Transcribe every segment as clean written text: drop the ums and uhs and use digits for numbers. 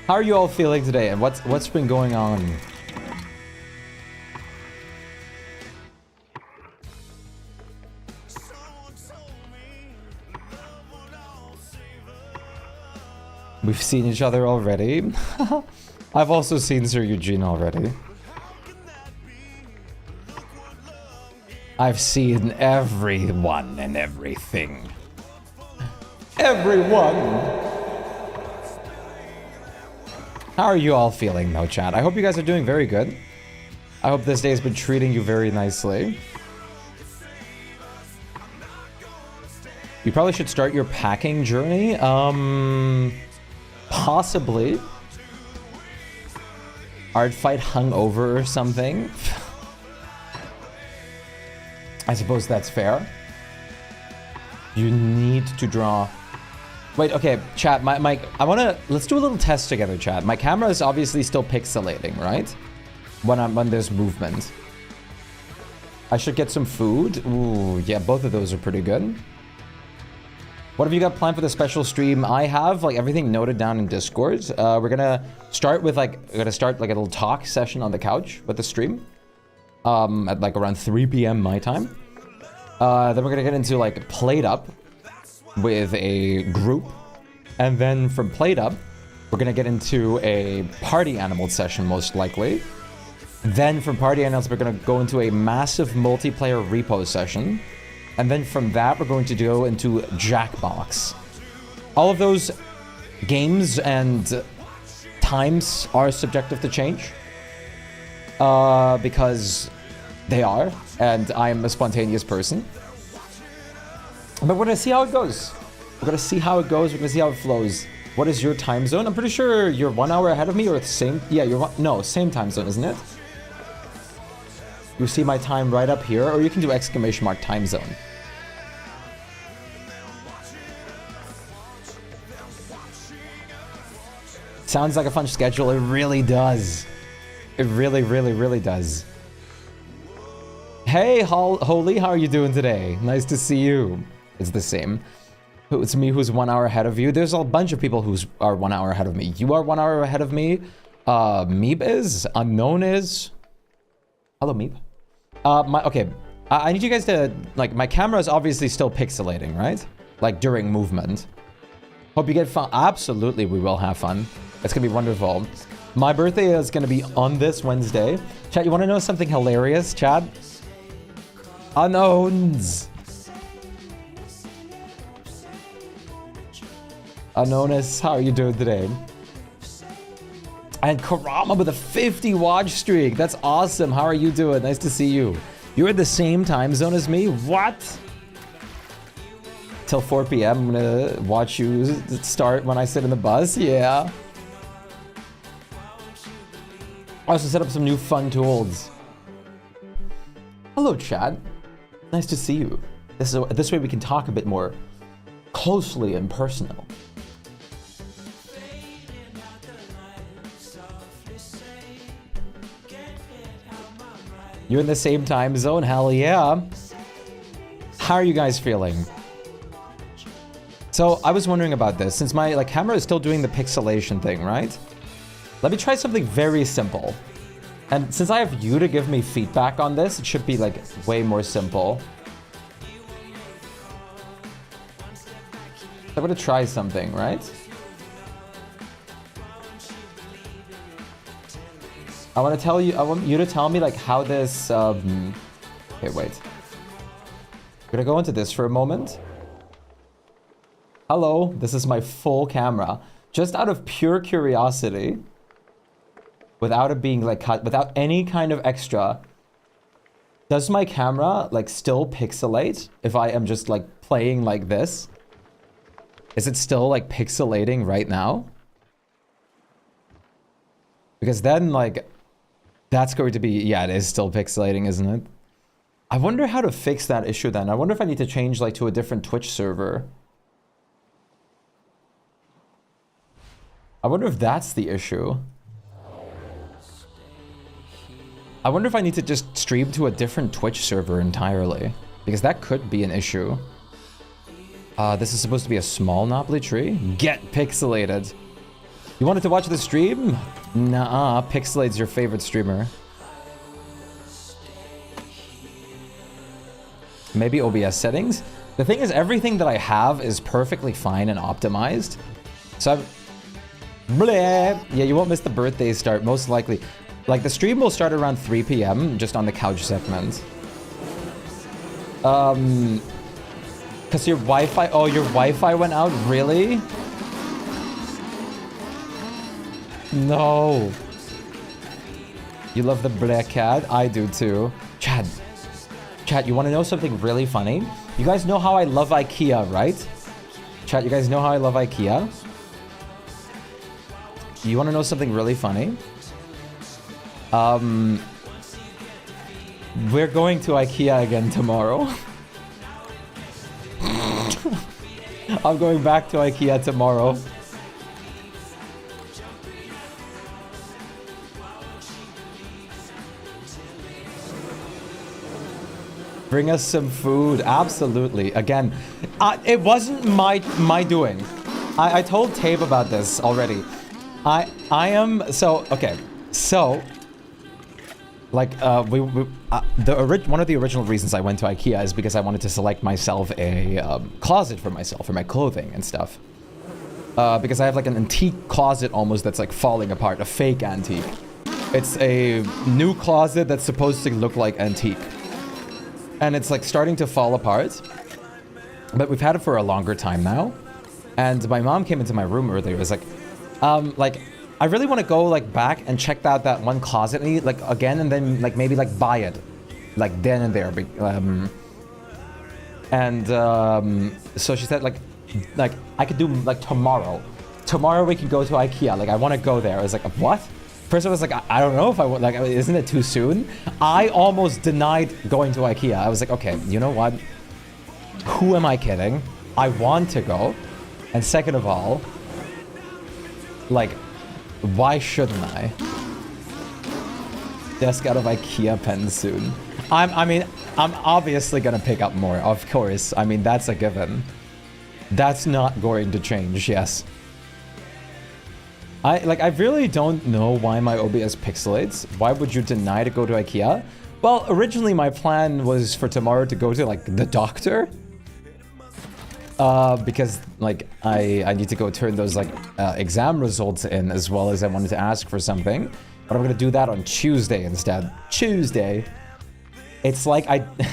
How are you all feeling today, and what's been going on? We've seen each other already. I've also seen Sir Eugene already. I've seen everyone and everything. Everyone! How are you all feeling though, chat? I hope you guys are doing very good. I hope this day has been treating you very nicely. You probably should start your packing journey. Possibly. Art fight hungover or something. I suppose that's fair. You need to draw. Wait, okay, chat, let's do a little test together, chat. My camera is obviously still pixelating, right? When there's movement. I should get some food. Ooh, yeah, both of those are pretty good. What have you got planned for the special stream? I have like everything noted down in Discord. We're gonna start with like a little talk session on the couch with the stream. At like around 3 p.m. my time. Then we're gonna get into like Played Up with a group. And then from Played Up, we're gonna get into a Party Animal session most likely. Then from Party Animals, we're gonna go into a massive multiplayer repo session. And then from that, we're going to go into Jackbox. All of those games and times are subjective to change. Because they are, and I'm a spontaneous person. But we're gonna see how it goes. We're gonna see how it goes, we're gonna see how it flows. What is your time zone? I'm pretty sure you're 1 hour ahead of me, or the same, yeah, no, same time zone, isn't it? You see my time right up here, or you can do exclamation mark time zone. Sounds like a fun schedule, it really does. It really, really, really does. Hey, Holy, how are you doing today? Nice to see you. It's the same. It's me who's 1 hour ahead of you. There's a bunch of people who are 1 hour ahead of me. You are 1 hour ahead of me. Meep is. Unknown is. Hello, Meep. Okay. I need you guys to, like, my camera is obviously still pixelating, right? Like, during movement. Hope you get fun. Absolutely, we will have fun. It's gonna be wonderful. My birthday is gonna be on this Wednesday. Chat, you wanna know something hilarious, Chad? Unknowns. Unknowness, how are you doing today? And Karama with a 50 watch streak. That's awesome. How are you doing? Nice to see you. You're in the same time zone as me? What? Till 4 p.m. I'm gonna watch you start when I sit in the bus. Yeah. I also set up some new fun tools. Hello, Chad. Nice to see you. This way we can talk a bit more closely and personal. You're in the same time zone? Hell yeah. How are you guys feeling? So I was wondering about this. Since my camera is still doing the pixelation thing, right? Let me try something very simple. And since I have you to give me feedback on this, it should be like way more simple. I'm gonna try something, right? I want you to tell me like how this, okay, wait. I'm gonna go into this for a moment. Hello, this is my full camera. Just out of pure curiosity, without it being like cut, without any kind of extra, does my camera like still pixelate if I am just like playing like this? Is it still like pixelating right now? Because then like, that's going to be, yeah, it is still pixelating, isn't it? I wonder how to fix that issue then. I wonder if I need to change like to a different Twitch server. I wonder if that's the issue. I wonder if I need to just stream to a different Twitch server entirely. Because that could be an issue. This is supposed to be a small Nopley tree? Get pixelated. You wanted to watch the stream? Nah, Pixelate's your favorite streamer. Maybe OBS settings? The thing is, everything that I have is perfectly fine and optimized. So I've... Bleh. Yeah, you won't miss the birthday start, most likely. Like, the stream will start around 3 p.m. just on the couch segment. Because your Wi-Fi... Oh, your Wi-Fi went out? Really? No. You love the black cat? I do too. Chad, you want to know something really funny? You guys know how I love IKEA, right? Chat, you guys know how I love IKEA? You want to know something really funny? We're going to IKEA again tomorrow. I'm going back to IKEA tomorrow. Bring us some food. Absolutely. Again, it wasn't my doing. I told Tabe about this already. I am so okay. So like one of the original reasons I went to IKEA is because I wanted to select myself a closet for myself for my clothing and stuff. Because I have like an antique closet almost that's like falling apart, a fake antique. It's a new closet that's supposed to look like antique. And it's like starting to fall apart. But we've had it for a longer time now. And my mom came into my room earlier. It was like, I really want to go like back and check out that one closet like again, and then like maybe like buy it like then and there. So she said like I could do like tomorrow we can go to IKEA. Like I want to go there. I was like, what? First I was like, I don't know if I would, like, isn't it too soon? I almost denied going to IKEA. I was like, okay, you know what? Who am I kidding? I want to go. And second of all, like, why shouldn't I? Desk out of IKEA pen soon. I mean, I'm obviously gonna pick up more, of course. I mean, that's a given. That's not going to change, yes. I really don't know why my OBS pixelates. Why would you deny to go to IKEA? Well, originally my plan was for tomorrow to go to like the doctor. Because like I need to go turn those like exam results in, as well as I wanted to ask for something. But I'm gonna do that on Tuesday instead. Tuesday. It's like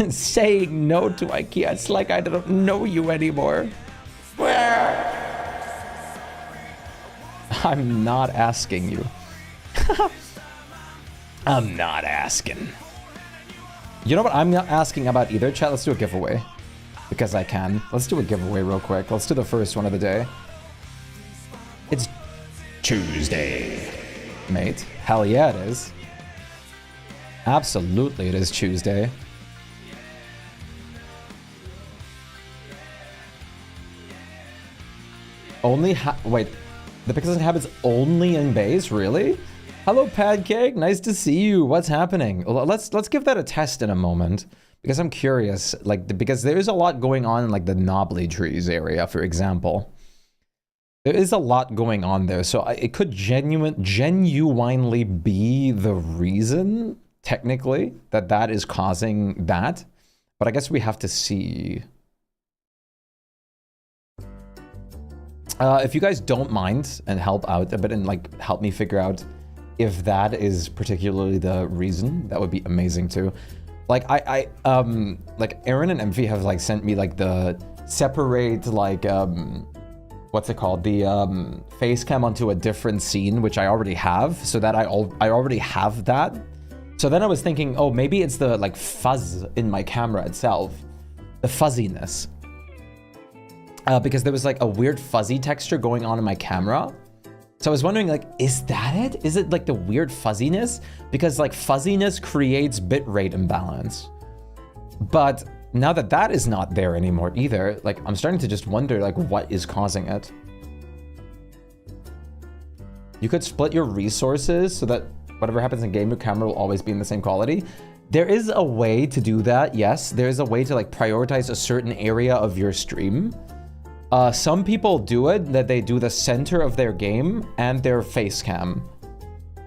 saying no to IKEA. It's like I don't know you anymore. I'm not asking you. I'm not asking. You know what I'm not asking about either? Chat, let's do a giveaway. Because I can. Let's do a giveaway real quick. Let's do the first one of the day. It's Tuesday, mate. Hell yeah, it is. Absolutely, it is Tuesday. Wait. The Pixels Habits only in base? Really? Hello, Padcake. Nice to see you. What's happening? Let's give that a test in a moment. Because I'm curious. Because there is a lot going on in like the knobbly trees area, for example. There is a lot going on there. So it could genuinely be the reason, technically, that is causing that. But I guess we have to see. If you guys don't mind and help out a bit and like help me figure out if that is particularly the reason, that would be amazing too. Like like Aaron and Emphy have like sent me like the separate like what's it called, the face cam onto a different scene, which I already have, so that I already have that. So then I was thinking, oh, maybe it's the like fuzz in my camera itself, the fuzziness. Because there was like a weird fuzzy texture going on in my camera. So I was wondering, like, is that it? Is it like the weird fuzziness? Because like fuzziness creates bitrate imbalance. But now that that is not there anymore either, like I'm starting to just wonder like what is causing it. You could split your resources so that whatever happens in game, your camera will always be in the same quality. There is a way to do that, yes. There is a way to like prioritize a certain area of your stream. Some people do it, that they do the center of their game and their face cam.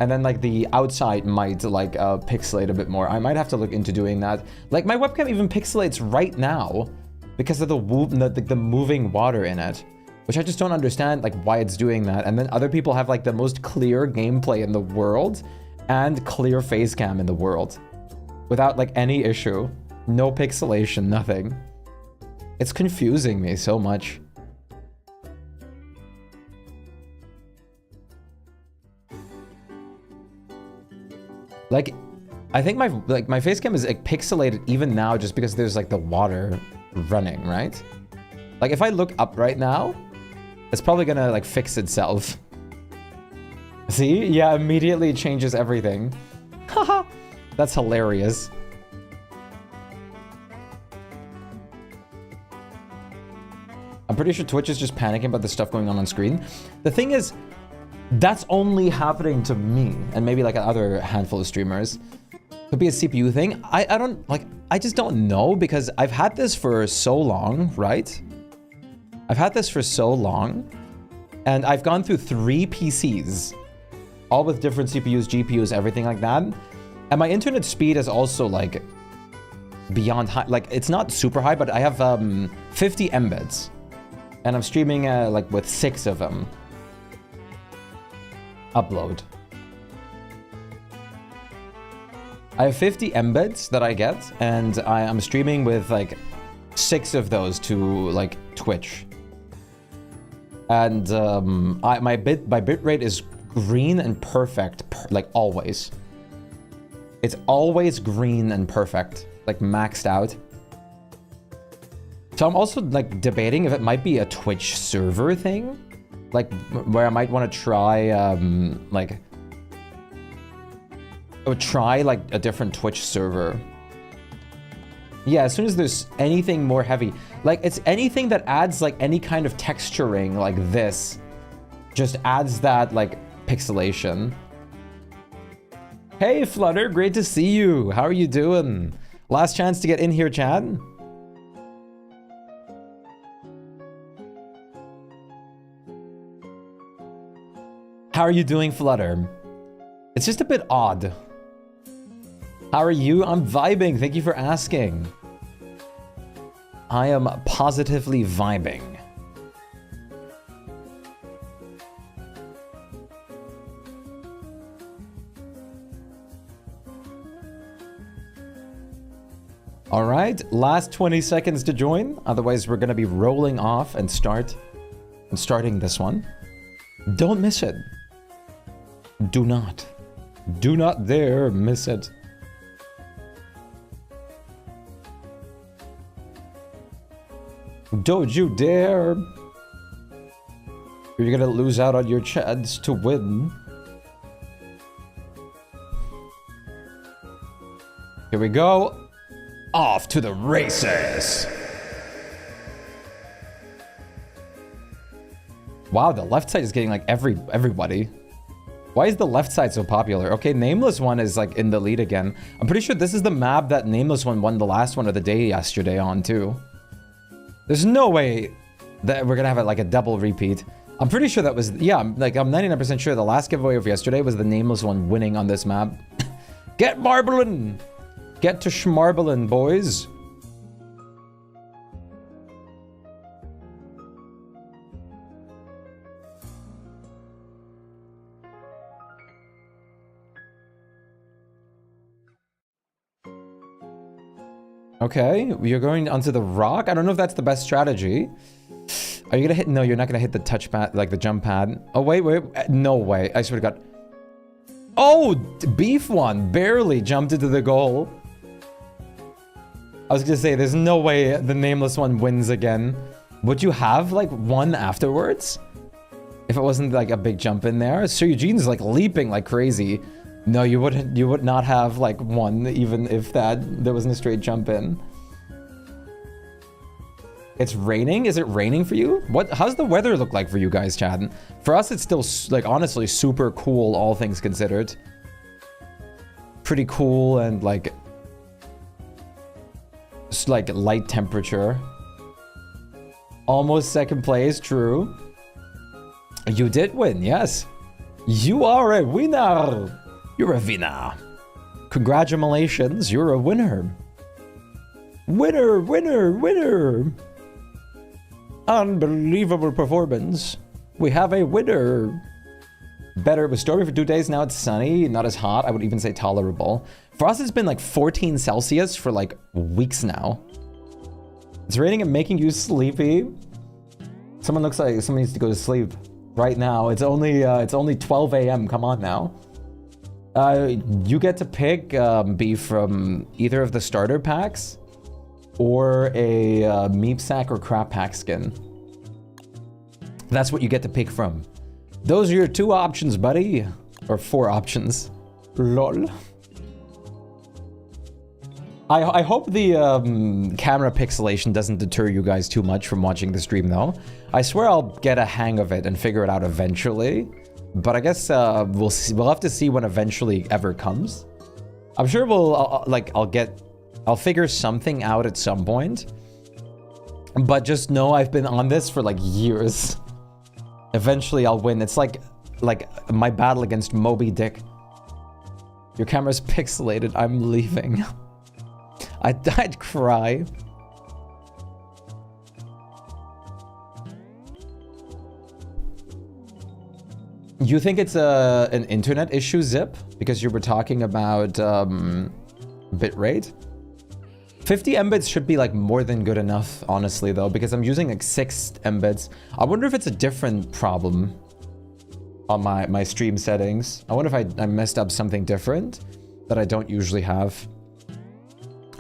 And then like the outside might like pixelate a bit more. I might have to look into doing that. Like my webcam even pixelates right now because of the moving water in it, which I just don't understand like why it's doing that. And then other people have like the most clear gameplay in the world and clear face cam in the world without like any issue. No pixelation, nothing. It's confusing me so much. Like, I think my face cam is like pixelated even now just because there's like the water running, right? Like if I look up right now, it's probably gonna like fix itself. See? Yeah, immediately it changes everything. Haha, that's hilarious. I'm pretty sure Twitch is just panicking about the stuff going on screen. The thing is, that's only happening to me and maybe like another handful of streamers. Could be a CPU thing. I don't like, I just don't know because I've had this for so long, right? I've had this for so long and I've gone through 3 PCs, all with different CPUs, GPUs, everything like that. And my internet speed is also like beyond high, like it's not super high, but I have 50 Mbits and I'm streaming like with 6 of them. Upload. I have 50 Mbits that I get, and I am streaming with like 6 of those to like Twitch. And my bit rate is green and perfect, like always. It's always green and perfect, like maxed out. So I'm also like debating if it might be a Twitch server thing. Like, where I might want to try, like a different Twitch server. Yeah, as soon as there's anything more heavy, like it's anything that adds like any kind of texturing like this, just adds that like pixelation. Hey Flutter, great to see you. How are you doing? Last chance to get in here, Chad. How are you doing, Flutter? It's just a bit odd. How are you? I'm vibing. Thank you for asking. I am positively vibing. All right, last 20 seconds to join. Otherwise, we're going to be rolling off and starting this one. Don't miss it. Do not dare miss it. Don't you dare. You're gonna lose out on your chance to win. Here we go. Off to the races. Wow, the left side is getting like everybody. Why is the left side so popular? Okay, Nameless One is like in the lead again. I'm pretty sure this is the map that Nameless One won the last one of the day yesterday on too. There's no way that we're gonna have it like a double repeat. I'm pretty sure that was, yeah, I'm 99% sure the last giveaway of yesterday was the Nameless One winning on this map. Get marbling! Get to schmarbling, boys. Okay, you're going onto the rock? I don't know if that's the best strategy. Are you gonna hit? No, you're not gonna hit the touch pad, like the jump pad. Oh, wait. No way. I swear to God. Oh, Beef One barely jumped into the goal. I was gonna say, there's no way the Nameless One wins again. Would you have, like, one afterwards? If it wasn't, like, a big jump in there? Sir Eugene's, like, leaping like crazy. No, you would not have, like, one, even if there wasn't a straight jump in. It's raining? Is it raining for you? How's the weather look like for you guys, Chad? For us, it's still, like, honestly, super cool, all things considered. Pretty cool and, like, just, like, light temperature. Almost second place, true. You did win, yes. You are a winner. You're a winner. Congratulations, you're a winner. Winner, winner, winner. Unbelievable performance. We have a winner. Better. It was stormy for 2 days. Now it's sunny. Not as hot. I would even say tolerable. For us, it's been like 14 Celsius for like weeks now. It's raining and making you sleepy. Someone looks like someone needs to go to sleep right now. It's only 12 a.m. Come on now. You get to pick be from either of the starter packs or a meep sack or crap pack skin. That's what you get to pick from. Those are your 2 options, buddy. Or 4 options. Lol. I hope the camera pixelation doesn't deter you guys too much from watching the stream, though. I swear I'll get a hang of it and figure it out eventually. But I guess we'll see. We'll have to see when eventually ever comes. I'm sure I'll figure something out at some point. But just know I've been on this for like years. Eventually I'll win. It's like my battle against Moby Dick. Your camera's pixelated. I'm leaving. I'd cry. You think it's an internet issue, Zip? Because you were talking about bitrate? 50 Mbits should be like more than good enough, honestly, though, because I'm using like 6 Mbits. I wonder if it's a different problem on my stream settings. I wonder if I messed up something different that I don't usually have.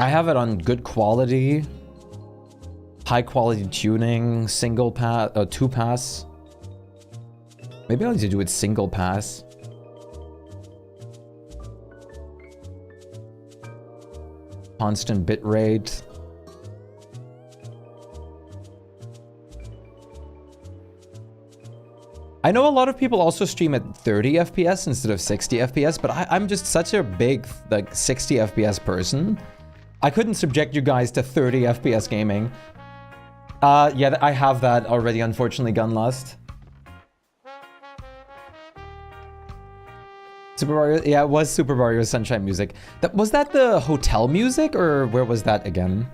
I have it on good quality, high quality tuning, single pass, 2 pass. Maybe I'll need to do it single pass. Constant bitrate. I know a lot of people also stream at 30 FPS instead of 60 FPS, but I'm just such a big like 60 FPS person. I couldn't subject you guys to 30 FPS gaming. Yeah, I have that already, unfortunately, Gunlust. Super Mario, yeah, it was Super Mario Sunshine music. Was that the hotel music, or where was that again?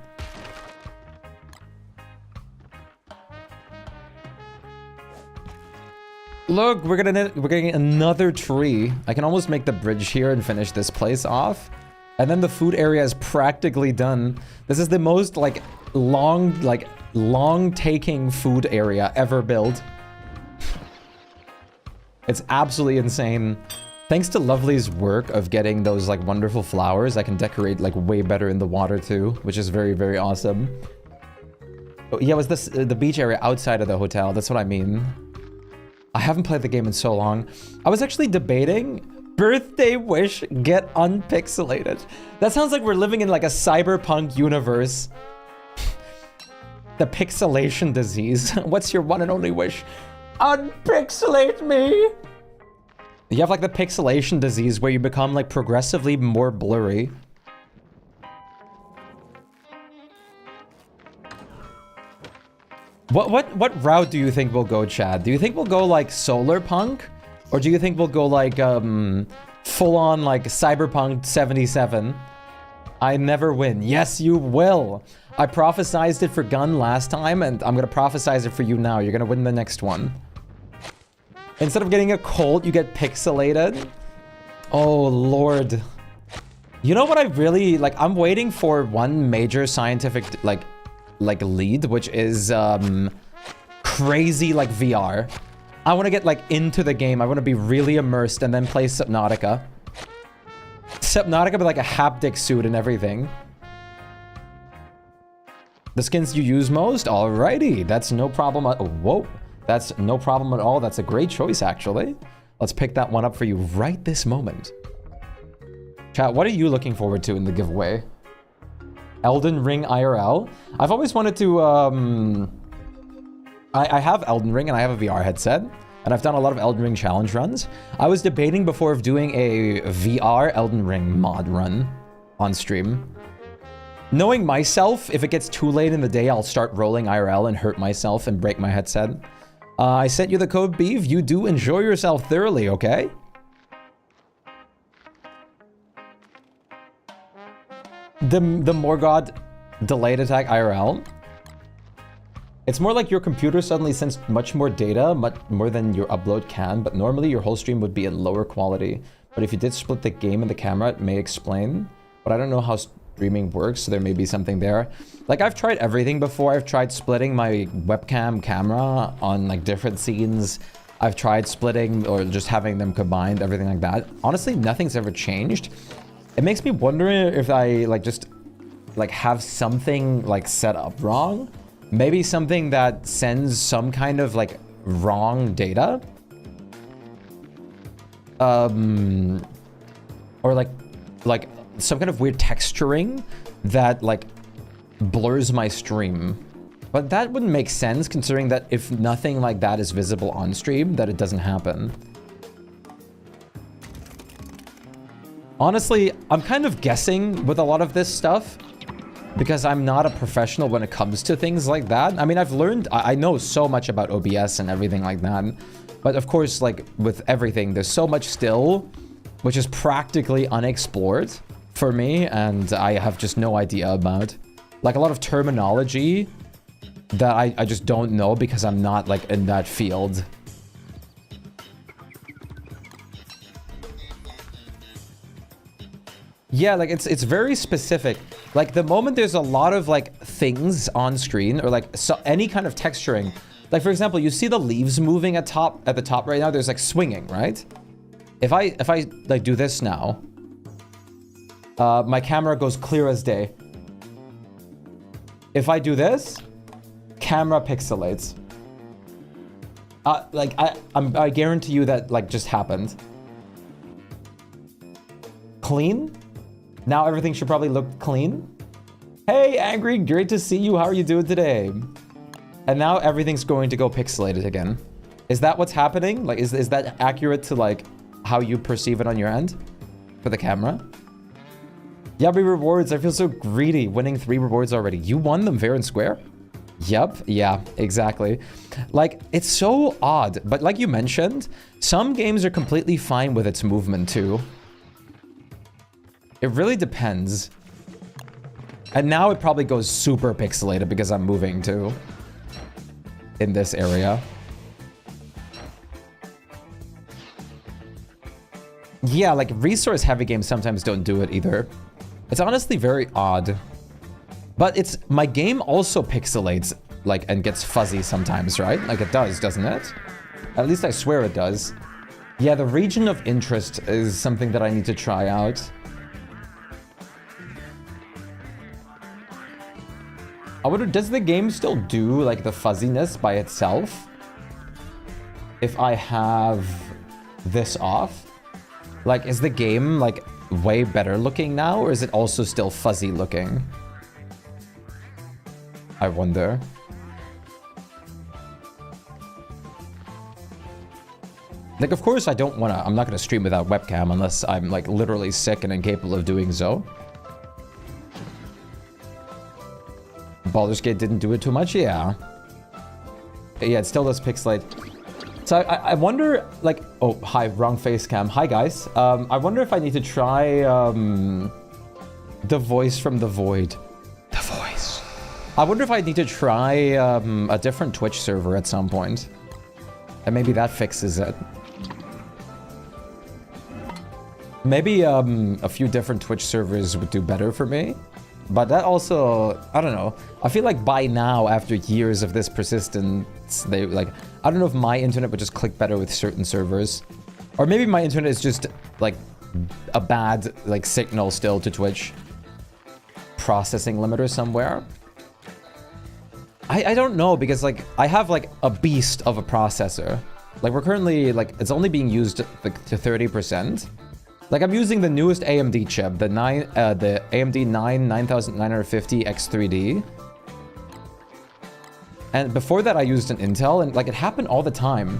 Look, we're getting another tree. I can almost make the bridge here and finish this place off. And then the food area is practically done. This is the most long taking food area ever built. It's absolutely insane. Thanks to Lovely's work of getting those like wonderful flowers, I can decorate like way better in the water too, which is very, very awesome. Oh, yeah, it was this the beach area outside of the hotel. That's what I mean. I haven't played the game in so long. I was actually debating birthday wish get unpixelated. That sounds like we're living in like a cyberpunk universe. The pixelation disease. What's your one and only wish? Unpixelate me! You have like the pixelation disease where you become like progressively more blurry. What route do you think we'll go, Chad? Do you think we'll go like solar punk? Or do you think we'll go like full on like cyberpunk 77? I never win. Yes, you will. I prophesized it for Gun last time, and I'm gonna prophesize it for you now. You're gonna win the next one. Instead of getting a cold, you get pixelated. Oh, Lord. You know what I really... like, I'm waiting for one major scientific, like lead, which is, crazy, like, VR. I want to get, like, into the game. I want to be really immersed and then play Subnautica. Subnautica with, like, a haptic suit and everything. The skins you use most? Alrighty. That's no problem. Whoa. That's no problem at all. That's a great choice, actually. Let's pick that one up for you right this moment. Chat, what are you looking forward to in the giveaway? Elden Ring IRL? I've always wanted to, I have Elden Ring and I have a VR headset. And I've done a lot of Elden Ring challenge runs. I was debating before of doing a VR Elden Ring mod run on stream. Knowing myself, if it gets too late in the day, I'll start rolling IRL and hurt myself and break my headset. I sent you the code beef. You do enjoy yourself thoroughly, okay? The Morgod delayed attack IRL. It's more like your computer suddenly sends much more data, much more than your upload can, but normally your whole stream would be in lower quality. But if you did split the game and the camera, it may explain. But I don't know how streaming works, so there may be something there. Like, I've tried everything before. I've tried splitting my webcam camera on, like, different scenes. I've tried splitting or just having them combined, everything like that. Honestly, nothing's ever changed. It makes me wonder if I, like, just, like, have something, like, set up wrong. Maybe something that sends some kind of, like, wrong data. Or, like some kind of weird texturing that, like, blurs my stream. But that wouldn't make sense, considering that if nothing like that is visible on stream, that it doesn't happen. Honestly, I'm kind of guessing with a lot of this stuff, because I'm not a professional when it comes to things like that. I mean, I've learned, I know so much about OBS and everything like that. But of course, like, with everything, there's so much still, which is practically unexplored for me, and I have just no idea about. Like, a lot of terminology that I just don't know because I'm not, like, in that field. Yeah, like, it's very specific. Like, the moment there's a lot of, like, things on screen, or, like, so any kind of texturing. Like, for example, you see the leaves moving at the top right now, there's, like, swinging, right? If I, like, do this now, my camera goes clear as day. If I do this, camera pixelates. Like, I guarantee you that, like, just happened. Clean? Now everything should probably look clean. Hey, Angry, great to see you. How are you doing today? And now everything's going to go pixelated again. Is that what's happening? Like, is that accurate to, like, how you perceive it on your end? For the camera? Yummy rewards. I feel so greedy winning 3 rewards already. You won them fair and square? Yep. Yeah, exactly. Like, it's so odd. But like you mentioned, some games are completely fine with its movement too. It really depends. And now it probably goes super pixelated because I'm moving too. In this area. Yeah, like resource heavy games sometimes don't do it either. It's honestly very odd. But it's, my game also pixelates, like, and gets fuzzy sometimes, right? Like it does, doesn't it? At least I swear it does. Yeah, the region of interest is something that I need to try out. I wonder, does the game still do, like, the fuzziness by itself? If I have this off? Like, is the game, like, way better looking now? Or is it also still fuzzy looking? I wonder. Like, of course, I'm not gonna stream without webcam unless I'm, like, literally sick and incapable of doing so. Baldur's Gate didn't do it too much, yeah. Yeah, it still does pixelate. So I wonder, like, oh, hi, wrong face cam. Hi, guys. I wonder if I need to try, the voice from the void. The voice. I wonder if I need to try, a different Twitch server at some point. And maybe that fixes it. Maybe, a few different Twitch servers would do better for me. But that also, I don't know. I feel like by now, after years of this persistence, they, like, I don't know if my internet would just click better with certain servers. Or maybe my internet is just, like, a bad, like, signal still to Twitch. Processing limiter somewhere. I don't know, because, like, I have, like, a beast of a processor. Like, we're currently, like, it's only being used, like, to 30%. Like, I'm using the newest AMD chip, the AMD 9950 X3D. And before that, I used an Intel, and, like, it happened all the time.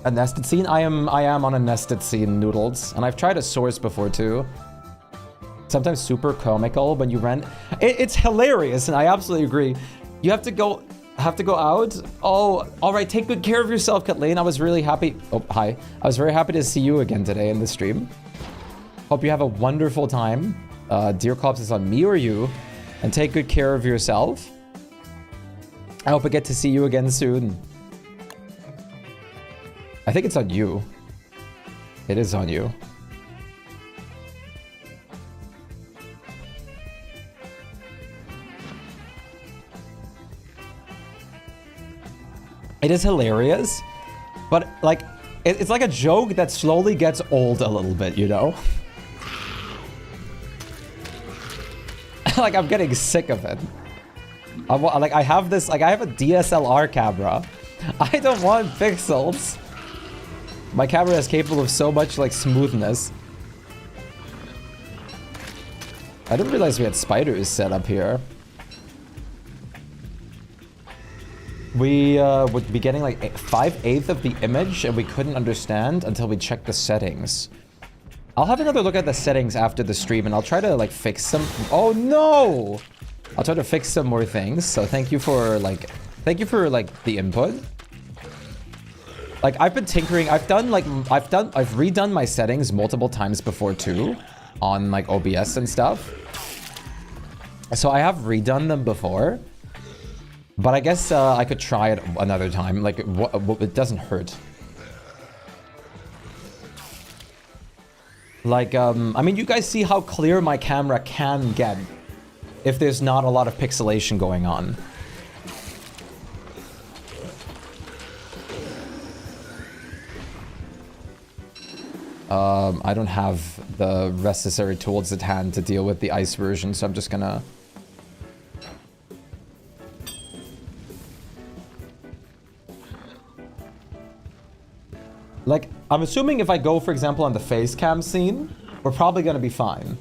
A nested scene? I am on a nested scene, Noodles. And I've tried a Source before, too. Sometimes super comical when you rent. It's hilarious, and I absolutely agree. You have to go out. Oh, all right. Take good care of yourself, Kathleen. I was really happy. Oh, hi. I was very happy to see you again today in the stream. Hope you have a wonderful time. Dear Cops is on me or you, and take good care of yourself. I hope I get to see you again soon. I think it's on you. It is on you. It is hilarious, but like, it's like a joke that slowly gets old a little bit, you know? Like, I'm getting sick of it. I have this, like, I have a DSLR camera. I don't want pixels. My camera is capable of so much, like, smoothness. I didn't realize we had spiders set up here. We would be getting like 5/8 of the image, and we couldn't understand until we checked the settings. I'll have another look at the settings after the stream, and I'll try to like fix some. Oh no! I'll try to fix some more things. So thank you for like the input. Like I've been tinkering. I've redone my settings multiple times before too, on like OBS and stuff. So I have redone them before. But I guess I could try it another time. Like, it doesn't hurt. Like, I mean, you guys see how clear my camera can get if there's not a lot of pixelation going on. I don't have the necessary tools at hand to deal with the ice version, so I'm just gonna... Like, I'm assuming if I go, for example, on the face cam scene, we're probably gonna be fine.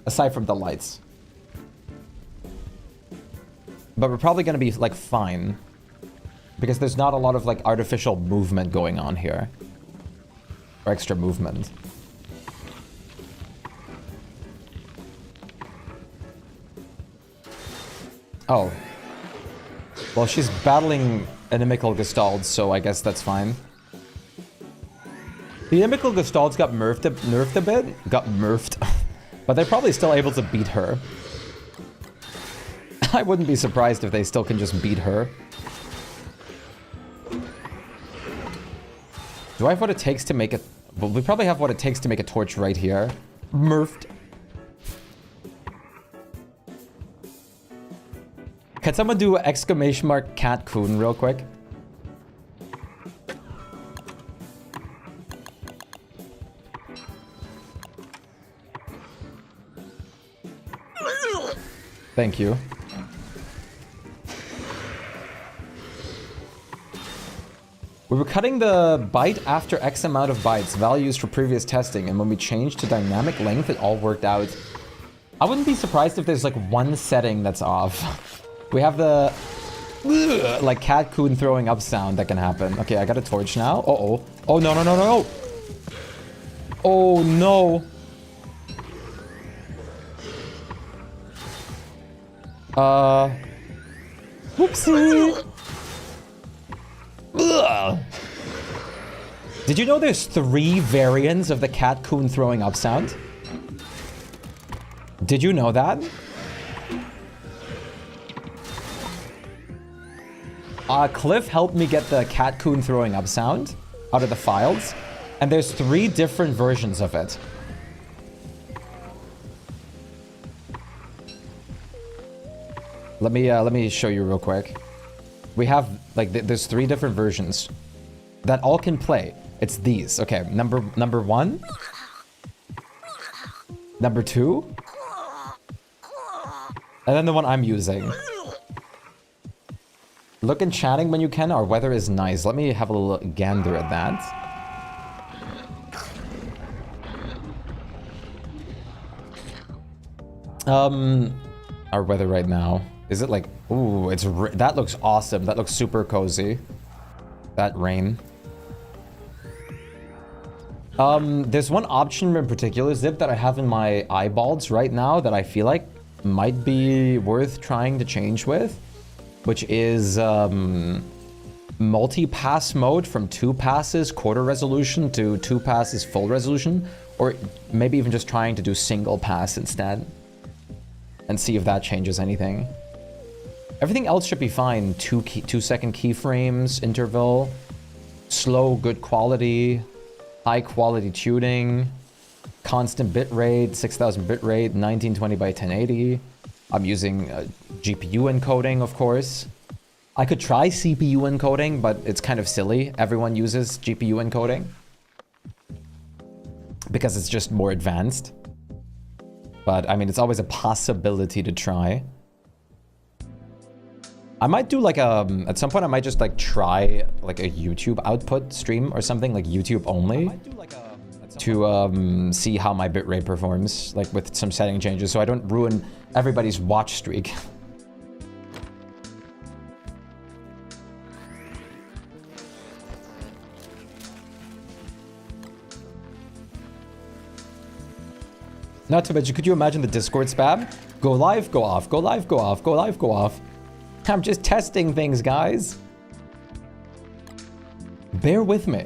Aside from the lights. But we're probably gonna be, like, fine. Because there's not a lot of, like, artificial movement going on here. Or extra movement. Oh. Well, she's battling inimical Gestalts, so I guess that's fine. The inimical Gestalts got nerfed a bit. Got nerfed. But they're probably still able to beat her. I wouldn't be surprised if they still can just beat her. Do I have what it takes to make it... Well, we probably have what it takes to make a torch right here. Nerfed. Can someone do exclamation mark cat coon real quick? Thank you. We were cutting the byte after X amount of bytes, values for previous testing, and when we changed to dynamic length, it all worked out. I wouldn't be surprised if there's like one setting that's off. We have the like cat coon throwing up sound that can happen. Okay, I got a torch now. Uh-oh. Oh, no, no, no, no. Oh, no. Whoopsie. Ugh. Did you know there's 3 variants of the cat coon throwing up sound? Did you know that? Cliff helped me get the cat coon throwing up sound out of the files, and there's 3 different versions of it. Let me show you real quick. We have like there's 3 different versions that all can play. It's these. Okay, number 1, number 2, and then the one I'm using. Look in chatting when you can. Our weather is nice. Let me have a little gander at that. Our weather right now. Is it like, ooh, that looks awesome. That looks super cozy. That rain. There's one option in particular, Zip, that I have in my eyeballs right now that I feel like might be worth trying to change with, which is multi-pass mode from 2 passes quarter resolution to 2 passes full resolution, or maybe even just trying to do single pass instead and see if that changes anything. Everything else should be fine. 2-second keyframes, interval, slow, good quality, high quality tuning, constant bitrate, 6000 bitrate, 1920 by 1080. I'm using GPU encoding, of course. I could try CPU encoding, but it's kind of silly. Everyone uses GPU encoding because it's just more advanced. But I mean, it's always a possibility to try. I might do like at some point I might just like try like a YouTube output stream or something, like YouTube only, to see how my bitrate performs, like with some setting changes, so I don't ruin everybody's watch streak. Not to mention, could you imagine the Discord spam? Go live, go off, go live, go off, go live, go off. I'm just testing things, guys. Bear with me.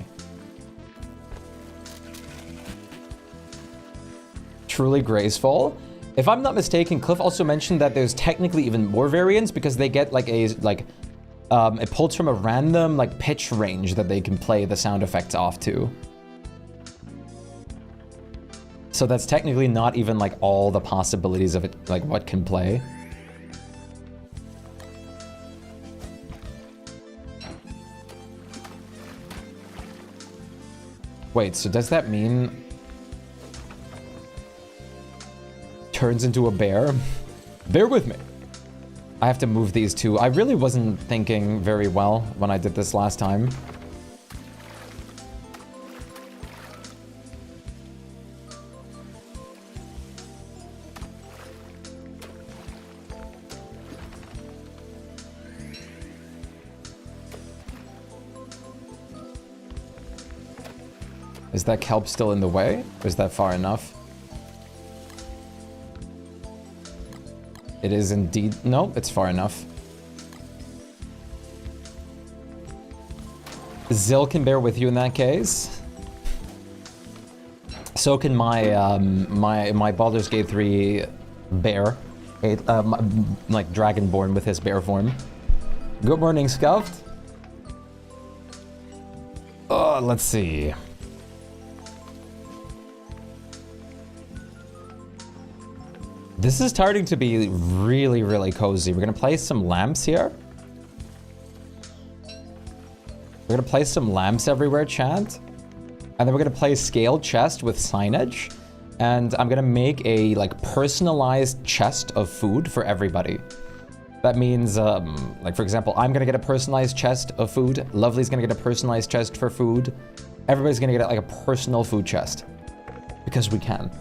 Truly graceful. If I'm not mistaken, Cliff also mentioned that there's technically even more variants because they get like it pulls from a random like pitch range that they can play the sound effects off to. So that's technically not even like all the possibilities of it, like what can play. Wait, so does that mean turns into a bear? Bear with me. I have to move these two. I really wasn't thinking very well when I did this last time. Is that kelp still in the way? Or is that far enough? It is indeed... No, it's far enough. Zill can bear with you in that case. So can my my Baldur's Gate 3 bear. Like Dragonborn with his bear form. Good morning, Scuffed. Let's see. This is starting to be really, really cozy. We're gonna place some lamps here. We're gonna place some lamps everywhere, chat. And then we're gonna place scaled chest with signage. And I'm gonna make a like personalized chest of food for everybody. That means, like for example, I'm gonna get a personalized chest of food. Lovely's gonna get a personalized chest for food. Everybody's gonna get like a personal food chest. Because we can.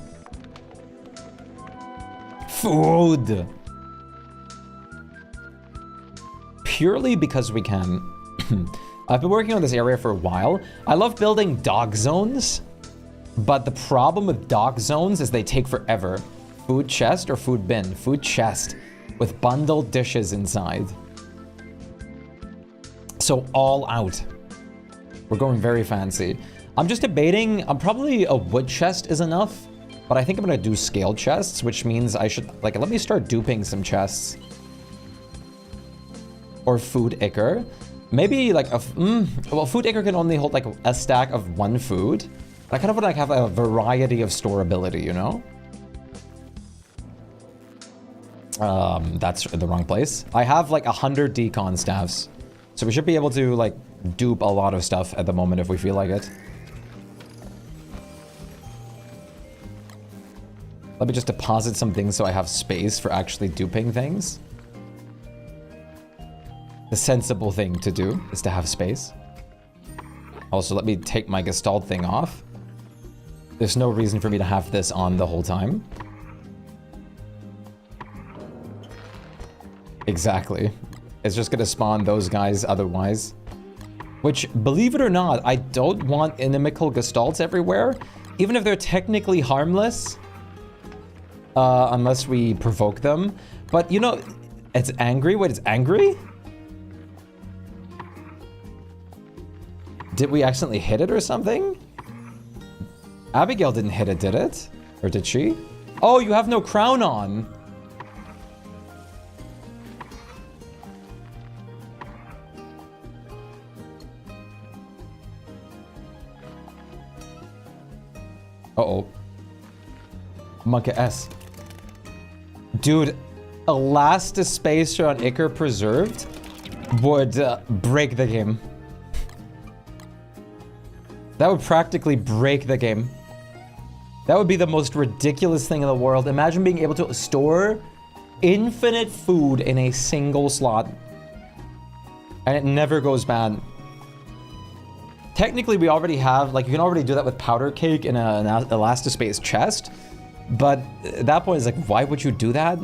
Food! Purely because we can. I've been working on this area for a while. I love building dog zones, but the problem with dog zones is they take forever. Food chest or food bin? Food chest with bundled dishes inside. So all out. We're going very fancy. I'm just debating, probably a wood chest is enough. But I think I'm gonna do scale chests, which means I should, like, let me start duping some chests. Or food ichor. Maybe like well, food ichor can only hold like a stack of one food. I kind of want to like have a variety of storability, you know? That's in the wrong place. I have like 100 decon staffs. So we should be able to like dupe a lot of stuff at the moment if we feel like it. Let me just deposit some things so I have space for actually duping things. The sensible thing to do is to have space. Also, let me take my Gestalt thing off. There's no reason for me to have this on the whole time. Exactly. It's just gonna spawn those guys otherwise. Which, believe it or not, I don't want inimical gestalts everywhere, even if they're technically harmless, unless we provoke them. But, you know, it's angry. Wait, it's angry? Did we accidentally hit it or something? Abigail didn't hit it, did it? Or did she? Oh, you have no crown on. Uh-oh. Monkey S. Dude, Elastispacer on Icar Preserved would break the game. That would practically break the game. That would be the most ridiculous thing in the world. Imagine being able to store infinite food in a single slot. And it never goes bad. Technically, we already have, like, you can already do that with powder cake in an elastispace chest. But at that point, it's like, why would you do that?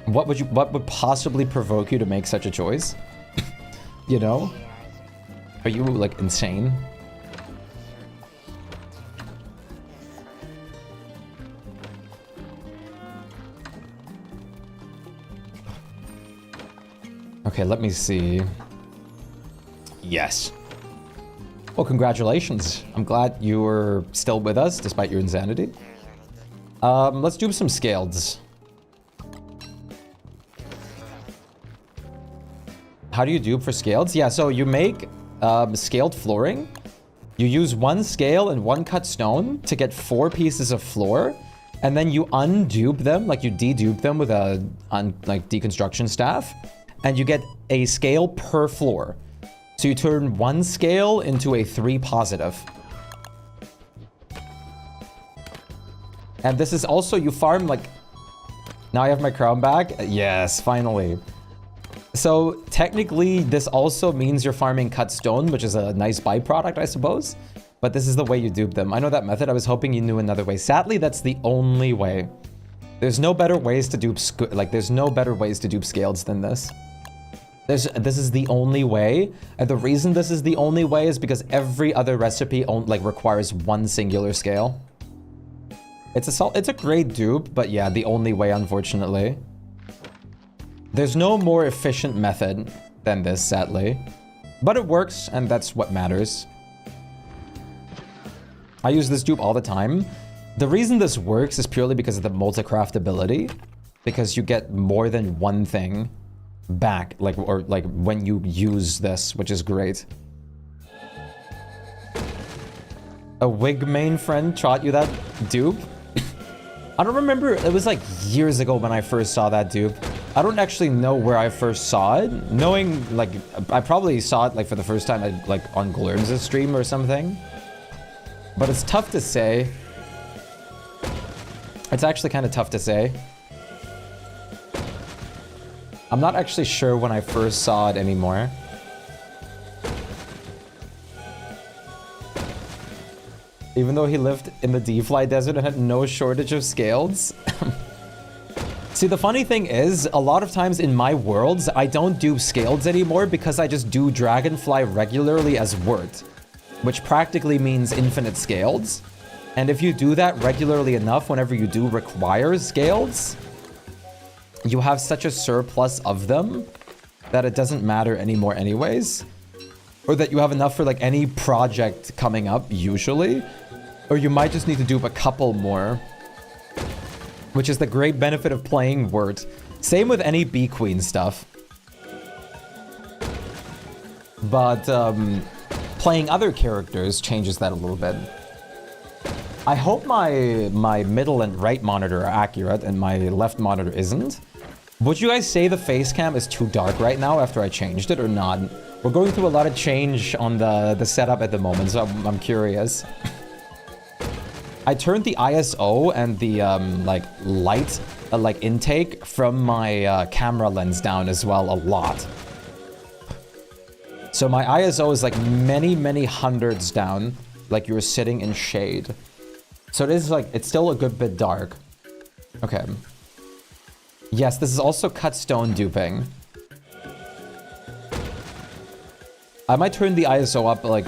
What would possibly provoke you to make such a choice? You know? Are you, like, insane? Okay, let me see. Yes. Well, congratulations. I'm glad you were still with us despite your insanity. Let's do some scaleds. How do you dupe for scaleds? Yeah, so you make scaled flooring. You use 1 scale and 1 cut stone to get 4 pieces of floor. And then you undupe them, like you dedupe them with a deconstruction staff. And you get a scale per floor. So you turn 1 scale into a 3 positive. And this is also, you farm like... Now I have my crown back? Yes, finally. So technically, this also means you're farming cut stone, which is a nice byproduct, I suppose. But this is the way you dupe them. I know that method. I was hoping you knew another way. Sadly, that's the only way. There's no better ways to dupe, there's no better ways to dupe scales than this. This is the only way, and the reason this is the only way is because every other recipe requires 1 singular scale. It's a great dupe, but yeah, the only way, unfortunately. There's no more efficient method than this, sadly. But it works, and that's what matters. I use this dupe all the time. The reason this works is purely because of the multi-craft ability. Because you get more than 1 thing back, when you use this, which is great. A wig main friend taught you that dupe? I don't remember, it was like years ago when I first saw that dupe. I don't actually know where I first saw it. Knowing, I probably saw it for the first time on Glurm's stream or something. But it's tough to say. It's actually kind of tough to say. I'm not actually sure when I first saw it anymore. Even though he lived in the D-Fly desert and had no shortage of scales. See, the funny thing is, a lot of times in my worlds, I don't do scales anymore because I just do Dragonfly regularly as word. Which practically means infinite scales. And if you do that regularly enough, whenever you do require scales, you have such a surplus of them that it doesn't matter anymore anyways. Or that you have enough for any project coming up, usually. Or you might just need to dupe a couple more. Which is the great benefit of playing Word. Same with any Bee Queen stuff. But playing other characters changes that a little bit. I hope my middle and right monitor are accurate and my left monitor isn't. Would you guys say the face cam is too dark right now after I changed it or not? We're going through a lot of change on the setup at the moment, so I'm curious. I turned the ISO and the light intake from my camera lens down as well a lot. So my ISO is many hundreds down, like you're sitting in shade. So it is it's still a good bit dark. Okay. Yes, this is also cut stone duping. I might turn the ISO up like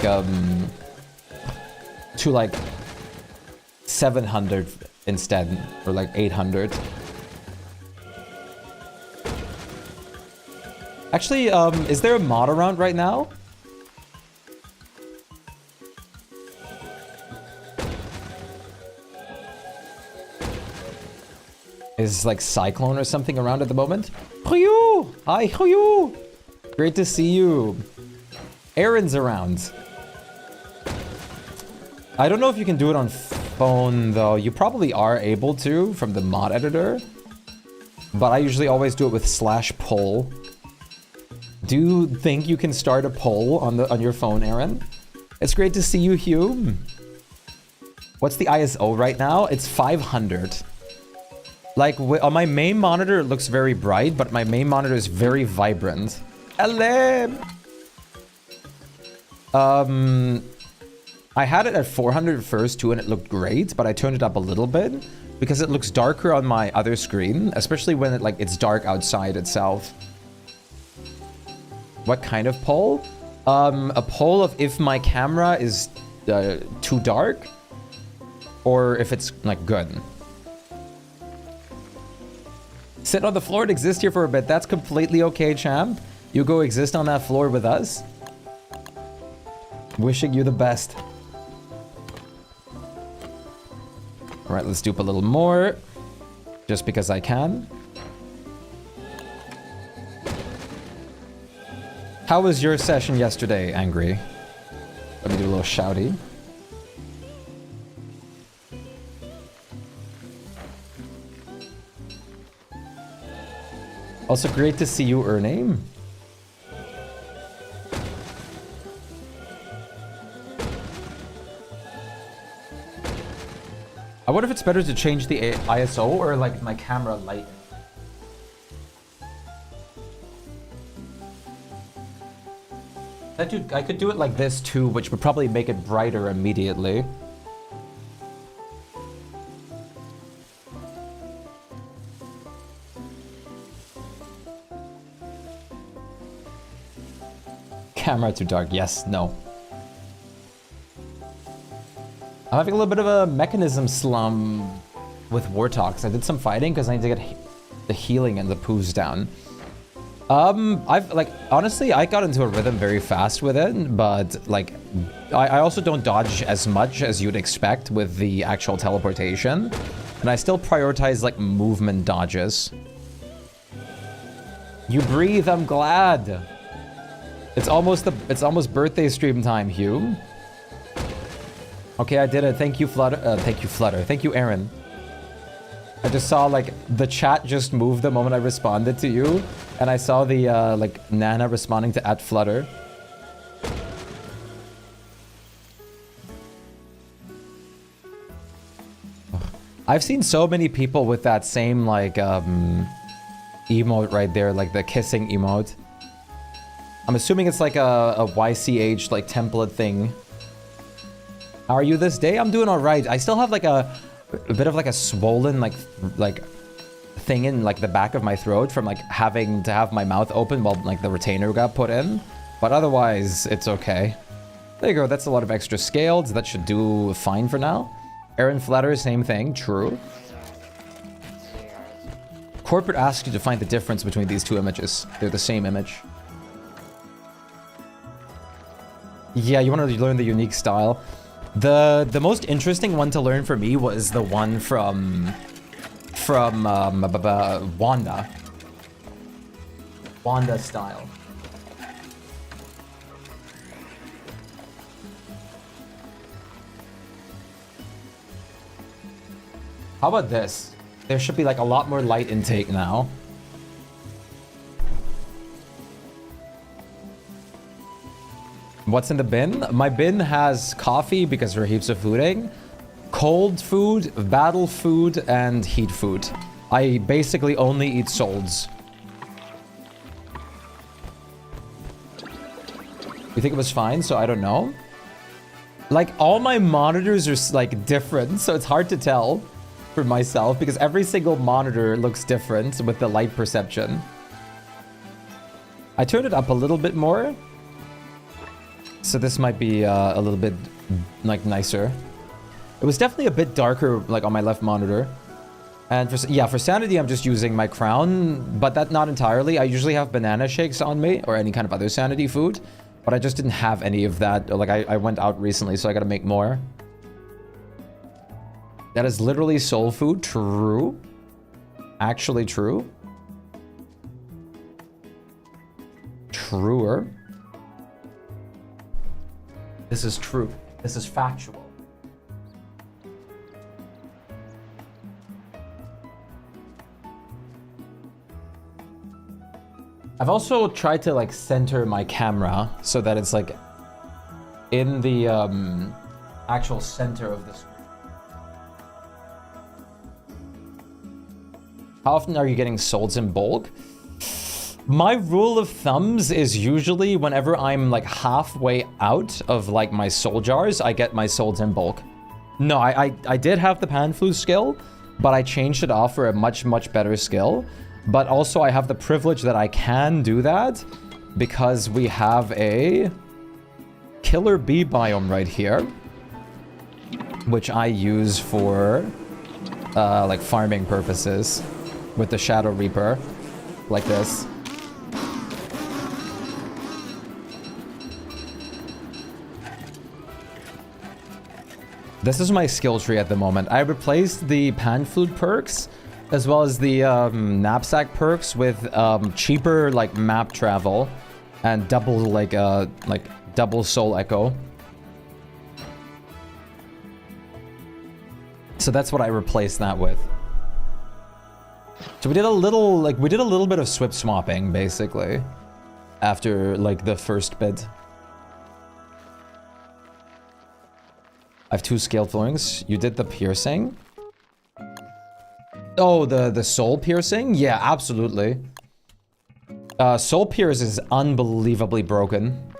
to like 700 instead, or like 800. Actually, is there a mod around right now? Is like Cyclone or something around at the moment? Hoyu! Hi, Hoyu! Great to see you. Aaron's around. I don't know if you can do it on phone though. You probably are able to from the mod editor. But I usually always do it with /poll. Do you think you can start a poll on your phone, Aaron? It's great to see you, Hugh. What's the ISO right now? It's 500. Like, on my main monitor, it looks very bright, but my main monitor is very vibrant. Hello! I had it at 400 first, too, and it looked great, but I turned it up a little bit because it looks darker on my other screen, especially when it's dark outside itself. What kind of poll? A poll of if my camera is too dark or if it's, like, good. Sit on the floor and exist here for a bit. That's completely okay, champ. You go exist on that floor with us. Wishing you the best. Alright, let's dupe a little more. Just because I can. How was your session yesterday, Angry? Let me do a little shouty. Also, great to see you, Ername. I wonder if it's better to change the ISO or like my camera light. I could do it like this too, which would probably make it brighter immediately. Camera too dark. Yes, no. I'm having a little bit of a mechanism slum with Wartox. I did some fighting because I need to get the healing and the poos down. Honestly, I got into a rhythm very fast with it, but like, I also don't dodge as much as you'd expect with the actual teleportation. And I still prioritize like movement dodges. You breathe, I'm glad. It's almost birthday stream time, Hugh. Okay, I did it. Thank you, Flutter. Thank you, Aaron. I just saw, like, the chat just moved the moment I responded to you. And I saw the, like, Nana responding to @Flutter. I've seen so many people with that same, like, emote right there. Like, the kissing emote. I'm assuming it's, like, a YCH, like, template thing. How are you this day? I'm doing alright. I still have, like, a bit of like a swollen like thing in like the back of my throat from like having to have my mouth open while like the retainer got put in, but otherwise it's okay. There you go. That's a lot of extra scaled. That should do fine for now. Aaron Flutter, same thing. True. Corporate asked you to find the difference between these two images. They're the same image. Yeah, you want to learn the unique style. The most interesting one to learn for me was the one from Wanda. Wanda style. How about this? There should be like a lot more light intake now. What's in the bin? My bin has coffee because we're heaps of fooding, cold food, battle food, and heat food. I basically only eat solds. You think it was fine? So I don't know. Like all my monitors are like different, so it's hard to tell for myself because every single monitor looks different with the light perception. I turned it up a little bit more. So this might be a little bit, like, nicer. It was definitely a bit darker, like, on my left monitor. And for sanity, I'm just using my crown, but that not entirely. I usually have banana shakes on me, or any kind of other sanity food. But I just didn't have any of that. Like, I went out recently, so I gotta make more. That is literally soul food. True. Actually true. Truer. This is true. This is factual. I've also tried to like center my camera so that it's like in the actual center of the screen. How often are you getting souls in bulk? My rule of thumbs is usually whenever I'm like halfway out of like my soul jars, I get my souls in bulk. No, I did have the pan flute skill, but I changed it off for a much better skill. But also I have the privilege that I can do that because we have a killer bee biome right here, which I use for like farming purposes with the Shadow Reaper, like this. This is my skill tree at the moment. I replaced the pan flute perks as well as the knapsack perks with cheaper like map travel and double like double soul echo. So that's what I replaced that with. So we did a little bit of swip swapping basically after like the first bit. I have 2 scaled flowings. You did the piercing. Oh, the soul piercing? Yeah, absolutely. Soul Pierce is unbelievably broken.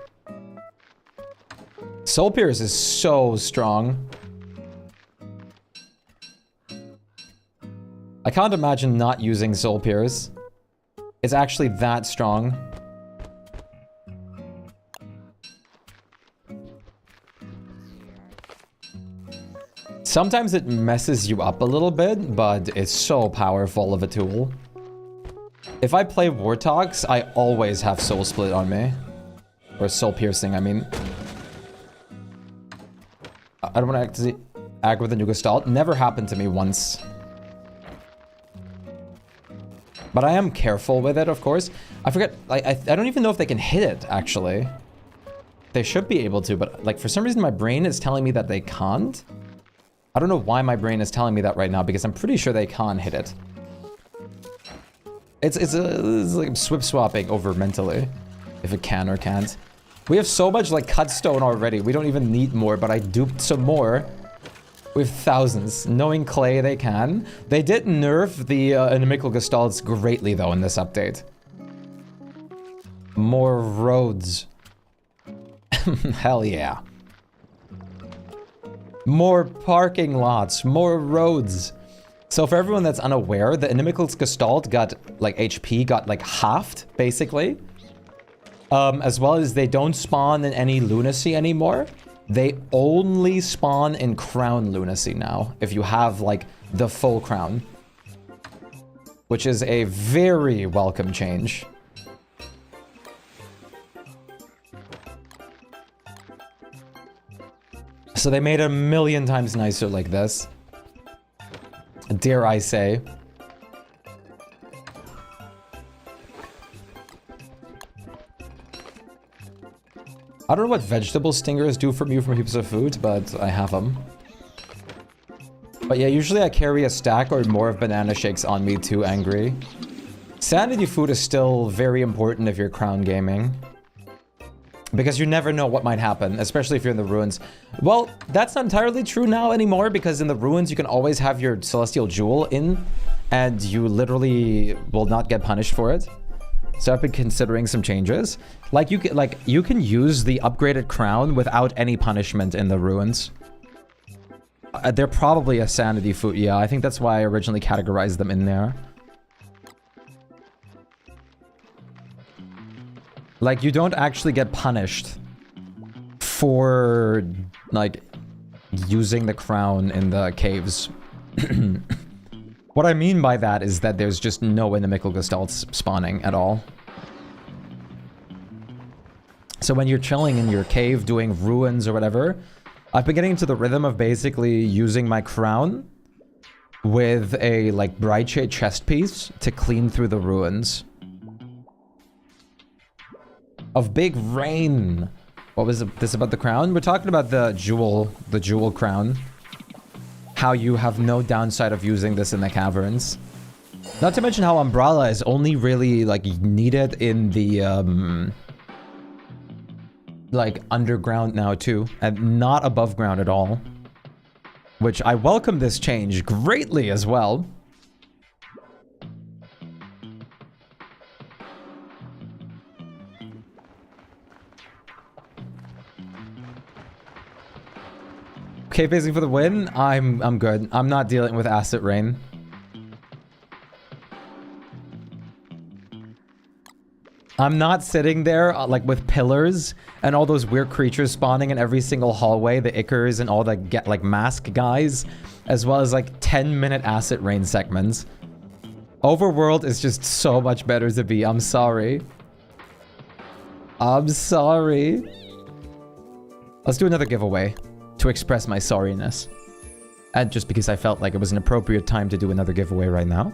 Soul Pierce is so strong. I can't imagine not using Soul Pierce. It's actually that strong. Sometimes it messes you up a little bit, but it's so powerful of a tool. If I play Wartogs, I always have Soul Split on me. Or Soul Piercing, I mean. I don't want to act with a new Gestalt. Never happened to me once. But I am careful with it, of course. I forget, like, I don't even know if they can hit it, actually. They should be able to, but, like, for some reason my brain is telling me that they can't. I don't know why my brain is telling me that right now, because I'm pretty sure they can't hit it. It's like swip swapping over mentally, if it can or can't. We have so much like cut stone already. We don't even need more, but I duped some more. We have thousands. Knowing clay, they can. They did nerf the inimical gestalts greatly though in this update. More roads. Hell yeah. More parking lots, more roads. So for everyone that's unaware, the inimical gestalt got like HP got like halved basically. As well as they don't spawn in any lunacy anymore. They only spawn in crown lunacy now if you have like the full crown, which is a very welcome change. So they made it a million times nicer like this. Dare I say. I don't know what vegetable stingers do for me from heaps of food, but I have them. But yeah, usually I carry a stack or more of banana shakes on me too angry. Sanity food is still very important if you're crown gaming. Because you never know what might happen, especially if you're in the ruins. Well, that's not entirely true now anymore, because in the ruins you can always have your celestial jewel in, and you literally will not get punished for it. So I've been considering some changes. Like you can use the upgraded crown without any punishment in the ruins. They're probably a sanity food. Yeah, I think that's why I originally categorized them in there. Like, you don't actually get punished for, like, using the crown in the caves. What I mean by that is that there's just no inimical gestalts spawning at all. So when you're chilling in your cave doing ruins or whatever, I've been getting into the rhythm of basically using my crown with a, like, bright shade chest piece to clean through the ruins. Of big rain. What was this about the crown? We're talking about the jewel crown. How you have no downside of using this in the caverns. Not to mention how umbrella is only really, like, needed in the, like, underground now too, and not above ground at all. Which I welcome this change greatly as well. Okay, basically for the win, I'm good. I'm not dealing with acid rain. I'm not sitting there like with pillars and all those weird creatures spawning in every single hallway, the Ickers and all the like mask guys, as well as like 10-minute acid rain segments. Overworld is just so much better to be. I'm sorry. I'm sorry. Let's do another giveaway to express my sorriness. And just because I felt like it was an appropriate time to do another giveaway right now.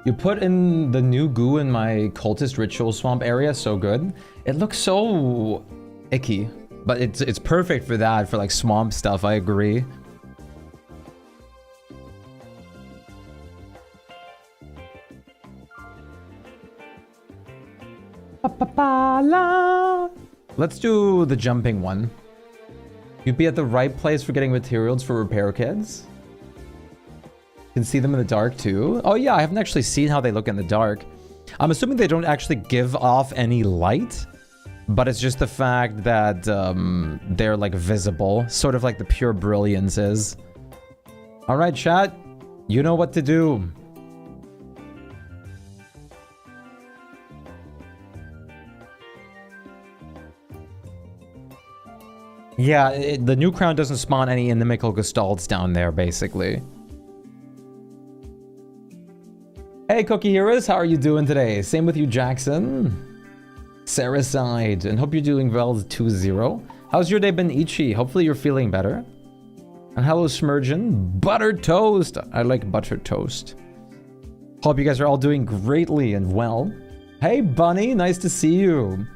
You put in the new goo in my cultist ritual swamp area, so good. It looks so icky, but it's perfect for that, for like swamp stuff, I agree. Let's do the jumping one. You'd be at the right place for getting materials for repair kits. Can see them in the dark too. Oh yeah, I haven't actually seen how they look in the dark. I'm assuming they don't actually give off any light, but it's just the fact that they're like visible, sort of like the pure brilliance is. All right, chat, you know what to do. Yeah, the new crown doesn't spawn any inimical gestalts down there, basically. Hey, Cookie Heroes, how are you doing today? Same with you, Jackson. Saracide, and hope you're doing well, 2-0. How's your day been, Ichi? Hopefully you're feeling better. And hello, Smurgeon. Buttered toast. I like buttered toast. Hope you guys are all doing greatly and well. Hey, Bunny, nice to see you.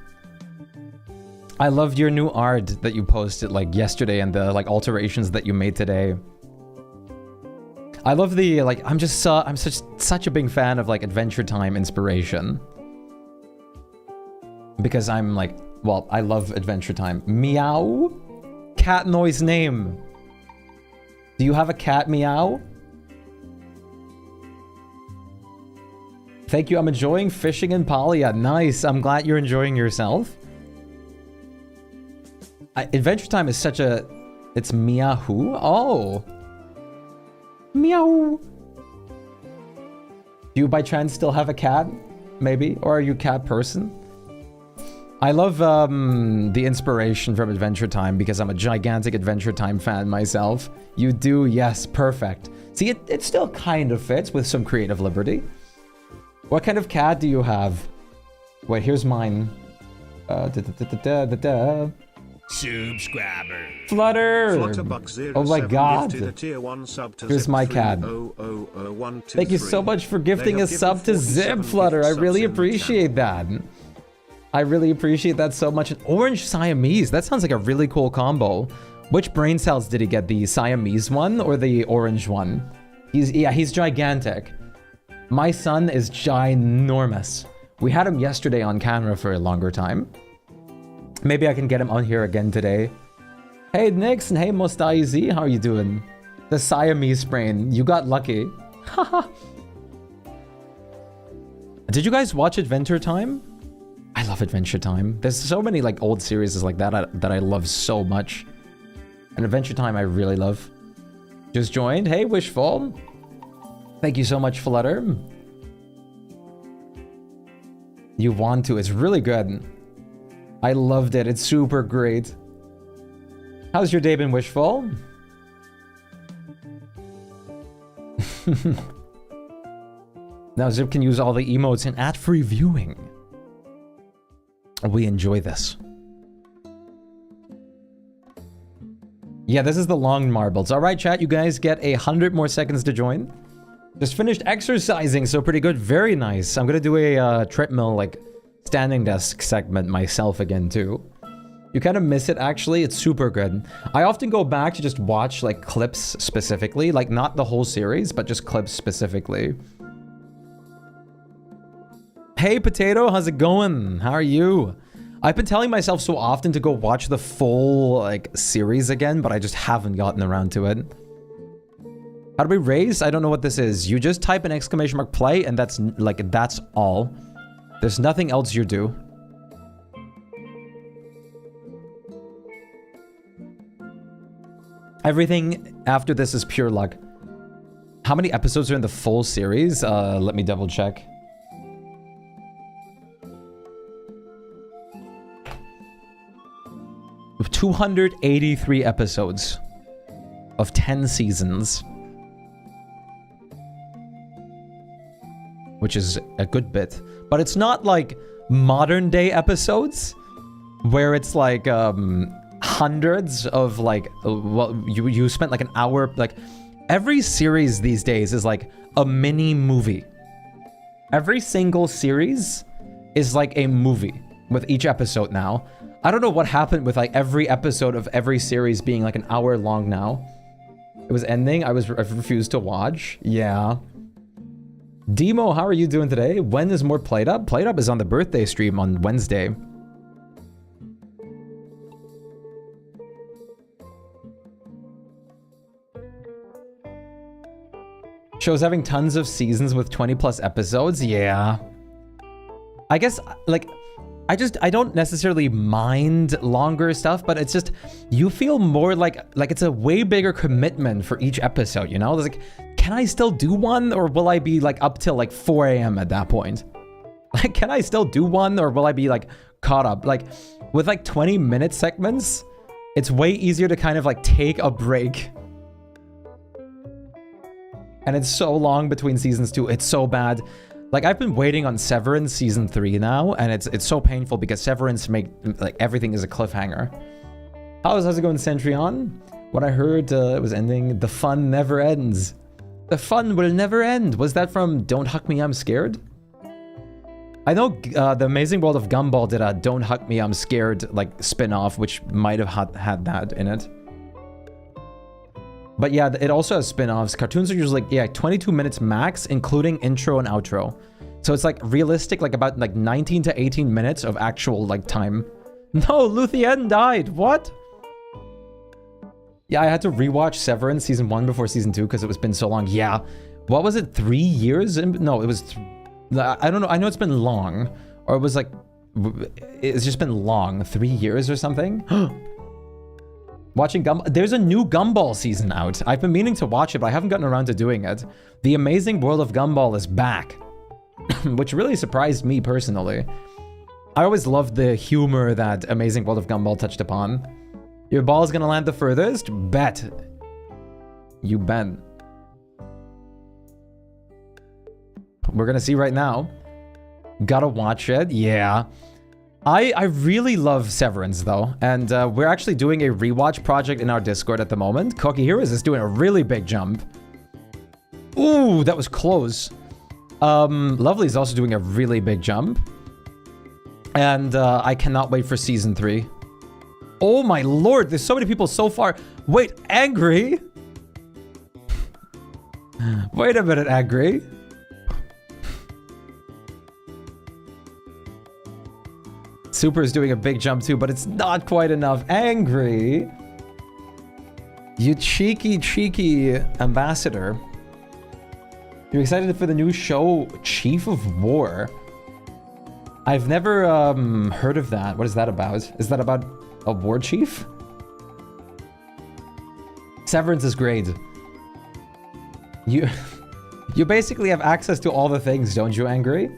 I loved your new art that you posted like yesterday and the like alterations that you made today. I love the, like, I'm such a big fan of, like, Adventure Time inspiration. Because I'm, like, well, I love Adventure Time. Meow? Cat noise name. Do you have a cat, Meow? Thank you, I'm enjoying fishing in Palia. Nice, I'm glad you're enjoying yourself. Adventure Time is such a... It's Meow. Oh. Meow. Do you by chance still have a cat? Maybe? Or are you a cat person? I love the inspiration from Adventure Time because I'm a gigantic Adventure Time fan myself. You do? Yes, perfect. See, it still kind of fits with some creative liberty. What kind of cat do you have? Wait, here's mine. Subscriber. Flutter! Oh my god. Here's my cat. Oh, 00013. Thank you. Thank you so much for gifting a sub to Zip, Flutter. I really appreciate that. They have given 47 gifted subs to Zip, Flutter. I really appreciate that. They have given 47 gifted subs to Zip, Flutter. I really appreciate that. I really appreciate that. I really appreciate that so much. An orange Siamese. That sounds like a really cool combo. Which brain cells did he get? The Siamese one or the orange one? He's gigantic. My son is ginormous. We had him yesterday on camera for a longer time. Maybe I can get him on here again today. Hey, Nix, and hey, Mostaizi, how are you doing? The Siamese brain. You got lucky. Haha. Did you guys watch Adventure Time? I love Adventure Time. There's so many like old series like that that I love so much. And Adventure Time I really love. Just joined. Hey, Wishful. Thank you so much, Flutter. You want to. It's really good. I loved it. It's super great. How's your day been, Wishful? Now Zip can use all the emotes in ad-free viewing. We enjoy this. Yeah, this is the long marbles. All right, chat, you guys get 100 more seconds to join. Just finished exercising, so pretty good. Very nice. I'm gonna do a treadmill, like, standing desk segment myself again, too. You kind of miss it, actually. It's super good. I often go back to just watch, like, clips specifically. Like, not the whole series, but just clips specifically. Hey, Potato, how's it going? How are you? I've been telling myself so often to go watch the full, like, series again, but I just haven't gotten around to it. How do we raise? I don't know what this is. You just type an exclamation mark play, and that's, like, that's all. There's nothing else you do. Everything after this is pure luck. How many episodes are in the full series? Let me double check. With 283 episodes of 10 seasons. Which is a good bit. But it's not like modern day episodes where it's like hundreds of like, well, you spent like an hour, like every series these days is like a mini movie. Every single series is like a movie with each episode now. I don't know what happened with like every episode of every series being like an hour long now. It was ending. I refused to watch. Yeah. Demo, how are you doing today? When is more Played Up? Played Up is on the birthday stream on Wednesday. Show's having tons of seasons with 20 plus episodes. Yeah. I guess, like, I don't necessarily mind longer stuff, but it's just, you feel more like it's a way bigger commitment for each episode, you know? It's like, can I still do one, or will I be like up till like 4 a.m. at that point? Like, can I still do one, or will I be like caught up? Like, with like 20-minute segments, it's way easier to kind of like take a break. And it's so long between seasons too. It's so bad. Like, I've been waiting on Severance season 3 now, and it's so painful because Severance like everything is a cliffhanger. How's it going, Centrion? What I heard it was ending. The fun never ends. The fun will never end. Was that from Don't Huck Me, I'm Scared? I know The Amazing World of Gumball did a Don't Huck Me, I'm Scared like spin-off, which might have had that in it. But yeah, it also has spin-offs. Cartoons are usually like, yeah, 22 minutes max, including intro and outro. So it's like realistic, like about like 19 to 18 minutes of actual like time. No, Luthien died. What? Yeah, I had to rewatch Severance season 1 before season 2 because it was been so long. Yeah. What was it? 3 years? No, it was... I don't know. I know it's been long. Or it was like... It's just been long. 3 years or something? Watching Gumball. There's a new Gumball season out. I've been meaning to watch it, but I haven't gotten around to doing it. The Amazing World of Gumball is back. Which really surprised me personally. I always loved the humor that Amazing World of Gumball touched upon. Your ball's gonna land the furthest? Bet. You bet. We're gonna see right now. Gotta watch it. Yeah. I really love Severance though, and we're actually doing a rewatch project in our Discord at the moment. Cookie Heroes is doing a really big jump. Ooh, that was close. Lovely is also doing a really big jump. And I cannot wait for season 3. Oh my lord, there's so many people so far. Wait, Angry? Wait a minute, Angry. Super is doing a big jump too, but it's not quite enough. Angry? You cheeky ambassador. You're excited for the new show, Chief of War? I've never heard of that. What is that about? Is that about a war chief? Severance is great. You basically have access to all the things, don't you, Angry?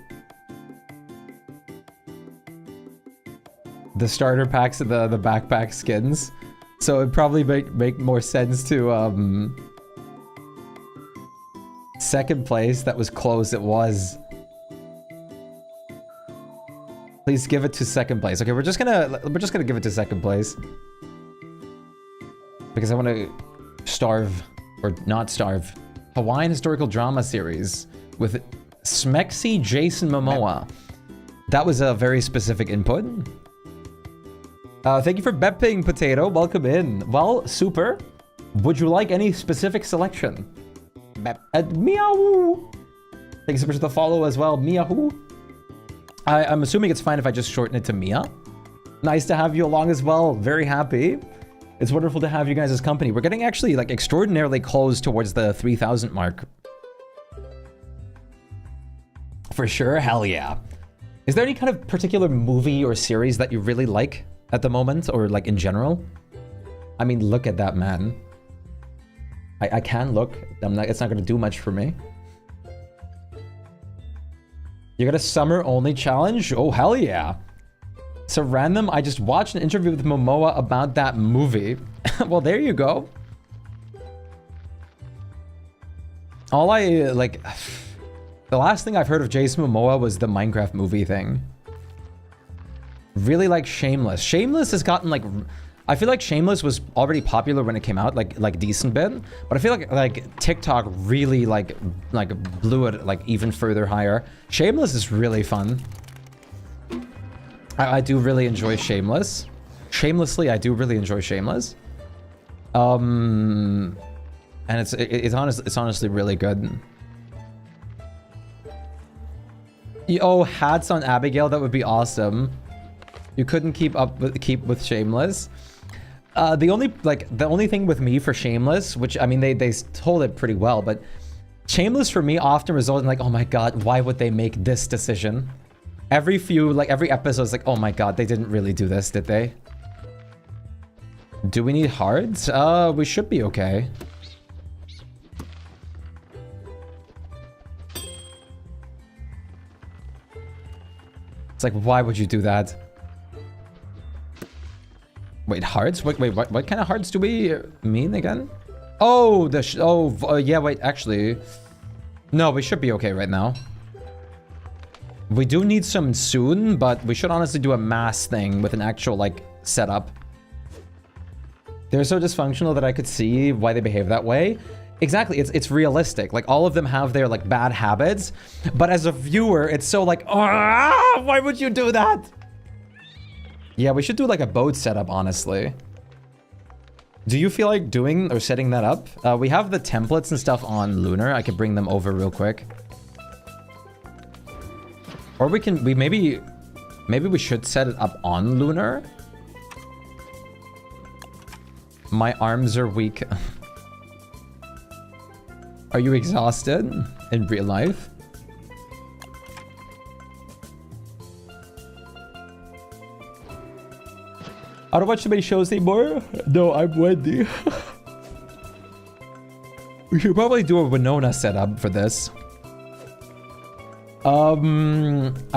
The starter packs and the backpack skins. So it'd probably make more sense to second place. That was close. It was. Please give it to second place. Okay, we're just gonna give it to second place because I want to starve or not starve. Hawaiian historical drama series with Smexy Jason Momoa. That was a very specific input. Thank you for bepping, Potato. Welcome in. Well, Super, would you like any specific selection? Bep. Meow. Thank you so much for the follow as well. Meow. I'm assuming it's fine if I just shorten it to Mia. Nice to have you along as well. Very happy. It's wonderful to have you guys as company. We're getting actually like extraordinarily close towards the 3,000 mark. For sure. Hell yeah. Is there any kind of particular movie or series that you really like at the moment, or like in general? I mean, look at that man. I can look. It's not going to do much for me. You got a summer only challenge? Oh, hell yeah. So random, I just watched an interview with Momoa about that movie. Well, there you go. All the last thing I've heard of Jason Momoa was the Minecraft movie thing. Really like Shameless. Shameless has gotten like, I feel like Shameless was already popular when it came out, like decent bit, but I feel like TikTok really like blew it like even further higher. Shameless is really fun. I do really enjoy Shameless. Shamelessly, I do really enjoy Shameless. And it's honestly really good. Oh, hats on Abigail, that would be awesome. You couldn't keep with Shameless. The only thing with me for Shameless, which I mean they told it pretty well, but Shameless for me often results in like, oh my god, why would they make this decision? Every episode is like, oh my god, they didn't really do this, did they? Do we need hards? We should be okay. It's like, why would you do that? Wait, hards? Wait, what kind of hards do we mean again? Oh, yeah, wait, actually. No, we should be okay right now. We do need some soon, but we should honestly do a mass thing with an actual, like, setup. They're so dysfunctional that I could see why they behave that way. Exactly, it's realistic. Like, all of them have their, like, bad habits. But as a viewer, it's so like, ah, why would you do that? Yeah, we should do, like, a boat setup, honestly. Do you feel like doing or setting that up? We have the templates and stuff on Lunar. I could bring them over real quick. Or maybe we should set it up on Lunar. My arms are weak. Are you exhausted in real life? I don't watch too many shows anymore. No, I'm Wendy. We should probably do a Winona setup for this. I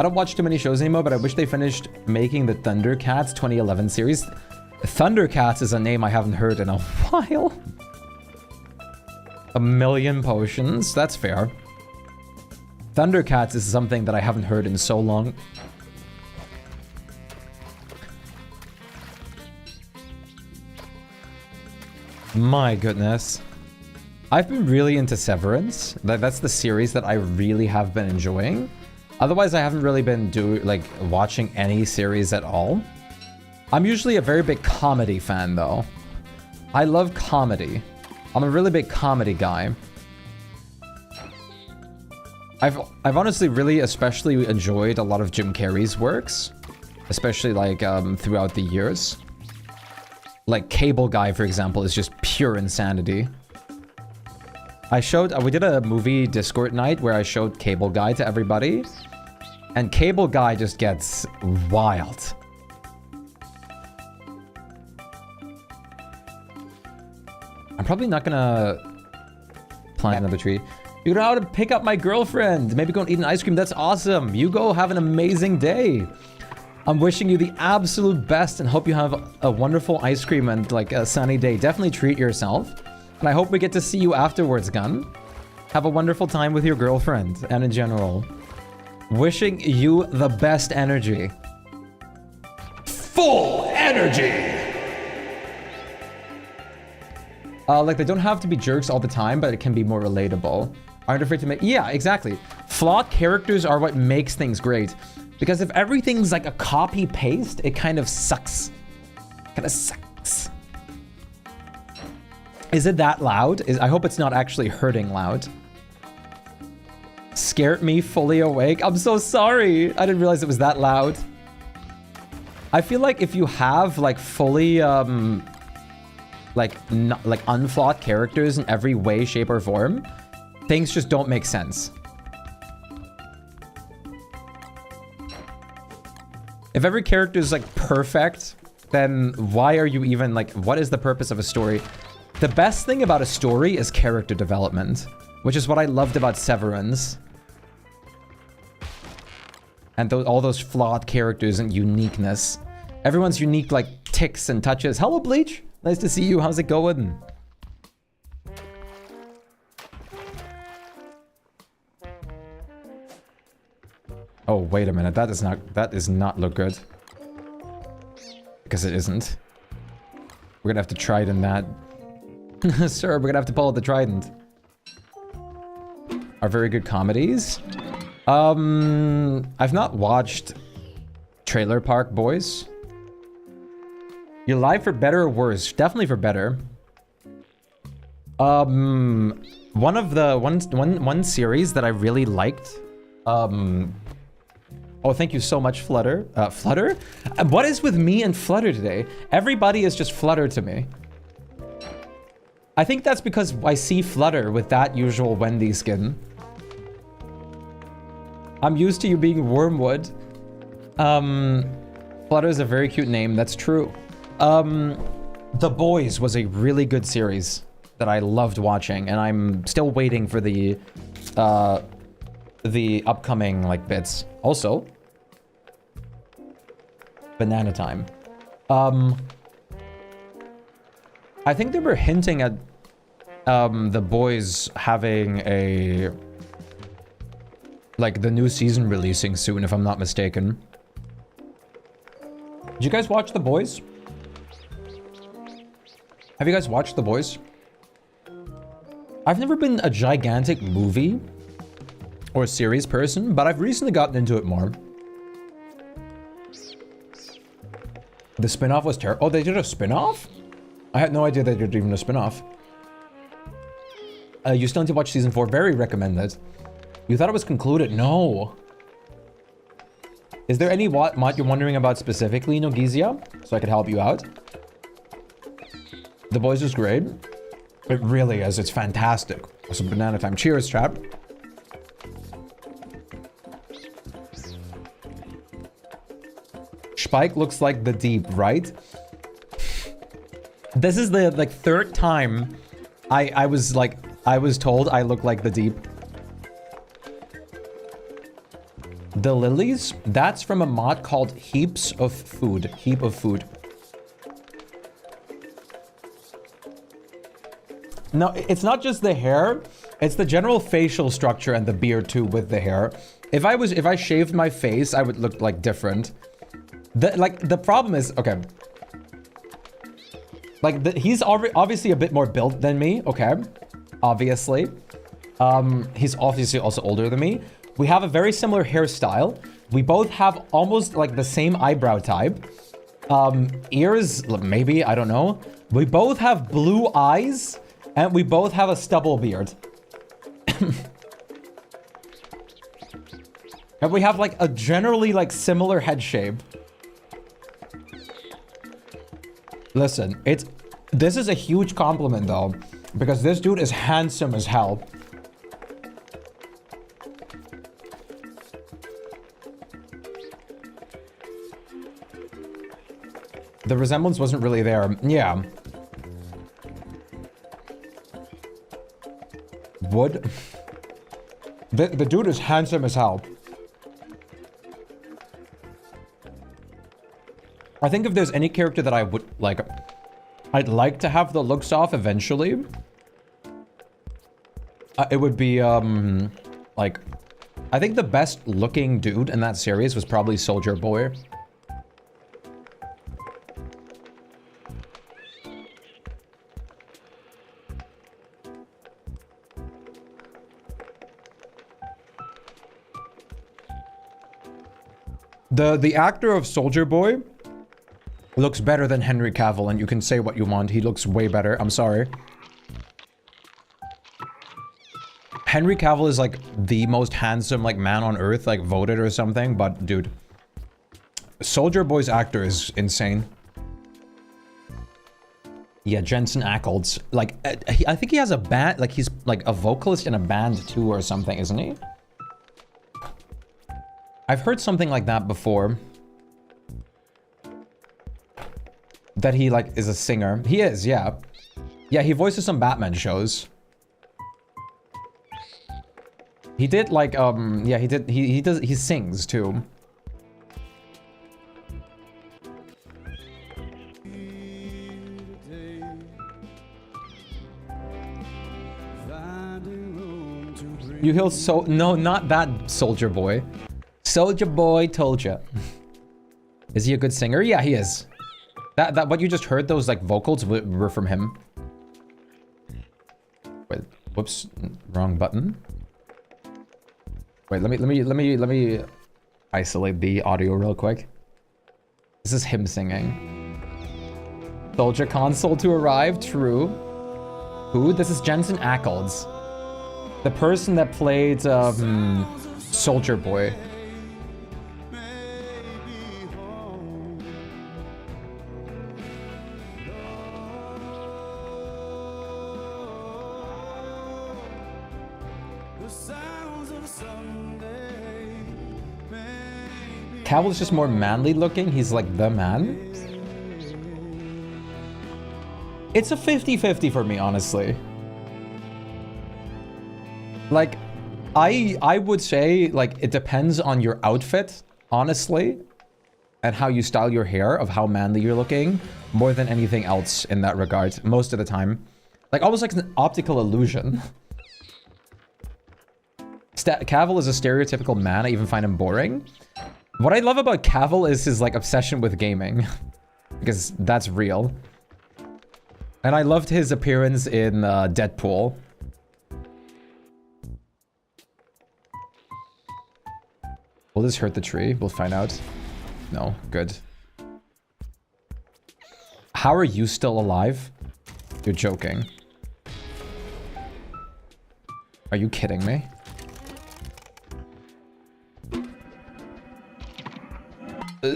don't watch too many shows anymore, but I wish they finished making the Thundercats 2011 series. Thundercats is a name I haven't heard in a while. 1,000,000 potions, that's fair. Thundercats is something that I haven't heard in so long. My goodness. I've been really into Severance. That's the series that I really have been enjoying. Otherwise, I haven't really been watching any series at all. I'm usually a very big comedy fan, though. I love comedy. I'm a really big comedy guy. I've honestly really especially enjoyed a lot of Jim Carrey's works, especially like throughout the years. Like Cable Guy, for example, is just pure insanity. We did a movie Discord night where I showed Cable Guy to everybody, and Cable Guy just gets wild. I'm probably not gonna plant another tree. You know how to pick up my girlfriend. Maybe go and eat an ice cream. That's awesome. You go have an amazing day. I'm wishing you the absolute best and hope you have a wonderful ice cream and like a sunny day. Definitely treat yourself. And I hope we get to see you afterwards, Gun. Have a wonderful time with your girlfriend and in general. Wishing you the best energy. Full energy! Like, they don't have to be jerks all the time, but it can be more relatable. Aren't afraid to make... Yeah, exactly. Flawed characters are what makes things great. Because if everything's like a copy-paste, it kind of sucks. Kind of sucks. Is it that loud? I hope it's not actually hurting loud. Scared me fully awake. I'm so sorry. I didn't realize it was that loud. I feel like if you have like fully... like unflawed characters in every way, shape, or form, things just don't make sense. If every character is like perfect, then why are you even like, what is the purpose of a story? The best thing about a story is character development, which is what I loved about Severance. And all those flawed characters and uniqueness. Everyone's unique like ticks and touches. Hello, Bleach. Nice to see you. How's it going? Oh, wait a minute. That does not look good. Because it isn't. We're gonna have to trident that. Sir, we're gonna have to pull out the trident. Are very good comedies. I've not watched Trailer Park Boys. You're live for better or worse? Definitely for better. One series that I really liked. Oh, thank you so much, Flutter. Flutter? What is with me and Flutter today? Everybody is just Flutter to me. I think that's because I see Flutter with that usual Wendy skin. I'm used to you being Wormwood. Flutter is a very cute name. That's true. The Boys was a really good series that I loved watching, and I'm still waiting for the upcoming like bits. Also, Banana Time. I think they were hinting at The Boys having a like the new season releasing soon, if I'm not mistaken. Did you guys watch The Boys? Have you guys watched The Boys? I've never been a gigantic movie or series person, but I've recently gotten into it more. The spin-off was terrible. Oh, they did a spin-off? I had no idea they did even a spin-off. You still need to watch season 4. Very recommended. You thought it was concluded? No. Is there any mod you're wondering about specifically, Nogizia? So I could help you out? The Boys is great. It really is. It's fantastic. Some Banana Time. Cheers, chat. Shpyke looks like the Deep, right? This is the like third time I was told I look like the Deep. The Lilies? That's from a mod called Heaps of Food. Heap of Food. No, it's not just the hair. It's the general facial structure and the beard too with the hair. If I shaved my face, I would look like different. The problem is, okay. Like he's obviously a bit more built than me, okay? Obviously. He's obviously also older than me. We have a very similar hairstyle. We both have almost like the same eyebrow type. Ears, maybe, I don't know. We both have blue eyes, and we both have a stubble beard. And we have like a generally like similar head shape. Listen, this is a huge compliment though, because this dude is handsome as hell. The resemblance wasn't really there. Yeah. Would. The dude is handsome as hell. I think if there's any character that I would like, I'd like to have the looks off eventually. It would be, like, I think the best looking dude in that series was probably Soldier Boy. The actor of Soldier Boy looks better than Henry Cavill, and you can say what you want. He looks way better. I'm sorry. Henry Cavill is like the most handsome like man on earth, like voted or something. But dude, Soldier Boy's actor is insane. Yeah, Jensen Ackles. Like, I think he has a band. Like, he's like a vocalist in a band too, or something, isn't he? I've heard something like that before. That he, like, is a singer. He is, yeah. Yeah, he voices some Batman shows. He did, like, yeah, he sings, too. You heal so... No, not that Soldier Boy. Soldier Boy told ya. Is he a good singer? Yeah, he is. That what you just heard, those like vocals were from him. Wait, whoops, wrong button. Wait, let me isolate the audio real quick. This is him singing. Soldier console to arrive, true. Who? This is Jensen Ackles. The person that played Soldier Boy. Cavill's just more manly looking. He's like the man. It's a 50-50 for me, honestly. Like, I would say, like, it depends on your outfit, honestly, and how you style your hair, of how manly you're looking, more than anything else in that regard, most of the time. Like, almost like an optical illusion. Cavill is a stereotypical man. I even find him boring. What I love about Cavill is his, like, obsession with gaming. Because that's real. And I loved his appearance in Deadpool. Will this hurt the tree? We'll find out. No, good. How are you still alive? You're joking. Are you kidding me?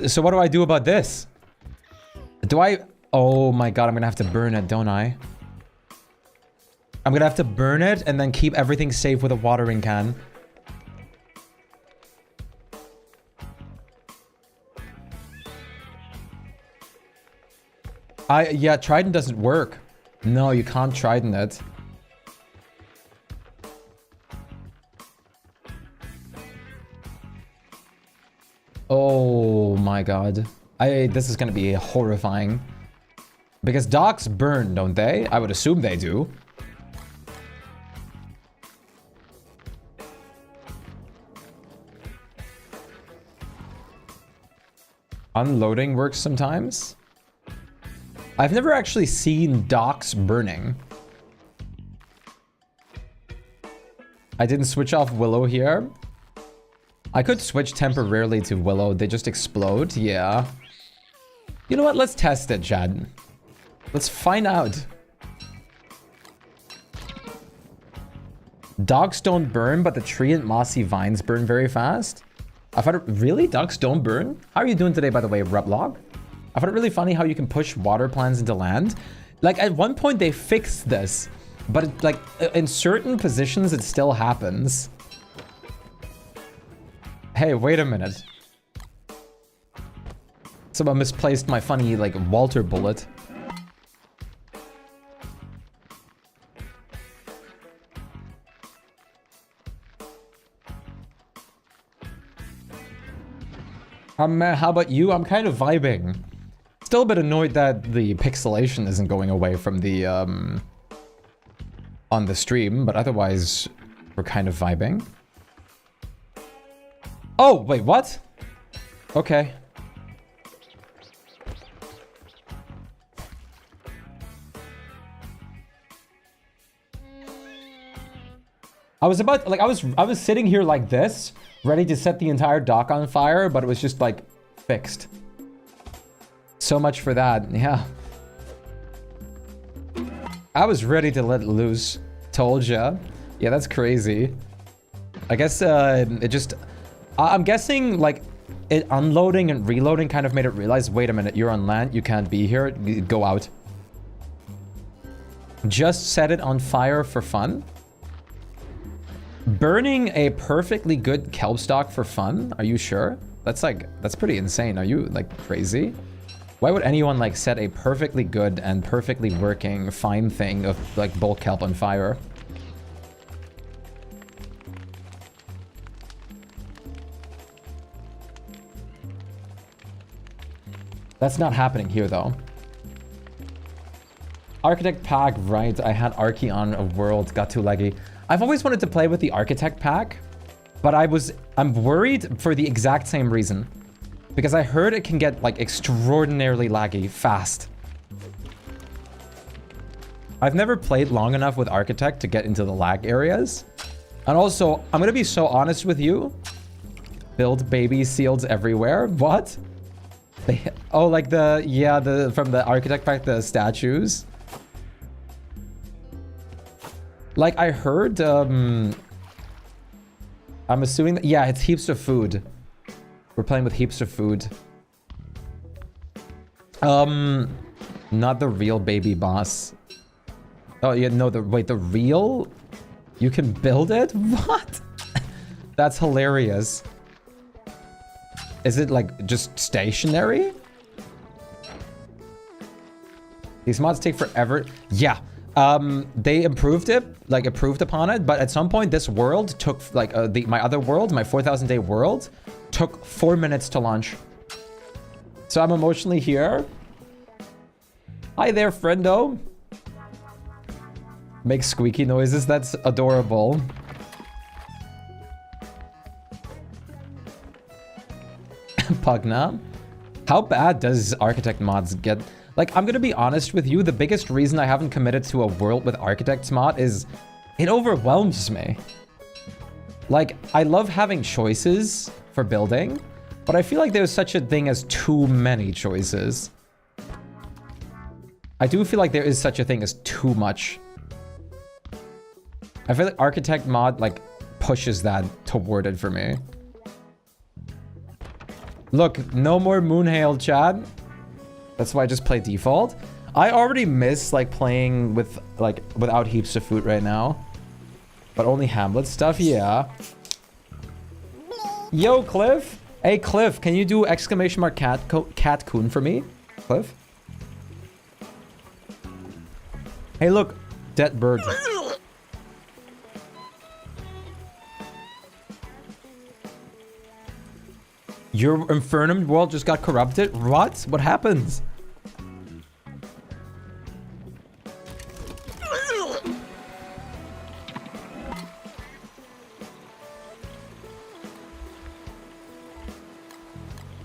So what do I do about this? Do I... Oh my god, I'm gonna have to burn it, don't I? I'm gonna have to burn it and then keep everything safe with a watering can. Yeah, Trident doesn't work. No, you can't Trident it. Oh my god. This is gonna be horrifying. Because docks burn, don't they? I would assume they do. Unloading works sometimes. I've never actually seen docks burning. I didn't switch off Willow here. I could switch temporarily to Willow. They just explode. Yeah. You know what? Let's test it, Chad. Let's find out. Dogs don't burn, but the tree and mossy vines burn very fast. I found it really? Dogs don't burn? How are you doing today, by the way, Rublog? I found it really funny how you can push water plants into land. Like, at one point, they fixed this. But, like, in certain positions, it still happens. Hey, wait a minute. Someone misplaced my funny, like, Walter bullet. How about you? I'm kind of vibing. Still a bit annoyed that the pixelation isn't going away from the, on the stream, but otherwise, we're kind of vibing. Oh, wait, what? Okay. I was about, like, I was sitting here like this, ready to set the entire dock on fire, but it was just, like, fixed. So much for that, yeah. I was ready to let loose. Told ya. Yeah, that's crazy. I guess, it just... I'm guessing, like, it unloading and reloading kind of made it realize, wait a minute, you're on land, you can't be here, go out. Just set it on fire for fun. Burning a perfectly good kelp stock for fun? Are you sure? That's like, that's pretty insane. Are you like crazy? Why would anyone like set a perfectly good and perfectly working fine thing of like bulk kelp on fire? That's not happening here though. Architect pack, right. I had Archie on a world, got too laggy. I've always wanted to play with the Architect pack, but I'm worried for the exact same reason. Because I heard it can get like extraordinarily laggy fast. I've never played long enough with Architect to get into the lag areas. And also, I'm gonna be so honest with you. Build baby seals everywhere. What? Oh, like the, yeah, from the Architect pack, the statues. Like, I heard, I'm assuming that, yeah, it's heaps of food. We're playing with heaps of food. Not the real baby boss. Oh, yeah, no, wait, the real? You can build it? What? That's hilarious. Is it, like, just stationary? These mods take forever. Yeah. They improved it, like improved upon it, but at some point this world took like my other world, my 4,000 day world, took 4 minutes to launch. So I'm emotionally here. Hi there, friendo. Make squeaky noises. That's adorable. Pugna. How bad does Architect mods get? Like, I'm gonna be honest with you, the biggest reason I haven't committed to a world with Architects mod is it overwhelms me. Like, I love having choices for building, but I feel like there's such a thing as too many choices. I do feel like there is such a thing as too much. I feel like Architect mod, like, pushes that toward it for me. Look, no more Moonhail, Chad. That's why I just play default. I already miss like playing with like without heaps of food right now. But only Hamlet stuff, yeah. Yo, Cliff. Hey, Cliff, can you do exclamation mark cat coon for me? Cliff? Hey, look. Dead bird. Your Infernum world just got corrupted? What? What happens?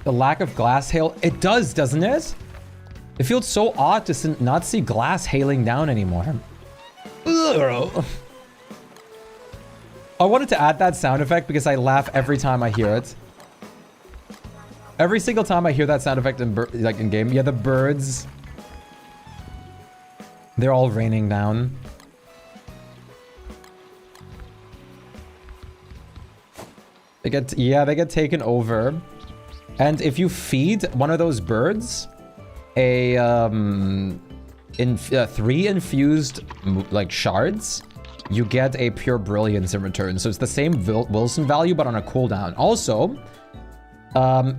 The lack of glass hail. It does, doesn't it? It feels so odd to not see glass hailing down anymore. Ugh. I wanted to add that sound effect because I laugh every time I hear it. Every single time I hear that sound effect in like in game. Yeah, the birds. They're all raining down. They get taken over. And if you feed one of those birds a 3 infused like shards, you get a pure brilliance in return. So it's the same Wilson value, but on a cooldown. Also,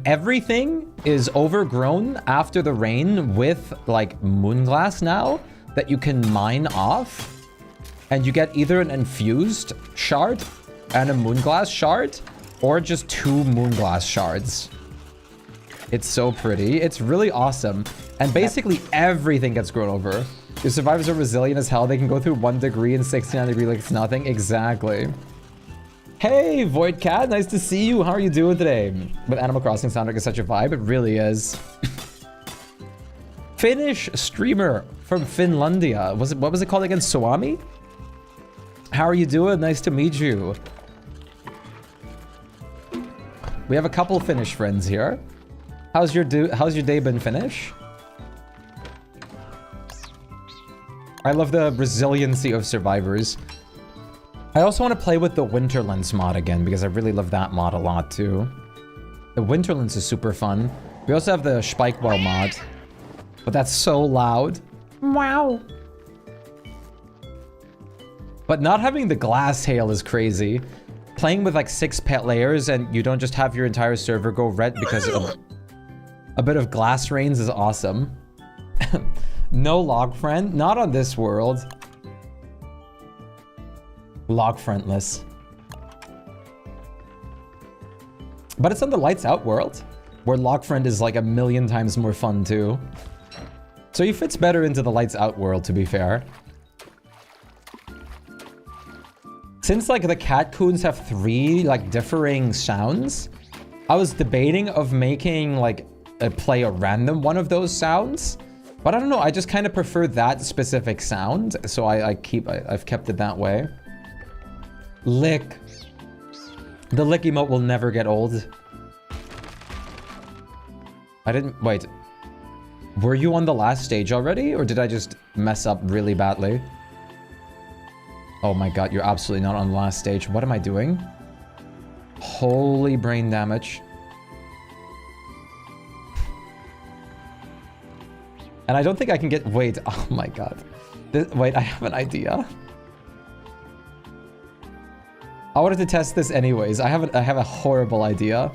everything is overgrown after the rain with like moonglass now that you can mine off. And you get either an infused shard and a moonglass shard, or just 2 moonglass shards. It's so pretty. It's really awesome. And basically everything gets grown over. Your survivors are resilient as hell. They can go through 1 degree and 69 degree like it's nothing. Exactly. Hey, Void Cat. Nice to see you. How are you doing today? But Animal Crossing soundtrack is such a vibe. It really is. Finnish streamer from Finlandia. What was it called again? Swami? How are you doing? Nice to meet you. We have a couple Finnish friends here. How's your day been, Finnish? I love the resiliency of survivors. I also want to play with the Winterlands mod again because I really love that mod a lot too. The Winterlands is super fun. We also have the Shpyke mod, but that's so loud. Wow. But not having the glass hail is crazy. Playing with like 6 pet layers and you don't just have your entire server go red because of a bit of glass rains is awesome. No log friend, not on this world. Log friendless. But it's on the lights out world, where log friend is like 1,000,000 times more fun too. So he fits better into the lights out world, to be fair. Since like the cat coons have 3 like differing sounds, I was debating of making like play a random one of those sounds, but I don't know. I just kind of prefer that specific sound, so I've kept it that way. Lick. The lick emote will never get old. I didn't wait. Were you on the last stage already, or did I just mess up really badly? Oh my god, you're absolutely not on the last stage. What am I doing? Holy brain damage. And I don't think I can get... Wait, oh my god. Wait, I have an idea. I wanted to test this anyways. I have a horrible idea.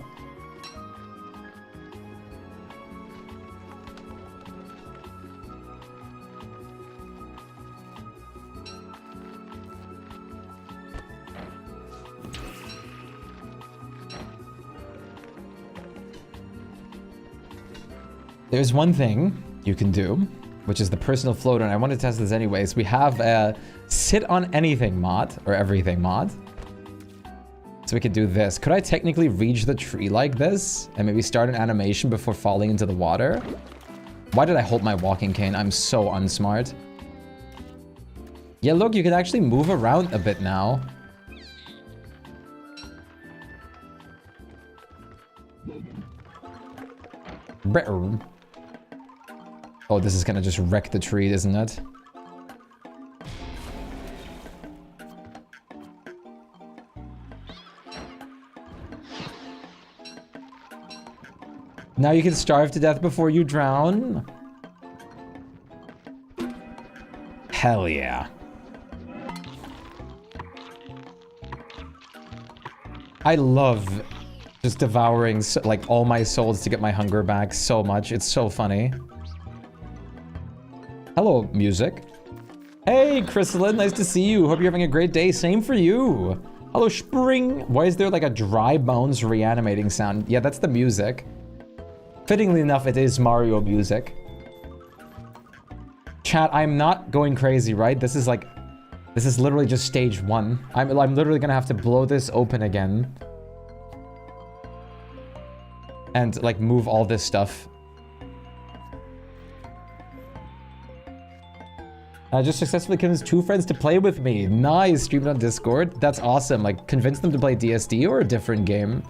There's one thing you can do, which is the personal floater, and I want to test this anyways. We have a sit on anything mod, or everything mod. So we could do this. Could I technically reach the tree like this, and maybe start an animation before falling into the water? Why did I hold my walking cane? I'm so unsmart. Yeah, look, you can actually move around a bit now. Oh, this is gonna just wreck the tree, isn't it? Now you can starve to death before you drown. Hell yeah. I love just devouring like all my souls to get my hunger back so much. It's so funny. Hello, music. Hey, Chrysalid, nice to see you. Hope you're having a great day. Same for you. Hello, Spring. Why is there like a dry bones reanimating sound? Yeah, that's the music. Fittingly enough, it is Mario music. Chat, I'm not going crazy, right? This is literally just stage 1. I'm literally gonna have to blow this open again. And like move all this stuff. I just successfully convinced 2 friends to play with me. Nice, streamed on Discord. That's awesome. Like, convince them to play DSD or a different game.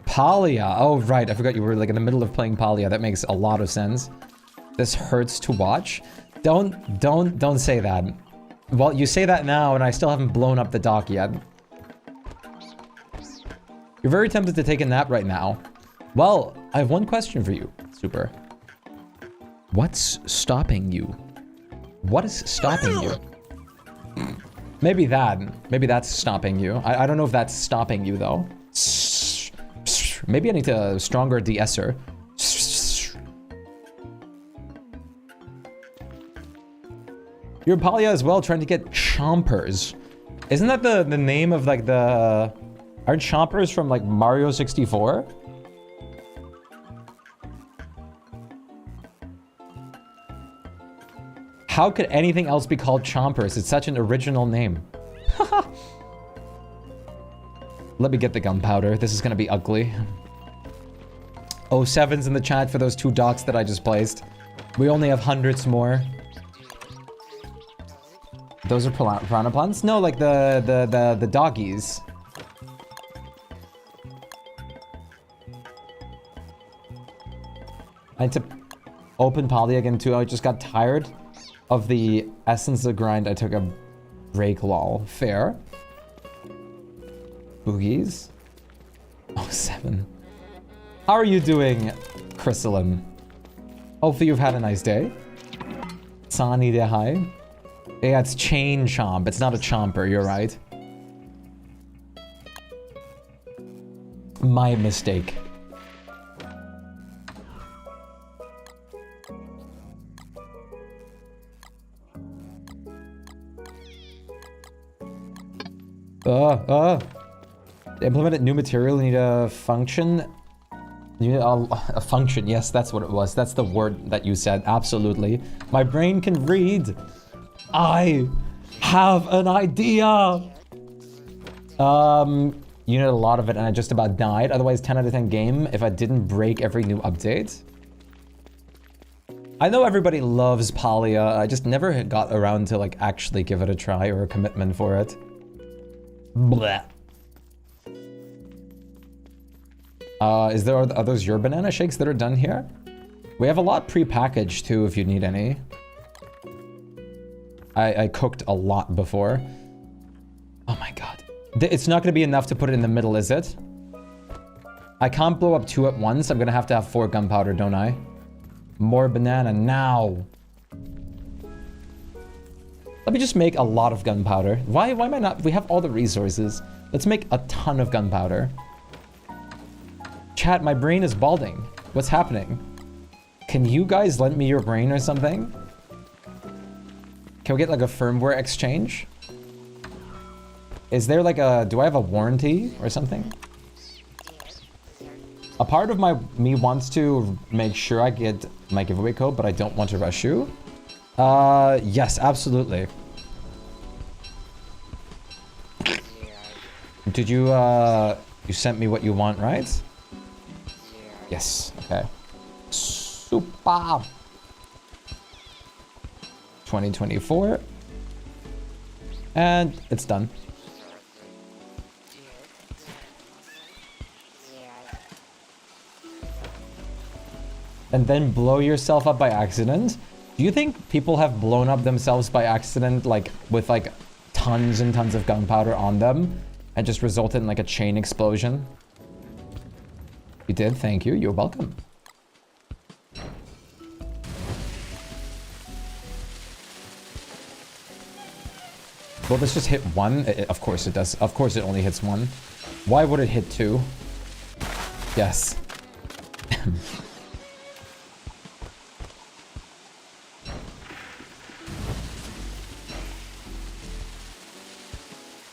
Palia. Oh, right. I forgot you were like in the middle of playing Palia. That makes a lot of sense. This hurts to watch. Don't say that. Well, you say that now and I still haven't blown up the dock yet. You're very tempted to take a nap right now. Well, I have one question for you, Super. What's stopping you? What is stopping you? Maybe that. Maybe that's stopping you. I don't know if that's stopping you, though. Maybe I need a stronger de-esser. You're Palia as well, trying to get chompers. Isn't that the name of like the... Aren't chompers from like Mario 64? How could anything else be called chompers? It's such an original name. Let me get the gunpowder. This is gonna be ugly. Oh, 7's in the chat for those 2 docks that I just placed. We only have hundreds more. Those are piranha plants? No, like the doggies. I had to open Poly again too. I just got tired of the essence of grind. I took a break, lol. Fair. Boogies. Oh, 7. How are you doing, Chrysalin? Hopefully you've had a nice day. Sani de hi. Yeah, it's chain chomp. It's not a chomper, you're right. My mistake. To implement a new material, you need a function. You need a function, yes, that's what it was. That's the word that you said, absolutely. My brain can read. I have an idea. You need a lot of it and I just about died. Otherwise, 10 out of 10 game if I didn't break every new update. I know everybody loves Palia. I just never got around to like actually give it a try or a commitment for it. Bleh. Are those your banana shakes that are done here? We have a lot pre-packaged too if you need any. I cooked a lot before. Oh my god. It's not gonna be enough to put it in the middle, is it? I can't blow up 2 at once. I'm gonna have to have 4 gunpowder, don't I? More banana now. Let me just make a lot of gunpowder. Why am I not? We have all the resources. Let's make a ton of gunpowder. Chat, my brain is balding. What's happening? Can you guys lend me your brain or something? Can we get like a firmware exchange? Is there like a... Do I have a warranty or something? A part of me wants to make sure I get my giveaway code, but I don't want to rush you. Yes, absolutely. Did you, you sent me what you want, right? Yes, okay. Super! 2024. And it's done. And then blow yourself up by accident? Do you think people have blown up themselves by accident, like, with, like, tons and tons of gunpowder on them, and just resulted in, like, a chain explosion? You did? Thank you. You're welcome. Will this just hit 1? Of course it does. Of course it only hits 1. Why would it hit 2? Yes.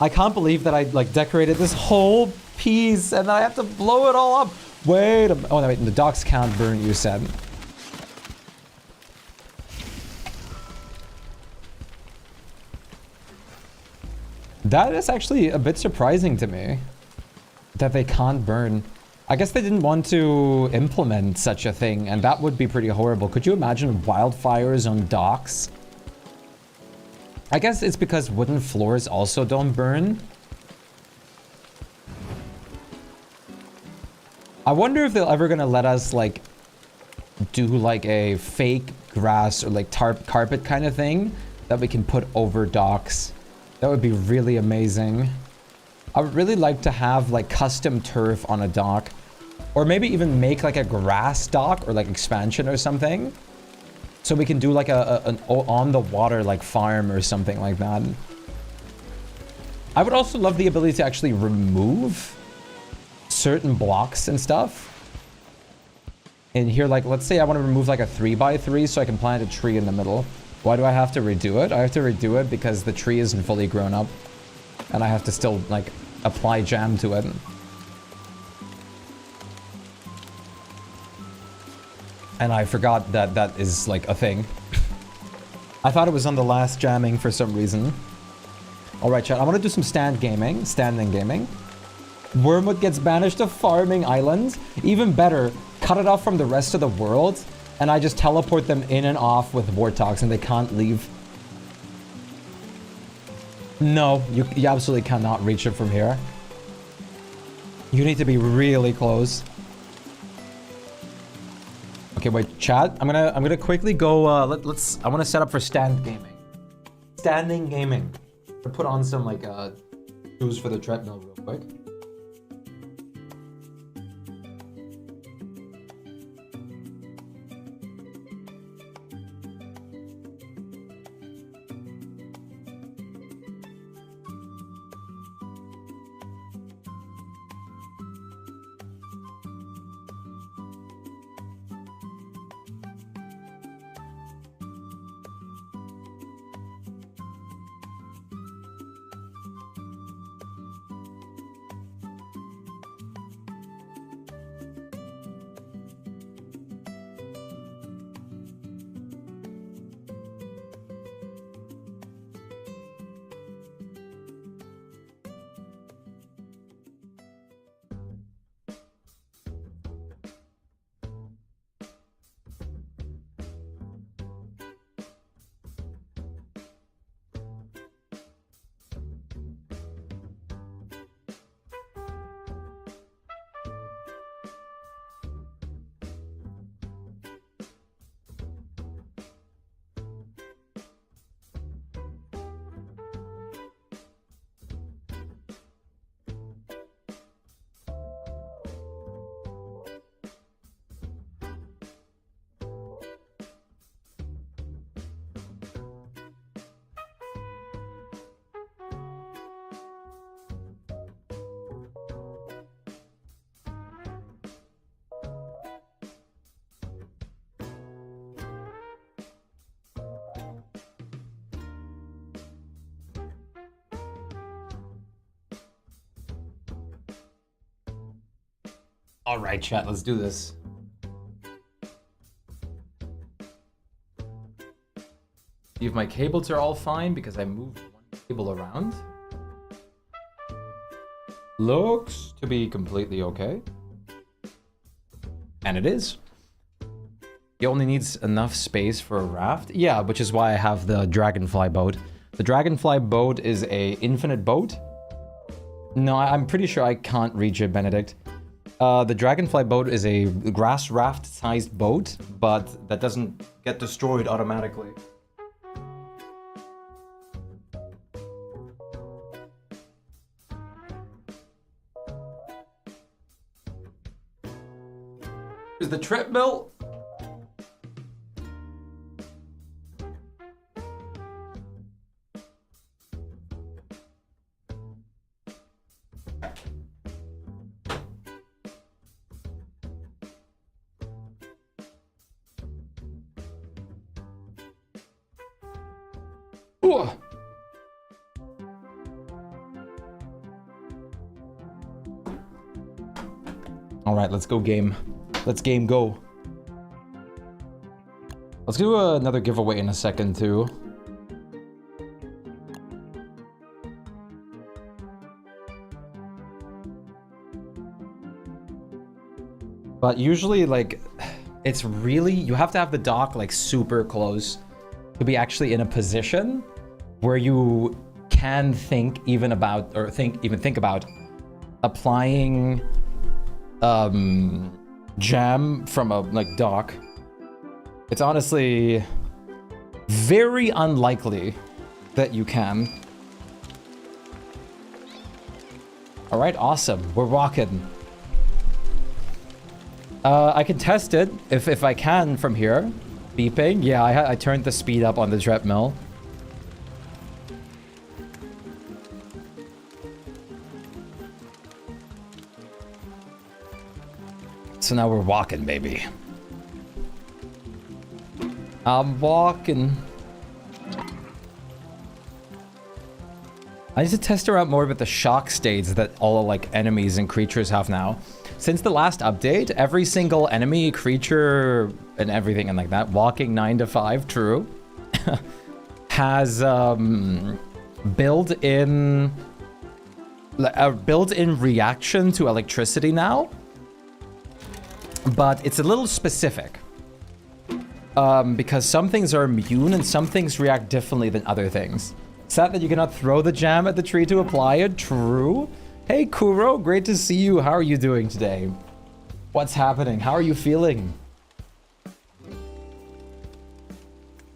I can't believe that I like decorated this whole piece and then I have to blow it all up. Wait a minute. Oh, no, wait. The docks can't burn, you said. That is actually a bit surprising to me. that they can't burn. I guess they didn't want to implement such a thing, and that would be pretty horrible. Could you imagine wildfires on docks? I guess it's because wooden floors also don't burn. I wonder if they're ever gonna let us, like, do, like, a fake grass or, like, carpet kind of thing that we can put over docks. That would be really amazing. I would really like to have, like, custom turf on a dock. Or maybe even make, like, a grass dock or, like, expansion or something. So we can do, like, an on-the-water, like, farm or something like that. I would also love the ability to actually remove certain blocks and stuff. And here, like, let's say I want to remove, like, a 3x3 so I can plant a tree in the middle. Why do I have to redo it? I have to redo it because the tree isn't fully grown up. And I have to still, like, apply jam to it. And I forgot that that is, like, a thing. I thought it was on the last jamming for some reason. Alright, chat. I want to do some standing gaming. Wormwood gets banished to farming islands. Even better, cut it off from the rest of the world. And I just teleport them in and off with warthogs and they can't leave. No, you absolutely cannot reach it from here. You need to be really close. Okay, wait, chat. I'm gonna quickly go. I want to set up for standing gaming. I'll put on some like shoes for the treadmill real quick. All right, chat, let's do this. See if my cables are all fine because I moved one cable around. Looks to be completely okay. And it is. It only needs enough space for a raft. Yeah, which is why I have the Dragonfly boat. The Dragonfly boat is a infinite boat. No, I'm pretty sure I can't reach it, Benedict. The Dragonfly boat is a grass raft-sized boat, but that doesn't get destroyed automatically. Is the treadmill? All right, let's go game. Let's game go. Let's do another giveaway in a second too. But usually, like, it's really, you have to have the dock like super close to be actually in a position where you can think even about, or think about applying jam from a like dock. It's honestly very unlikely that you can. All right, awesome. We're walking. I can test it if I can from here. Beeping. Yeah, I turned the speed up on the treadmill. So now we're walking, baby. I'm walking. I need to test around more with the shock states that all like enemies and creatures have now. Since the last update, every single enemy, creature, and everything and like that, walking 9 to 5, true, has built-in reaction to electricity now, but it's a little specific because some things are immune and some things react differently than other things. Sad that you cannot throw the jam at the tree to apply it, true. Hey Kuro, great to see you. How are you doing today? What's happening? How are you feeling?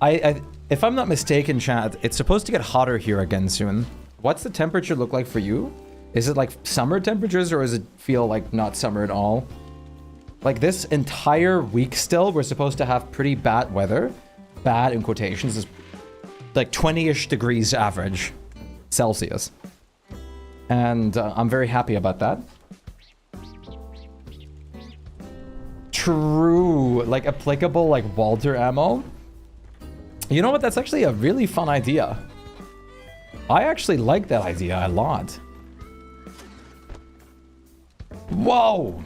If I'm not mistaken, chat, it's supposed to get hotter here again soon. What's the temperature look like for you? Is it like summer temperatures or does it feel like not summer at all? Like this entire week still, we're supposed to have pretty bad weather. Bad in quotations is like 20-ish degrees average Celsius. And I'm very happy about that. True, like applicable like Walter ammo. You know what? That's actually a really fun idea. I actually like that idea a lot. Whoa!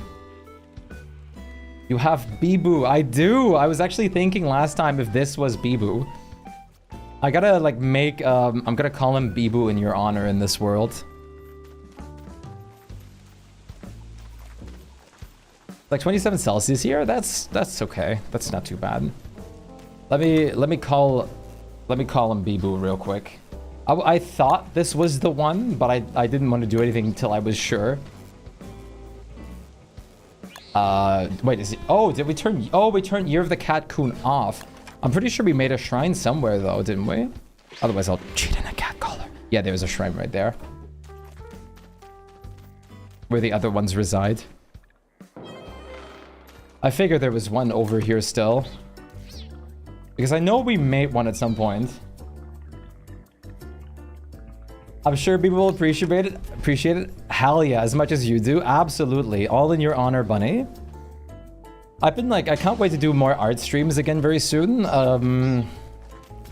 You have Bibu. I do. I was actually thinking last time if this was Bibu. I gotta like make, I'm gonna call him Bibu in your honor in this world. Like 27 Celsius here? That's okay. That's not too bad. Let me call him Bibu real quick. I thought this was the one, but I didn't want to do anything until I was sure. Wait, is it? Oh, did we turn? Oh, we turned Year of the Cat Coon off. I'm pretty sure we made a shrine somewhere though, didn't we? Otherwise, I'll cheat in a cat collar. Yeah, there's a shrine right there, where the other ones reside. I figured there was one over here still, because I know we made one at some point. I'm sure people will appreciate it. Hell yeah, as much as you do. Absolutely. All in your honor, Bunny. I've been like, I can't wait to do more art streams again very soon.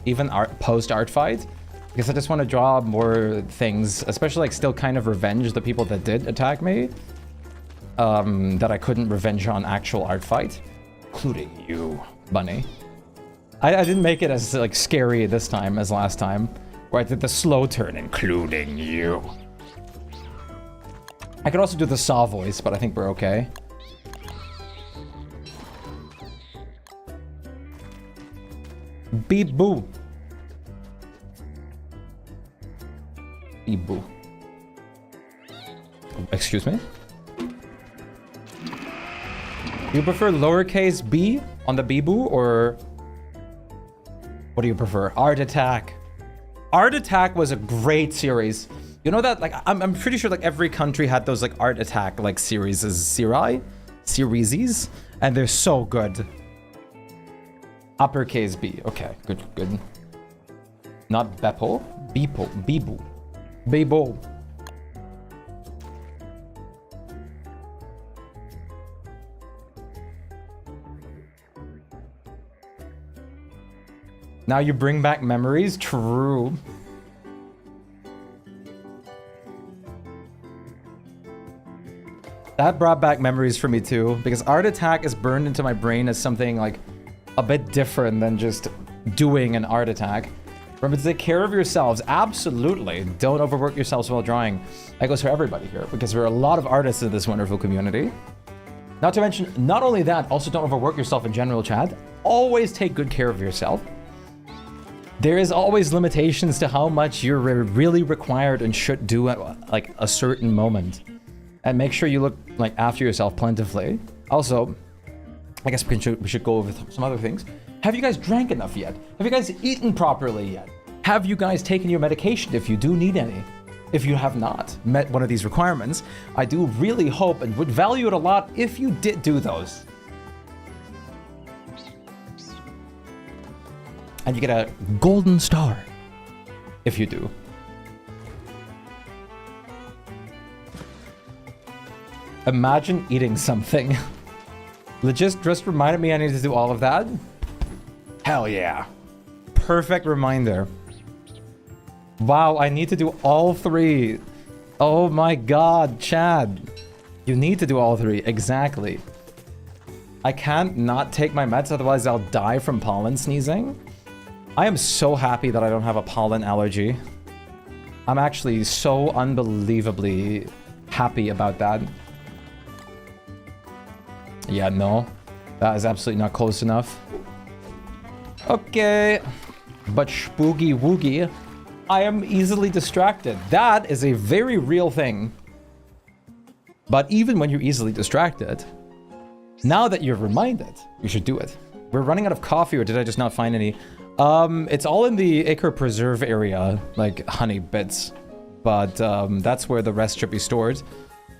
Even post art fight. Because I just want to draw more things, especially like still kind of revenge the people that did attack me. That I couldn't revenge on actual art fight. Including you, Bunny. I didn't make it as like scary this time as last time. Where I did the slow turn, including you. I could also do the saw voice, but I think we're okay. Beep boo. Beep boo. Excuse me? You prefer lowercase b on the Beeboo, or what do you prefer? Art Attack. Art Attack was a great series. You know that, like, I'm pretty sure like every country had those like Art Attack like series, and they're so good. Uppercase B. Okay, good. Not Beppo. Beepo. Beeboo. Beebo. Now you bring back memories? True. That brought back memories for me too, because Art Attack is burned into my brain as something like a bit different than just doing an art attack. Remember to take care of yourselves. Absolutely. Don't overwork yourselves while drawing. That goes for everybody here, because there are a lot of artists in this wonderful community. Not to mention, not only that, also don't overwork yourself in general, chat. Always take good care of yourself. There is always limitations to how much you're really required and should do at like a certain moment. And make sure you look like after yourself plentifully. Also, I guess we should go over some other things. Have you guys drank enough yet? Have you guys eaten properly yet? Have you guys taken your medication if you do need any? If you have not met one of these requirements, I do really hope and would value it a lot if you did do those. And you get a golden star if you do. Imagine eating something. Just reminded me I need to do all of that. Hell yeah. Perfect reminder. Wow, I need to do all three. Oh my god, Chad. You need to do all three, exactly. I can't not take my meds, otherwise I'll die from pollen sneezing. I am so happy that I don't have a pollen allergy. I'm actually so unbelievably happy about that. Yeah, no. That is absolutely not close enough. Okay. But spooky woogie. I am easily distracted. That is a very real thing. But even when you're easily distracted, now that you're reminded, you should do it. We're running out of coffee, or did I just not find any? It's all in the Acre Preserve area, like honey bits. But that's where the rest should be stored.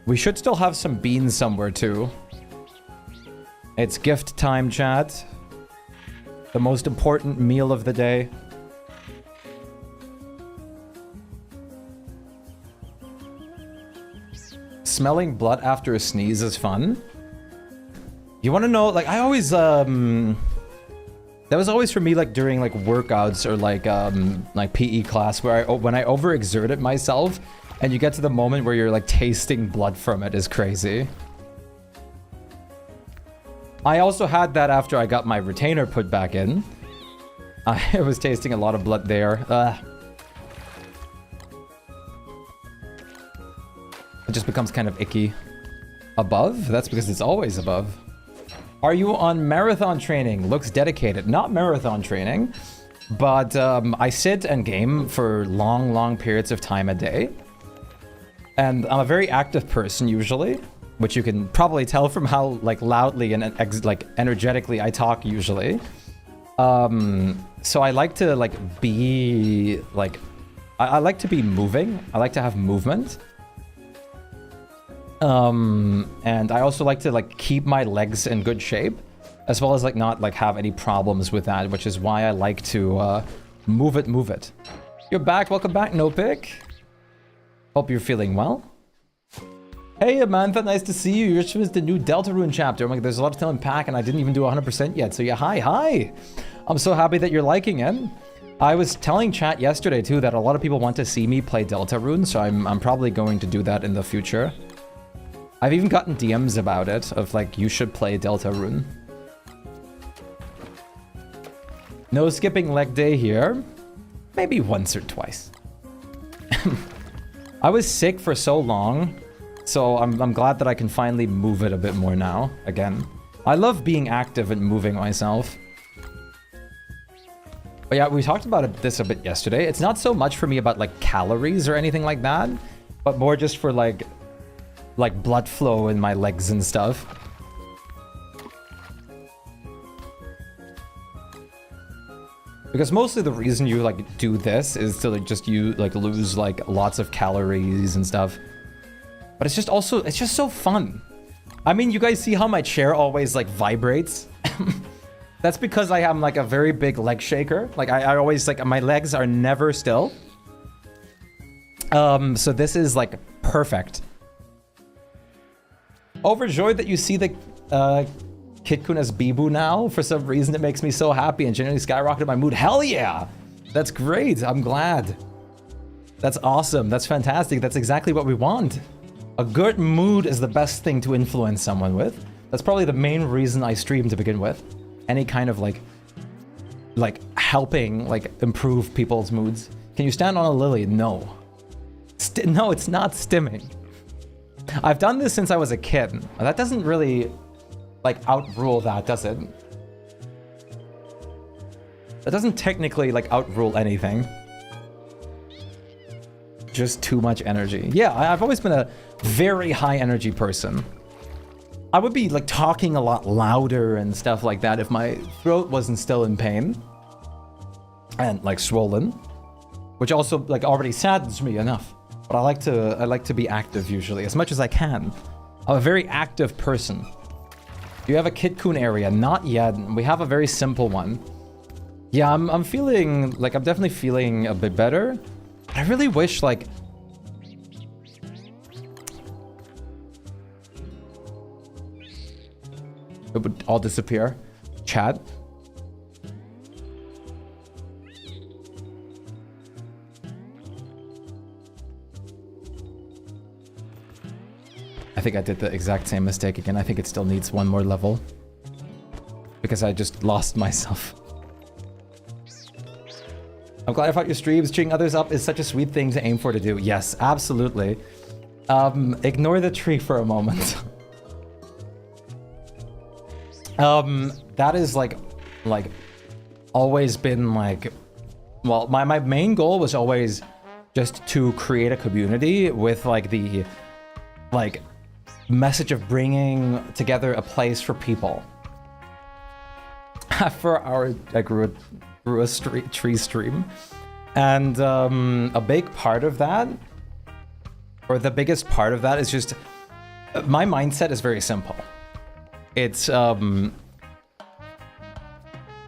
We should still have some beans somewhere too. It's gift time, chat. The most important meal of the day. Smelling blood after a sneeze is fun. You want to know, like, I always, that was always for me, like, during, like, workouts or, like PE class, where when I overexerted myself, and you get to the moment where you're, like, tasting blood from it is crazy. I also had that after I got my retainer put back in. I was tasting a lot of blood there. It just becomes kind of icky. Above? That's because it's always above. Are you on marathon training? Looks dedicated. Not marathon training, but I sit and game for long periods of time a day. And I'm a very active person usually, which you can probably tell from how like loudly and like energetically I talk usually. So I like to like be like, I like to be moving. I like to have movement. And I also like to like keep my legs in good shape, as well as like not like have any problems with that, which is why I like to move it. You're back, welcome back, No Pick. Hope you're feeling well. Hey Amantha, nice to see you. You're just the new Deltarune chapter. Oh my God, there's a lot to unpack and I didn't even do 100% yet. So yeah, hi. I'm so happy that you're liking it. I was telling chat yesterday too that a lot of people want to see me play Deltarune, so I'm probably going to do that in the future. I've even gotten DMs about it, of like, you should play Deltarune. No skipping leg day here. Maybe once or twice. I was sick for so long, so I'm glad that I can finally move it a bit more now, again. I love being active and moving myself. But yeah, we talked about this a bit yesterday. It's not so much for me about like calories or anything like that, but more just for like blood flow in my legs and stuff. Because mostly the reason you like do this is to like just you like lose like lots of calories and stuff. But it's just also, it's just so fun. I mean, you guys see how my chair always like vibrates? That's because I am like a very big leg shaker. Like I always like, my legs are never still. So this is like perfect. Overjoyed that you see the Kitkun as Bibu now. For some reason, it makes me so happy and genuinely skyrocketed my mood. Hell yeah! That's great. I'm glad. That's awesome. That's fantastic. That's exactly what we want. A good mood is the best thing to influence someone with. That's probably the main reason I stream to begin with. Any kind of like helping like improve people's moods. Can you stand on a lily? No. No, it's not stimming. I've done this since I was a kid. That doesn't really like outrule that, does it? That doesn't technically like outrule anything. Just too much energy. Yeah, I've always been a very high energy person. I would be like talking a lot louder and stuff like that if my throat wasn't still in pain and like swollen, which also like already saddens me enough. But I like to be active usually as much as I can. I'm a very active person. Do you have a Kitcoon area? Not yet. We have a very simple one. Yeah, I'm feeling like I'm definitely feeling a bit better. I really wish like it would all disappear. Chat. I think I did the exact same mistake again. I think it still needs one more level because I just lost myself. I'm glad I found your streams. Cheering others up is such a sweet thing to aim for to do. Yes, absolutely. Ignore the tree for a moment. That is like always been like, well, my main goal was always just to create a community with like the message of bringing together a place for people. For our, I grew a tree stream, and a big part of that, or the biggest part of that, is just my mindset is very simple. It's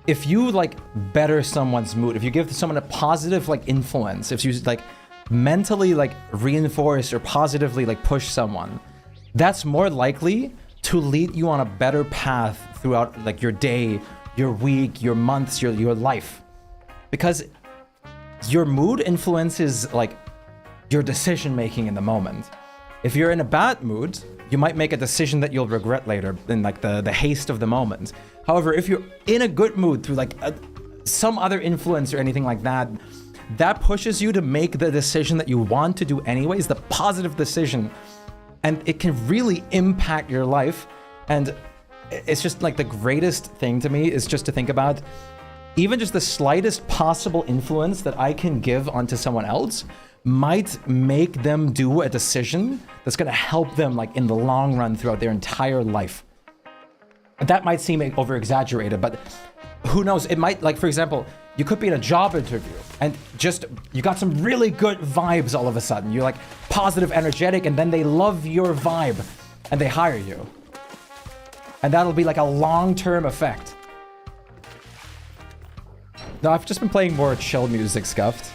if you like better someone's mood, if you give someone a positive like influence, if you like mentally like reinforce or positively like push someone, that's more likely to lead you on a better path throughout like your day, your week, your months, your life. Because your mood influences like your decision making in the moment. If you're in a bad mood, you might make a decision that you'll regret later in like the haste of the moment. However, if you're in a good mood through like some other influence or anything like that, that pushes you to make the decision that you want to do anyways, the positive decision. And it can really impact your life. And it's just like the greatest thing to me is just to think about even just the slightest possible influence that I can give onto someone else might make them do a decision that's going to help them like in the long run throughout their entire life. That might seem over exaggerated, but who knows? It might, like, for example, you could be in a job interview and just you got some really good vibes all of a sudden. You're like positive, energetic, and then they love your vibe and they hire you. And that'll be like a long-term effect. No, I've just been playing more chill music, Scuffed.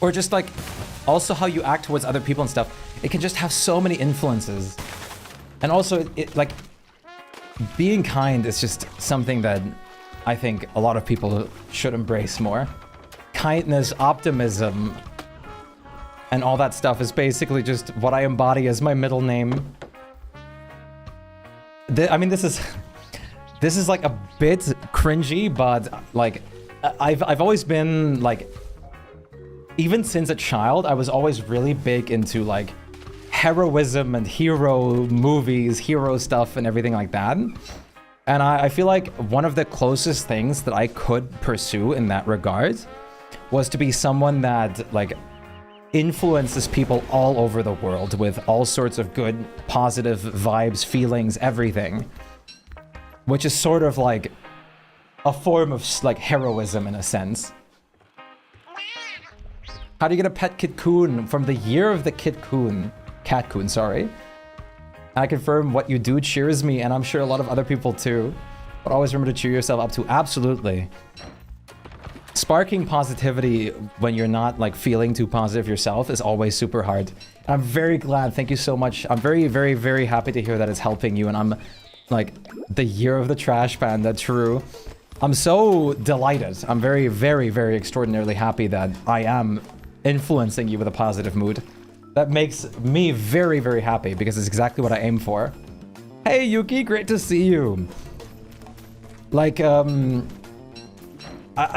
Or just like also how you act towards other people and stuff. It can just have so many influences. And also it like being kind is just something that I think a lot of people should embrace more. Kindness, optimism, and all that stuff is basically just what I embody as my middle name. I mean, this is like a bit cringy, but like I've always been like, even since a child, I was always really big into like heroism and hero movies, hero stuff and everything like that. And I feel like one of the closest things that I could pursue in that regard was to be someone that like influences people all over the world with all sorts of good, positive vibes, feelings, everything. Which is sort of like a form of like heroism in a sense. How do you get a pet Kitcoon? From the year of the Kitcoon. Catcoon, sorry. I confirm what you do cheers me, and I'm sure a lot of other people too. But always remember to cheer yourself up too. Absolutely. Sparking positivity when you're not like feeling too positive yourself is always super hard. And I'm very glad, thank you so much. I'm very, very, very happy to hear that it's helping you, and I'm like the year of the trash panda, true. I'm so delighted. I'm very, very, very extraordinarily happy that I am influencing you with a positive mood. That makes me very, very happy because it's exactly what I aim for. Hey Yuki, great to see you. Like, I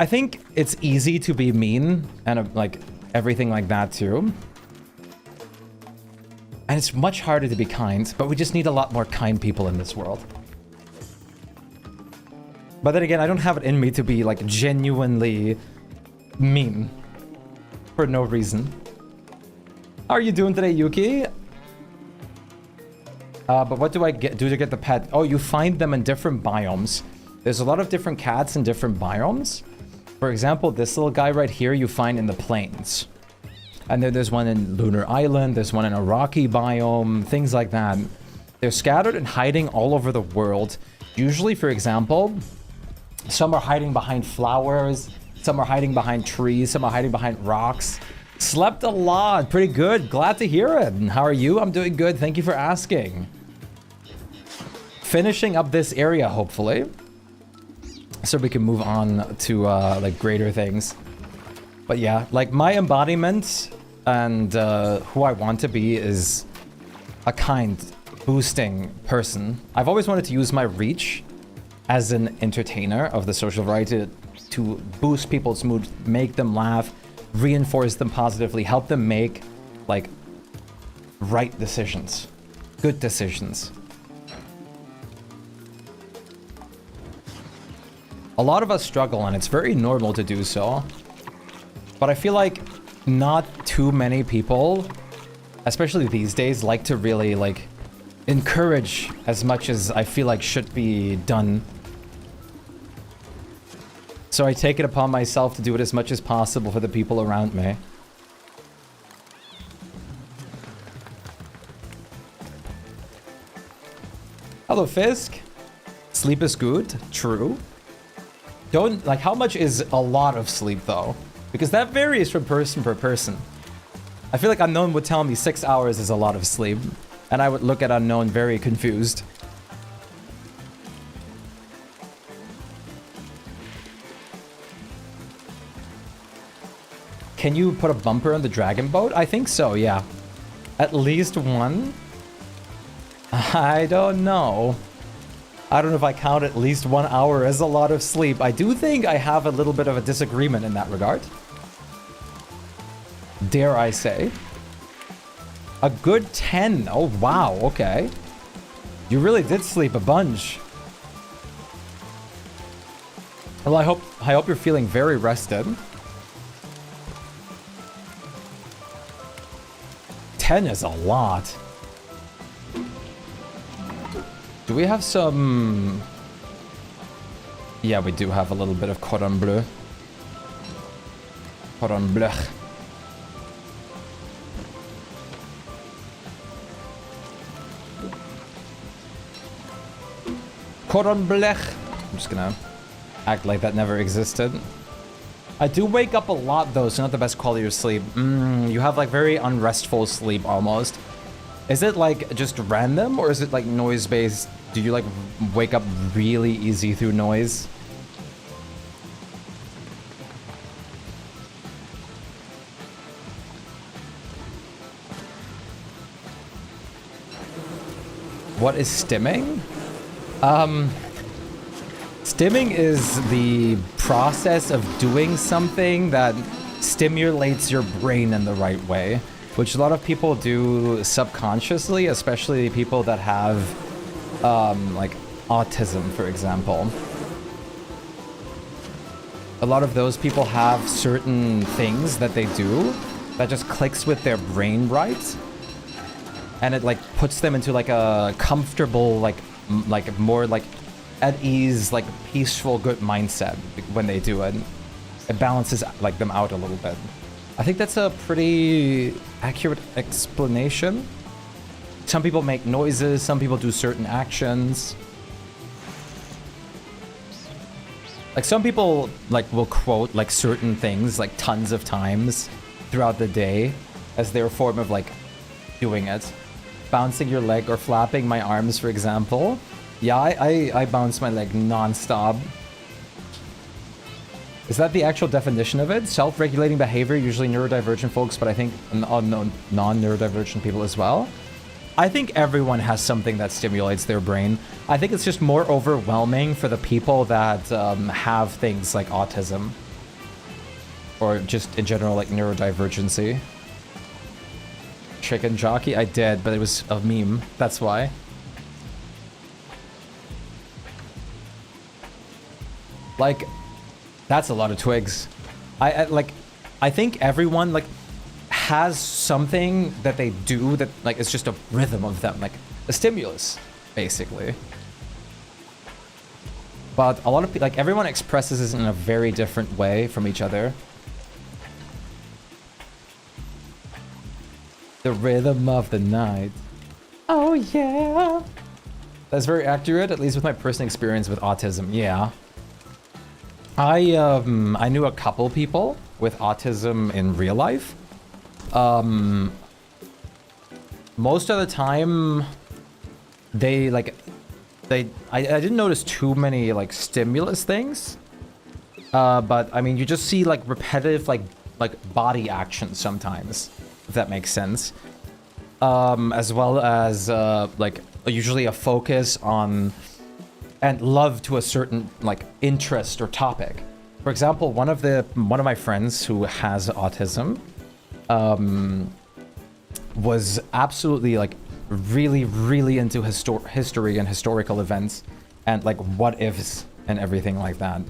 think it's easy to be mean and like everything like that too. And it's much harder to be kind, but we just need a lot more kind people in this world. But then again, I don't have it in me to be like genuinely mean for no reason. How are you doing today, Yuki? But what do I do to get the pet? Oh, you find them in different biomes. There's a lot of different cats in different biomes. For example, this little guy right here you find in the plains. And then there's one in Lunar Island, there's one in a rocky biome, things like that. They're scattered and hiding all over the world. Usually, for example, some are hiding behind flowers, some are hiding behind trees, some are hiding behind rocks. Slept a lot, pretty good, glad to hear it. And how are you? I'm doing good, thank you for asking. Finishing up this area, hopefully. So we can move on to like greater things. But yeah, like my embodiment and who I want to be is a kind, boosting person. I've always wanted to use my reach as an entertainer of the social variety to boost people's mood, make them laugh, reinforce them positively, help them make like right decisions, good decisions. A lot of us struggle, and it's very normal to do so. But I feel like not too many people, especially these days, like to really like encourage as much as I feel like should be done. So I take it upon myself to do it as much as possible for the people around me. Hello, Fisk. Sleep is good. True. Don't, like, how much is a lot of sleep, though? Because that varies from person per person. I feel like Unknown would tell me 6 hours is a lot of sleep. And I would look at Unknown very confused. Can you put a bumper on the dragon boat? I think so, yeah. At least one? I don't know. I don't know if I count at least 1 hour as a lot of sleep. I do think I have a little bit of a disagreement in that regard. Dare I say. A good 10. Oh, wow. Okay. You really did sleep a bunch. Well, I hope you're feeling very rested. 10 is a lot. Do we have some... Yeah, we do have a little bit of cordon bleu. Cordon bleu. Cordon bleu. I'm just gonna act like that never existed. I do wake up a lot though, so not the best quality of sleep. You have like very unrestful sleep almost. Is it like just random or is it like noise based? Do you like wake up really easy through noise? What is stimming? Stimming is the process of doing something that stimulates your brain in the right way, which a lot of people do subconsciously, especially people that have like autism, for example. A lot of those people have certain things that they do that just clicks with their brain right, and it like puts them into like a comfortable, like more like at ease, like peaceful, good mindset when they do it. It balances like them out a little bit. I think that's a pretty accurate explanation. Some people make noises, some people do certain actions. Like some people like will quote like certain things like tons of times throughout the day as their form of like doing it. Bouncing your leg or flapping my arms, for example. Yeah, I bounce my leg non-stop. Is that the actual definition of it? Self-regulating behavior, usually neurodivergent folks, but I think non-neurodivergent people as well. I think everyone has something that stimulates their brain. I think it's just more overwhelming for the people that have things like autism. Or just in general, like neurodivergency. chicken jockey? I did, but it was a meme. That's why. Like, that's a lot of twigs. I think everyone like has something that they do that like it's just a rhythm of them, like a stimulus, basically. But a lot of like everyone expresses this in a very different way from each other. The rhythm of the night. Oh yeah. That's very accurate, at least with my personal experience with autism. Yeah. I knew a couple people with autism in real life. Most of the time I didn't notice too many like stimulus things. But I mean you just see like repetitive like body actions sometimes, if that makes sense. As well as like usually a focus on and love to a certain like interest or topic. For example, one of my friends who has autism was absolutely like really into history and historical events and like what ifs and everything like that.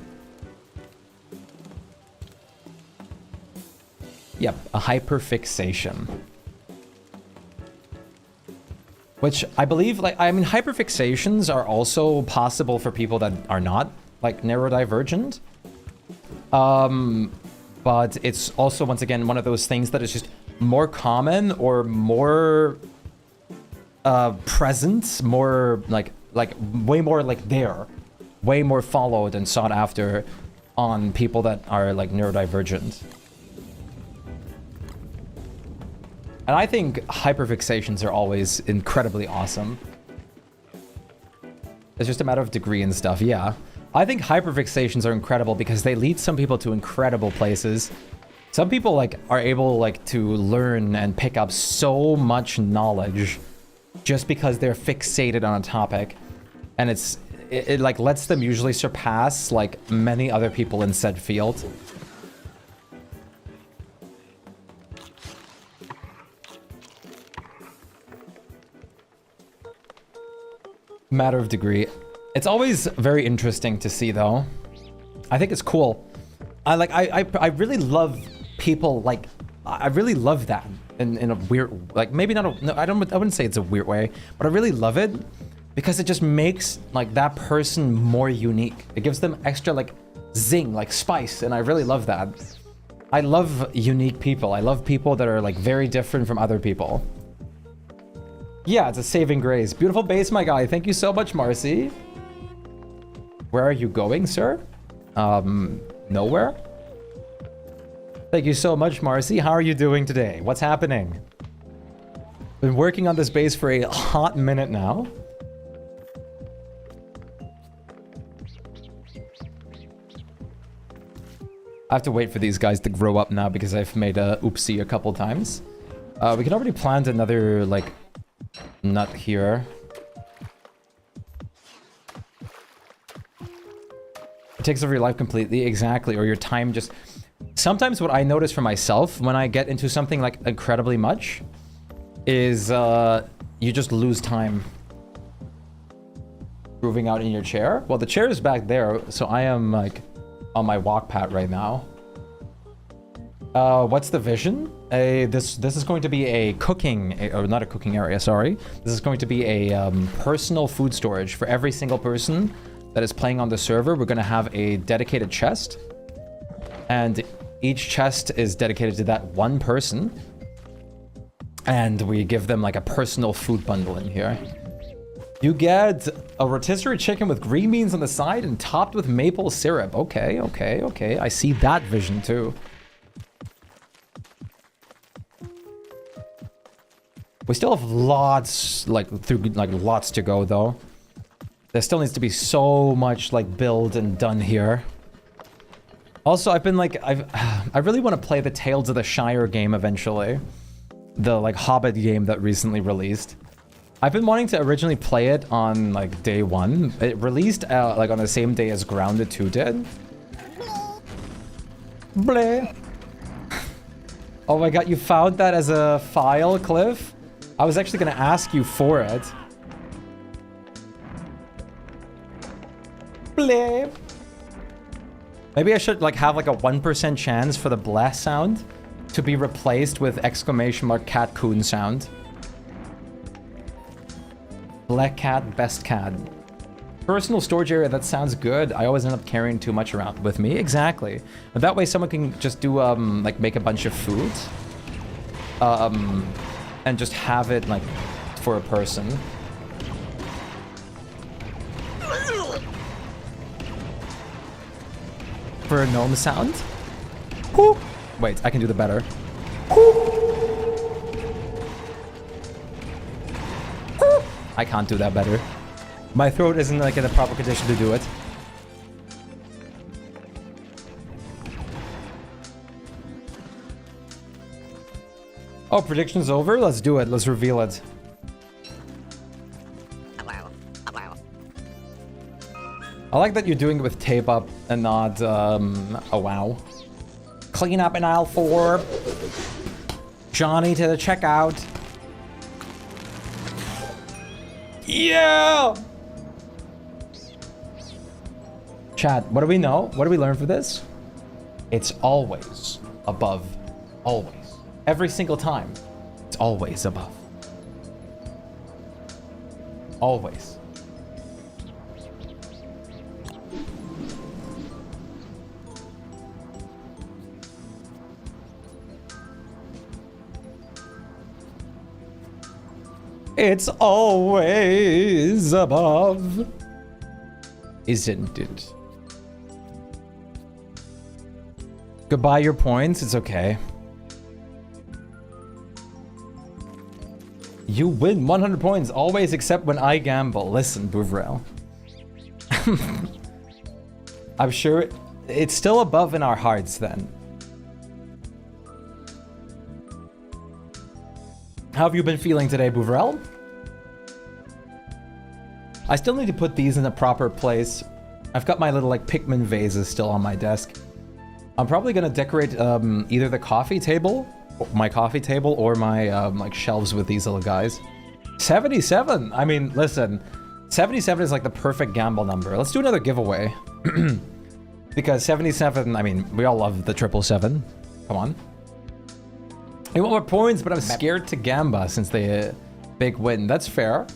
Yep, a hyperfixation. Which I believe, like, I mean, hyperfixations are also possible for people that are not, like, neurodivergent. But it's also, once again, one of those things that is just more common or more present, more, like, way more, like, there. Way more followed and sought after on people that are, like, neurodivergent. And I think hyperfixations are always incredibly awesome. It's just a matter of degree and stuff, yeah. I think hyperfixations are incredible because they lead some people to incredible places. Some people like are able like to learn and pick up so much knowledge just because they're fixated on a topic. And it like lets them usually surpass like many other people in said field. Matter of degree. It's always very interesting to see though. I think it's cool. I really love people like I really love that in a weird like maybe not a no, I wouldn't say it's a weird way, but I really love it because it just makes like that person more unique. It gives them extra like zing, like spice, and I really love that. I love unique people. I love people that are like very different from other people. Yeah, it's a saving grace. Beautiful base, my guy. Thank you so much, Marcy. Where are you going, sir? Nowhere? Thank you so much, Marcy. How are you doing today? What's happening? Been working on this base for a hot minute now. I have to wait for these guys to grow up now because I've made a oopsie a couple times. We can already plant another, like, nut here. It takes over your life completely, exactly, or your time just... Sometimes what I notice for myself when I get into something like incredibly much is you just lose time moving out in your chair. Well, the chair is back there, so I am like on my walk pad right now. What's the vision? This is going to be a cooking, or not a cooking area, sorry. This is going to be a personal food storage for every single person that is playing on the server. We're going to have a dedicated chest, and each chest is dedicated to that one person, and we give them like a personal food bundle in here. You get a rotisserie chicken with green beans on the side and topped with maple syrup. Okay, okay, okay. I see that vision too. We still have lots, lots to go though. There still needs to be so much like build and done here. Also, I've been like, I really want to play the Tales of the Shire game eventually. The like Hobbit game that recently released. I've been wanting to originally play it on like day one. It released like on the same day as Grounded 2 did. Bleh. Oh my god, you found that as a file, Cliff? I was actually gonna ask you for it. Blip. Maybe I should like have like a 1% chance for the blast sound to be replaced with exclamation mark cat coon sound. Black cat, best cat. Personal storage area, that sounds good. I always end up carrying too much around with me. Exactly. But that way someone can just do, like make a bunch of food. And just have it like for a person. For a gnome sound. Whoo. Wait, I can do the better. I can't do that better. My throat isn't like in the proper condition to do it. Oh, prediction's over? Let's do it. Let's reveal it. I like that you're doing it with tape up and not, oh wow. Clean up in aisle 4. Johnny to the checkout. Yeah! Chat, what do we know? What do we learn for this? It's always above. Always. Every single time. It's always above. Always. It's always above. Isn't it? Goodbye your points, it's okay. You win 100 points, always except when I gamble. Listen, Bouvrel. I'm sure it's still above in our hearts then. How have you been feeling today, Bouvrel? I still need to put these in the proper place. I've got my little like Pikmin vases still on my desk. I'm probably gonna decorate either the coffee table, my coffee table, or my like shelves with these little guys. 77. I mean, listen, 77 is like the perfect gamble number. Let's do another giveaway. Because 77, I mean, we all love the 777. Come on. You want more points, but I'm scared to gamba since they big win. That's fair.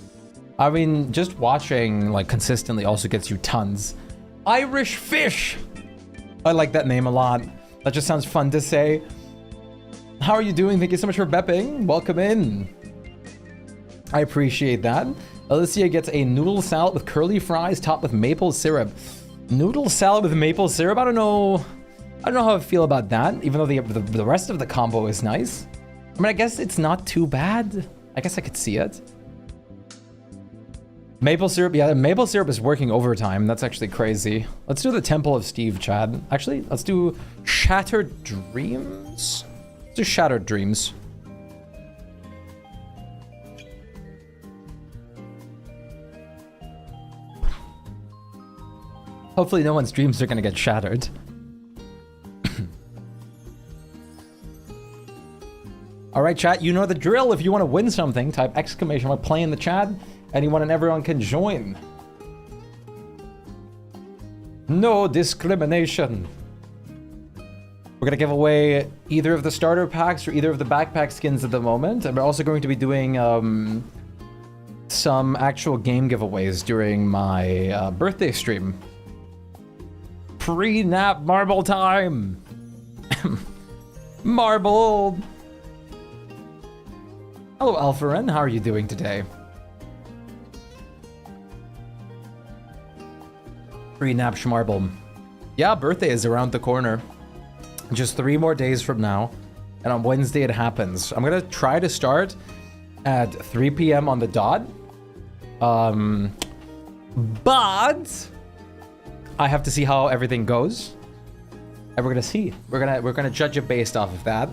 I mean, just watching like consistently also gets you tons. Irish fish. I like that name a lot. That just sounds fun to say. How are you doing? Thank you so much for bepping. Welcome in. I appreciate that. Alicia gets a noodle salad with curly fries topped with maple syrup. Noodle salad with maple syrup? I don't know how I feel about that, even though the rest of the combo is nice. I mean, I guess it's not too bad. I guess I could see it. Maple syrup, yeah, maple syrup is working overtime. That's actually crazy. Let's do the Temple of Steve, Chad. Actually, let's do Shattered Dreams. Let's do Shattered Dreams. Hopefully no one's dreams are gonna get shattered. All right, chat, you know the drill. If you want to win something, type exclamation mark play in the chat. Anyone and everyone can join. No discrimination. We're gonna give away either of the starter packs or either of the backpack skins at the moment. And we're also going to be doing some actual game giveaways during my birthday stream. Pre-nap marble time. Marble. Hello, Alpharin. How are you doing today? Pre-nap schmarble. Yeah, birthday is around the corner. Just 3 more days from now. And on Wednesday it happens. I'm gonna try to start at 3 p.m. on the dot. But I have to see how everything goes. And we're gonna see. We're gonna judge it based off of that.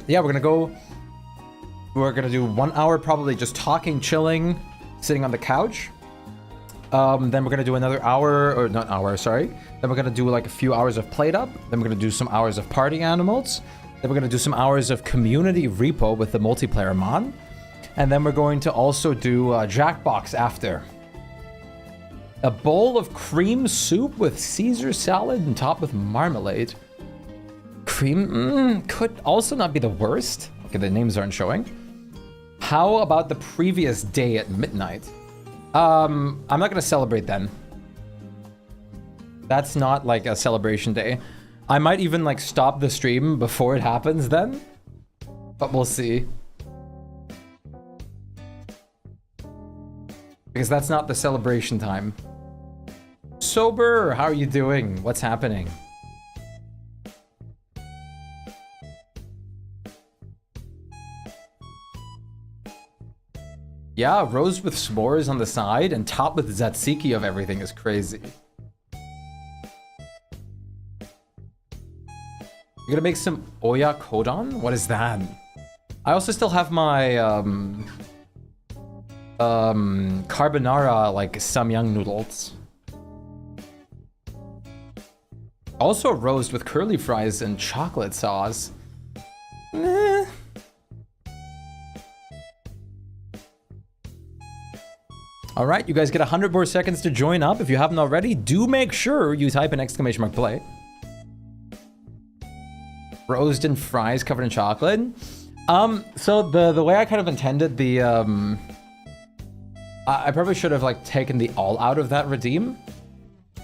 Yeah, we're gonna do 1 hour probably just talking, chilling, sitting on the couch. Then we're gonna do another hour, or not hour, sorry. Then we're gonna do like a few hours of Plate Up. Then we're gonna do some hours of Party Animals. Then we're gonna do some hours of Community Repo with the multiplayer mod. And then we're going to also do Jackbox after. A bowl of cream soup with Caesar salad and topped with marmalade. Cream could also not be the worst. Okay, the names aren't showing. How about the previous day at midnight? I'm not gonna celebrate then. That's not like a celebration day. I might even like stop the stream before it happens then, but we'll see. Because that's not the celebration time. Sober, how are you doing? What's happening? Yeah, roast with s'mores on the side and topped with tzatziki of everything is crazy. You're gonna make some oyakodon? What is that? I also still have my carbonara like samyang noodles. Also roast with curly fries and chocolate sauce. Eh. All right, you guys get 100 more seconds to join up. If you haven't already, do make sure you type an exclamation mark play. Roast and fries covered in chocolate. So the way I kind of intended the I probably should have like taken the all out of that redeem.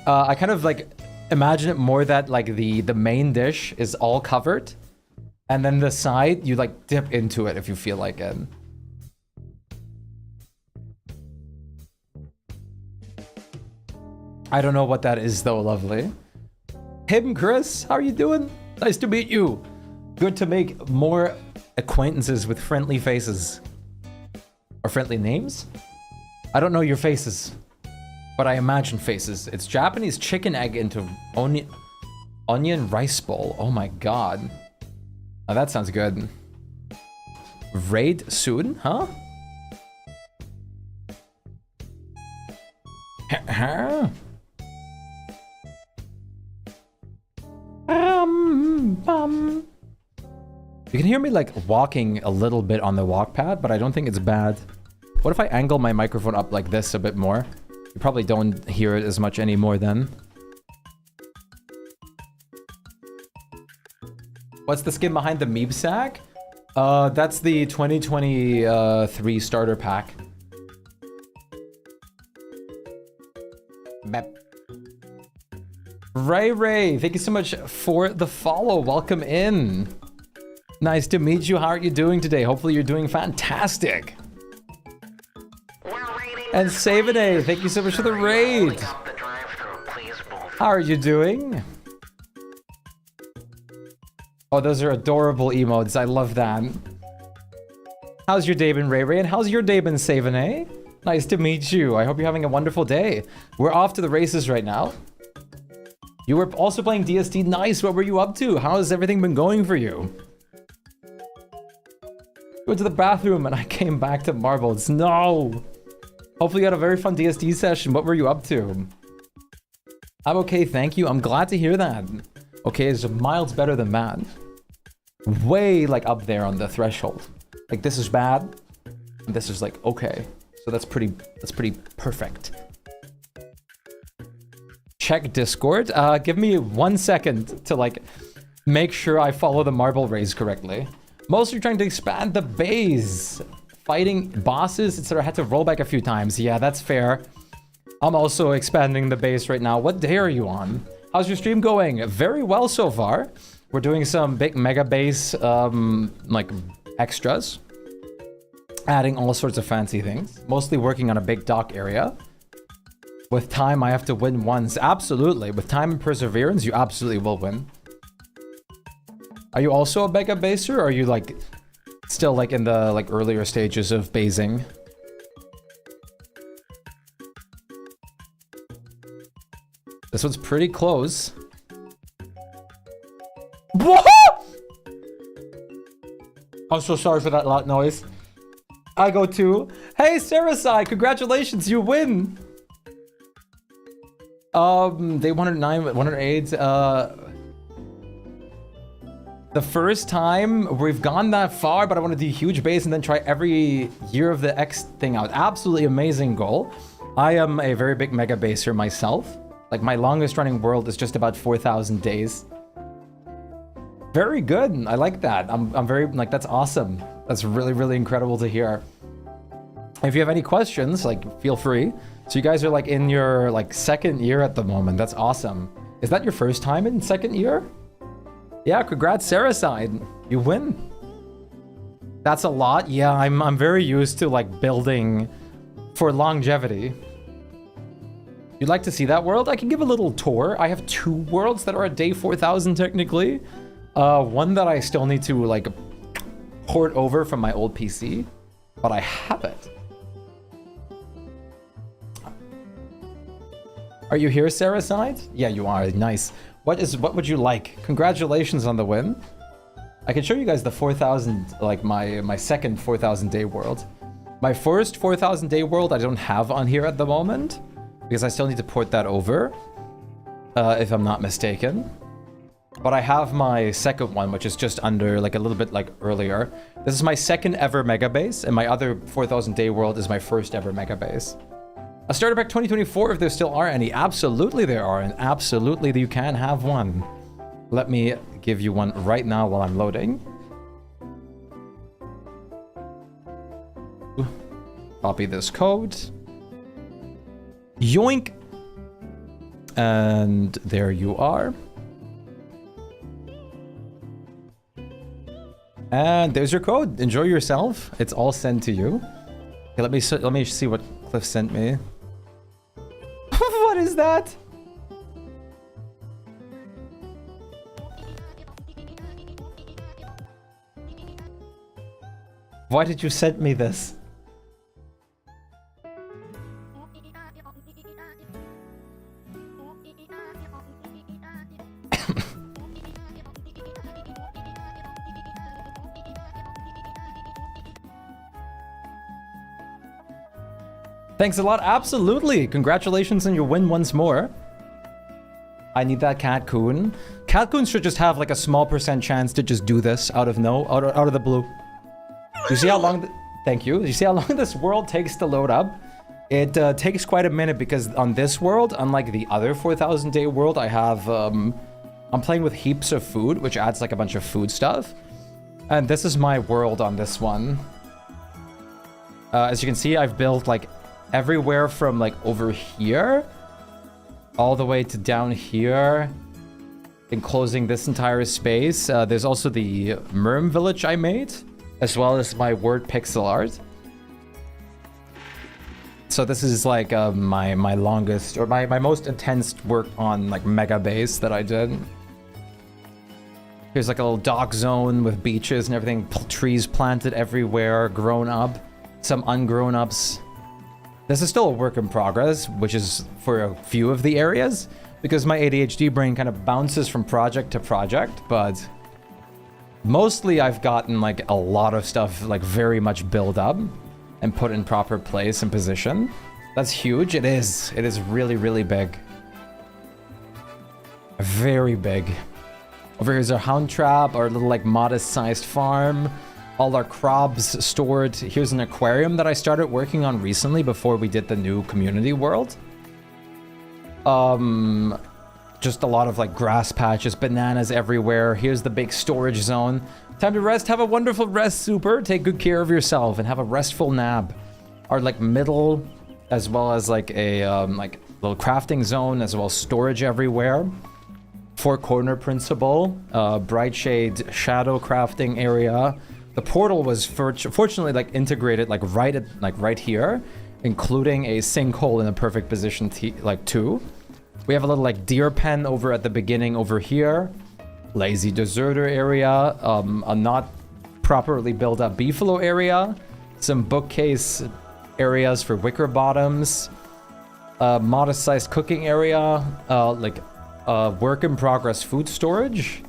I kind of like imagine it more that like the main dish is all covered, and then the side you like dip into it if you feel like it. I don't know what that is though, lovely. Hey, Chris, how are you doing? Nice to meet you. Good to make more acquaintances with friendly faces. Or friendly names? I don't know your faces, but I imagine faces. It's Japanese chicken egg into onion rice bowl. Oh my god. Oh, that sounds good. Raid soon, huh? You can hear me like walking a little bit on the walk pad, but I don't think it's bad. What if I angle my microphone up like this a bit more? You probably don't hear it as much anymore then. What's the skin behind the Meeb sack? That's the 2023 starter pack. Bep. Ray, thank you so much for the follow. Welcome in. Nice to meet you. How are you doing today? Hopefully you're doing fantastic. And Savine, thank you so much for the raid. How are you doing? Oh, those are adorable emotes. I love that. How's your day been, Ray? And how's your day been, Savine? Nice to meet you. I hope you're having a wonderful day. We're off to the races right now. You were also playing DST. Nice. What were you up to? How has everything been going for you? Went to the bathroom and I came back to marbles. No. Hopefully you had a very fun DST session. What were you up to? I'm okay, thank you. I'm glad to hear that. Okay, it's miles better than bad. Way like up there on the threshold. Like this is bad, and this is like okay. So that's pretty perfect. Check Discord. Give me 1 second to like make sure I follow the marble raise correctly. Mostly trying to expand the base. Fighting bosses, etc. Had to roll back a few times. Yeah, that's fair. I'm also expanding the base right now. What day are you on? How's your stream going? Very well so far. We're doing some big mega base like extras. Adding all sorts of fancy things. Mostly working on a big dock area. With time, I have to win once. Absolutely. With time and perseverance, you absolutely will win. Are you also a mega baser, or are you like still like in the like earlier stages of basing? This one's pretty close. What? I'm so sorry for that loud noise. I go to... Hey, Sarasai, congratulations, you win! Day 109, 108. The first time we've gone that far, but I want to do huge base and then try every year of the X thing out. Absolutely amazing goal. I am a very big mega baser myself. Like my longest running world is just about 4,000 days. Very good. I like that. I'm very like, that's awesome. That's really, really incredible to hear. If you have any questions, like feel free. So you guys are like in your like second year at the moment. That's awesome. Is that your first time in second year? Yeah, congrats, Saracide. You win. That's a lot. Yeah, I'm very used to like building for longevity. You'd like to see that world? I can give a little tour. I have 2 worlds that are at day 4,000 technically. One that I still need to like port over from my old PC, but I have it. Are you here, Saracide? Yeah, you are. Nice. What would you like? Congratulations on the win. I can show you guys the 4,000, like my second 4,000 day world. My first 4,000 day world I don't have on here at the moment because I still need to port that over, if I'm not mistaken. But I have my second one, which is just under, like a little bit like earlier. This is my second ever mega base, and my other 4,000 day world is my first ever mega base. A starter pack 2024, if there still are any. Absolutely there are, and absolutely you can have one. Let me give you one right now while I'm loading. Copy this code. Yoink! And there you are. And there's your code. Enjoy yourself. It's all sent to you. Okay, let me see what Cliff sent me. What is that? Why did you send me this? Thanks a lot. Absolutely. Congratulations on your win once more. I need that Catcoon. Catcoon should just have like a small % chance to just do this out of the blue. You see how long... Thank you. You see how long this world takes to load up? It takes quite a minute because on this world, unlike the other 4,000 day world, I have... I'm playing with heaps of food, which adds like a bunch of food stuff. And this is my world on this one. As you can see, I've built like everywhere from like over here all the way to down here, enclosing this entire space. There's also the Merm village I made, as well as my word pixel art. So this is like my longest or my most intense work on like mega base that I did. Here's like a little dock zone with beaches and everything, trees planted everywhere, grown up, some ungrown ups. This is still a work in progress, which is for a few of the areas, because my ADHD brain kind of bounces from project to project, but mostly I've gotten like a lot of stuff like very much built up and put in proper place and position. That's huge. It is really, really big. Very big. Over here's our hound trap, our little like modest sized farm. All our crops stored. Here's an aquarium that I started working on recently before we did the new community world. Just a lot of like grass patches, bananas everywhere. Here's the big storage zone. Time to rest. Have a wonderful rest, Super. Take good care of yourself and have a restful nap. Our like middle, as well as like a like little crafting zone, as well as storage everywhere. 4-corner principle. Bright shade shadow crafting area. The portal was fortunately like integrated like right here, including a sinkhole in a perfect position too. We have a little like deer pen over at the beginning over here. Lazy deserter area, a not properly built up beefalo area, some bookcase areas for wicker bottoms, modest sized cooking area, work in progress food storage.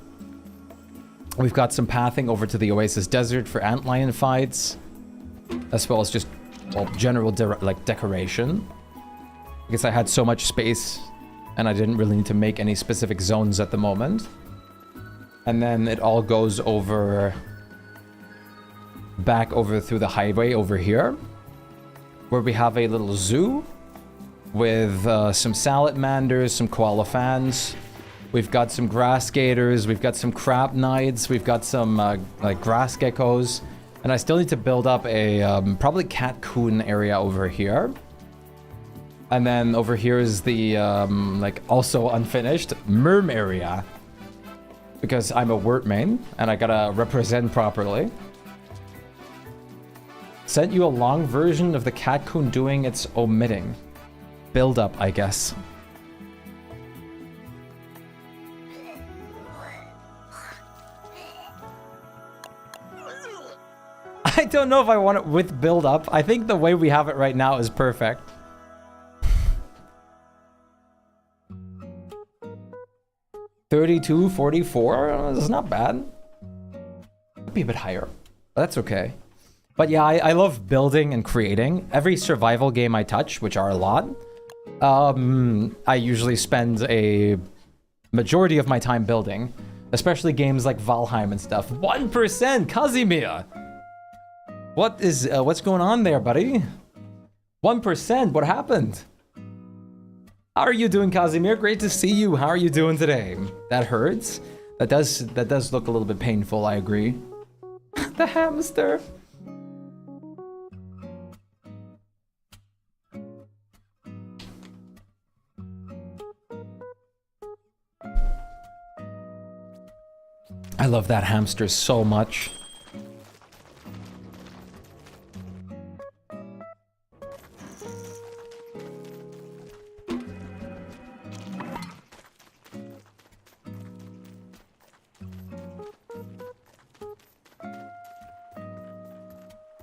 We've got some pathing over to the Oasis Desert for antlion fights, as well as just, well, general decoration. Because I had so much space and I didn't really need to make any specific zones at the moment. And then it all goes over, back over through the highway over here, where we have a little zoo with some salamanders, some koala fans. We've got some grass gators, we've got some crab knights, we've got some like grass geckos. And I still need to build up a probably cat-coon area over here. And then over here is the like also unfinished merm area. Because I'm a word main and I gotta represent properly. Sent you a long version of the cat-coon doing its omitting. Build up, I guess. I don't know if I want it with build up. I think the way we have it right now is perfect. $32.44, that's not bad. Could be a bit higher, but that's okay. But yeah, I love building and creating. Every survival game I touch, which are a lot, I usually spend a majority of my time building, especially games like Valheim and stuff. 1%, Kazimir! What's going on there, buddy? 1%, what happened? How are you doing, Kazimir? Great to see you. How are you doing today? That hurts. That does look a little bit painful, I agree. The hamster. I love that hamster so much.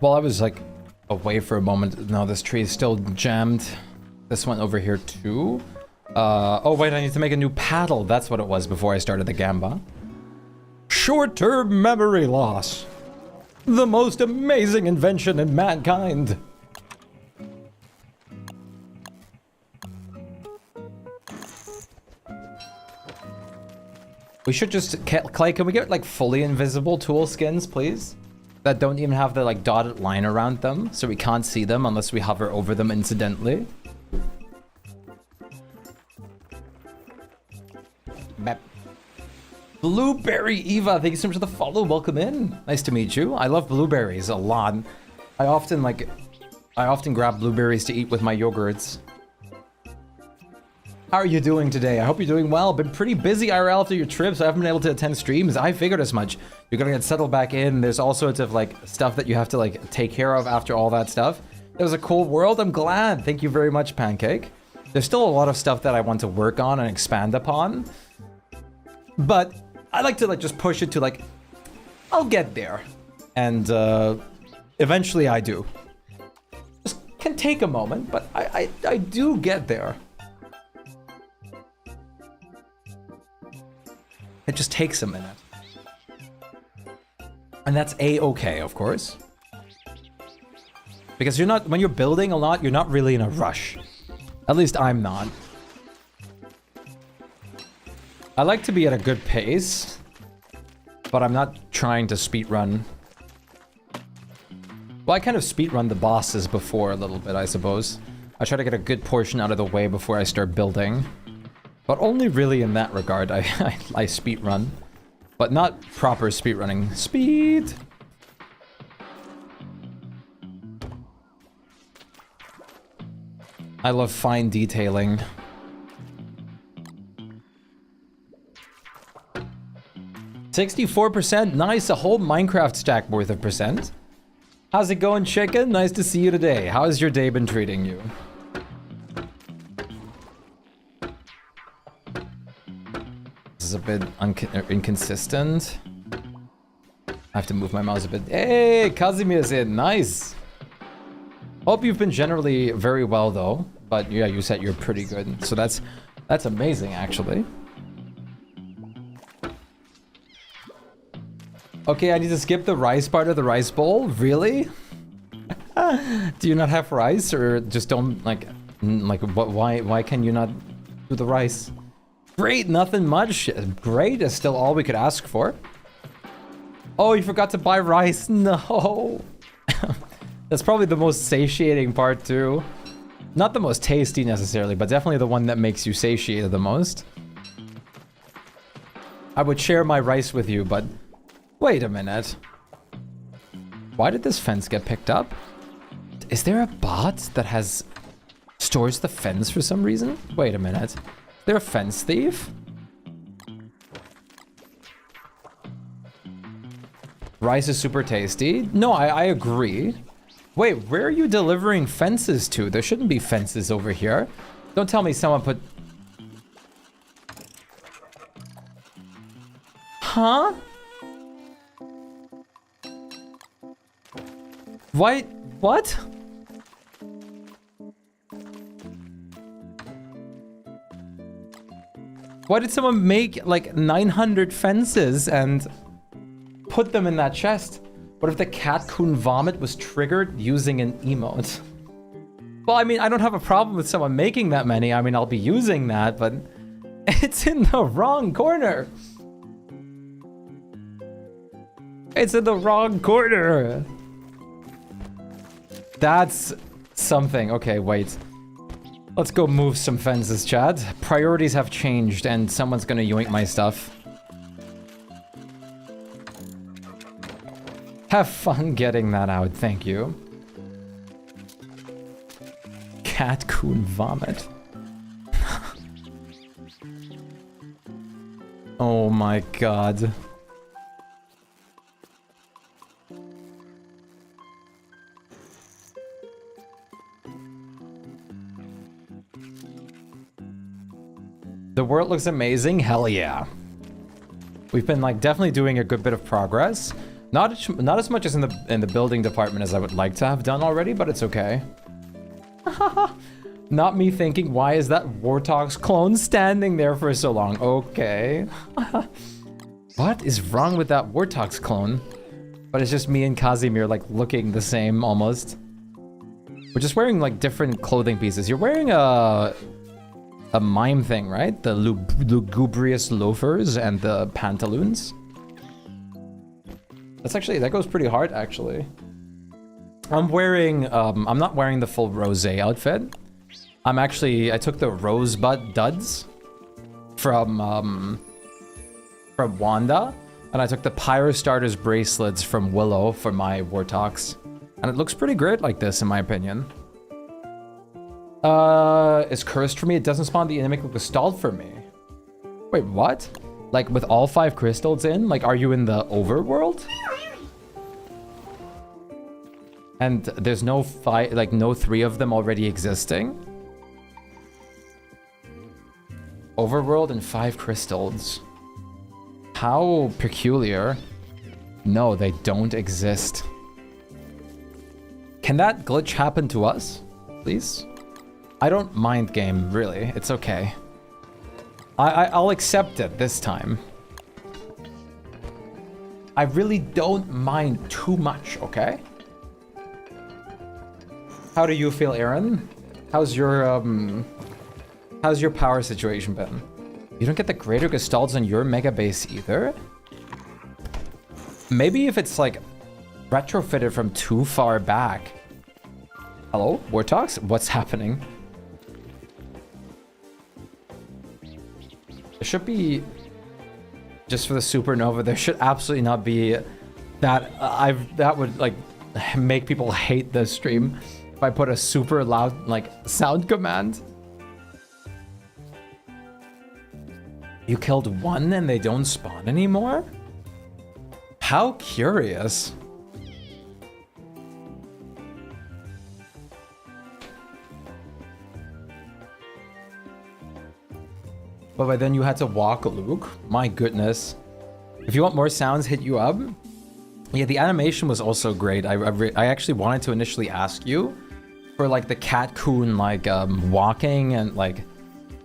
Well, I was like away for a moment. No, this tree is still jammed. This one over here too. Oh wait, I need to make a new paddle. That's what it was before I started the gamba. Short-term memory loss. The most amazing invention in mankind. We should just, Clay, can we get like fully invisible tool skins, please? That don't even have the like dotted line around them, so we can't see them unless we hover over them incidentally. Bep. Blueberry Eva, thank you so much for the follow. Welcome in. Nice to meet you. I love blueberries a lot. I often grab blueberries to eat with my yogurts. How are you doing today? I hope you're doing well. Been pretty busy IRL after your trip, so I haven't been able to attend streams. I figured as much. You're gonna get settled back in. There's all sorts of like stuff that you have to like take care of after all that stuff. It was a cool world. I'm glad. Thank you very much, Pancake. There's still a lot of stuff that I want to work on and expand upon. But I like to like just push it to like, I'll get there. And eventually I do. Just can take a moment, but I do get there. It just takes a minute. And that's a-okay, of course. Because you're not, when you're building a lot, you're not really in a rush. At least I'm not. I like to be at a good pace, but I'm not trying to speedrun. Well, I kind of speedrun the bosses before a little bit, I suppose. I try to get a good portion out of the way before I start building. But only really in that regard, I speedrun. But not proper speedrunning. Speed! I love fine detailing. $64%, nice, a whole Minecraft stack worth of percent. How's it going, chicken? Nice to see you today. How has your day been treating you? Is a bit inconsistent. I have to move my mouse a bit. Hey, Kazimir's in. Nice. Hope you've been generally very well though. But yeah, you said you're pretty good. So that's amazing actually. Okay, I need to skip the rice part of the rice bowl. Really? Do you not have rice or just don't like what? Why can you not Do the rice. Great, nothing much. Great is still all we could ask for. Oh, you forgot to buy rice. No. That's probably the most satiating part too. Not the most tasty necessarily, but definitely the one that makes you satiated the most. I would share my rice with you, but wait a minute. Why did this fence get picked up? Is there a bot that stores the fence for some reason? Wait a minute. They're a fence thief? Rice is super tasty. No, I agree. Wait, where are you delivering fences to? There shouldn't be fences over here. Don't tell me someone put... Huh? Why? What? Why did someone make like 900 fences and put them in that chest? What if the cat coon vomit was triggered using an emote? Well, I mean, I don't have a problem with someone making that many. I mean, I'll be using that, but it's in the wrong corner. It's in the wrong corner. That's something. Okay, wait. Let's go move some fences, Chad. Priorities have changed and someone's gonna yoink my stuff. Have fun getting that out, thank you. Cat coon vomit. Oh my god. The world looks amazing, hell yeah. We've been like definitely doing a good bit of progress. Not as much as in the building department as I would like to have done already, but it's okay. Not me thinking, why is that Warthog's clone standing there for so long? Okay. What is wrong with that Warthog's clone? But it's just me and Casimir like looking the same almost. We're just wearing like different clothing pieces. You're wearing a mime thing, right? The lugubrious loafers and the pantaloons. That's actually, that goes pretty hard actually. I'm not wearing the full rosé outfit. I took the rosebud duds from Wanda, and I took the Pyrostarter's bracelets from Willow for my Warthogs. And it looks pretty great like this in my opinion. It's cursed for me. It doesn't spawn the inimical gestalt for me. Wait, what? Like with all 5 crystals in? Like, are you in the overworld? And there's no 3 of them already existing? Overworld and 5 crystals. How peculiar. No, they don't exist. Can that glitch happen to us, please? I don't mind game, really. It's okay. I'll accept it this time. I really don't mind too much, okay? How do you feel, Aaron? How's your power situation been? You don't get the greater gestalts on your mega base either? Maybe if it's like retrofitted from too far back. Hello, Warthogs? What's happening? There should be, just for the supernova, there should absolutely not be that. That would like make people hate this stream if I put a super loud like sound command. You killed 1 and they don't spawn anymore? How curious. But then you had to walk Luke. My goodness. If you want more sounds, hit you up. Yeah, the animation was also great. I actually wanted to initially ask you for like the cat coon like walking and like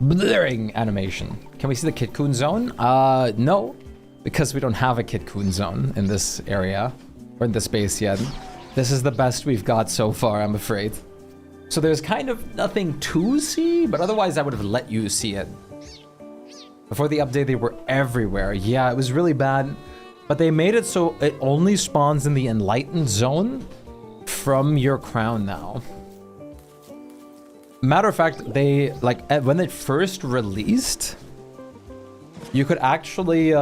blurring animation. Can we see the Kit Coon zone? No, because we don't have a Kit Coon zone in this area or in this base yet. This is the best we've got so far, I'm afraid. So there's kind of nothing to see, but otherwise I would have let you see it. Before the update, they were everywhere. Yeah, it was really bad. But they made it so it only spawns in the enlightened zone from your crown now. Matter of fact, they, like, when it first released, you could actually, it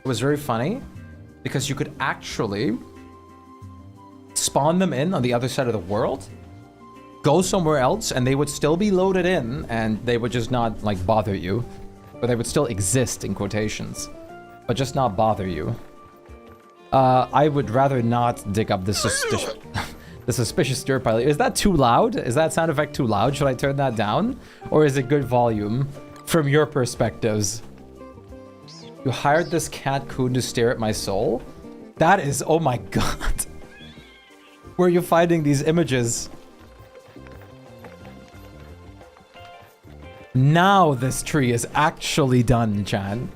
was very funny because you could actually spawn them in on the other side of the world, go somewhere else, and they would still be loaded in, and they would just not, like, bother you. But they would still exist, in quotations, but just not bother you. I would rather not dig up this the suspicious dirt pile. Is that too loud? Is that sound effect too loud? Should I turn that down? Or is it good volume from your perspectives? You hired this cat coon to stare at my soul? That is, oh my god. Where are you finding these images? Now this tree is actually done, Chan.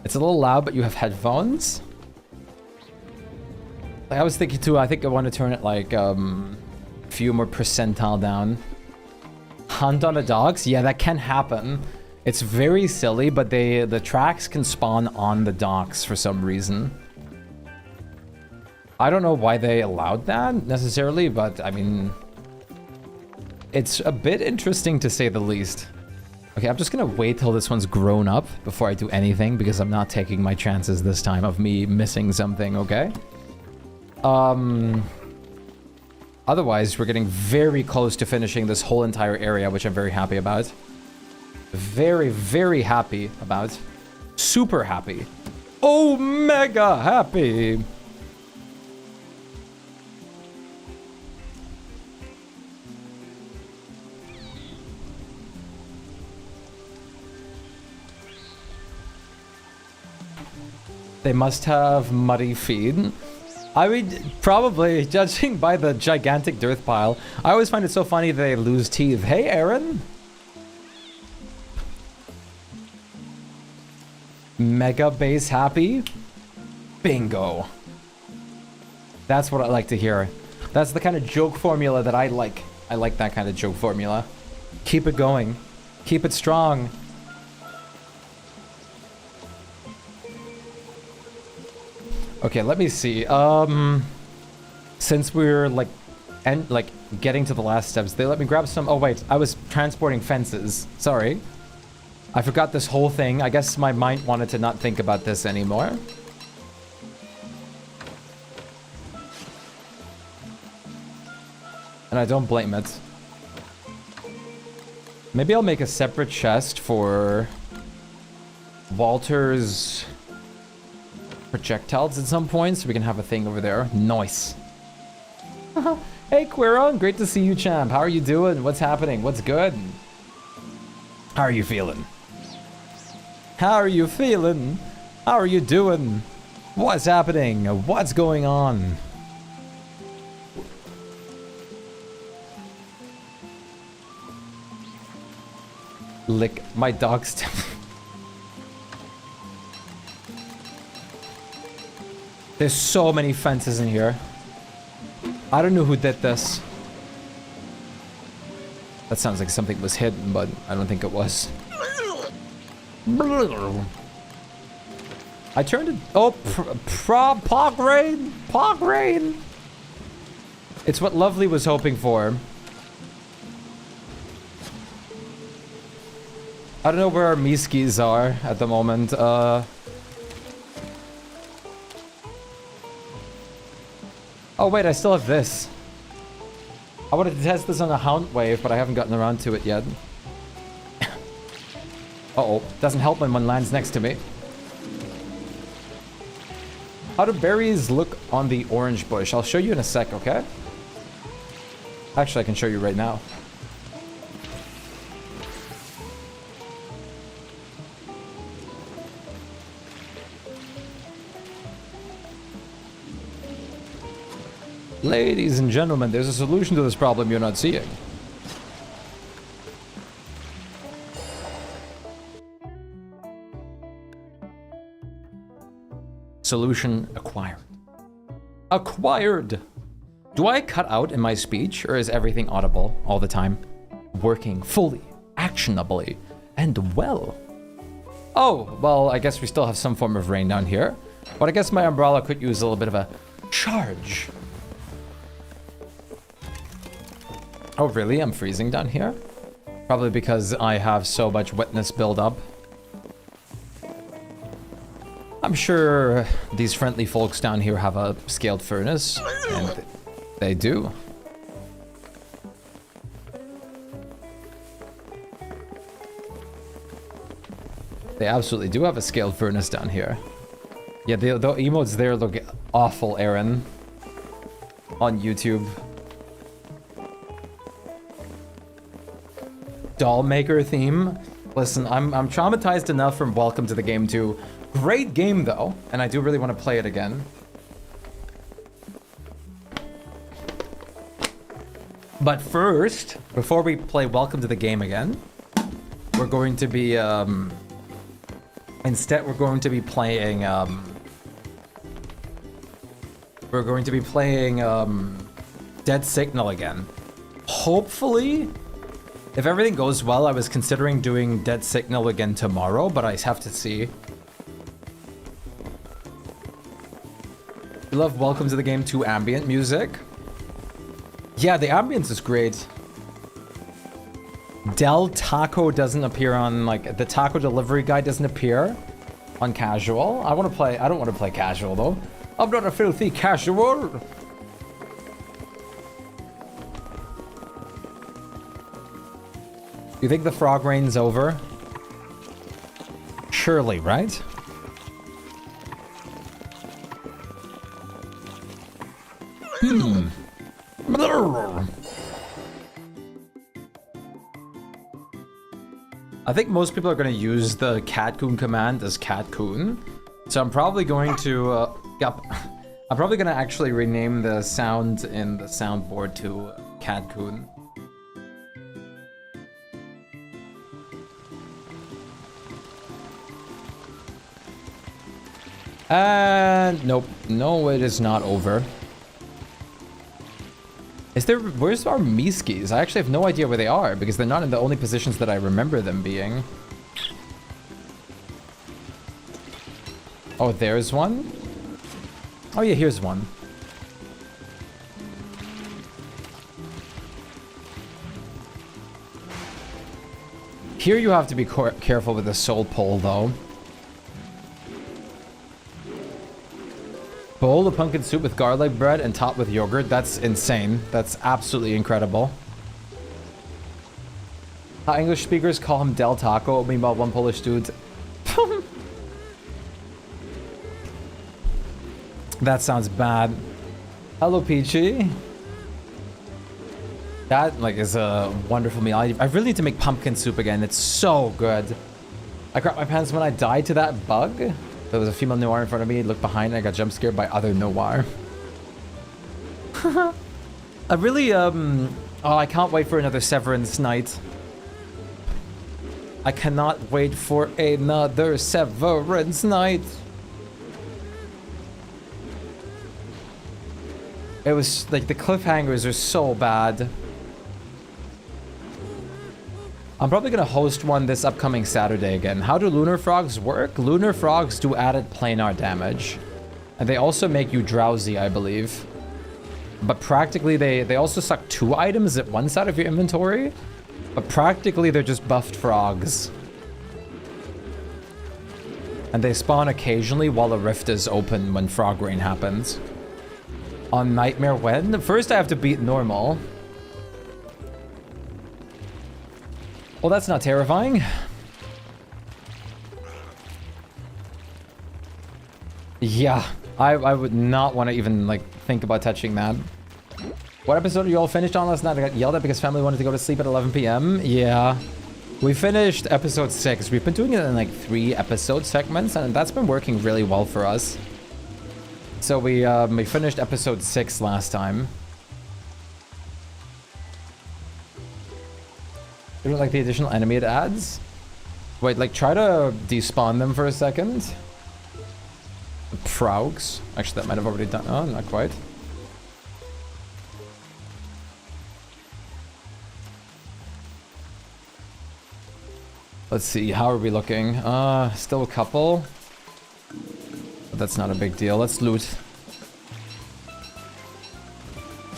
It's a little loud, but you have headphones. Like, I was thinking too, I think I want to turn it like a few more percentile down. Hunt on the docks? Yeah, that can happen. It's very silly, but the tracks can spawn on the docks for some reason. I don't know why they allowed that necessarily, but I mean, it's a bit interesting to say the least. Okay, I'm just gonna wait till this one's grown up before I do anything because I'm not taking my chances this time of me missing something, okay? Otherwise, we're getting very close to finishing this whole entire area, which I'm very happy about. Very, very happy about. Super happy. Oh, mega happy. They must have muddy feet. I mean, probably, judging by the gigantic dirt pile. I always find it so funny that they lose teeth. Hey, Aaron. Mega base happy? Bingo. That's what I like to hear. That's the kind of joke formula that I like. I like that kind of joke formula. Keep it going. Keep it strong. Okay, let me see. Since we're like getting to the last steps, they let me grab some. Oh wait, I was transporting fences. Sorry. I forgot this whole thing. I guess my mind wanted to not think about this anymore. And I don't blame it. Maybe I'll make a separate chest for Walter's projectiles at some point, so we can have a thing over there. Nice. Hey, Quiron, great to see you, champ. How are you doing? What's happening? What's good? How are you feeling? How are you feeling? How are you doing? What's happening? What's going on? Lick my dog's There's so many fences in here. I don't know who did this. That sounds like something was hidden, but I don't think it was. I turned it. Oh, Pog Rain! Pog Rain! It's what Lovely was hoping for. I don't know where our Miskis are at the moment. Oh wait, I still have this. I wanted to test this on a Hound Wave, but I haven't gotten around to it yet. Uh-oh, doesn't help when one lands next to me. How do berries look on the orange bush? I'll show you in a sec, okay? Actually, I can show you right now. Ladies and gentlemen, there's a solution to this problem you're not seeing. Solution acquired. Acquired! Do I cut out in my speech, or is everything audible all the time? Working fully, actionably, and well. Oh, well, I guess we still have some form of rain down here. But I guess my umbrella could use a little bit of a charge. Oh, really? I'm freezing down here? Probably because I have so much wetness build up. I'm sure these friendly folks down here have a scaled furnace, and they do. They absolutely do have a scaled furnace down here. Yeah, the emotes there look awful, Aaron. On YouTube. Doll maker theme. Listen, I'm traumatized enough from Welcome to the Game 2. Great game though, and I do really want to play it again. But first, before we play Welcome to the Game again, we're going to be instead we're going to be playing Dead Signal again. Hopefully, if everything goes well, I was considering doing Dead Signal again tomorrow, but I have to see. You love Welcome to the Game 2 ambient music? Yeah, the ambience is great. Del Taco doesn't appear on, like, the taco delivery guy doesn't appear on casual. I don't want to play casual though. I'm not a filthy casual. You think the frog rain's over? Surely, right? I think most people are going to use the catcoon command as catcoon. So I'm probably going to, I'm probably going to actually rename the sound in the soundboard to catcoon. And nope, no, it is not over. Where's our Miskis? I actually have no idea where they are because they're not in the only positions that I remember them being. Oh, there's one? Oh yeah, here's one. Here you have to be careful with the soul pole though. Bowl of pumpkin soup with garlic bread and topped with yogurt. That's insane. That's absolutely incredible. How English speakers call him Del Taco. Meanwhile, one Polish dude. That sounds bad. Hello, Peachy. That, like, is a wonderful meal. I really need to make pumpkin soup again. It's so good. I crap my pants when I died to that bug. There was a female noir in front of me, looked behind, and I got jump scared by other noir. I really, oh, I can't wait for another Severance night. I cannot wait for another Severance night. It was, like, the cliffhangers are so bad. I'm probably going to host one this upcoming Saturday again. How do lunar frogs work? Lunar frogs do added planar damage. And they also make you drowsy, I believe. But practically, they also suck 2 items at one side of your inventory. But practically, they're just buffed frogs. And they spawn occasionally while a rift is open when frog rain happens. On Nightmare when? First, I have to beat normal. Well, that's not terrifying. Yeah, I would not want to even, like, think about touching that. What episode are you all finished on last night? I got yelled at because family wanted to go to sleep at 11 p.m. Yeah. We finished episode 6. We've been doing it in, like, 3 episode segments, and that's been working really well for us. So we finished episode 6 last time. You don't like the additional enemy it adds? Wait, like, try to despawn them for a second. Frogs. Actually, that might have already done. Oh, not quite. Let's see, how are we looking? Still a couple. But that's not a big deal. Let's loot.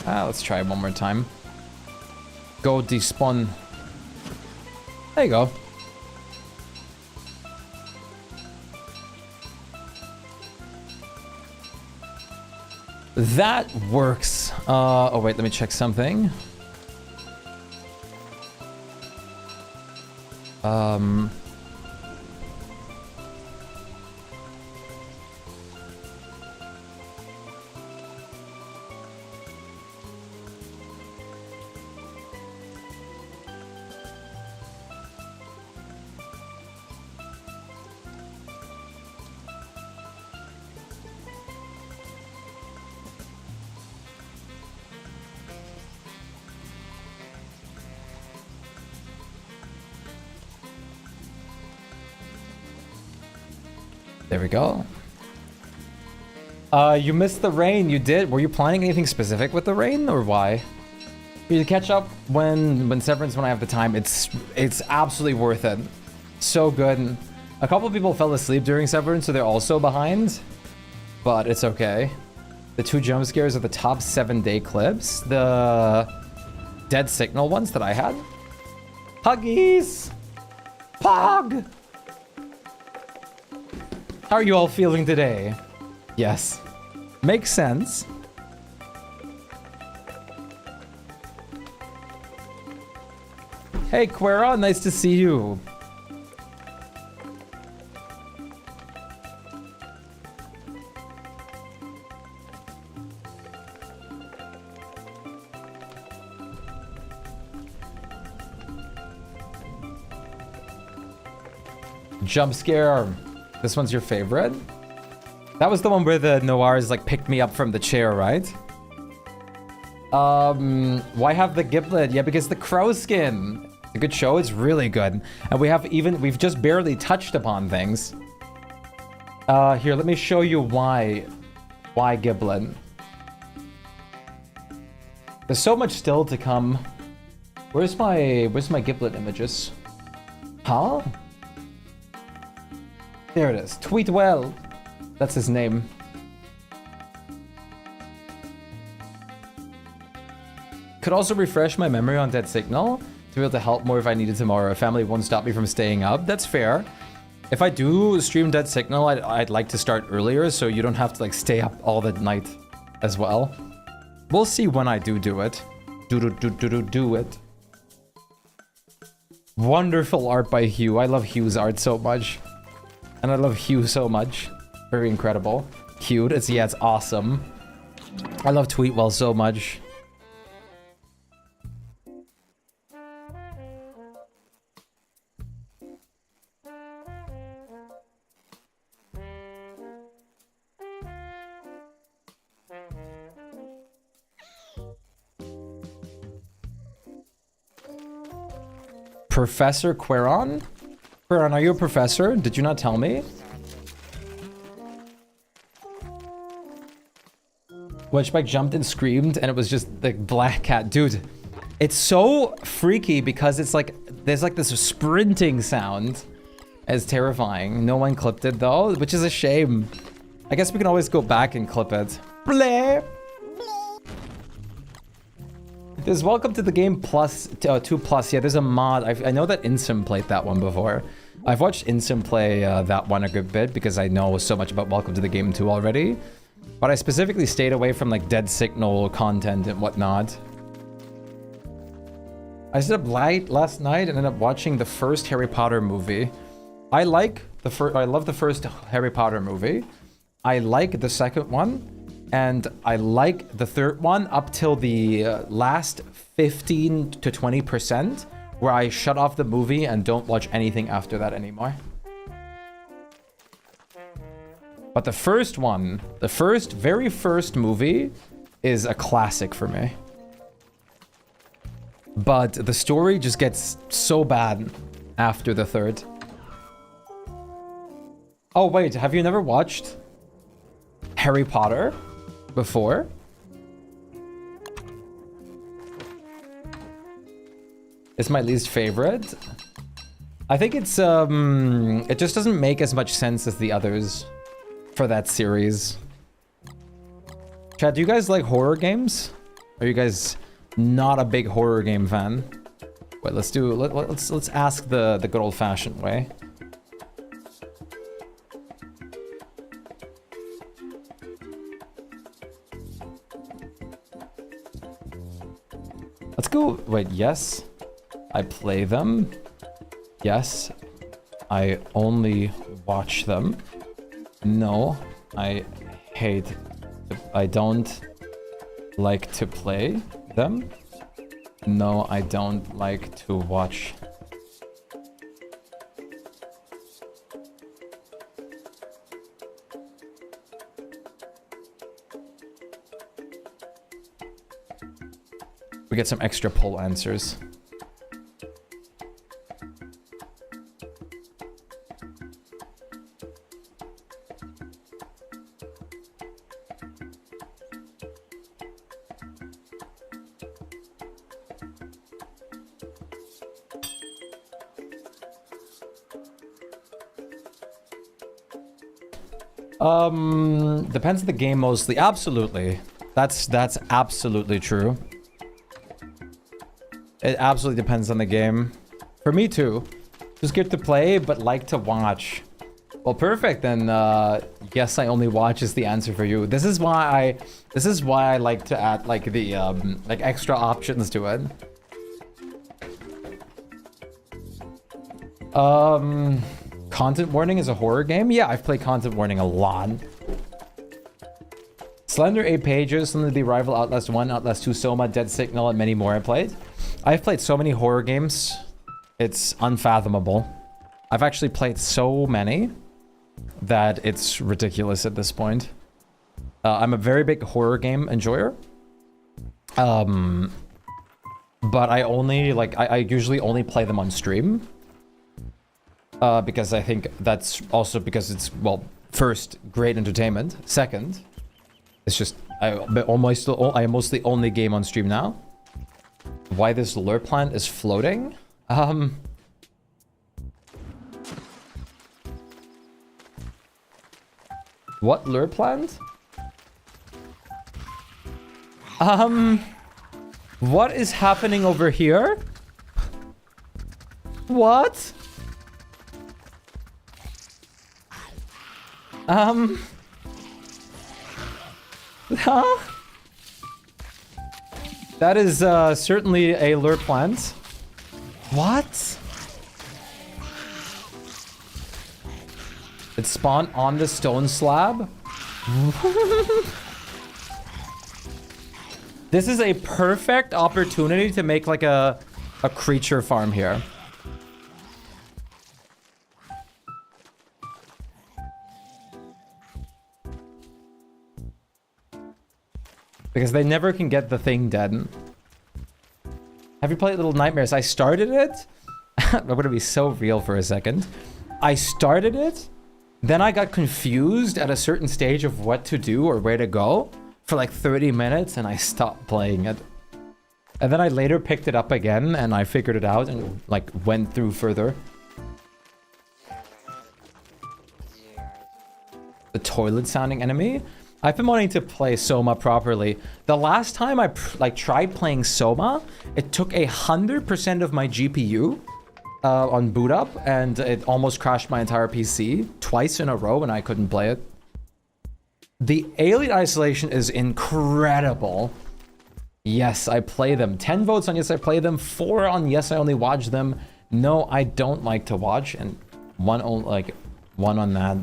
Let's try it one more time. Go despawn. There you go. That works. Oh wait, let me check something. There we go. You missed the rain. You did. Were you planning anything specific with the rain, or why? You catch up when Severance, when I have the time. It's absolutely worth it. So good. A couple of people fell asleep during Severance, so they're also behind. But it's okay. The 2 jump scares are the top 7-day clips. The Dead Signal ones that I had. Huggies! Pog! How are you all feeling today? Yes. Makes sense. Hey, Quera, nice to see you. Jump scare. This one's your favorite? That was the one where the noirs like picked me up from the chair, right? Why have the giblet? Yeah, because the crow skin. It's a good show. It's really good. And we've just barely touched upon things. Here, let me show you why giblet. There's so much still to come. Where's my giblet images? Huh? There it is. Tweetwell. That's his name. Could also refresh my memory on Dead Signal to be able to help more if I needed tomorrow. Family won't stop me from staying up. That's fair. If I do stream Dead Signal, I'd like to start earlier so you don't have to like stay up all the night as well. We'll see when I do it. Do it. Wonderful art by Hugh. I love Hugh's art so much. And I love Hugh so much. Very incredible. Cute. It's awesome. I love Tweetwell so much. Professor Queron? Queron, are you a professor? Did you not tell me? When Shpyke jumped and screamed and it was just the black cat. Dude, it's so freaky because it's like, there's like this sprinting sound. It's terrifying. No one clipped it though, which is a shame. I guess we can always go back and clip it. Bleh. There's Welcome to the Game Plus, 2 Plus. Yeah, there's a mod. I know that Insim played that one before. I've watched Insim play that one a good bit because I know so much about Welcome to the Game 2 already. But I specifically stayed away from like Dead Signal content and whatnot. I stayed up late last night and ended up watching the first Harry Potter movie. I love the first Harry Potter movie. I like the second one. And I like the third one up till the last 15 to 20% where I shut off the movie and don't watch anything after that anymore. But the first one, the very first movie is a classic for me. But the story just gets so bad after the third. Oh wait, have you never watched Harry Potter before? It's my least favorite. I think it's it just doesn't make as much sense as the others for that series. Chat, do you guys like horror games? Are you guys not a big horror game fan? Wait, let's ask the good old-fashioned way. Let's go. Wait, yes, I play them. Yes, I only watch them. No, I hate. I don't like to play them. No, I don't like to watch. We get some extra poll answers. Depends on the game mostly. Absolutely. That's absolutely true. It absolutely depends on the game. For me too. Just good to play, but like to watch. Well, perfect. Then yes, I only watch is the answer for you. This is why I like to add like the like extra options to it. Content warning is a horror game? Yeah, I've played content warning a lot. Slender 8 pages, Slender the Arrival, Outlast 1, Outlast 2, Soma, Dead Signal, and many more I played. I've played so many horror games. It's unfathomable. I've actually played so many that it's ridiculous at this point. I'm a very big horror game enjoyer. But I only, like, I usually only play them on stream. Because I think that's also because it's, well, first, great entertainment. Second, it's just, I almost the only game on stream now. Why this lure plant is floating? What lure plant? What is happening over here? What? Huh? That is certainly a lure plant. What? It spawned on the stone slab? This is a perfect opportunity to make like a creature farm here. Because they never can get the thing dead. Have you played Little Nightmares? I started it. I'm gonna be so real for a second. I started it, then I got confused at a certain stage of what to do or where to go for like 30 minutes and I stopped playing it. And then I later picked it up again and I figured it out and like went through further. The toilet sounding enemy? I've been wanting to play Soma properly. The last time I tried playing Soma, it took 100% of my GPU on boot up, and it almost crashed my entire PC twice in a row, and I couldn't play it. The Alien Isolation is incredible. Yes, I play them. 10 votes on yes, I play them. 4 on yes, I only watch them. No, I don't like to watch, and one on that.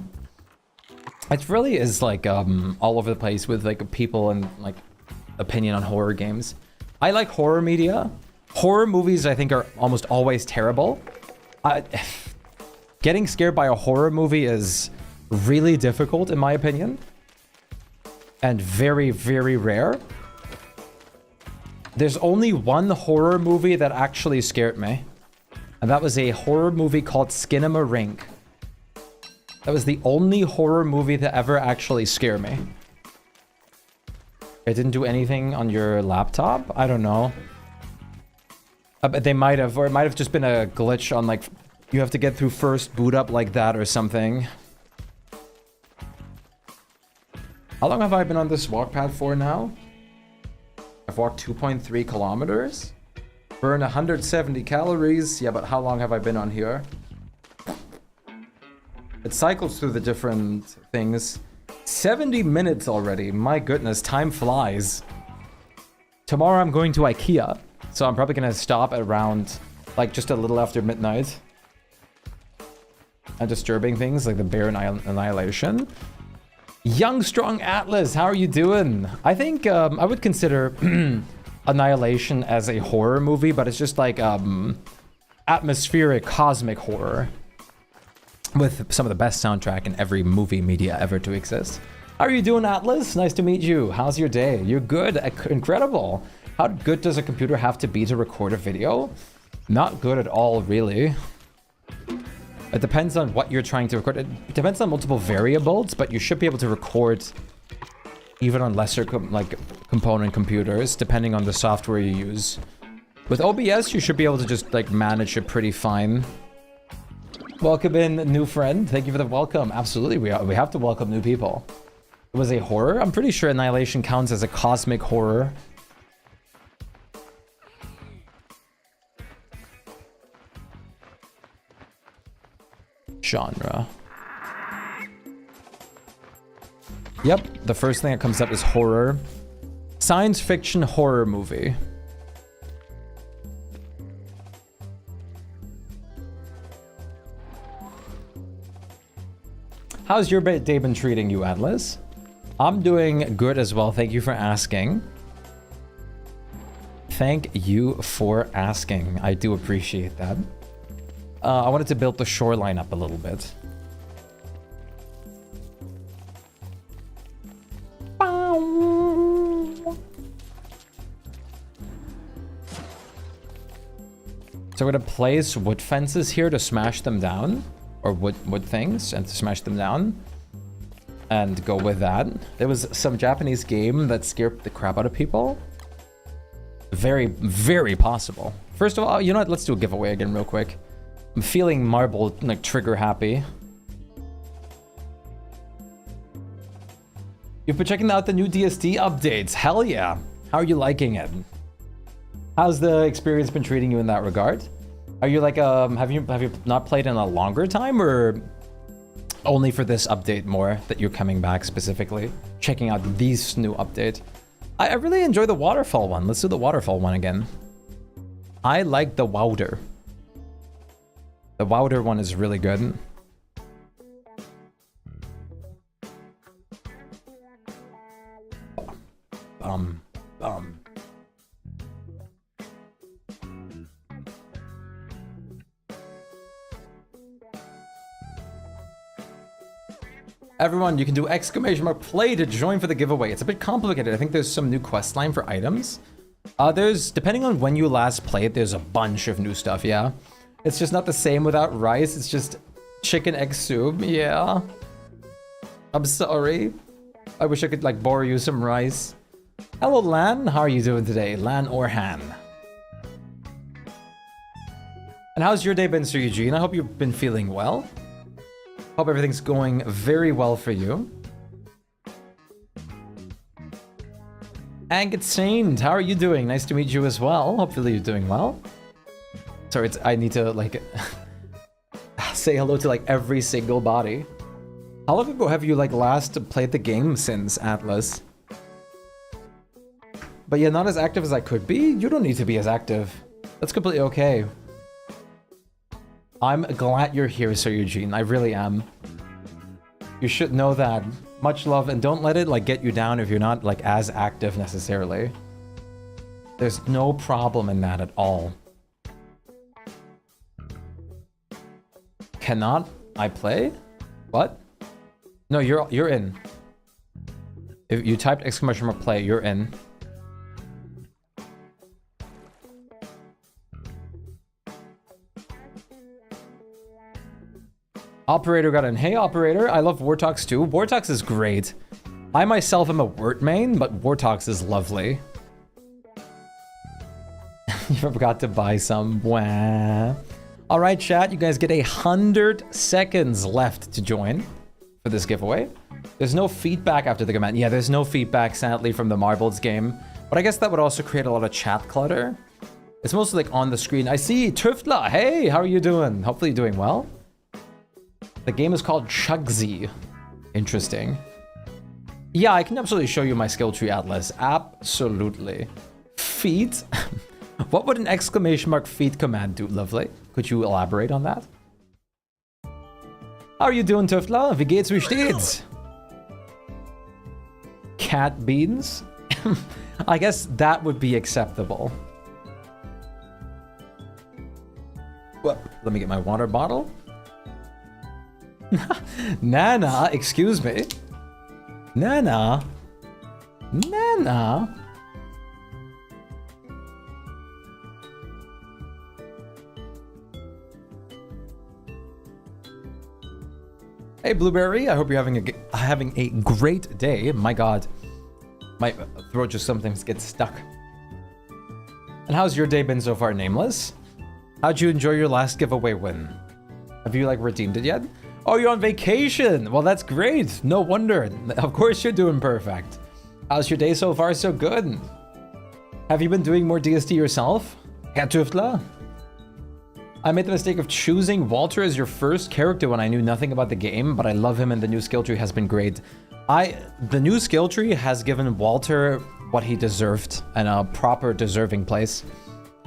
It really is like all over the place with like people and like opinion on horror games. I like horror media. Horror movies I think are almost always terrible. Getting scared by a horror movie is really difficult in my opinion. And very, very rare. There's only one horror movie that actually scared me. And that was a horror movie called Skinamarink. That was the only horror movie that ever actually scared me. It didn't do anything on your laptop? I don't know. But they might have, or it might have just been a glitch on like You have to get through first, boot up like that or something. How long have I been on this walk path for now? I've walked 2.3 kilometers. Burn 170 calories. Yeah, but how long have I been on here? It cycles through the different things. 70 minutes already. My goodness, time flies. Tomorrow I'm going to IKEA. So I'm probably going to stop at around, like, just a little after midnight. And disturbing things like the bear annihilation. Young Strong Atlas, how are you doing? I think I would consider Annihilation as a horror movie, but it's just like atmospheric cosmic horror with some of the best soundtrack in every movie media ever to exist. How are you doing, Atlas? Nice to meet you. How's your day? You're good. Incredible. How good does a computer have to be to record a video? Not good at all, really. It depends on what you're trying to record. It depends on multiple variables, but you should be able to record even on lesser component computers, depending on the software you use. With OBS, you should be able to just like manage it pretty fine. Welcome in, new friend. Thank you for the welcome. Absolutely, we have to welcome new people. It was a horror? I'm pretty sure Annihilation counts as a cosmic horror. Genre. Yep, the first thing that comes up is horror. Science fiction horror movie. How's your day been treating you, Atlas? I'm doing good as well. Thank you for asking. Thank you for asking. I do appreciate that. I wanted to build the shoreline up a little bit. So we're gonna place wood fences here to smash them down, or wood things, and to smash them down, and go with that. There was some Japanese game that scared the crap out of people. Very, very possible. First of all, you know what? Let's do a giveaway again real quick. I'm feeling marble, like, trigger happy. You've been checking out the new DSD updates. Hell yeah. How are you liking it? How's the experience been treating you in that regard? Are you like, have you not played in a longer time, or only for this update more that you're coming back specifically? Checking out these new update. I really enjoy the waterfall one. Let's do the waterfall one again. I like the Wowder. The Wowder one is really good. Everyone, you can do !play to join for the giveaway. It's a bit complicated. I think there's some new quest line for items. There's, depending on when you last played, there's a bunch of new stuff, yeah. It's just not the same without rice. It's just chicken egg soup, yeah. I'm sorry. I wish I could, like, borrow you some rice. Hello, Lan. How are you doing today? Lan or Han? And how's your day been, Sir Eugene? I hope you've been feeling well. Hope everything's going very well for you. Angus Saint, how are you doing? Nice to meet you as well. Hopefully you're doing well. Sorry, I need to, like, say hello to, like, every single body. How long ago have you, like, last played the game since, Atlas? But yeah, not as active as I could be? You don't need to be as active. That's completely okay. I'm glad you're here, Sir Eugene. I really am. You should know that. Much love, and don't let it, like, get you down if you're not, like, as active necessarily. There's no problem in that at all. Cannot I play? What? No, you're in. If you typed !play, you're in. Operator got in. Hey, Operator. I love Wartox too. Wartox is great. I myself am a Wort main, but Wartox is lovely. You forgot to buy some. Wah. All right, chat, you guys get 100 seconds left to join for this giveaway. There's no feedback after the command. Yeah, there's no feedback, sadly, from the Marbles game. But I guess that would also create a lot of chat clutter. It's mostly like on the screen. I see Tuftla. Hey, how are you doing? Hopefully you're doing well. The game is called Chugsy. Interesting. Yeah, I can absolutely show you my skill tree atlas. Absolutely. Feet? What would an exclamation mark feet command do, lovely? Could you elaborate on that? How are you doing, Tuftla? Wie geht's, wie steht's? Cat beans? I guess that would be acceptable. Well, let me get my water bottle. Nana, excuse me. Nana. Nana. Hey, Blueberry. I hope you're having a great day. My God, my throat just sometimes gets stuck. And how's your day been so far, Nameless? How'd you enjoy your last giveaway win? Have you like redeemed it yet? Oh, you're on vacation. Well, that's great. No wonder. Of course you're doing perfect. How's your day so far? So good. Have you been doing more DST yourself? Herr Tüftler? I made the mistake of choosing Walter as your first character when I knew nothing about the game, but I love him and the new skill tree has been great. The new skill tree has given Walter what he deserved and a proper deserving place.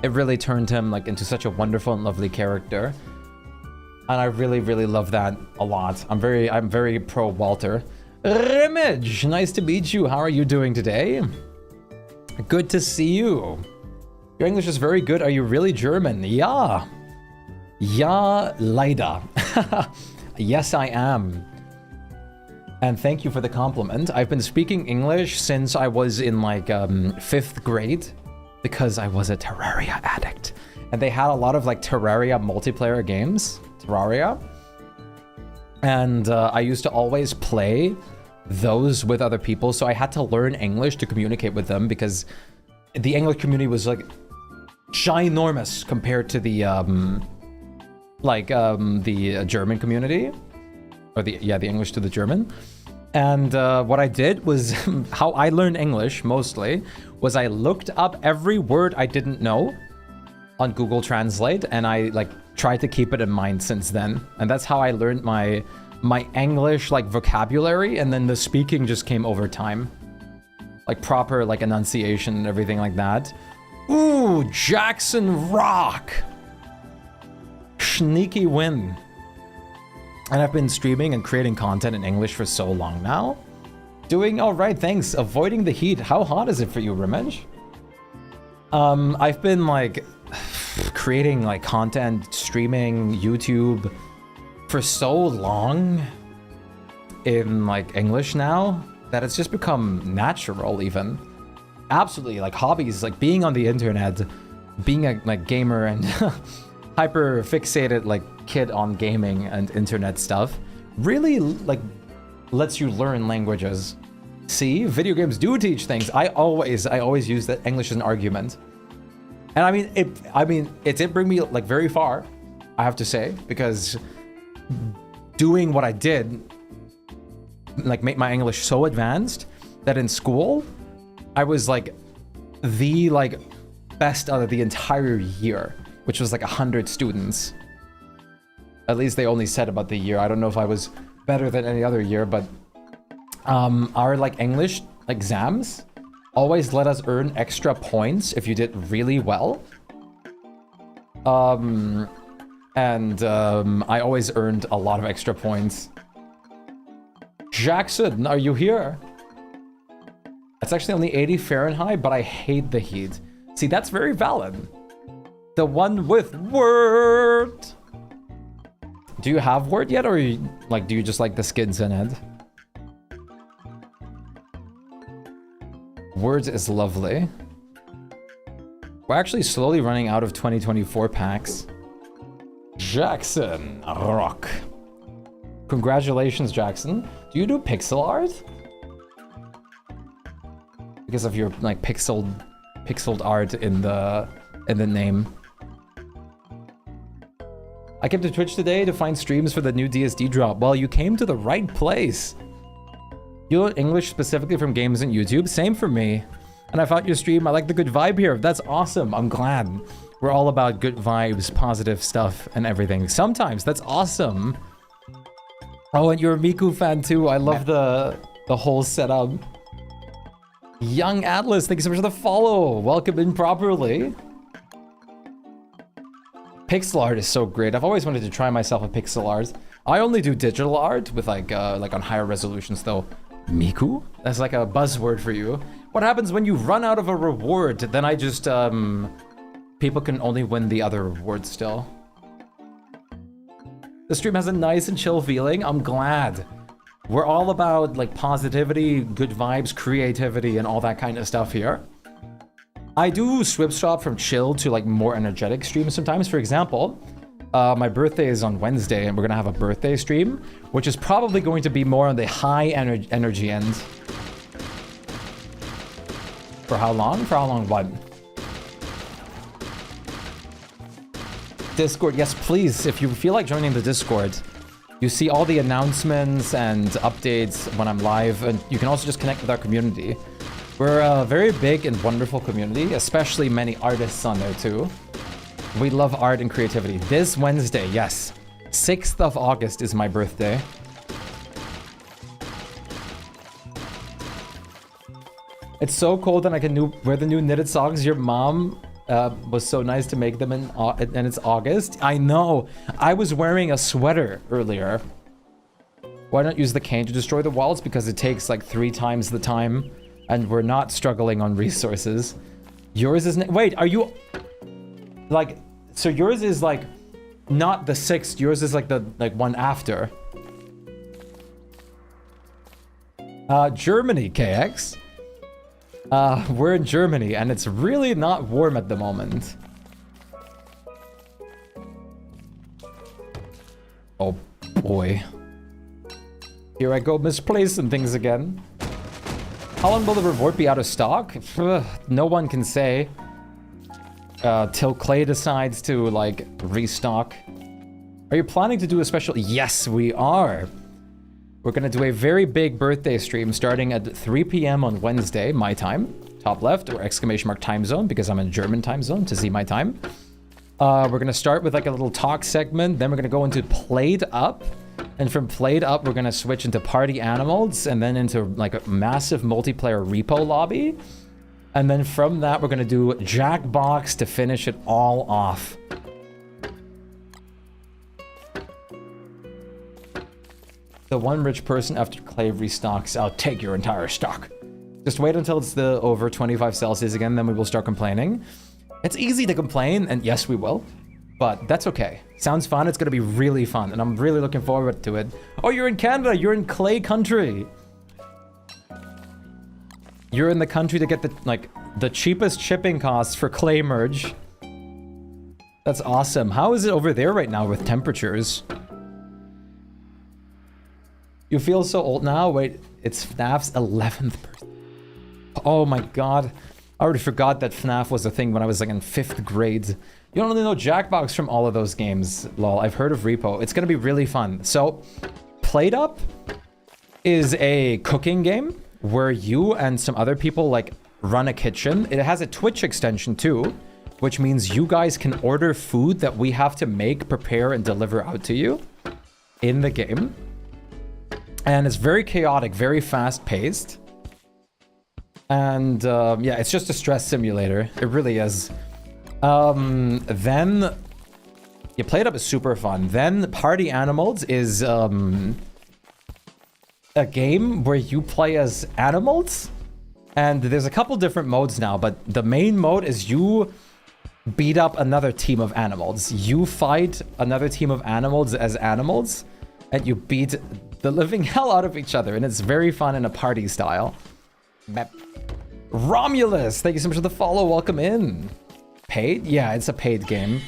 It really turned him like into such a wonderful and lovely character. And I really, really love that a lot. I'm very pro Walter. Rimage, nice to meet you. How are you doing today? Good to see you. Your English is very good. Are you really German? Yeah. Ja, leider. Yes, I am. And thank you for the compliment. I've been speaking English since I was in like 5th grade because I was a Terraria addict. And they had a lot of like Terraria multiplayer games. Terraria. And I used to always play those with other people. So I had to learn English to communicate with them because the English community was like ginormous compared to the German community, or the English to the German. And what I did was, how I learned English mostly, was I looked up every word I didn't know on Google Translate, and I like tried to keep it in mind since then. And that's how I learned my English like vocabulary, and then the speaking just came over time. Like proper like enunciation and everything like that. Ooh, Jackson Rock! Sneaky win. And I've been streaming and creating content in English for so long now. Doing all right, thanks. Avoiding the heat. How hot is it for you, Rimage? I've been like creating like content, streaming, YouTube for so long in like English now that it's just become natural even. Absolutely, like hobbies, like being on the internet, being a like gamer and hyper fixated like kid on gaming and internet stuff really like lets you learn languages. See, video games do teach things. I always use that English as an argument. And it did bring me like very far, I have to say, because doing what I did like made my English so advanced that in school I was like the like best out of the entire year, which was like 100 students. At least they only said about the year. I don't know if I was better than any other year, but our like English exams always let us earn extra points if you did really well. I always earned a lot of extra points. Jackson, are you here? It's actually only 80 Fahrenheit, but I hate the heat. See, that's very valid. The one with Word. Do you have Word yet, or do you just like the skids in it? Words is lovely. We're actually slowly running out of 2024 packs. Jackson Rock. Congratulations, Jackson. Do you do pixel art? Because of your like pixeled art in the name. I came to Twitch today to find streams for the new DSD drop. Well, you came to the right place. You learn English specifically from games and YouTube. Same for me. And I found your stream. I like the good vibe here. That's awesome. I'm glad. We're all about good vibes, positive stuff, and everything. Sometimes. That's awesome. Oh, and you're a Miku fan too. I love the whole setup. Young Atlas, thank you so much for the follow. Welcome in properly. Pixel art is so great. I've always wanted to try myself with pixel art. I only do digital art with like on higher resolutions though. Miku? That's like a buzzword for you. What happens when you run out of a reward? Then I just, people can only win the other reward still. The stream has a nice and chill feeling. I'm glad. We're all about like positivity, good vibes, creativity, and all that kind of stuff here. I do swap from chill to like more energetic streams sometimes. For example, my birthday is on Wednesday and we're gonna have a birthday stream, which is probably going to be more on the high energy end. For how long? For how long what? Discord, yes please. If you feel like joining the Discord, you see all the announcements and updates when I'm live, and you can also just connect with our community. We're a very big and wonderful community, especially many artists on there too. We love art and creativity. This Wednesday, yes. 6th of August is my birthday. It's so cold and I can wear the new knitted socks. Your mom was so nice to make them and it's August. I know. I was wearing a sweater earlier. Why not use the cane to destroy the walls? Because it takes like 3 times the time and we're not struggling on resources. Yours is... Wait, are you... Like... So yours is like not the 6th. Yours is like the one after. Germany, KX. We're in Germany and it's really not warm at the moment. Oh boy. Here I go misplacing things again. How long will the reward be out of stock? No one can say. Till Clay decides to like restock. Are you planning to do a special? Yes, we are. We're gonna do a very big birthday stream starting at 3 p.m. on Wednesday, my time. Top left or ! time zone because I'm in German time zone to see my time. We're gonna start with like a little talk segment. Then we're gonna go into Played Up. And from Played Up, we're gonna switch into Party Animals and then into like a massive multiplayer repo lobby. And then from that, we're gonna do Jackbox to finish it all off. The one rich person after Clay restocks, I'll take your entire stock. Just wait until it's the over 25 Celsius again, then we will start complaining. It's easy to complain, and yes, we will. But that's okay. Sounds fun, it's gonna be really fun, and I'm really looking forward to it. Oh, you're in Canada, you're in Clay country. You're in the country to get the cheapest shipping costs for Clay merge. That's awesome. How is it over there right now with temperatures? You feel so old now? Wait, it's FNAF's 11th birthday. Oh my god. I already forgot that FNAF was a thing when I was like in 5th grade. You don't really know Jackbox from all of those games, lol. I've heard of Repo. It's gonna be really fun. So, Played Up is a cooking game where you and some other people like run a kitchen. It has a Twitch extension too, which means you guys can order food that we have to make, prepare, and deliver out to you in the game. And it's very chaotic, very fast-paced. And yeah, it's just a stress simulator. It really is. Then you Played Up is super fun. Then Party Animals is a game where you play as animals. And there's a couple different modes now, but the main mode is you beat up another team of animals. You fight another team of animals as animals, and you beat the living hell out of each other, and it's very fun in a party style. Romulus, thank you so much for the follow. Welcome in. Paid? Yeah, it's a paid game.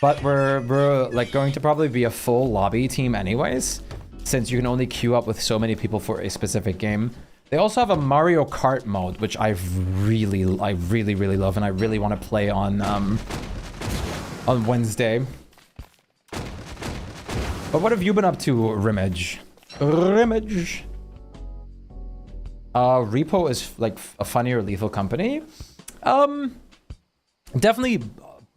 But we're like going to probably be a full lobby team anyways, since you can only queue up with so many people for a specific game. They also have a Mario Kart mode, which I really love, and I really want to play on Wednesday. But what have you been up to, Rimage? Rimage. Repo is like a funnier Lethal Company. Definitely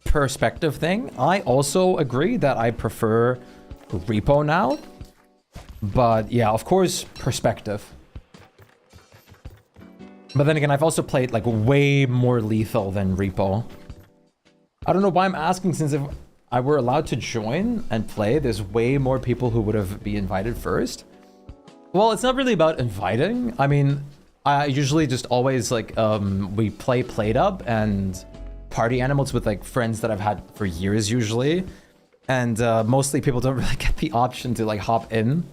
perspective thing. I also agree that I prefer Repo now. But yeah, of course, perspective. But then again, I've also played like way more Lethal than Repo. I don't know why I'm asking, since if I were allowed to join and play, there's way more people who would have been invited first. Well, it's not really about inviting. I mean, I usually just always like, we play PlateUp and party animals with like friends that I've had for years usually. And mostly people don't really get the option to like hop in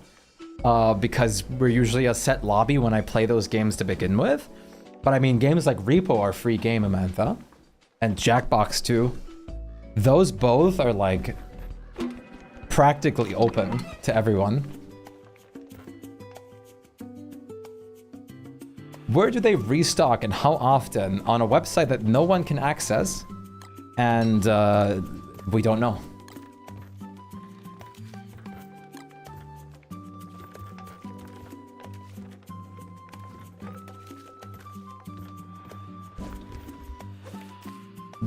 because we're usually a set lobby when I play those games to begin with. But I mean, games like Repo are free game, Amantha. And Jackbox too. Those both are like practically open to everyone. Where do they restock and how often? On a website that no one can access. And we don't know.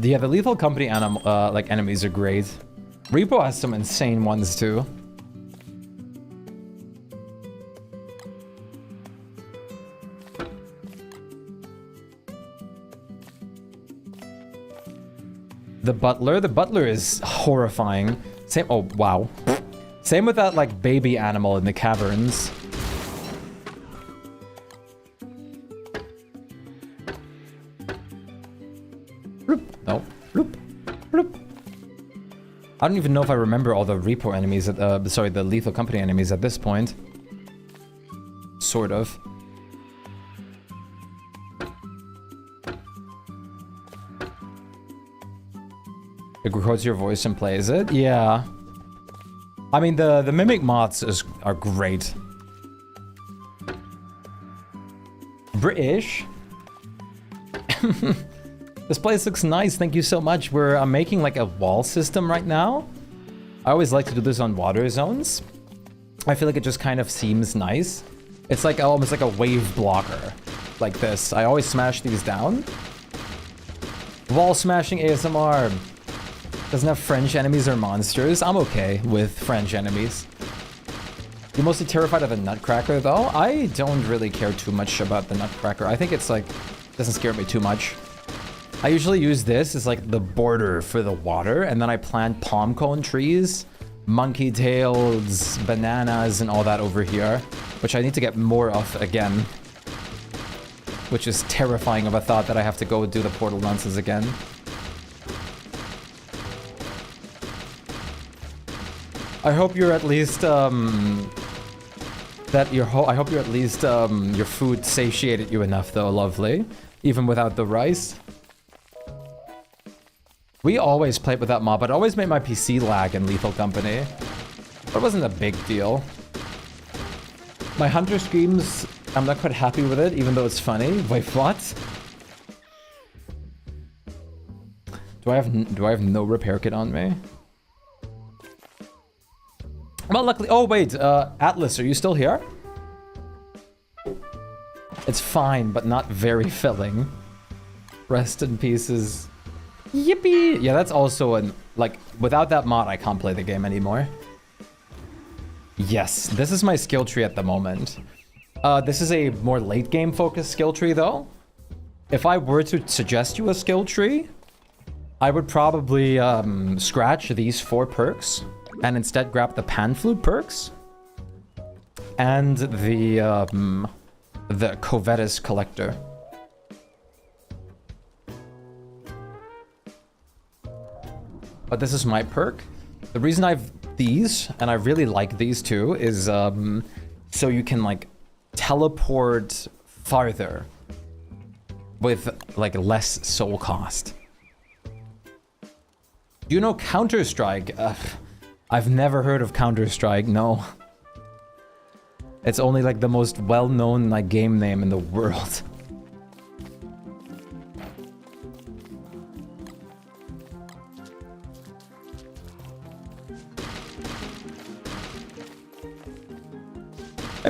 Yeah, the Lethal Company like enemies are great. Repo has some insane ones too. The Butler is horrifying. Same, oh wow. Same with that like baby animal in the caverns. No. Bloop. Bloop. I don't even know if I remember all the Repo enemies, sorry, the Lethal Company enemies at this point. Sort of. It records your voice and plays it? Yeah. I mean, the Mimic mods are great. British? This place looks nice, thank you so much. I'm making like a wall system right now. I always like to do this on water zones. I feel like it just kind of seems nice. It's like almost like a wave blocker, like this. I always smash these down. Wall smashing ASMR. Doesn't have French enemies or monsters. I'm okay with French enemies. You're mostly terrified of the Nutcracker though? I don't really care too much about the Nutcracker. I think it's like, doesn't scare me too much. I usually use this as like the border for the water, and then I plant palm cone trees, monkey tails, bananas, and all that over here, which I need to get more of again. Which is terrifying of a thought that I have to go do the portal nonsense again. I hope you're at least, I hope you're at least, your food satiated you enough though, lovely. Even without the rice. We always played with that mod, but it always made my PC lag in Lethal Company. But it wasn't a big deal. My Hunter Screams, I'm not quite happy with it, even though it's funny. Wait, what? Do I have no repair kit on me? Well, luckily, oh wait, Atlas, are you still here? It's fine, but not very filling. Rest in pieces. Yippee! Yeah, that's also an, like, without that mod, I can't play the game anymore. Yes, this is my skill tree at the moment. This is a more late game focused skill tree though. If I were to suggest you a skill tree, I would probably scratch these 4 perks and instead grab the pan flute perks and the Covetus collector. But this is my perk. The reason I've these, and I really like these too, is so you can like teleport farther with like less soul cost. Do you know Counter-Strike? I've never heard of Counter-Strike, no. It's only like the most well-known like game name in the world.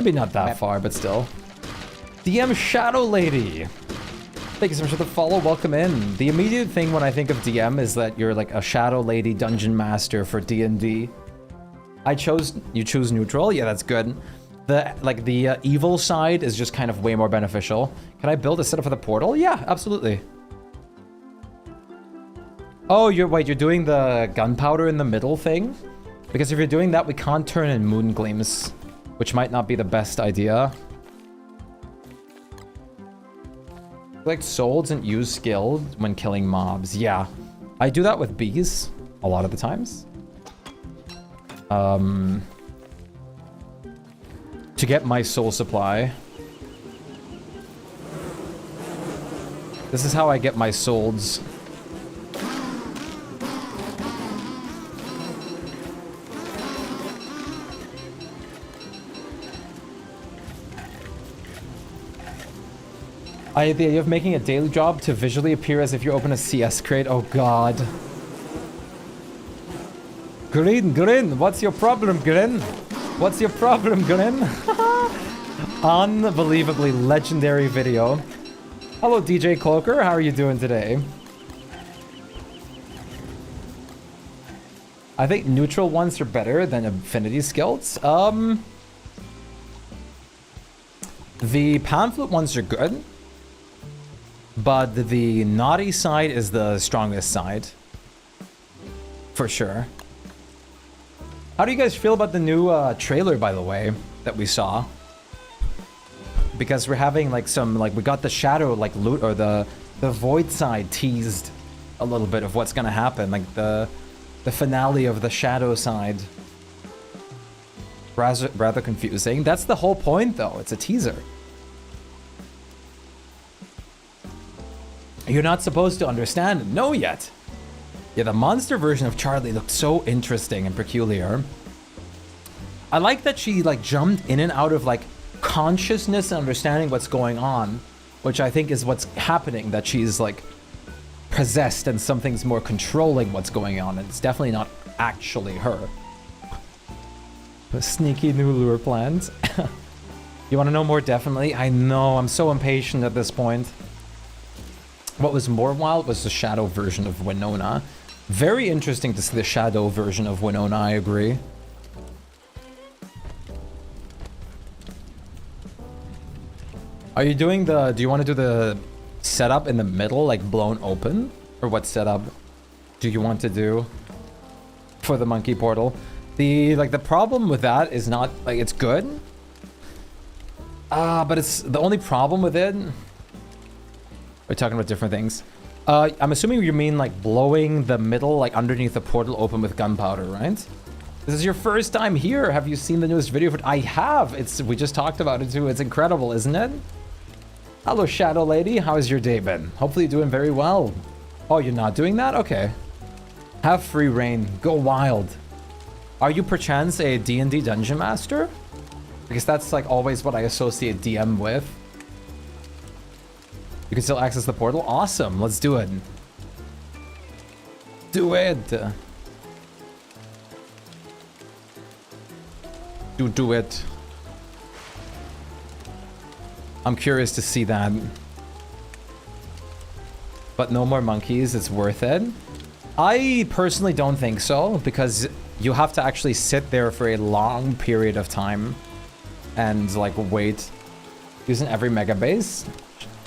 Maybe not that far, but still. DM Shadow Lady. Thank you so much for the follow. Welcome in. The immediate thing when I think of DM is that you're like a Shadow Lady dungeon master for D&D. You choose neutral. Yeah, that's good. The evil side is just kind of way more beneficial. Can I build a setup for the portal? Yeah, absolutely. Oh, you're doing the gunpowder in the middle thing? Because if you're doing that, we can't turn in moon gleams, which might not be the best idea. Collect souls and use skill when killing mobs. Yeah, I do that with bees a lot of the times. To get my soul supply. This is how I get my souls. I had the idea of making a daily job to visually appear as if you open a CS crate. Oh god. Grin, what's your problem, Grin? What's your problem, Grin? Unbelievably legendary video. Hello, DJ Cloaker. How are you doing today? I think neutral ones are better than affinity skills. The pamphlet ones are good. But the naughty side is the strongest side. For sure. How do you guys feel about the new trailer, by the way, that we saw? Because we're having like some, like we got the shadow like loot, or the void side teased a little bit of what's gonna happen. Like the finale of the shadow side. Rather confusing. That's the whole point though, it's a teaser. You're not supposed to understand and know yet. Yeah, the monster version of Charlie looked so interesting and peculiar. I like that she like jumped in and out of like consciousness and understanding what's going on, which I think is what's happening, that she's like possessed and something's more controlling what's going on, and it's definitely not actually her. A sneaky new lure plans. You want to know more? Definitely. I know, I'm so impatient at this point. What was more wild was the shadow version of Winona. Very interesting to see the shadow version of Winona, I agree. Are you doing do you want to do the setup in the middle, like blown open? Or what setup do you want to do for the monkey portal? The problem with that is not, like, it's good. But it's, the only problem with it, we're talking about different things. I'm assuming you mean like blowing the middle, like underneath the portal open with gunpowder, right? This is your first time here. Have you seen the newest video? I have. We just talked about it too. It's incredible, isn't it? Hello, Shadow Lady. How has your day been? Hopefully you're doing very well. Oh, you're not doing that? Okay. Have free reign. Go wild. Are you perchance a D&D dungeon master? Because that's like always what I associate DM with. You can still access the portal? Awesome, let's do it. Do it. Do it. I'm curious to see that. But no more monkeys, it's worth it. I personally don't think so, because you have to actually sit there for a long period of time and like wait. Using every mega base.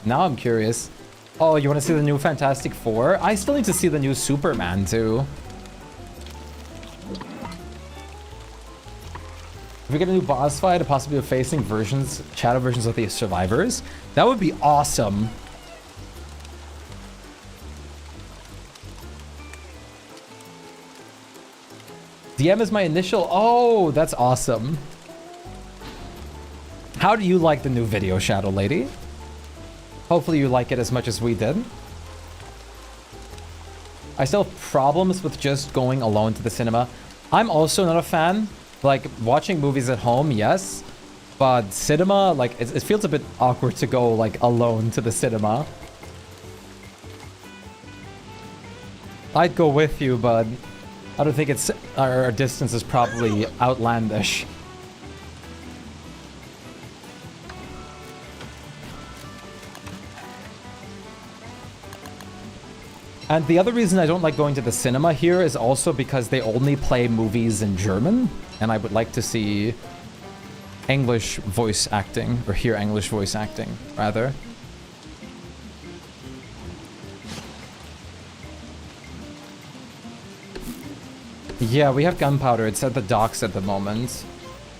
Now I'm curious. Oh, you want to see the new Fantastic Four? I still need to see the new Superman too. If we get a new boss fight, a possibility of facing shadow versions of the survivors, that would be awesome. DM is my initial. Oh, that's awesome. How do you like the new video, Shadow Lady? Hopefully you like it as much as we did. I still have problems with just going alone to the cinema. I'm also not a fan. Like, watching movies at home, yes. But cinema, like, it feels a bit awkward to go, like, alone to the cinema. I'd go with you, but I don't think our distance is probably outlandish. And the other reason I don't like going to the cinema here is also because they only play movies in German, and I would like to see English voice acting, or hear English voice acting, rather. Yeah, we have gunpowder. It's at the docks at the moment.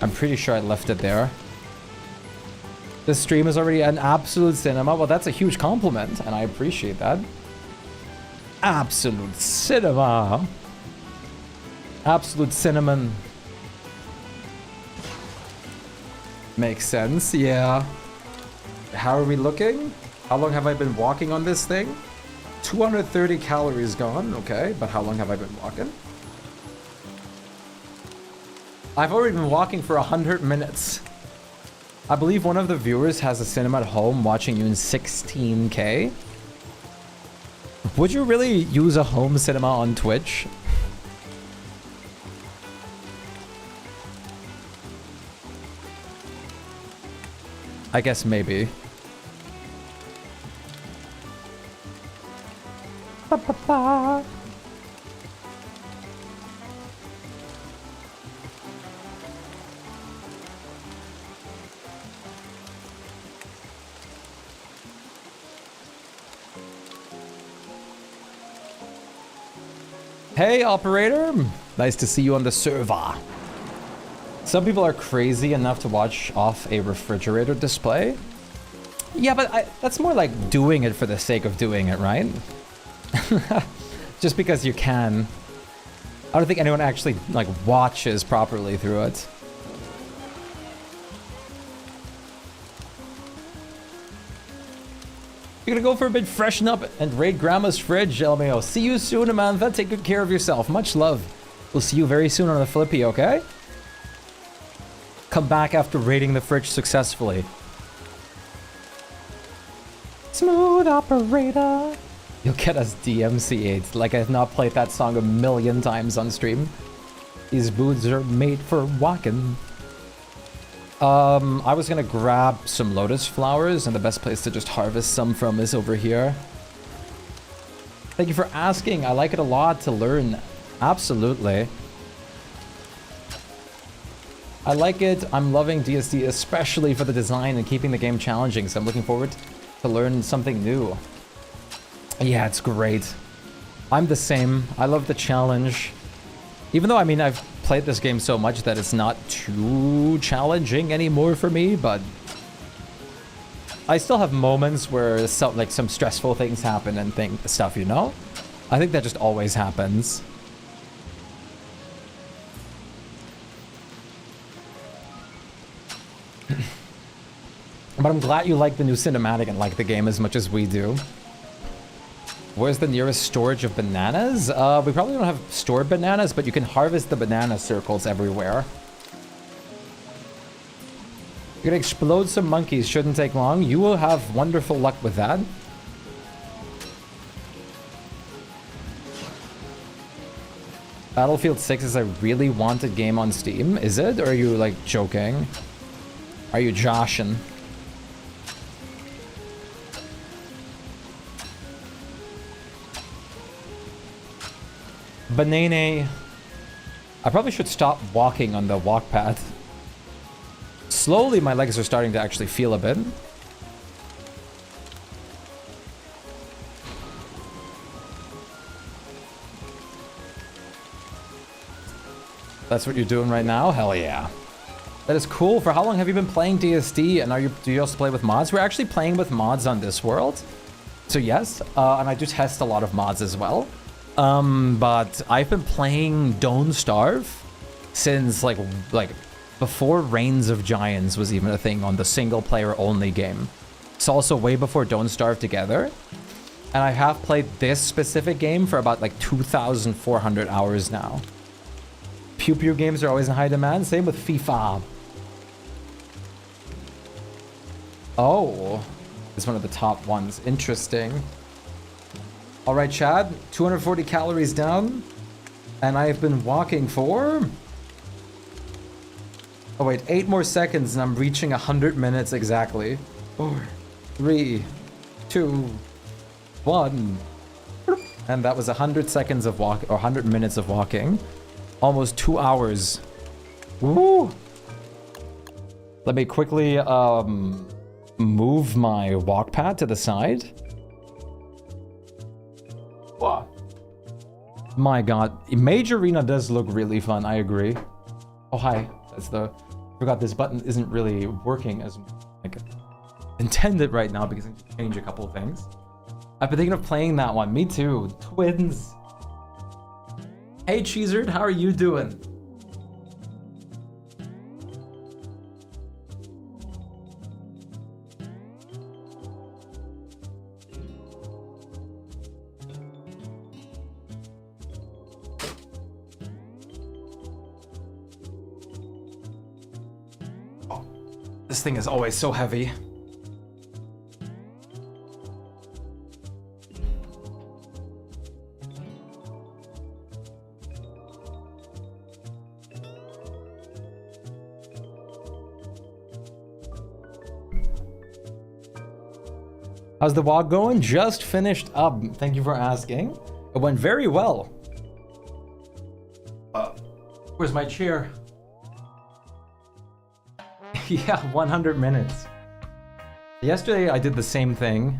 I'm pretty sure I left it there. This stream is already an absolute cinema. Well, that's a huge compliment, and I appreciate that. Absolute cinema. Absolute cinnamon. Makes sense, yeah. How are we looking? How long have I been walking on this thing? 230 calories gone, okay. But how long have I been walking? I've already been walking for 100 minutes. I believe one of the viewers has a cinema at home watching you in 16K. Would you really use a home cinema on Twitch? I guess maybe. Ba, ba, ba. Hey, operator. Nice to see you on the server. Some people are crazy enough to watch off a refrigerator display. Yeah, but that's more like doing it for the sake of doing it, right? Just because you can. I don't think anyone actually, like, watches properly through it. You're gonna go for a bit, freshen up, and raid Grandma's fridge, LMAO. See you soon, Amantha. Take good care of yourself. Much love. We'll see you very soon on the Flippy, okay? Come back after raiding the fridge successfully. Smooth operator. You'll get us DMCA'd. Like I've not played that song a million times on stream. These boots are made for walking. I was gonna grab some lotus flowers, and the best place to just harvest some from is over here. Thank you for asking. I like it a lot to learn. Absolutely. I like it. I'm loving DSD, especially for the design and keeping the game challenging, so I'm looking forward to learn something new. Yeah, it's great. I'm the same. I love the challenge. Even though, I mean, I've played this game so much that it's not too challenging anymore for me, but I still have moments where some stressful things happen and stuff, you know? I think that just always happens. But I'm glad you like the new cinematic and like the game as much as we do. Where's the nearest storage of bananas? We probably don't have stored bananas, but you can harvest the banana circles everywhere. You're gonna explode some monkeys, shouldn't take long. You will have wonderful luck with that. Battlefield 6 is a really wanted game on Steam, is it? Or are you, like, joking? Are you joshing? Banana. I probably should stop walking on the walk path. Slowly, my legs are starting to actually feel a bit. That's what you're doing right now? Hell yeah. That is cool. For how long have you been playing DSD? And do you also play with mods? We're actually playing with mods on this world. So yes, and I do test a lot of mods as well. But I've been playing Don't Starve since like before Reigns of Giants was even a thing on the single player only game. It's also way before Don't Starve Together. And I have played this specific game for about like 2,400 hours now. Pew Pew games are always in high demand. Same with FIFA. Oh, it's one of the top ones. Interesting. All right, Chad, 240 calories down, and I've been walking for... Oh wait, 8 more seconds and I'm reaching 100 minutes exactly. 4, 3, 2, 1. And that was 100 seconds of walk, or 100 minutes of walking. Almost 2 hours. Woo! Let me quickly move my walk pad to the side. Wow. My god. Mage Arena does look really fun, I agree. Oh, hi. That's the... Forgot this button isn't really working as like intended right now because I need to change a couple of things. I've been thinking of playing that one. Me too. Twins. Hey, Cheezerd, how are you doing? Oh, this thing is always so heavy. How's the walk going? Just finished up. Thank you for asking. It went very well. Where's my chair? Yeah, 100 minutes. Yesterday I did the same thing.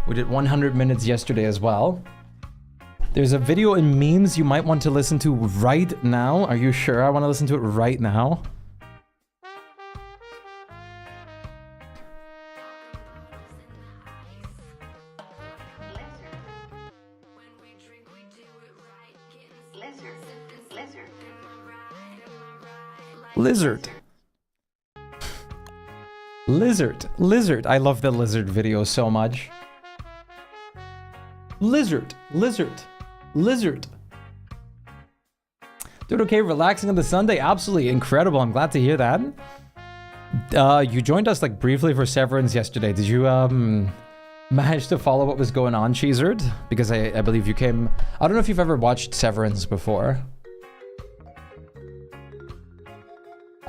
We did 100 minutes yesterday as well. There's a video in memes you might want to listen to right now. Are you sure I want to listen to it right now? Lizard. Lizard. I love the lizard video so much. Lizard. Dude, okay, relaxing on the Sunday. Absolutely incredible. I'm glad to hear that. You joined us like briefly for Severance yesterday. Did you manage to follow what was going on, Cheezerd? Because I believe you came... I don't know if you've ever watched Severance before.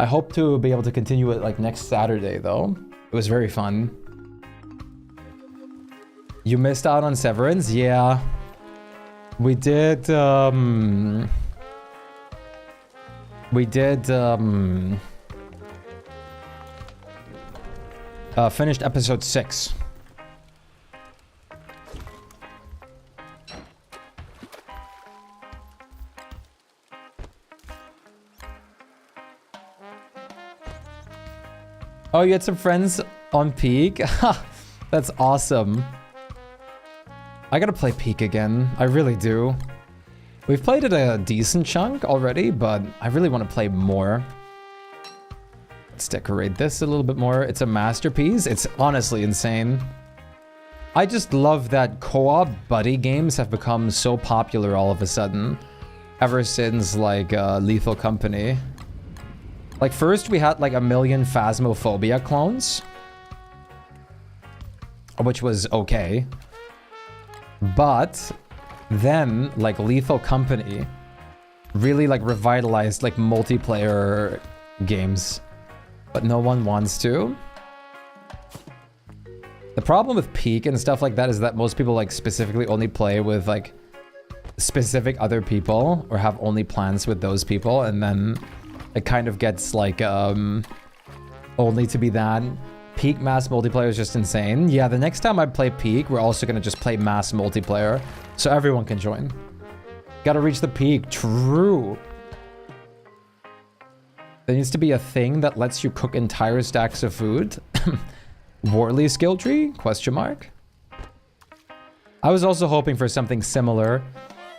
I hope to be able to continue it like next Saturday though. It was very fun. You missed out on Severance? Yeah. We did finished episode 6. Oh, you had some friends on Peak? That's awesome. I gotta play Peak again. I really do. We've played it a decent chunk already, but I really want to play more. Let's decorate this a little bit more. It's a masterpiece. It's honestly insane. I just love that co-op buddy games have become so popular all of a sudden. Ever since, like, Lethal Company. Like, first we had like a million Phasmophobia clones, which was okay. But then, like, Lethal Company really, like, revitalized, like, multiplayer games. But no one wants to. The problem with Peak and stuff like that is that most people, like, specifically only play with, like, specific other people or have only plans with those people, and then it kind of gets like only to be that. Peak mass multiplayer is just insane. Yeah, the next time I play Peak, we're also gonna just play mass multiplayer so everyone can join. Gotta reach the peak. True. There needs to be a thing that lets you cook entire stacks of food. Worley skill tree? Question mark. I was also hoping for something similar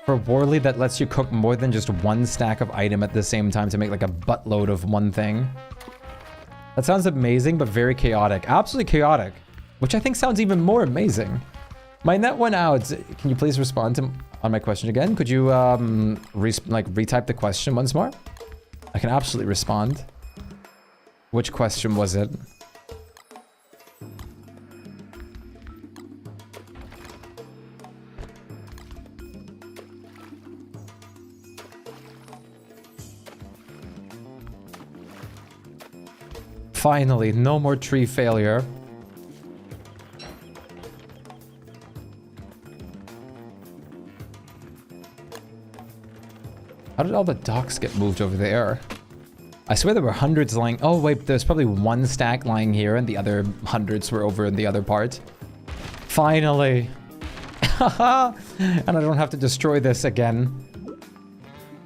for Worley that lets you cook more than just one stack of item at the same time to make like a buttload of one thing. That sounds amazing, but very chaotic. Absolutely chaotic. Which I think sounds even more amazing. My net went out. Can you please respond on my question again? Could you retype the question once more? I can absolutely respond. Which question was it? Finally, no more tree failure. How did all the docks get moved over there? I swear there were hundreds lying. Oh, wait, there's probably one stack lying here and the other hundreds were over in the other part. Finally. Haha. And I don't have to destroy this again.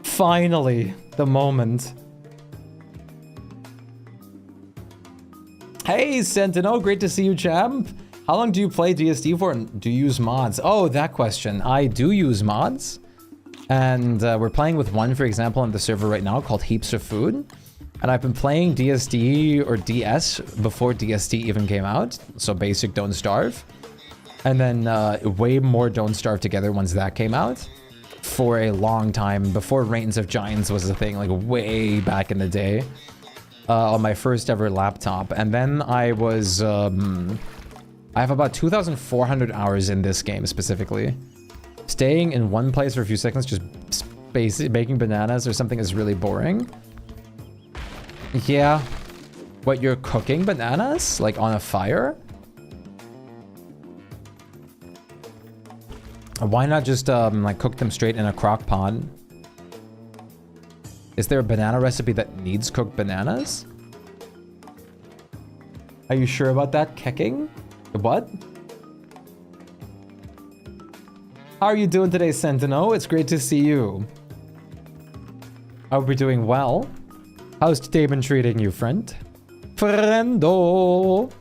Finally, the moment. Hey, Sentinel, great to see you, champ. How long do you play DSD for and do you use mods? Oh, that question. I do use mods. And we're playing with one, for example, on the server right now called Heaps of Food. And I've been playing DSD or DS before DSD even came out. So basic Don't Starve. And then way more Don't Starve Together once that came out. For a long time, before Reigns of Giants was a thing, like way back in the day. On my first ever laptop. And then I was, I have about 2,400 hours in this game specifically. Staying in one place for a few seconds, just baking bananas or something is really boring. Yeah. What, you're cooking bananas? Like on a fire? Why not just like cook them straight in a crock pot? Is there a banana recipe that needs cooked bananas? Are you sure about that, Kecking? What? How are you doing today, Sentinel? It's great to see you. I hope you're doing well. How's today been treating you, friend? Friendo!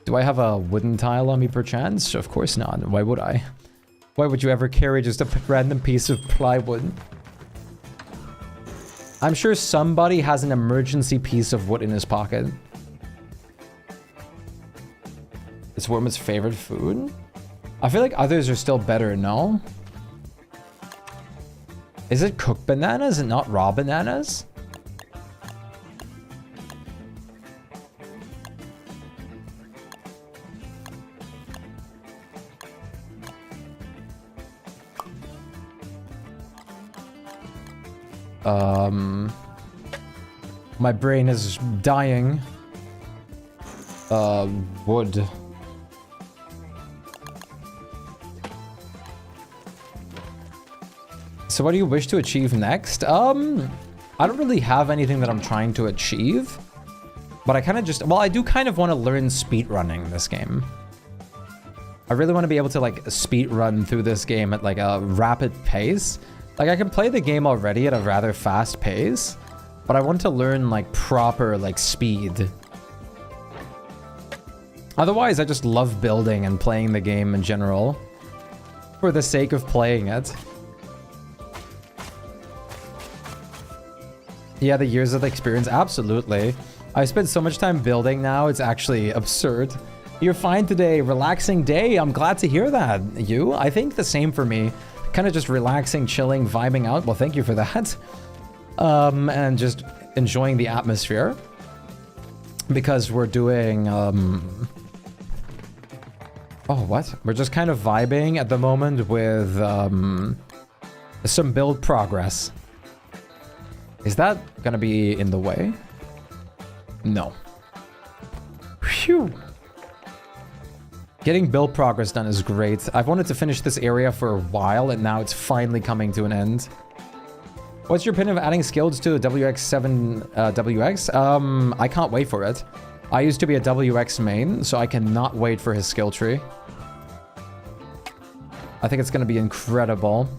Do I have a wooden tile on me perchance? Of course not. Why would I? Why would you ever carry just a random piece of plywood? I'm sure somebody has an emergency piece of wood in his pocket. It's Wormwood's favorite food? I feel like others are still better, no? Is it cooked bananas and not raw bananas? My brain is dying. Wood. So what do you wish to achieve next? I don't really have anything that I'm trying to achieve. But I kind of just... Well, I do kind of want to learn speedrunning this game. I really want to be able to, like, speedrun through this game at, like, a rapid pace. Like, I can play the game already at a rather fast pace, but I want to learn, like, proper, like, speed. Otherwise, I just love building and playing the game in general for the sake of playing it. Yeah, the years of experience, absolutely. I spent so much time building now, it's actually absurd. You're fine today, relaxing day. I'm glad to hear that. You? I think the same for me. Kind of just relaxing, chilling, vibing out. Well, thank you for that. And just enjoying the atmosphere. Because we're doing, oh, what? We're just kind of vibing at the moment with, some build progress. Is that gonna be in the way? No. Phew. Getting build progress done is great. I've wanted to finish this area for a while, and now it's finally coming to an end. What's your opinion of adding skills to WX7 WX? I can't wait for it. I used to be a WX main, so I cannot wait for his skill tree. I think it's going to be incredible.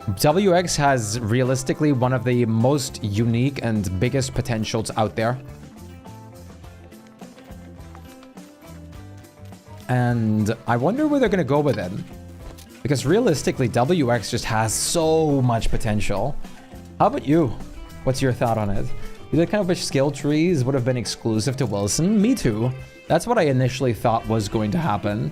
WX has realistically one of the most unique and biggest potentials out there. And I wonder where they're going to go with it. Because realistically, WX just has so much potential. How about you? What's your thought on it? You kind of wish skill trees would have been exclusive to Wilson? Me too. That's what I initially thought was going to happen.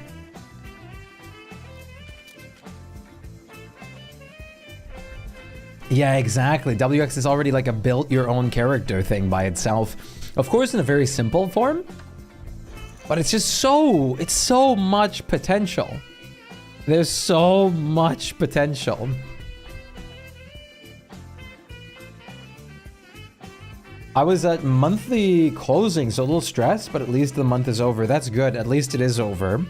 Yeah, exactly. WX is already like a built your own character thing by itself. Of course, in a very simple form. But it's just it's so much potential. There's so much potential. I was at monthly closing, so a little stressed, but at least the month is over. That's good. At least it is over.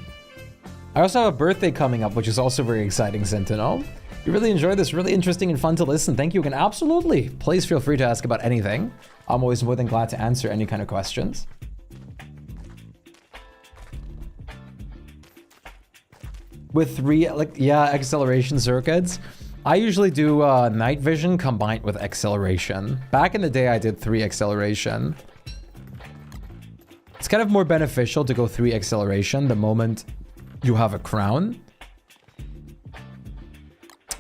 I also have a birthday coming up, which is also very exciting, Sentinel. You really enjoy this, really interesting and fun to listen. Thank you again. Absolutely. Please feel free to ask about anything. I'm always more than glad to answer any kind of questions. With 3, like, yeah, acceleration circuits. I usually do night vision combined with acceleration. Back in the day, I did 3 acceleration. It's kind of more beneficial to go 3 acceleration the moment you have a crown.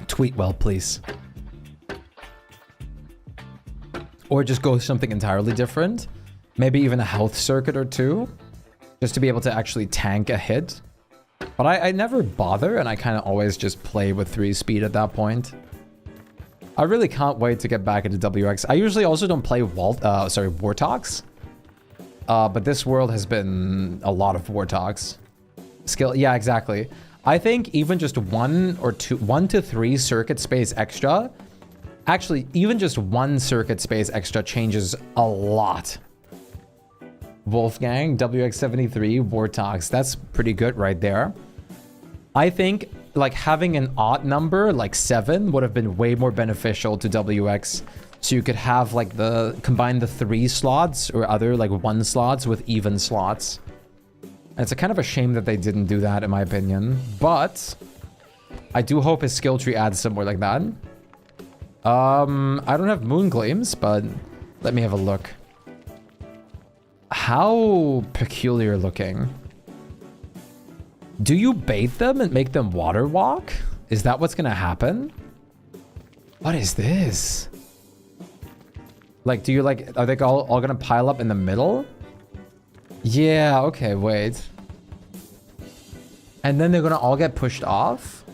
Tweet well, please. Or just go something entirely different. Maybe even a health circuit or 2. Just to be able to actually tank a hit. But I never bother, and I kind of always just play with 3 speed at that point. I really can't wait to get back into WX. I usually also don't play Wartogs. But this world has been a lot of Wartogs. Skill, yeah, exactly. I think even just 1 to 3 circuit space extra, actually, even just 1 circuit space extra changes a lot. Wolfgang, WX73, Wartogs. That's pretty good right there. I think like having an odd number like 7 would have been way more beneficial to WX. So you could have like combine the 3 slots or other like 1 slots with even slots. And it's a kind of a shame that they didn't do that in my opinion. But I do hope his skill tree adds somewhere like that. I don't have moon gleams, but let me have a look. How peculiar looking. Do you bait them and make them water walk? Is that what's gonna happen? What is this? Like, do you like, are they all gonna pile up in the middle? Yeah, okay, wait. And then they're gonna all get pushed off?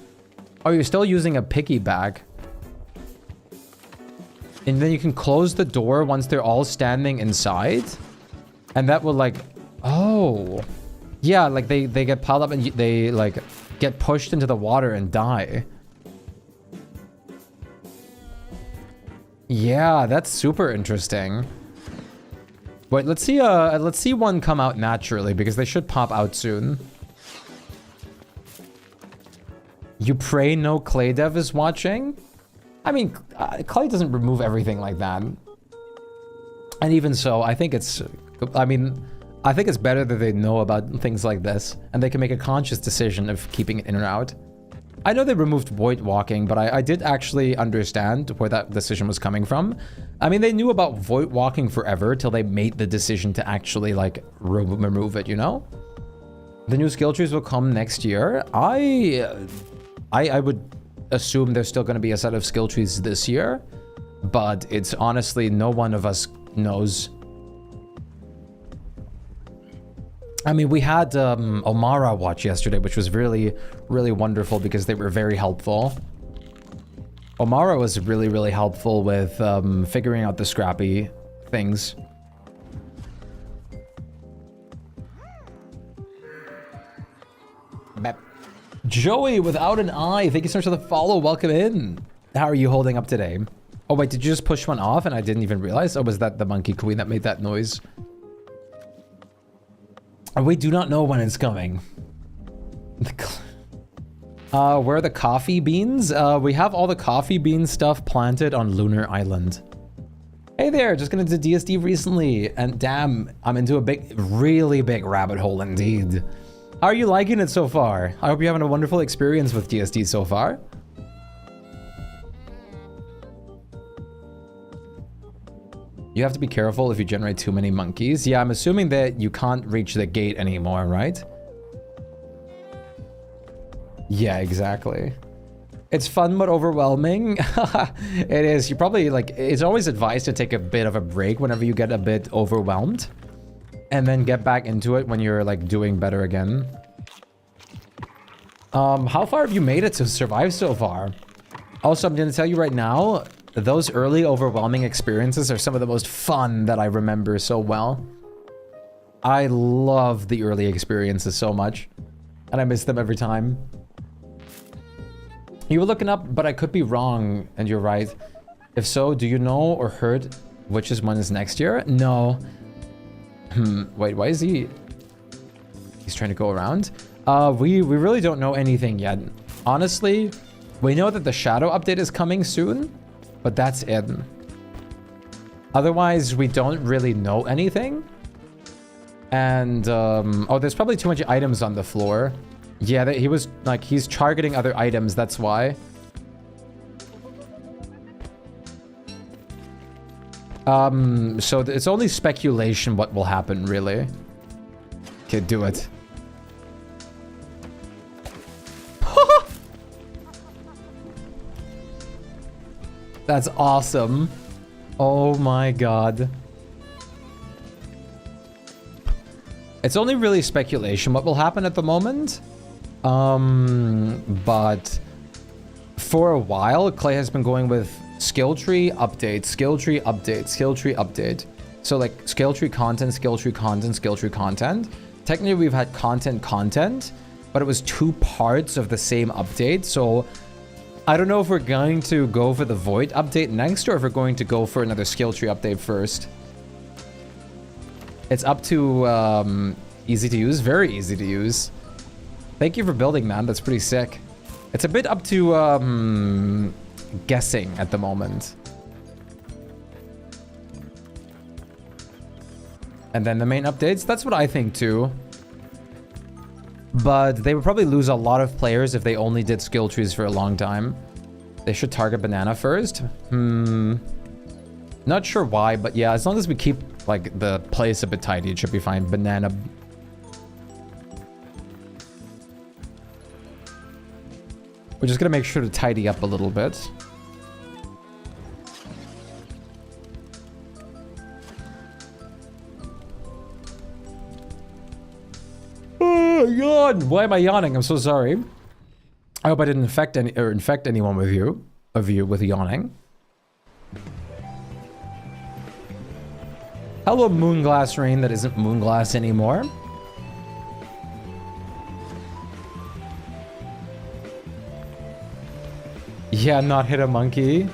Oh, you're still using a picky bag. And then you can close the door once they're all standing inside? And that will like, oh. Yeah, like they get piled up and they like get pushed into the water and die. Yeah, that's super interesting. Wait, let's see one come out naturally because they should pop out soon. You pray no Clay Dev is watching? I mean, Clay doesn't remove everything like that. And even so, I think it's better that they know about things like this and they can make a conscious decision of keeping it in or out. I know they removed void walking, but I did actually understand where that decision was coming from. I mean, they knew about void walking forever till they made the decision to actually like remove it, you know? The new skill trees will come next year. I would assume there's still going to be a set of skill trees this year, but it's honestly no one of us knows. I mean, we had Omara watch yesterday, which was really, really wonderful because they were very helpful. Omara was really, really helpful with figuring out the scrappy things. Joey without an eye, thank you so much for the follow. Welcome in. How are you holding up today? Oh wait, did you just push one off and I didn't even realize? Or was that the monkey queen that made that noise? We do not know when it's coming. Where are the coffee beans? We have all the coffee bean stuff planted on Lunar Island. Hey there, just got into DSD recently, and damn, I'm into a really big rabbit hole indeed. How are you liking it so far? I hope you're having a wonderful experience with DSD so far. You have to be careful if you generate too many monkeys. Yeah, I'm assuming that you can't reach the gate anymore, right? Yeah, exactly. It's fun but overwhelming. It is. You probably like, it's always advised to take a bit of a break whenever you get a bit overwhelmed. And then get back into it when you're like doing better again. How far have you made it to survive so far? Also, I'm going to tell you right now, those early overwhelming experiences are some of the most fun that I remember so well. I love the early experiences so much. And I miss them every time. You were looking up, but I could be wrong, and you're right. If so, do you know or heard which one is next year? No. Wait, why is he... He's trying to go around? We really don't know anything yet. Honestly, We know that the shadow update is coming soon, but that's it. Otherwise, we don't really know anything. And, oh, there's probably too many items on the floor. Yeah, he was, like, he's targeting other items, that's why. So it's only speculation what will happen, really. Okay, do it. That's awesome. Oh my god. It's only really speculation what will happen at the moment. But for a while, Clay has been going with skill tree update, skill tree update, skill tree update. So like skill tree content, skill tree content, skill tree content. Technically, we've had content, but it was 2 parts of the same update. So I don't know if we're going to go for the Void update next or if we're going to go for another skill tree update first. It's up to easy to use, very easy to use. Thank you for building, man. That's pretty sick. It's a bit up to guessing at the moment. And then the main updates, that's what I think too. But they would probably lose a lot of players if they only did skill trees for a long time. They should target banana first. Not sure why, but yeah, as long as we keep like the place a bit tidy, it should be fine. Banana. We're just gonna make sure to tidy up a little bit. Oh god, why am I yawning? I'm so sorry. I hope I didn't infect anyone with you with yawning. Hello, Moonglass Rain that isn't Moonglass anymore. Yeah, not hit a monkey.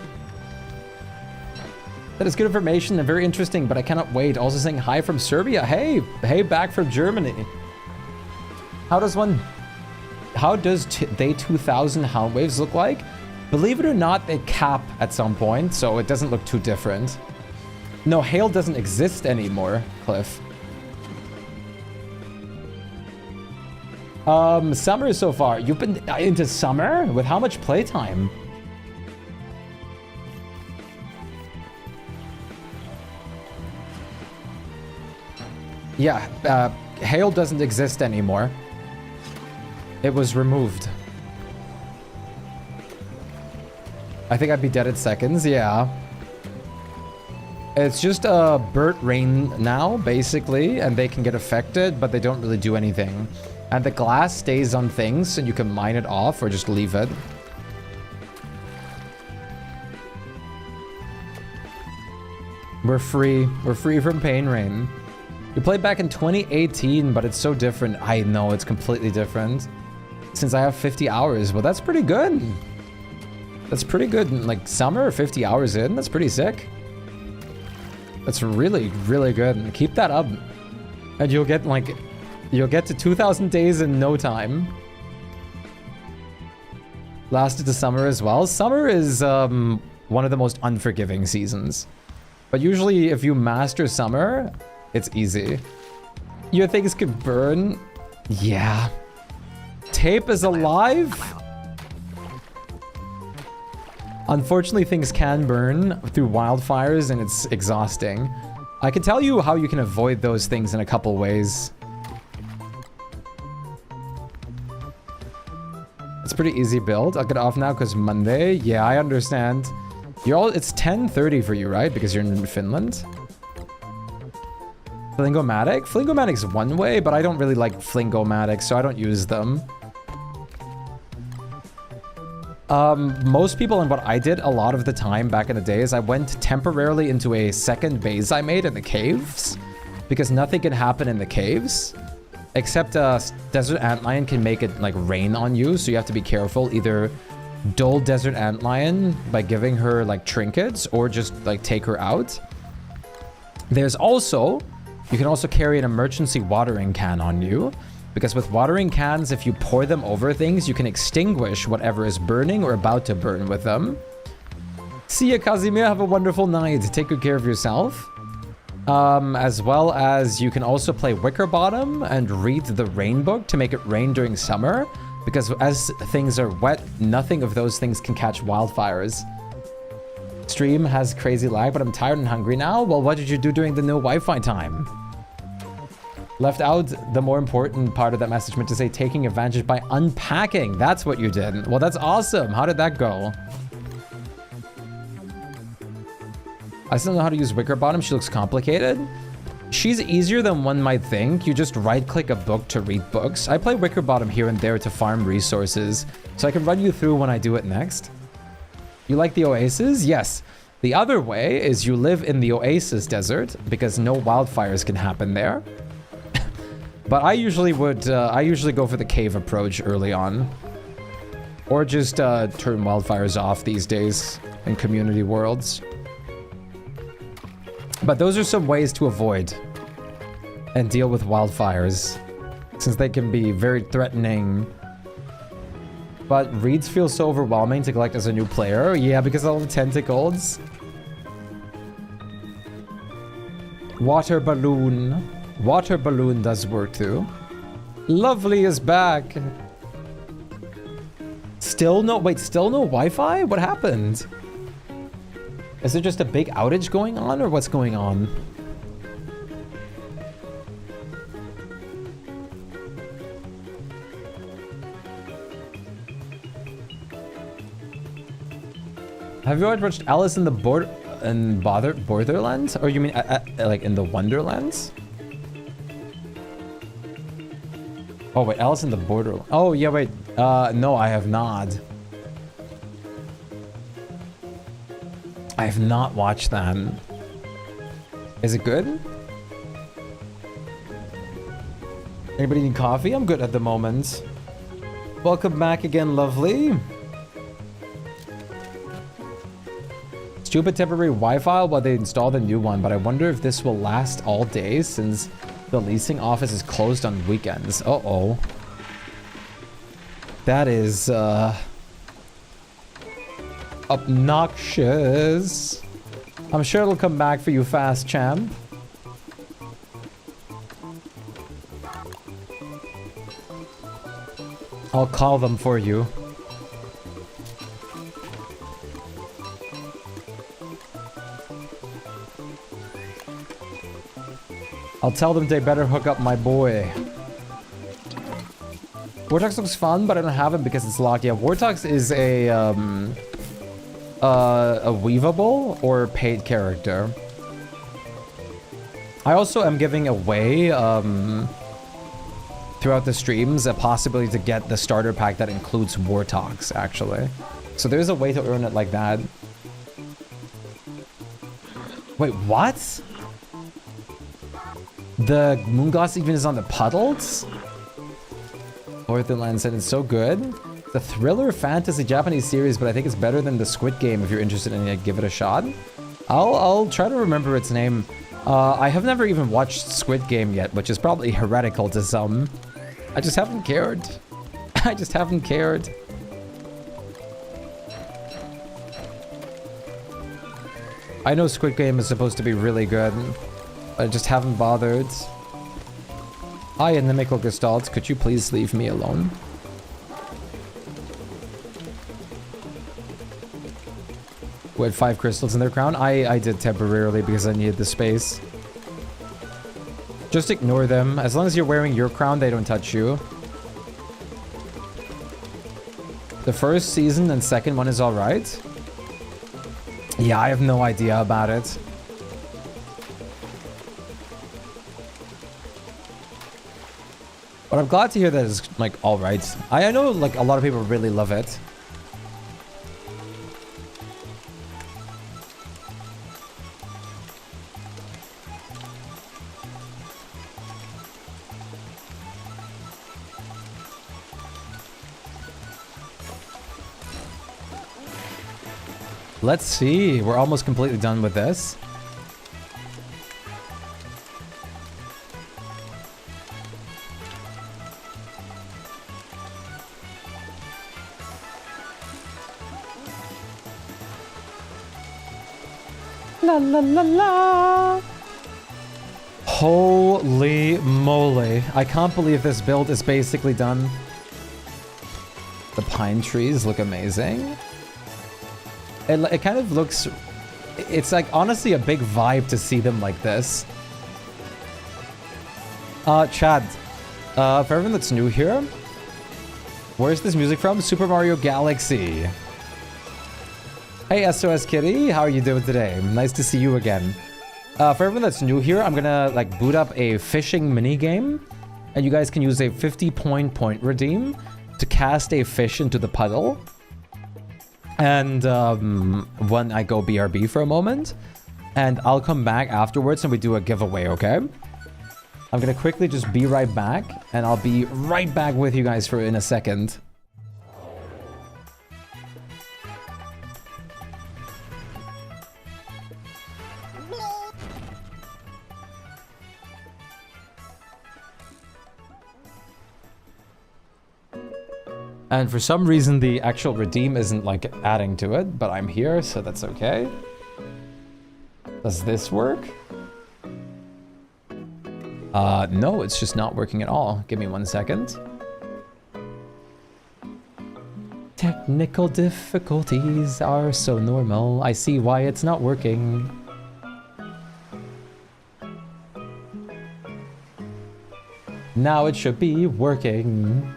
That is good information and very interesting, but I cannot wait. Also saying hi from Serbia. Hey, back from Germany. How does day 2000 Hound Waves look like? Believe it or not, they cap at some point, so it doesn't look too different. No, hail doesn't exist anymore, Cliff. Summer so far. You've been into summer? With how much playtime? Yeah, hail doesn't exist anymore. It was removed. I think I'd be dead at seconds, yeah. It's just bird rain now, basically, and they can get affected, but they don't really do anything. And the glass stays on things, and you can mine it off or just leave it. We're free. We're free from pain rain. We played back in 2018, but it's so different. I know, it's completely different. Since I have 50 hours. Well, that's pretty good. That's pretty good. Like, summer, 50 hours in, that's pretty sick. That's really, really good. Keep that up. And you'll get, like, you'll get to 2,000 days in no time. Lasted to summer as well. Summer is one of the most unforgiving seasons. But usually, if you master summer, it's easy. Your things could burn? Yeah. Tape is alive? Unfortunately, things can burn through wildfires and it's exhausting. I can tell you how you can avoid those things in a couple ways. It's pretty easy build. I'll get off now because Monday. Yeah, I understand. It's 10:30 for you, right? Because you're in Finland. Flingomatic? Flingomatic's one way, but I don't really like Flingomatics, so I don't use them. Most people, and what I did a lot of the time back in the day is I went temporarily into a second base I made in the caves, because nothing can happen in the caves, except Desert Antlion can make it like rain on you, so you have to be careful. Either dull Desert Antlion by giving her like trinkets, or just like take her out. There's also, you can also carry an emergency watering can on you. Because with watering cans, if you pour them over things, you can extinguish whatever is burning or about to burn with them. See ya, Kazimir. Have a wonderful night. Take good care of yourself. As well as you can also play Wicker Bottom and read the Rain Book to make it rain during summer. Because as things are wet, nothing of those things can catch wildfires. Stream has crazy lag, but I'm tired and hungry now. Well, what did you do during the no Wi-Fi time? Left out the more important part of that message, meant to say taking advantage by unpacking. That's what you did. Well, that's awesome. How did that go? I still know how to use Wicker Bottom. She looks complicated. She's easier than one might think. You just right-click a book to read books. I play Wicker Bottom here and there to farm resources, so I can run you through when I do it next. You like the oasis? Yes. The other way is you live in the oasis desert because no wildfires can happen there. But I usually go for the cave approach early on. Or just turn wildfires off these days in community worlds. But those are some ways to avoid and deal with wildfires, since they can be very threatening. But reeds feel so overwhelming to collect as a new player. Yeah, because of all the tentacles. Water balloon. Water balloon does work too. Lovely is back. Still no Wi-Fi? What happened? Is there just a big outage going on, or what's going on? Have you already watched Alice in the Borderlands? Or you mean like in the Wonderlands? Oh wait, Alice in the Borderlands. Oh yeah, wait. No, I have not. I have not watched that. Is it good? Anybody need coffee? I'm good at the moment. Welcome back again, lovely. Stupid temporary Wi-Fi while they install the new one, but I wonder if this will last all day since the leasing office is closed on weekends. Uh-oh. That is, obnoxious. I'm sure it'll come back for you fast, champ. I'll call them for you. I'll tell them they better hook up my boy. Vortex looks fun, but I don't have it because it's locked. Yeah, Vortex is a weavable or paid character. I also am giving away throughout the streams a possibility to get the starter pack that includes Wartox, actually. So there's a way to earn it like that. Wait, what? The Moongloss even is on the puddles? Northernland said it's so good. The thriller fantasy Japanese series, but I think it's better than the Squid Game if you're interested in it. Give it a shot. I'll try to remember its name. I have never even watched Squid Game yet, which is probably heretical to some. I just haven't cared. I just haven't cared. I know Squid Game is supposed to be really good. I just haven't bothered. Hi, Inimical Gestalt. Could you please leave me alone? Who had 5 crystals in their crown? I did temporarily because I needed the space. Just ignore them. As long as you're wearing your crown, they don't touch you. The first season and second one is alright. Yeah, I have no idea about it. But I'm glad to hear that it's, like, alright. I know, like, a lot of people really love it. Let's see. We're almost completely done with this. La la la la. Holy moly. I can't believe this build is basically done. The pine trees look amazing. It kind of looks... It's like honestly a big vibe to see them like this. Chad, for everyone that's new here, where's this music from? Super Mario Galaxy. Hey SOS Kitty, how are you doing today? Nice to see you again. For everyone that's new here, I'm gonna like boot up a fishing mini game, and you guys can use a 50 point redeem to cast a fish into the puddle. And when I go BRB for a moment, and I'll come back afterwards and we do a giveaway, okay? I'm gonna quickly just be right back, and I'll be right back with you guys in a second. And for some reason, the actual redeem isn't, like, adding to it, but I'm here, so that's okay. Does this work? No, it's just not working at all. Give me 1 second. Technical difficulties are so normal. I see why it's not working. Now it should be working.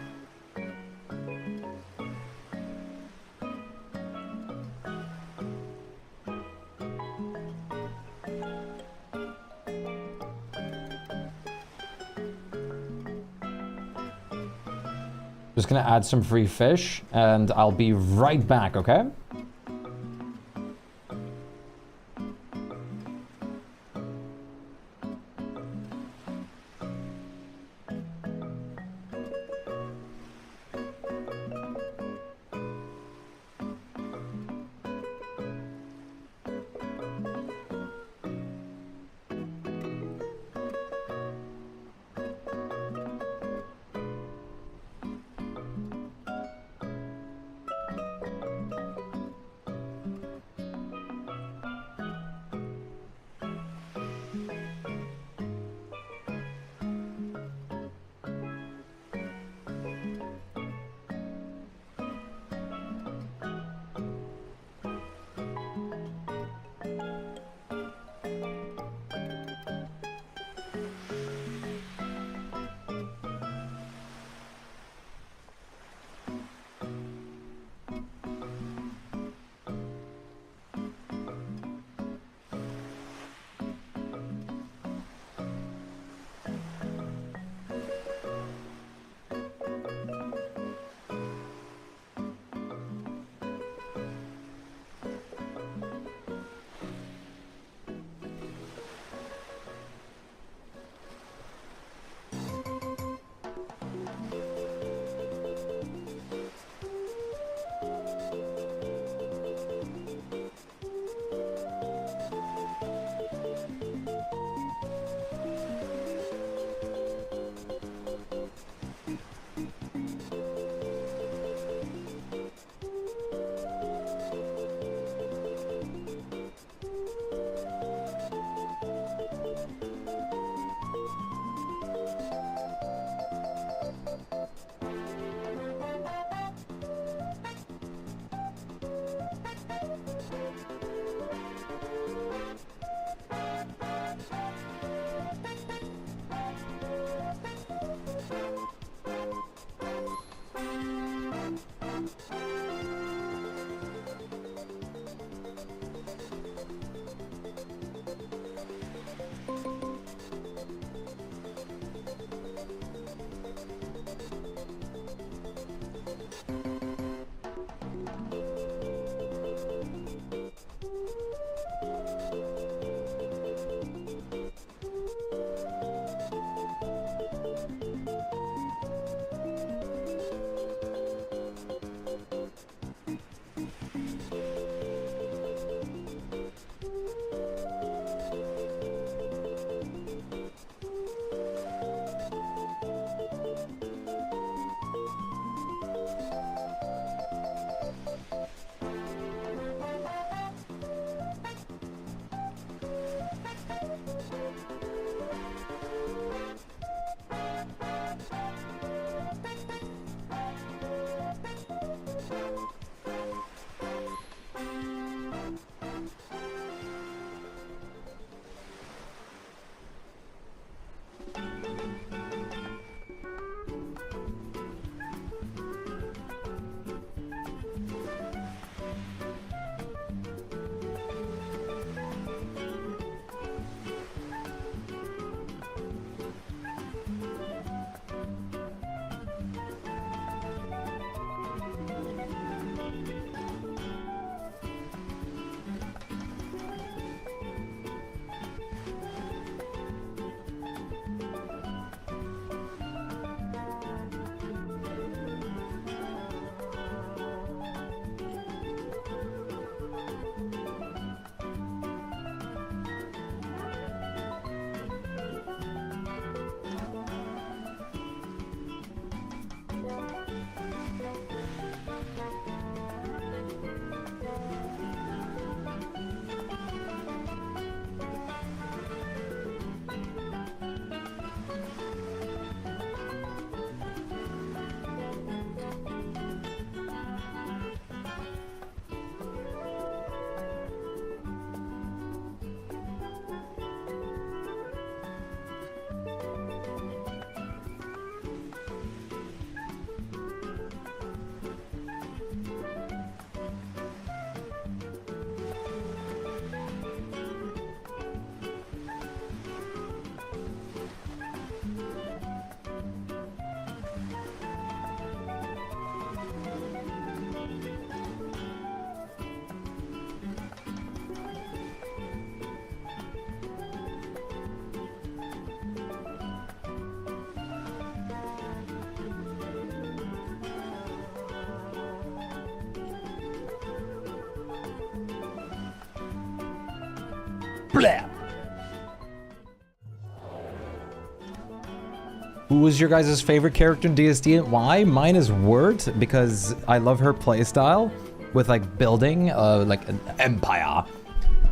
Just gonna add some free fish, and I'll be right back, okay? Blah. Who was your guys' favorite character in DSD and why? Mine is Wirt, because I love her playstyle with like building like an empire.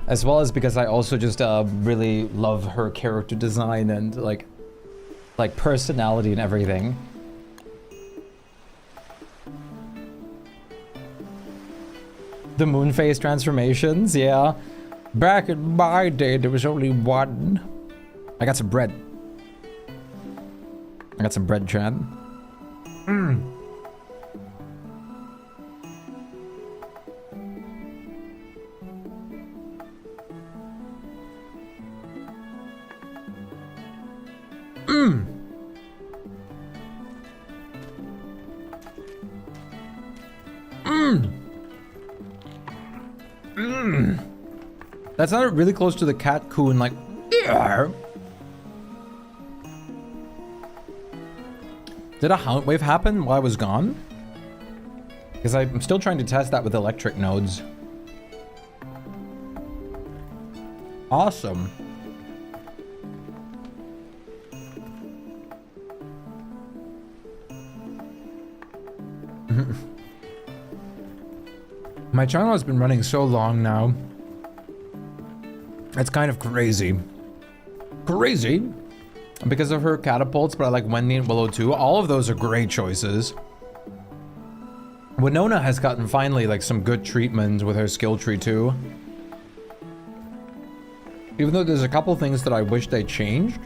As well as because I also just really love her character design and like personality and everything. The moon phase transformations, yeah. Back in my day, there was only one. I got some bread. I got some bread, Chad. Mmm. Mmm. Mmm. Mmm. That sounded really close to the cat coon, like. Arr. Did a hound wave happen while I was gone? Because I'm still trying to test that with electric nodes. Awesome. My channel has been running so long now. It's kind of crazy. Crazy? Because of her catapults, but I like Wendy and Willow too. All of those are great choices. Winona has gotten finally like some good treatment with her skill tree too. Even though there's a couple things that I wish they changed.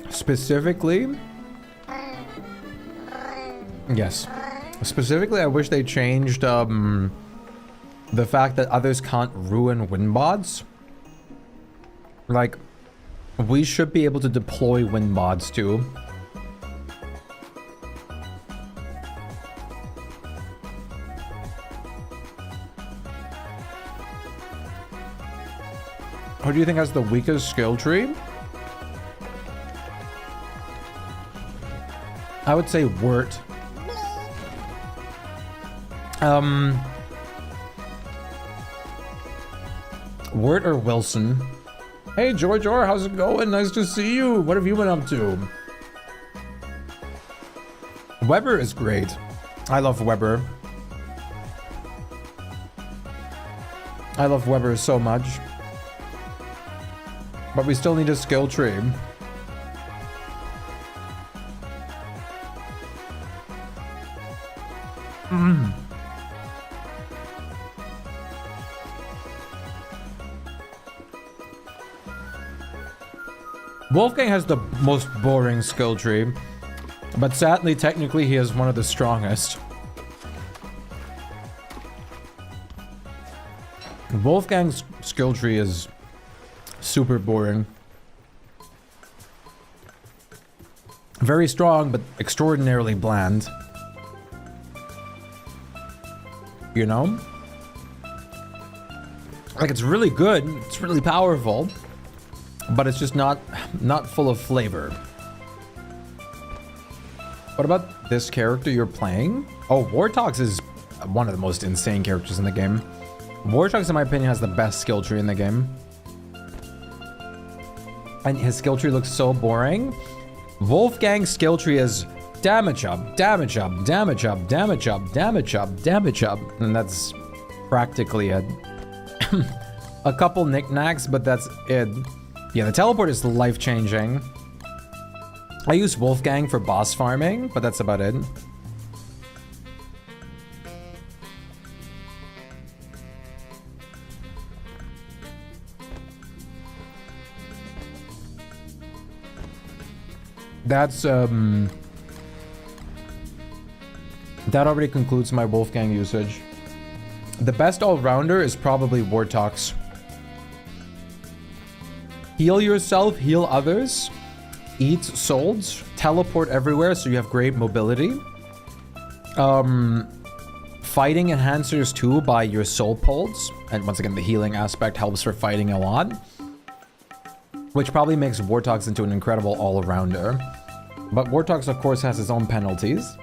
Specifically... Yes. Specifically, I wish they changed the fact that others can't ruin wind bots. Like, we should be able to deploy wind bots too. Who do you think has the weakest skill tree? I would say Wirt. Wirt or Wilson? Hey, George Orr, how's it going? Nice to see you. What have you been up to? Weber is great. I love Weber. I love Weber so much. But we still need a skill tree. Wolfgang has the most boring skill tree, but sadly, technically, he is one of the strongest. Wolfgang's skill tree is super boring. Very strong, but extraordinarily bland. You know? Like, it's really good, it's really powerful, but it's just not full of flavor. What about this character you're playing? Oh, Wartox is one of the most insane characters in the game. Wartox, in my opinion, has the best skill tree in the game. And his skill tree looks so boring. Wolfgang's skill tree is damage up, damage up, damage up, damage up, damage up, damage up. And that's practically it. A couple knickknacks, but that's it. Yeah, the teleport is life-changing. I use Wolfgang for boss farming, but that's about it. That's, that already concludes my Wolfgang usage. The best all-rounder is probably Wartox. Heal yourself, heal others, eat souls, teleport everywhere so you have great mobility. Fighting enhancers too by your soul pulls. And once again, the healing aspect helps for fighting a lot. Which probably makes Wartox into an incredible all-rounder. But Wartox, of course, has his own penalties.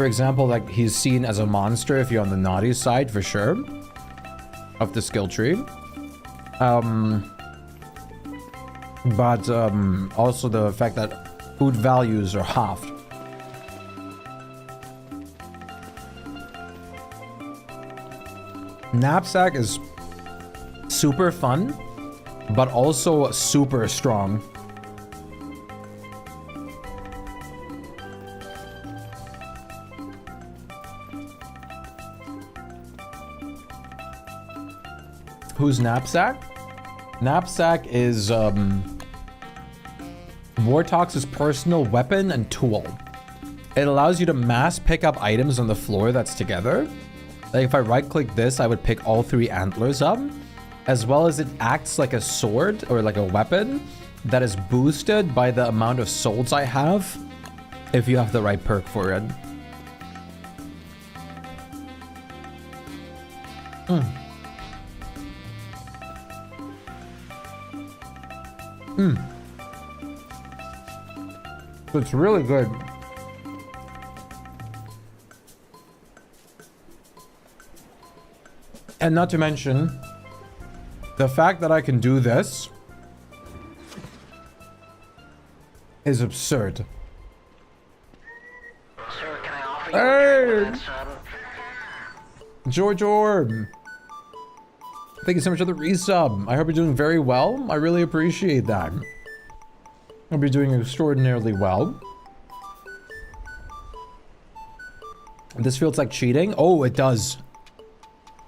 For example, like he's seen as a monster if you're on the naughty side for sure of the skill tree. But also the fact that food values are halved. Knapsack is super fun, but also super strong. Who's Knapsack? Knapsack is Wartox's personal weapon and tool. It allows you to mass pick up items on the floor that's together. Like if I right click this, I would pick all 3 antlers up, as well as it acts like a sword or like a weapon that is boosted by the amount of souls I have if you have the right perk for it. It's really good. And not to mention the fact that I can do this is absurd. Sir, can I offer you a Hey! drink for that sub? George Orb. Thank you so much for the resub. I hope you're doing very well. I really appreciate that. Hope you're doing extraordinarily well. This feels like cheating. Oh, it does.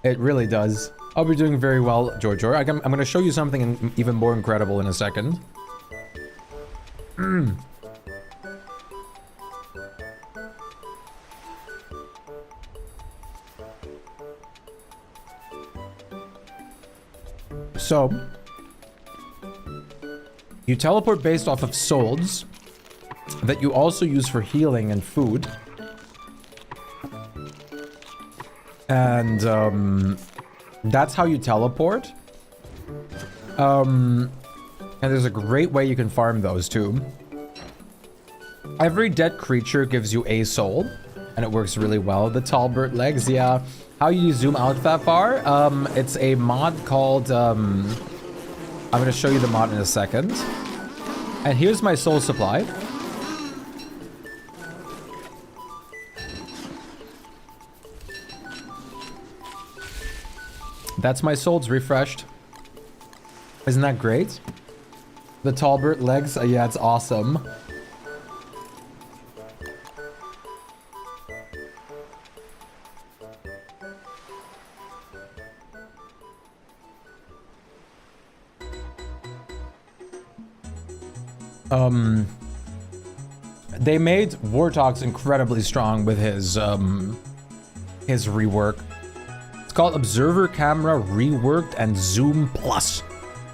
It really does. Hope you're doing very well, George Orb. I'm going to show you something even more incredible in a second. So, you teleport based off of souls that you also use for healing and food. And that's how you teleport. And there's a great way you can farm those too. Every dead creature gives you a soul, and it works really well. The Talbert legs, yeah. How you zoom out that far? It's a mod called, I'm gonna show you the mod in a second. And here's my soul supply. That's my souls refreshed. Isn't that great? The Talbert legs, yeah, it's awesome. They made Wartox incredibly strong with his rework. It's called Observer Camera Reworked and Zoom Plus.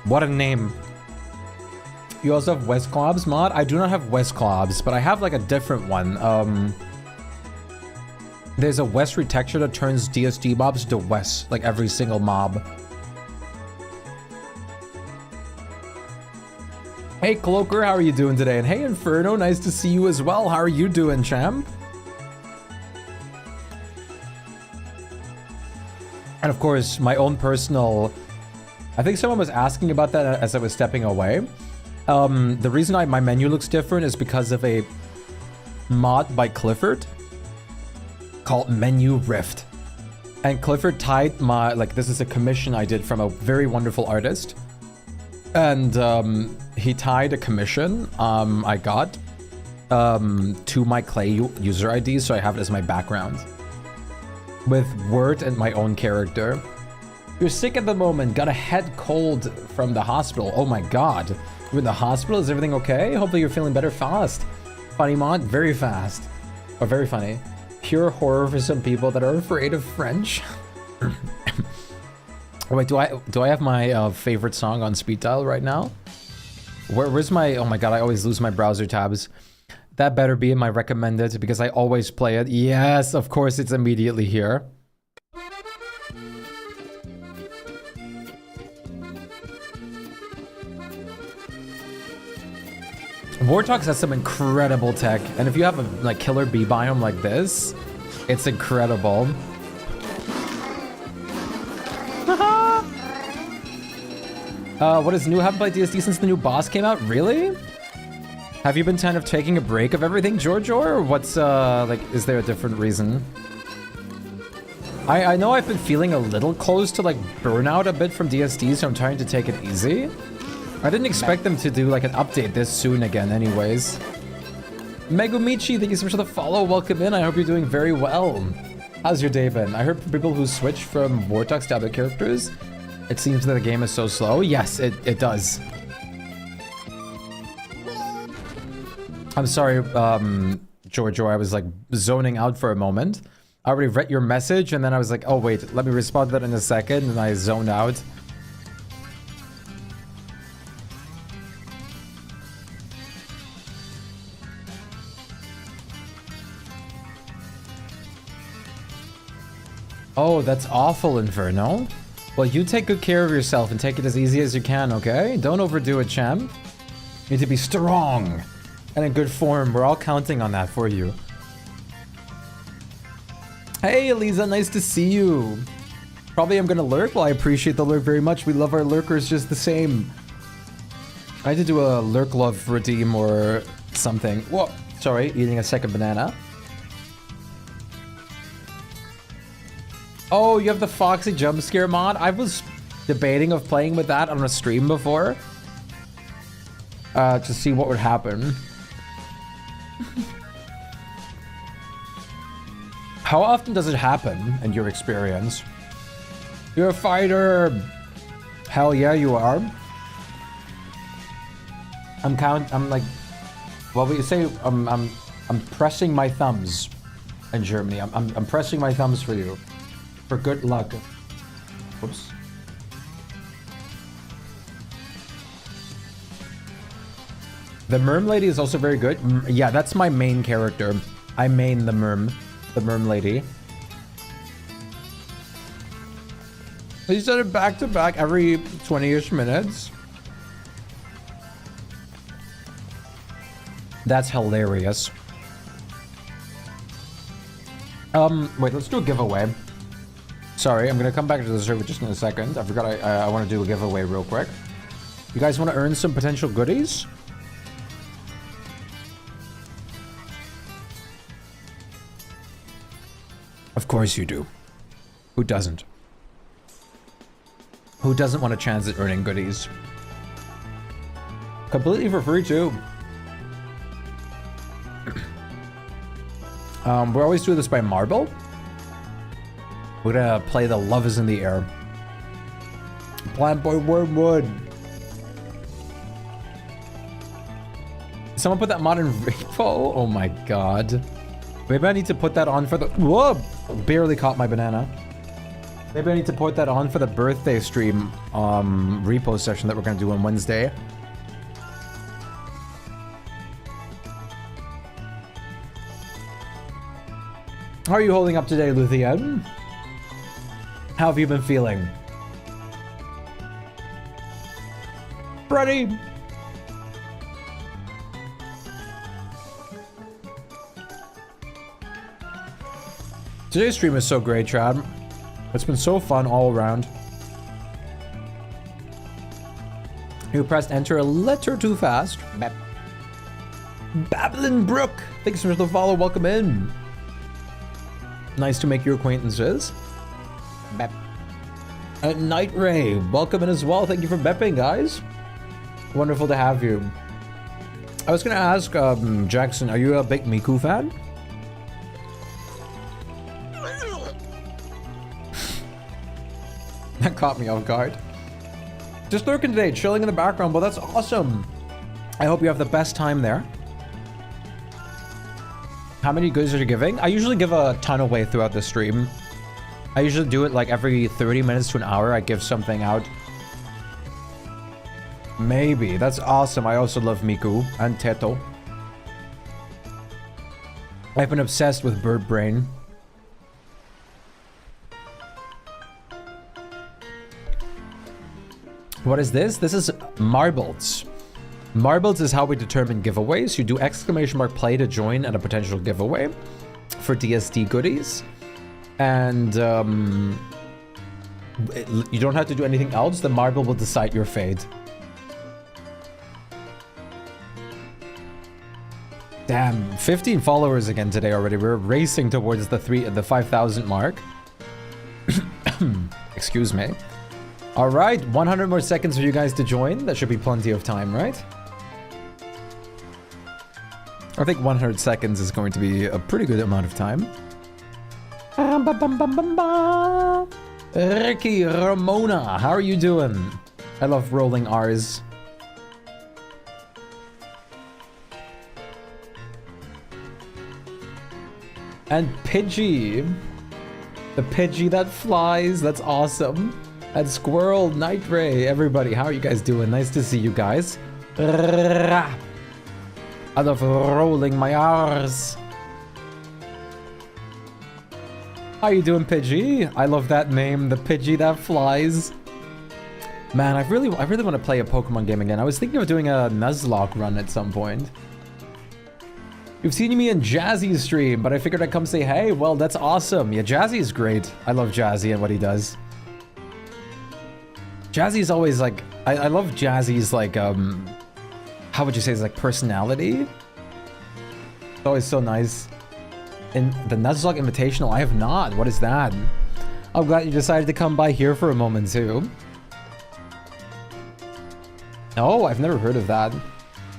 What a name. You also have Westclobs mod? I do not have Westclobs, but I have like a different one. There's a West retexture that turns DSD mobs to West, like every single mob. Hey Cloaker, how are you doing today? And hey Inferno, nice to see you as well. How are you doing, champ? And of course, my own personal... I think someone was asking about that as I was stepping away. The reason my menu looks different is because of a mod by Clifford called Menu Rift. And Clifford tied my... Like, this is a commission I did from a very wonderful artist. And he tied a commission I got to my Clay user ID, so I have it as my background. With word and my own character. You're sick at the moment, got a head cold from the hospital. Oh my god. You're in the hospital? Is everything okay? Hopefully you're feeling better fast. Funny mod, very fast. Or very funny. Pure horror for some people that are afraid of French. Wait, do I have my favorite song on speed dial right now? Where's my... Oh my god, I always lose my browser tabs. That better be in my recommended because I always play it. Yes, of course it's immediately here. Wartox has some incredible tech, and if you have a like killer bee biome like this, It's incredible. What is new? Haven't played DSD since the new boss came out? Really? Have you been kind of taking a break of everything, Giorgio? Or what's, like, is there a different reason? I know I've been feeling a little close to, like, burnout a bit from DSD, so I'm trying to take it easy. I didn't expect them to do, like, an update this soon again anyways. Megumichi, thank you so much for the follow. Welcome in. I hope you're doing very well. How's your day been? I heard from people who switch from Vortex to other characters, it seems that the game is so slow. Yes, it does. I'm sorry, Giorgio, I was like zoning out for a moment. I already read your message and then I was like, oh wait, let me respond to that in a second, and I zoned out. Oh, that's awful, Inferno. Well, you take good care of yourself and take it as easy as you can, okay? Don't overdo it, champ. You need to be strong and in good form. We're all counting on that for you. Hey, Eliza, nice to see you. Probably I'm gonna lurk. Well, I appreciate the lurk very much. We love our lurkers just the same. I had to do a lurk love redeem or something. Whoa, sorry, eating a second banana. Oh, you have the Foxy jump scare mod? I was debating of playing with that on a stream before. To see what would happen. How often does it happen in your experience? You're a fighter. Hell yeah, you are. I'm like, well, we say I'm pressing my thumbs in Germany. I'm pressing my thumbs for you. For good luck. Whoops. The Merm Lady is also very good. Yeah, that's my main character. I main the Merm Lady. You said it back to back every 20-ish minutes. That's hilarious. Wait, let's do a giveaway. Sorry, I'm gonna come back to the server just in a second. I forgot I want to do a giveaway real quick. You guys want to earn some potential goodies? Of course you do. Who doesn't? Who doesn't want a chance at earning goodies? Completely for free too. We always do this by marble. We're gonna play the Love is in the Air. Plant Boy Wormwood. Someone put that mod in Rainbow? Oh my god. Maybe I need to put that on for the... Whoa! Barely caught my banana. Maybe I need to put that on for the birthday stream repo session that we're gonna do on Wednesday. How are you holding up today, Luthien? How have you been feeling? Ready? Today's stream is so great, Chad. It's been so fun all around. You pressed enter a letter too fast. Babylon Brook. Thanks so much for the follow. Welcome in. Nice to make your acquaintances. Night Ray, welcome in as well. Thank you for bepping, guys. Wonderful to have you. I was gonna ask, Jackson, are you a big Miku fan? That caught me off guard. Just lurking today, chilling in the background. Well, that's awesome. I hope you have the best time there. How many goodies are you giving? I usually give a ton away throughout the stream. I usually do it like every 30 minutes to an hour. I give something out. Maybe. That's awesome. I also love Miku and Teto. I've been obsessed with Bird Brain. What is this? This is Marbles. Marbles is how we determine giveaways. You do !play to join at a potential giveaway. for DSD goodies. And you don't have to do anything else. The marble will decide your fate. Damn, 15 followers again today already. We're racing towards the 5,000 mark. Excuse me. All right, 100 more seconds for you guys to join. That should be plenty of time, right? I think 100 seconds is going to be a pretty good amount of time. Ricky Ramona, how are you doing? I love rolling R's. And Pidgey. The Pidgey that flies. That's awesome. And Squirrel, Night Ray. Everybody, how are you guys doing? Nice to see you guys. I love rolling my R's. How you doing, Pidgey? I love that name, the Pidgey that flies. Man, I really want to play a Pokemon game again. I was thinking of doing a Nuzlocke run at some point. You've seen me in Jazzy's stream, but I figured I'd come say hey. Well, that's awesome. Yeah, Jazzy's great. I love Jazzy and what he does. Jazzy's always like... I love Jazzy's like, how would you say, it's like personality? It's always so nice. In the Nuzlocke Invitational, I have not. What is that? I'm glad you decided to come by here for a moment too. Oh, I've never heard of that.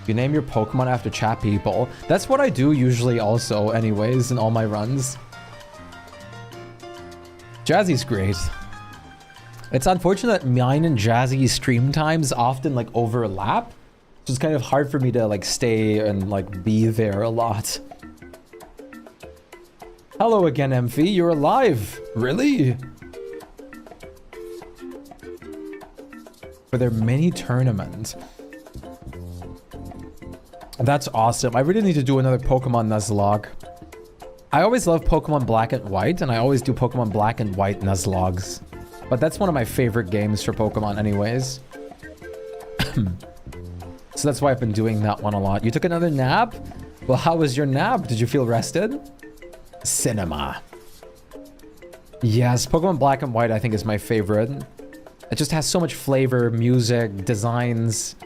You name your Pokemon after chat people. That's what I do usually also anyways in all my runs. Jazzy's great. It's unfortunate that mine and Jazzy's stream times often like overlap. So it's kind of hard for me to like stay and like be there a lot. Hello again, Emphy. You're alive. Really? For their mini tournament. That's awesome. I really need to do another Pokemon Nuzlocke. I always love Pokemon Black and White, and I always do Pokemon Black and White Nuzlogs. But that's one of my favorite games for Pokemon anyways. So that's why I've been doing that one a lot. You took another nap? Well, how was your nap? Did you feel rested? Cinema. Yes, Pokemon Black and White I think is my favorite. It just has so much flavor, music, designs.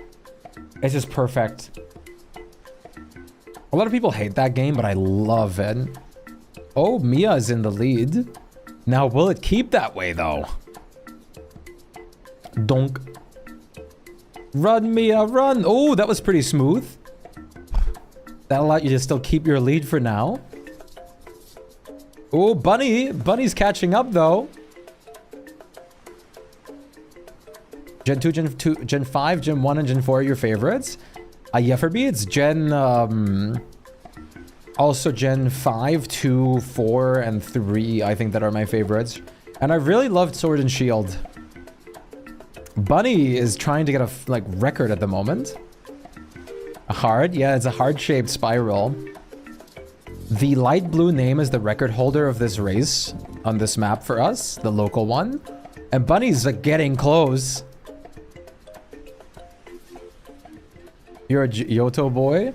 It's just perfect. A lot of people hate that game, but I love it. Oh, Mia's in the lead. Now, will it keep that way, though? Donk. Run, Mia, run. Oh, that was pretty smooth. That allowed you to still keep your lead for now. Oh, Bunny. Bunny's catching up, though. Gen 2, Gen 2, Gen 5, Gen 1, and Gen 4 are your favorites? Yeah, for me, it's Gen... also Gen 5, 2, 4, and 3, I think that are my favorites. And I really loved Sword and Shield. Bunny is trying to get a, like, record at the moment. A heart? Yeah, it's a heart-shaped spiral. The light blue name is the record holder of this race on this map for us, the local one. And Bunny's, like, getting close. You're a Yoto boy?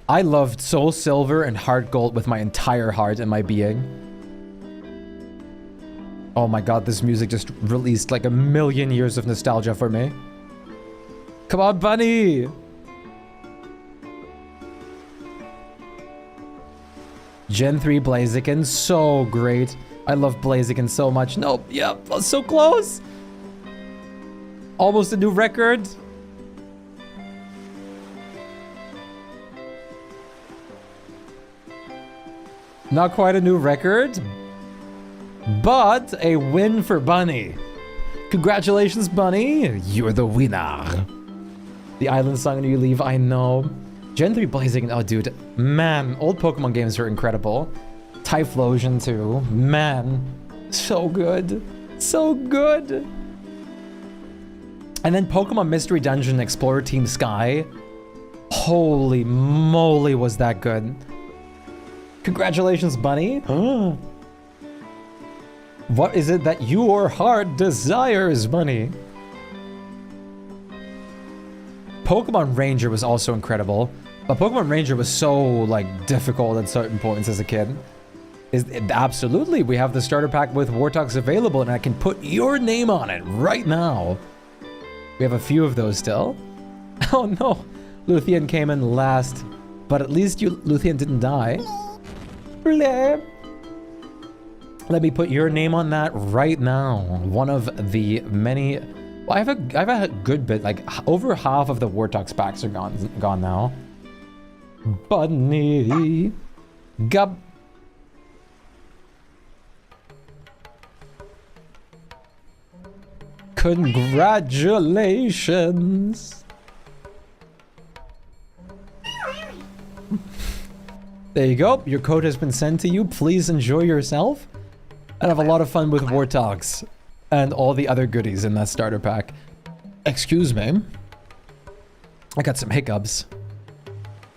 I loved Soul Silver and Heart Gold with my entire heart and my being. Oh my god, this music just released like a million years of nostalgia for me. Come on, Bunny! Gen 3 Blaziken, so great. I love Blaziken so much. Nope, yep, so close! Almost a new record. Not quite a new record, but a win for Bunny. Congratulations, Bunny. You're the winner. The island song when you leave, I know. Gen 3 Blazing, oh dude. Man, old Pokemon games are incredible. Typhlosion too. Man, so good. So good. And then Pokemon Mystery Dungeon Explorer Team Sky. Holy moly, was that good. Congratulations, Bunny. What is it that your heart desires, Bunny? Pokemon Ranger was also incredible. But Pokemon Ranger was so, like, difficult at certain points as a kid. Absolutely, we have the starter pack with Warthogs available, and I can put your name on it right now. We have a few of those still. Oh no, Luthien came in last, but at least Luthien didn't die. Let me put your name on that right now. One of the many. Well, I've a good bit, like over half of the Warthogs packs are gone now. Bunny, Gub. Congratulations. There you go. Your code has been sent to you. Please enjoy yourself and have a lot of fun with Warthogs and all the other goodies in that starter pack. Excuse me. I got some hiccups.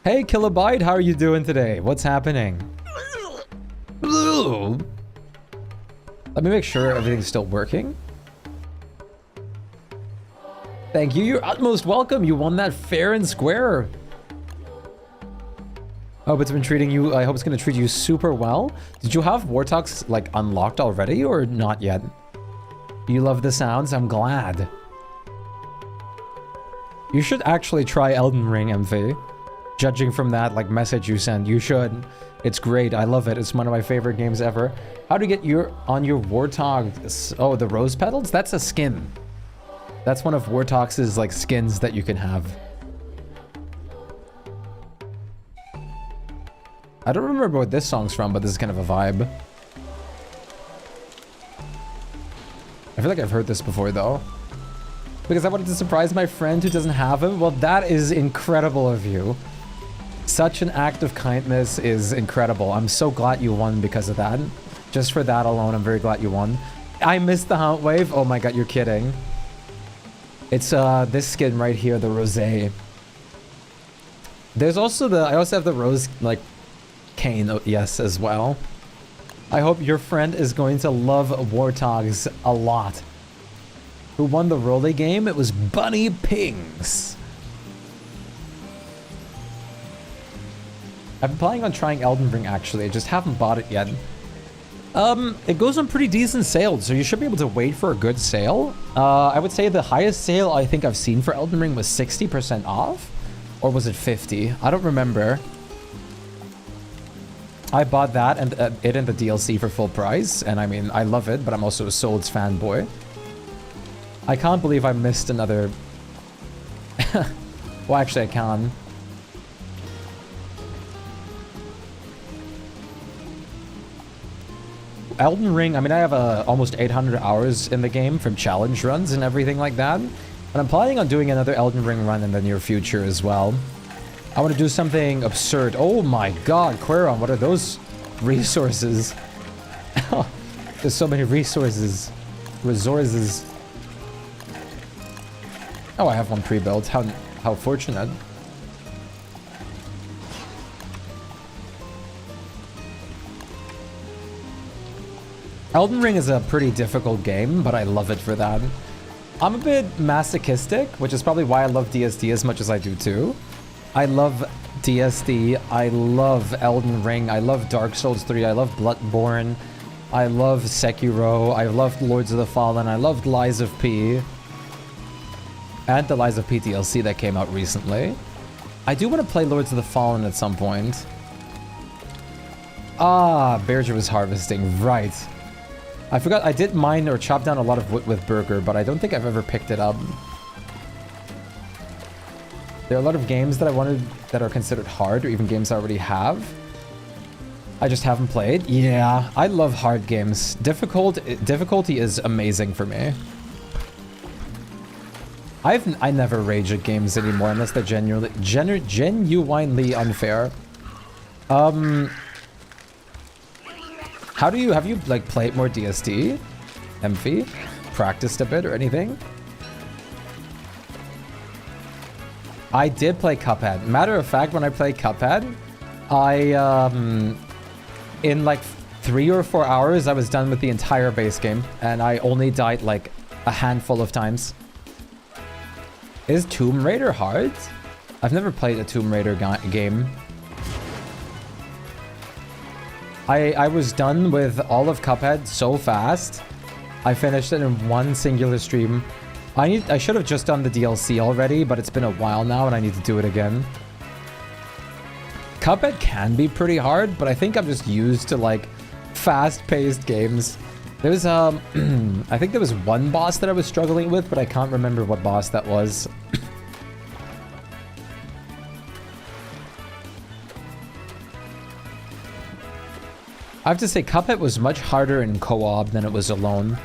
Hey, Kilobyte, how are you doing today? What's happening? Let me make sure everything's still working. Thank you. You're utmost welcome. You won that fair and square. I hope it's been treating you. I hope it's going to treat you super well. Did you have Warthogs like unlocked already or not yet? You love the sounds? I'm glad. You should actually try Elden Ring, MV. Judging from that like message you sent, you should. It's great. I love it. It's one of my favorite games ever. How to get your Warthog? Oh, the rose petals? That's a skin. That's one of Warthog's like skins that you can have. I don't remember what this song's from, but this is kind of a vibe. I feel like I've heard this before though. Because I wanted to surprise my friend who doesn't have him. Well, that is incredible of you. Such an act of kindness is incredible. I'm so glad you won because of that. Just for that alone, I'm very glad you won. I missed the Haunt Wave. Oh my god, you're kidding. It's this skin right here, the rosé. There's also I also have the rose like cane, yes, as well. I hope your friend is going to love Warthogs a lot. Who won the Rolly game? It was Bunny Pings. I've been planning on trying Elden Ring actually. I just haven't bought it yet. It goes on pretty decent sales, so you should be able to wait for a good sale. I would say the highest sale I think I've seen for Elden Ring was 60% off. Or was it 50? I don't remember. I bought that and it and the DLC for full price. And I mean, I love it, but I'm also a Souls fanboy. I can't believe I missed another... Well, actually I can. Elden Ring, I mean, I have almost 800 hours in the game from challenge runs and everything like that. And I'm planning on doing another Elden Ring run in the near future as well. I want to do something absurd. Oh my god, Queron, what are those resources? There's so many resources. Resources. Oh, I have one pre-built. How fortunate. Elden Ring is a pretty difficult game, but I love it for that. I'm a bit masochistic, which is probably why I love DSD as much as I do too. I love DSD, I love Elden Ring, I love Dark Souls 3, I love Bloodborne, I love Sekiro, I love Lords of the Fallen, I loved Lies of P. And the Lies of P DLC that came out recently. I do want to play Lords of the Fallen at some point. Ah, Bearger was harvesting, right. I forgot, I did mine or chop down a lot of wood with Burger, but I don't think I've ever picked it up. There are a lot of games that I wanted that are considered hard, or even games I already have. I just haven't played. Yeah, I love hard games. Difficulty is amazing for me. I never rage at games anymore unless they're genuinely unfair. Have you like played more DSD? Emphy? Practiced a bit or anything? I did play Cuphead. Matter of fact, when I played Cuphead, in like 3 or 4 hours, I was done with the entire base game, and I only died like a handful of times. Is Tomb Raider hard? I've never played a Tomb Raider game. I was done with all of Cuphead so fast. I finished it in one singular stream. I should have just done the DLC already, but it's been a while now and I need to do it again. Cuphead can be pretty hard, but I think I'm just used to like fast-paced games. There's I think there was one boss that I was struggling with, but I can't remember what boss that was. I have to say, Cuphead was much harder in co-op than it was alone.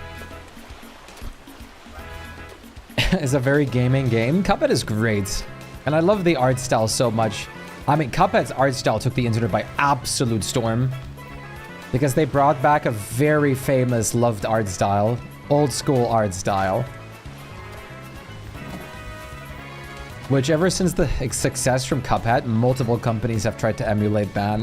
It's a very gaming game. Cuphead is great, and I love the art style so much. I mean, Cuphead's art style took the internet by absolute storm, because they brought back a very famous loved art style, old school art style, which ever since the success from Cuphead, multiple companies have tried to emulate that.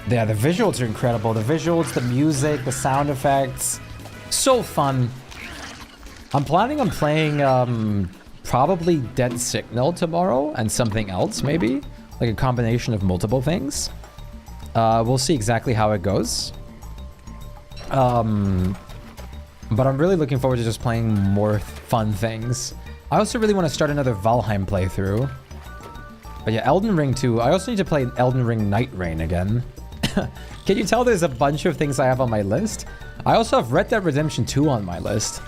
Yeah, the visuals are incredible. The visuals, the music, the sound effects. So fun. I'm planning on playing probably Dead Signal tomorrow and something else maybe. Like a combination of multiple things. We'll see exactly how it goes. But I'm really looking forward to just playing more fun things. I also really want to start another Valheim playthrough. But yeah, Elden Ring 2. I also need to play Elden Ring Night Rain again. Can you tell there's a bunch of things I have on my list? I also have Red Dead Redemption 2 on my list.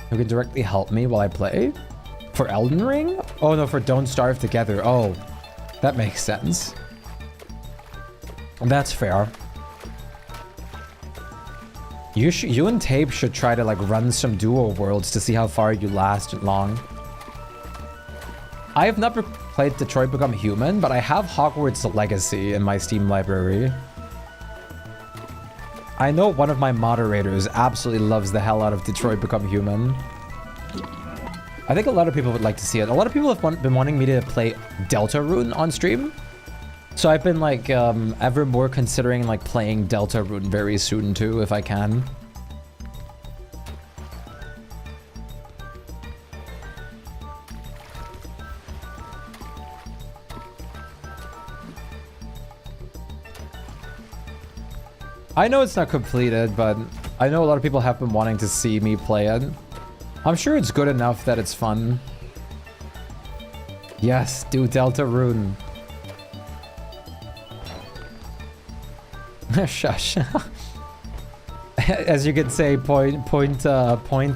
Who can directly help me while I play? For Elden Ring? Oh no, for Don't Starve Together. Oh, that makes sense. That's fair. You and Tape should try to like run some duo worlds to see how far you last long. I have never played Detroit Become Human, but I have Hogwarts Legacy in my Steam library. I know one of my moderators absolutely loves the hell out of Detroit Become Human. I think a lot of people would like to see it. A lot of people have been wanting me to play Deltarune on stream. So I've been like ever more considering like playing Deltarune very soon too, if I can. I know it's not completed, but I know a lot of people have been wanting to see me play it. I'm sure it's good enough that it's fun. Yes, do Deltarune. Shush. As you can say, point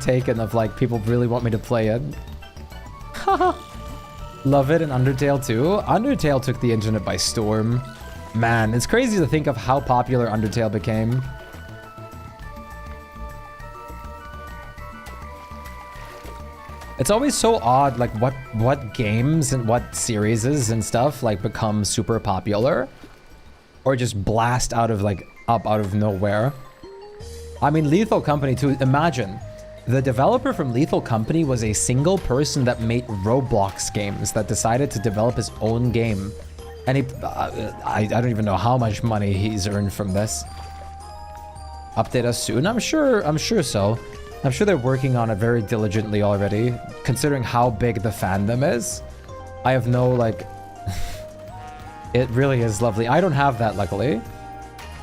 taken of like people really want me to play it. Love it, and Undertale too. Undertale took the internet by storm. Man, it's crazy to think of how popular Undertale became. It's always so odd, like what games and what series and stuff like become super popular, or just blast out of like up out of nowhere. I mean, Lethal Company too. Imagine the developer from Lethal Company was a single person that made Roblox games that decided to develop his own game. And he, I don't even know how much money he's earned from this. Update us soon? I'm sure so. I'm sure they're working on it very diligently already, considering how big the fandom is. I have no, like... It really is lovely. I don't have that, luckily.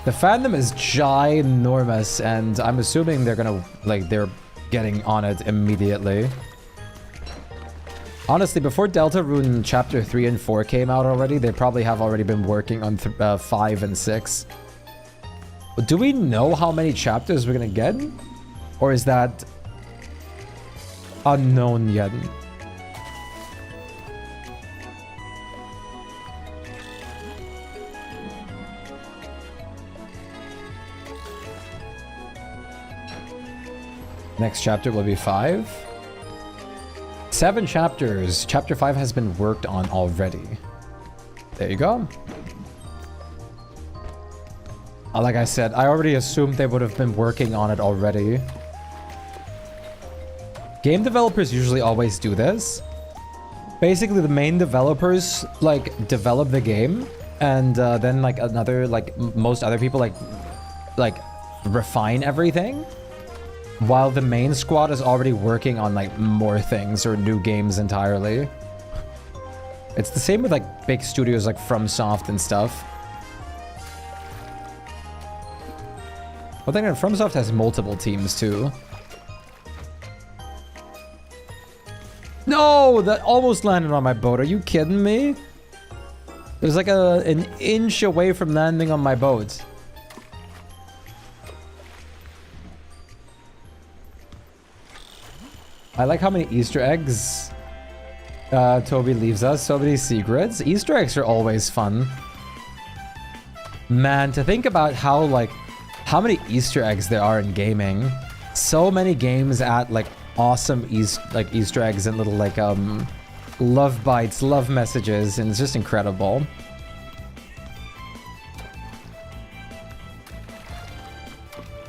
The fandom is ginormous, and I'm assuming they're gonna, like, they're getting on it immediately. Honestly, before Deltarune Chapter 3 and 4 came out already, they probably have already been working on 5 and 6. Do we know how many chapters we're gonna get? Or is that unknown yet? Next chapter will be 5. 7 chapters. Chapter 5 has been worked on already. There you go. Like I said, I already assumed they would have been working on it already. Game developers usually always do this. Basically, the main developers, like, develop the game, and then, like, most other people, like, refine everything. while the main squad is already working on like more things or new games entirely. It's the same with like big studios like FromSoft and stuff. But then FromSoft has multiple teams too. No, that almost landed on my boat. Are you kidding me? It was like an inch away from landing on my boat. I like how many Easter eggs Toby leaves us. So many secrets. Easter eggs are always fun. Man, to think about how many Easter eggs there are in gaming. So many games add like awesome Easter eggs and little like love bites, love messages, and it's just incredible.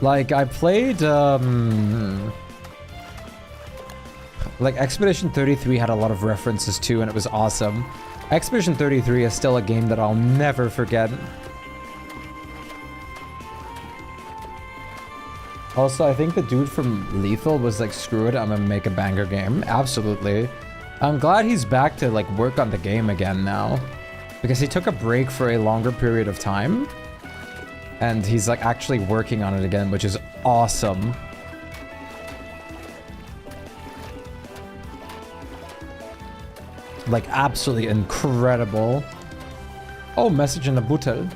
Like I played like Expedition 33 had a lot of references too, and it was awesome. Expedition 33 is still a game that I'll never forget. Also, I think the dude from Lethal was like, screw it, I'm gonna make a banger game. Absolutely. I'm glad he's back to like work on the game again now, because he took a break for a longer period of time and he's like actually working on it again, which is awesome. Like absolutely incredible. Oh, message in a bottle.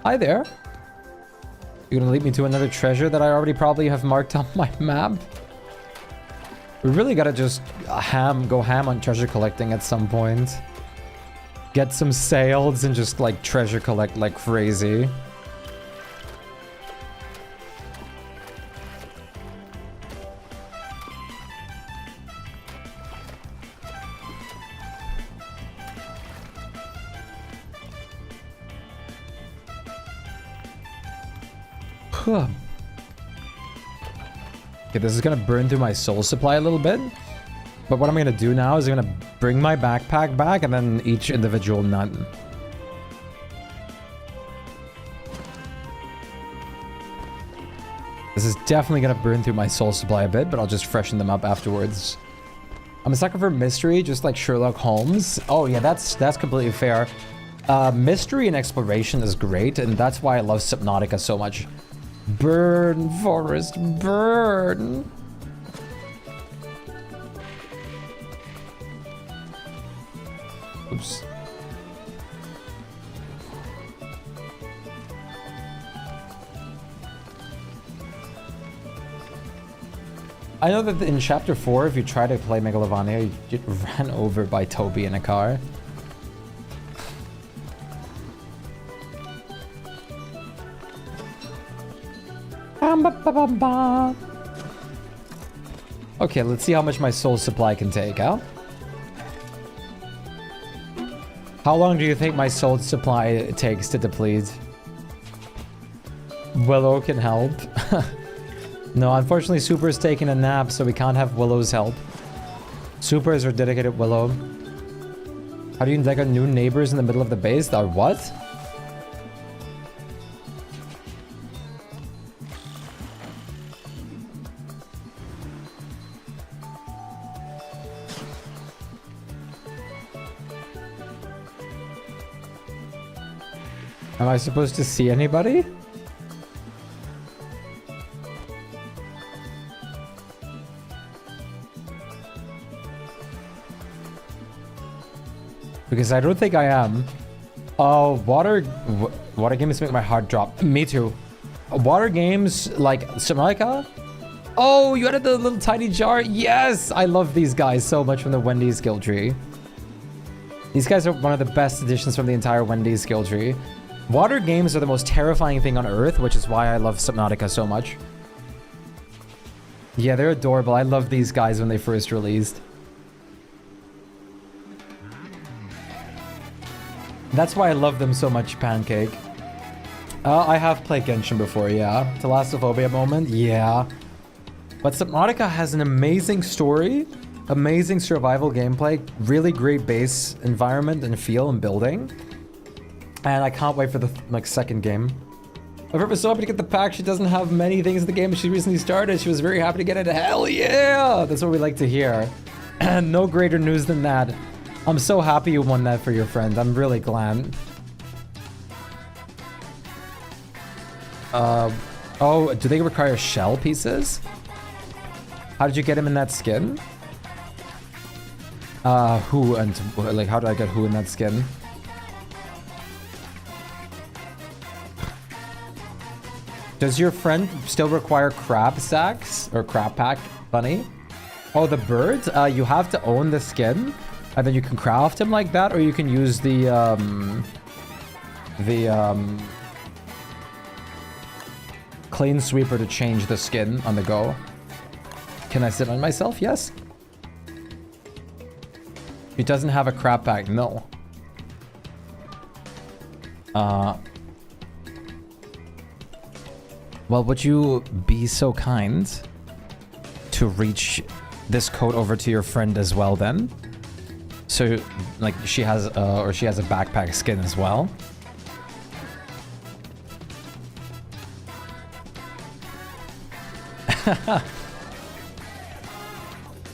Hi there. You're gonna lead me to another treasure that I already probably have marked on my map? We really gotta just go ham on treasure collecting at some point. Get some sales and just like treasure collect like crazy. Okay, this is gonna burn through my soul supply a little bit. But what I'm gonna do now is I'm gonna bring my backpack back and then each individual nut. This is definitely gonna burn through my soul supply a bit, but I'll just freshen them up afterwards. I'm a sucker for mystery, just like Sherlock Holmes. Oh yeah, that's completely fair. Mystery and exploration is great, and that's why I love Subnautica so much. Burn, forest, burn. Oops. I know that in chapter 4, if you try to play Megalovania, you get ran over by Toby in a car. Okay, let's see how much my soul supply can take, huh? How long do you think my soul supply takes to deplete? Willow can help. No, unfortunately Super is taking a nap, so we can't have Willow's help. Super is our dedicated Willow. How do you deck on new neighbors in the middle of the base? Or what? Am I supposed to see anybody? Because I don't think I am. Oh, water games make my heart drop. Me too. Water games like Subnautica? Oh, you added the little tiny jar? Yes! I love these guys so much from the Wendy's skill tree. These guys are one of the best additions from the entire Wendy's skill tree. Water games are the most terrifying thing on Earth, which is why I love Subnautica so much. Yeah, they're adorable. I loved these guys when they first released. That's why I love them so much, Pancake. I have played Genshin before, yeah. Thalassophobia moment, yeah. But Subnautica has an amazing story, amazing survival gameplay, really great base environment and feel and building. And I can't wait for the second game. My was so happy to get the pack. She doesn't have many things in the game, but she recently started. She was very happy to get it. Hell yeah! That's what we like to hear. No greater news than that. I'm so happy you won that for your friend. I'm really glad. Oh, do they require shell pieces? How did you get him in that skin? Who and like how did I get who in that skin? Does your friend still require crab sacks or crab pack bunny? Oh, the birds? You have to own the skin, and then you can craft him like that, or you can use the clean sweeper to change the skin on the go. Can I sit on myself? Yes. He doesn't have a crab pack. No. Well, would you be so kind to reach this coat over to your friend as well then? So, like, she has a backpack skin as well.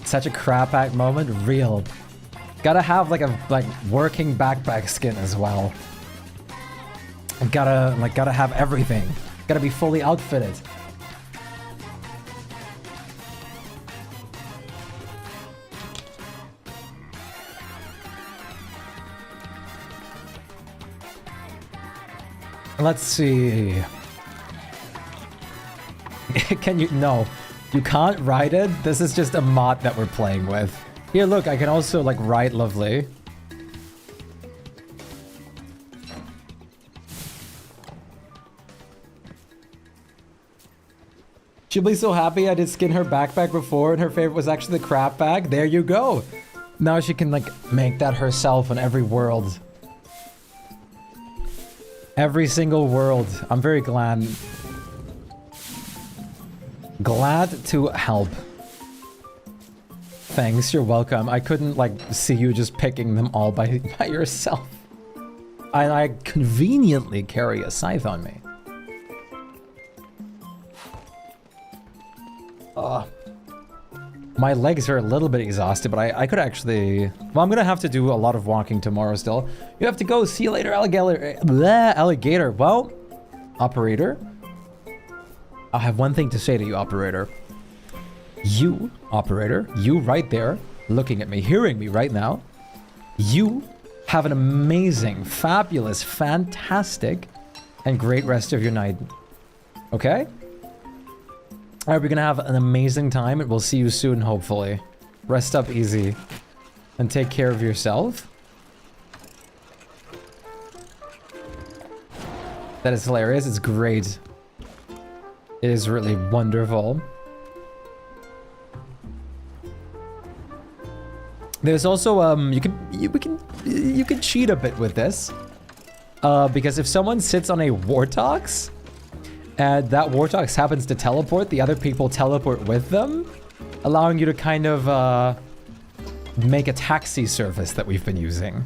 Such a crab pack moment, real. Gotta have like a working backpack skin as well. Gotta have everything. Gotta be fully outfitted. Let's see. Can you? No. You can't ride it. This is just a mod that we're playing with. Here, look, I can also like ride Lovely. She'll be so happy I did skin her backpack before and her favorite was actually the crab bag. There you go. Now she can like make that herself on every world. Every single world. I'm very glad. Glad to help. Thanks, you're welcome. I couldn't like see you just picking them all by yourself. I conveniently carry a scythe on me. My legs are a little bit exhausted, but I could actually... Well, I'm gonna have to do a lot of walking tomorrow still. You have to go. See you later, alligator. Blah, alligator. Well, operator. I have one thing to say to you, operator. You, operator, you right there, looking at me, hearing me right now. You have an amazing, fabulous, fantastic, and great rest of your night. Okay? Alright, we're gonna have an amazing time, and we'll see you soon, hopefully. Rest up easy. And take care of yourself. That is hilarious. It's great. It is really wonderful. There's also you can cheat a bit with this. Because if someone sits on a Wartox and that Wartox happens to teleport, the other people teleport with them, allowing you to kind of make a taxi service that we've been using.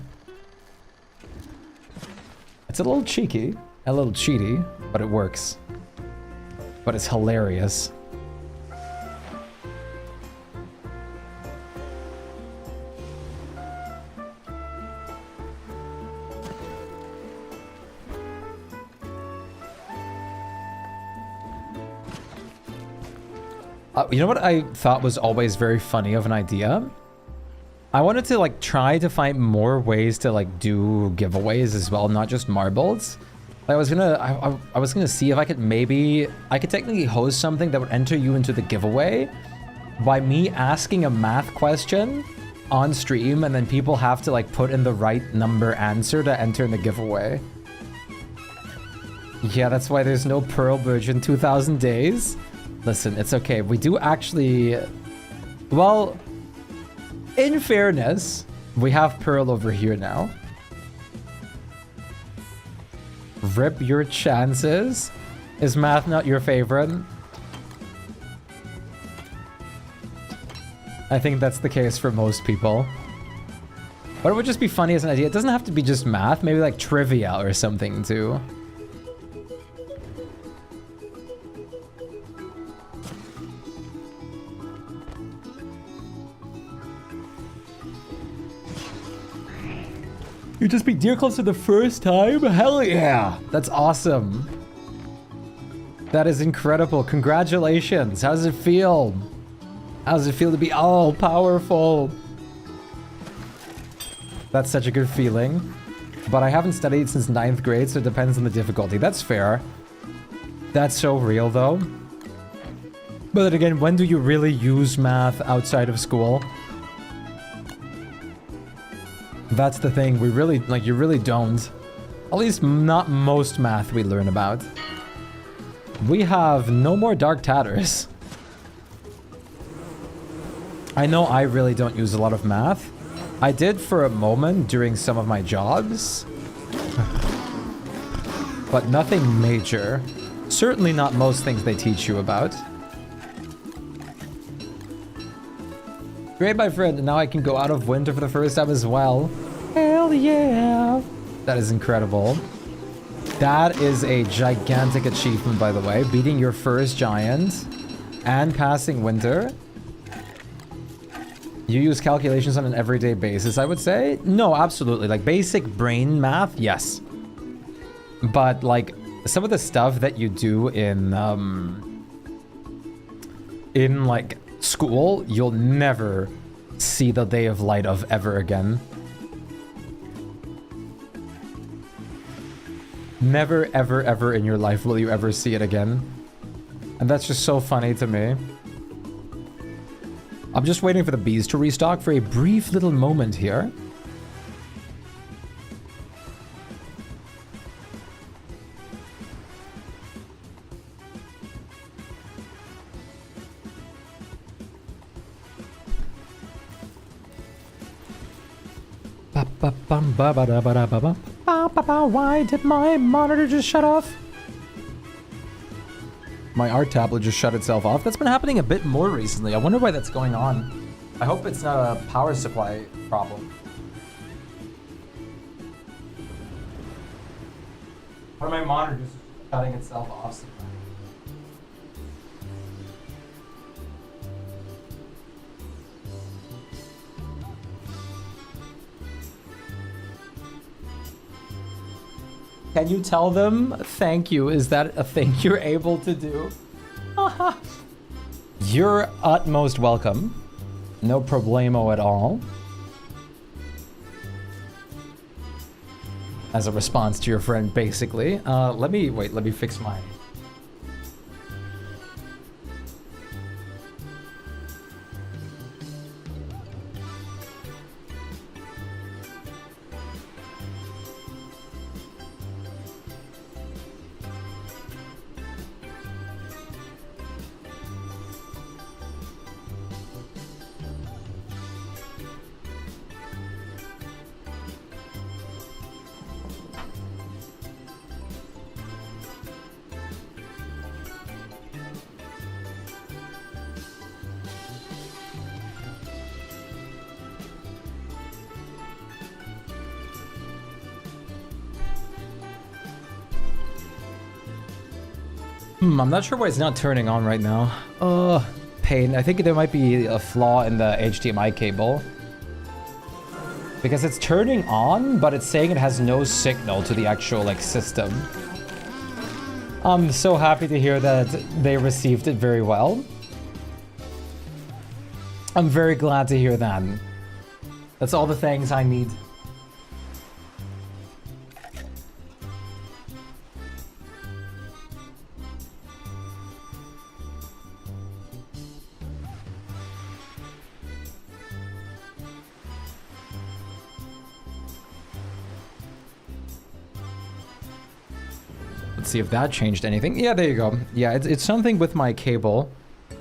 It's a little cheeky, a little cheaty, but it works. But it's hilarious. You know what I thought was always very funny of an idea? I wanted to like try to find more ways to like do giveaways as well, not just marbles. I was gonna see if I could technically host something that would enter you into the giveaway by me asking a math question on stream, and then people have to like put in the right number answer to enter in the giveaway. Yeah, that's why there's no Pearl Bridge in 2000 days. Listen, it's okay. We do actually... Well, in fairness, we have Pearl over here now. Rip your chances. Is math not your favorite? I think that's the case for most people. But it would just be funny as an idea. It doesn't have to be just math. Maybe like trivia or something too. You just beat Deer Cluster the first time? Hell yeah! That's awesome. That is incredible. Congratulations. How does it feel? How does it feel to be all powerful? That's such a good feeling. But I haven't studied since 9th grade, so it depends on the difficulty. That's fair. That's so real, though. But then again, when do you really use math outside of school? That's the thing. We really, like, you really don't. At least not most math we learn about. We have no more Dark Tatters. I know I really don't use a lot of math. I did for a moment during some of my jobs. But nothing major. Certainly not most things they teach you about. Great, my friend. Now I can go out of winter for the first time as well. Hell yeah. That is incredible. That is a gigantic achievement, by the way. Beating your first giant and passing winter. You use calculations on an everyday basis, I would say. No, absolutely. Like basic brain math, yes. But like some of the stuff that you do in like school, you'll never see the day of light of ever again. Never, ever, ever in your life will you ever see it again. And that's just so funny to me. I'm just waiting for the bees to restock for a brief little moment here. Why did my monitor just shut off? My art tablet just shut itself off. That's been happening a bit more recently. I wonder why that's going on. I hope it's not a power supply problem. Or my monitor just shutting itself off. Can you tell them thank you? Is that a thing you're able to do? You're utmost welcome. No problemo at all. As a response to your friend, basically. Let me fix mine. I'm not sure why it's not turning on right now. Pain. I think there might be a flaw in the HDMI cable. Because it's turning on, but it's saying it has no signal to the actual, like, system. I'm so happy to hear that they received it very well. I'm very glad to hear that. That's all the things I need. See if that changed anything. Yeah, there you go. Yeah, it's something with my cable.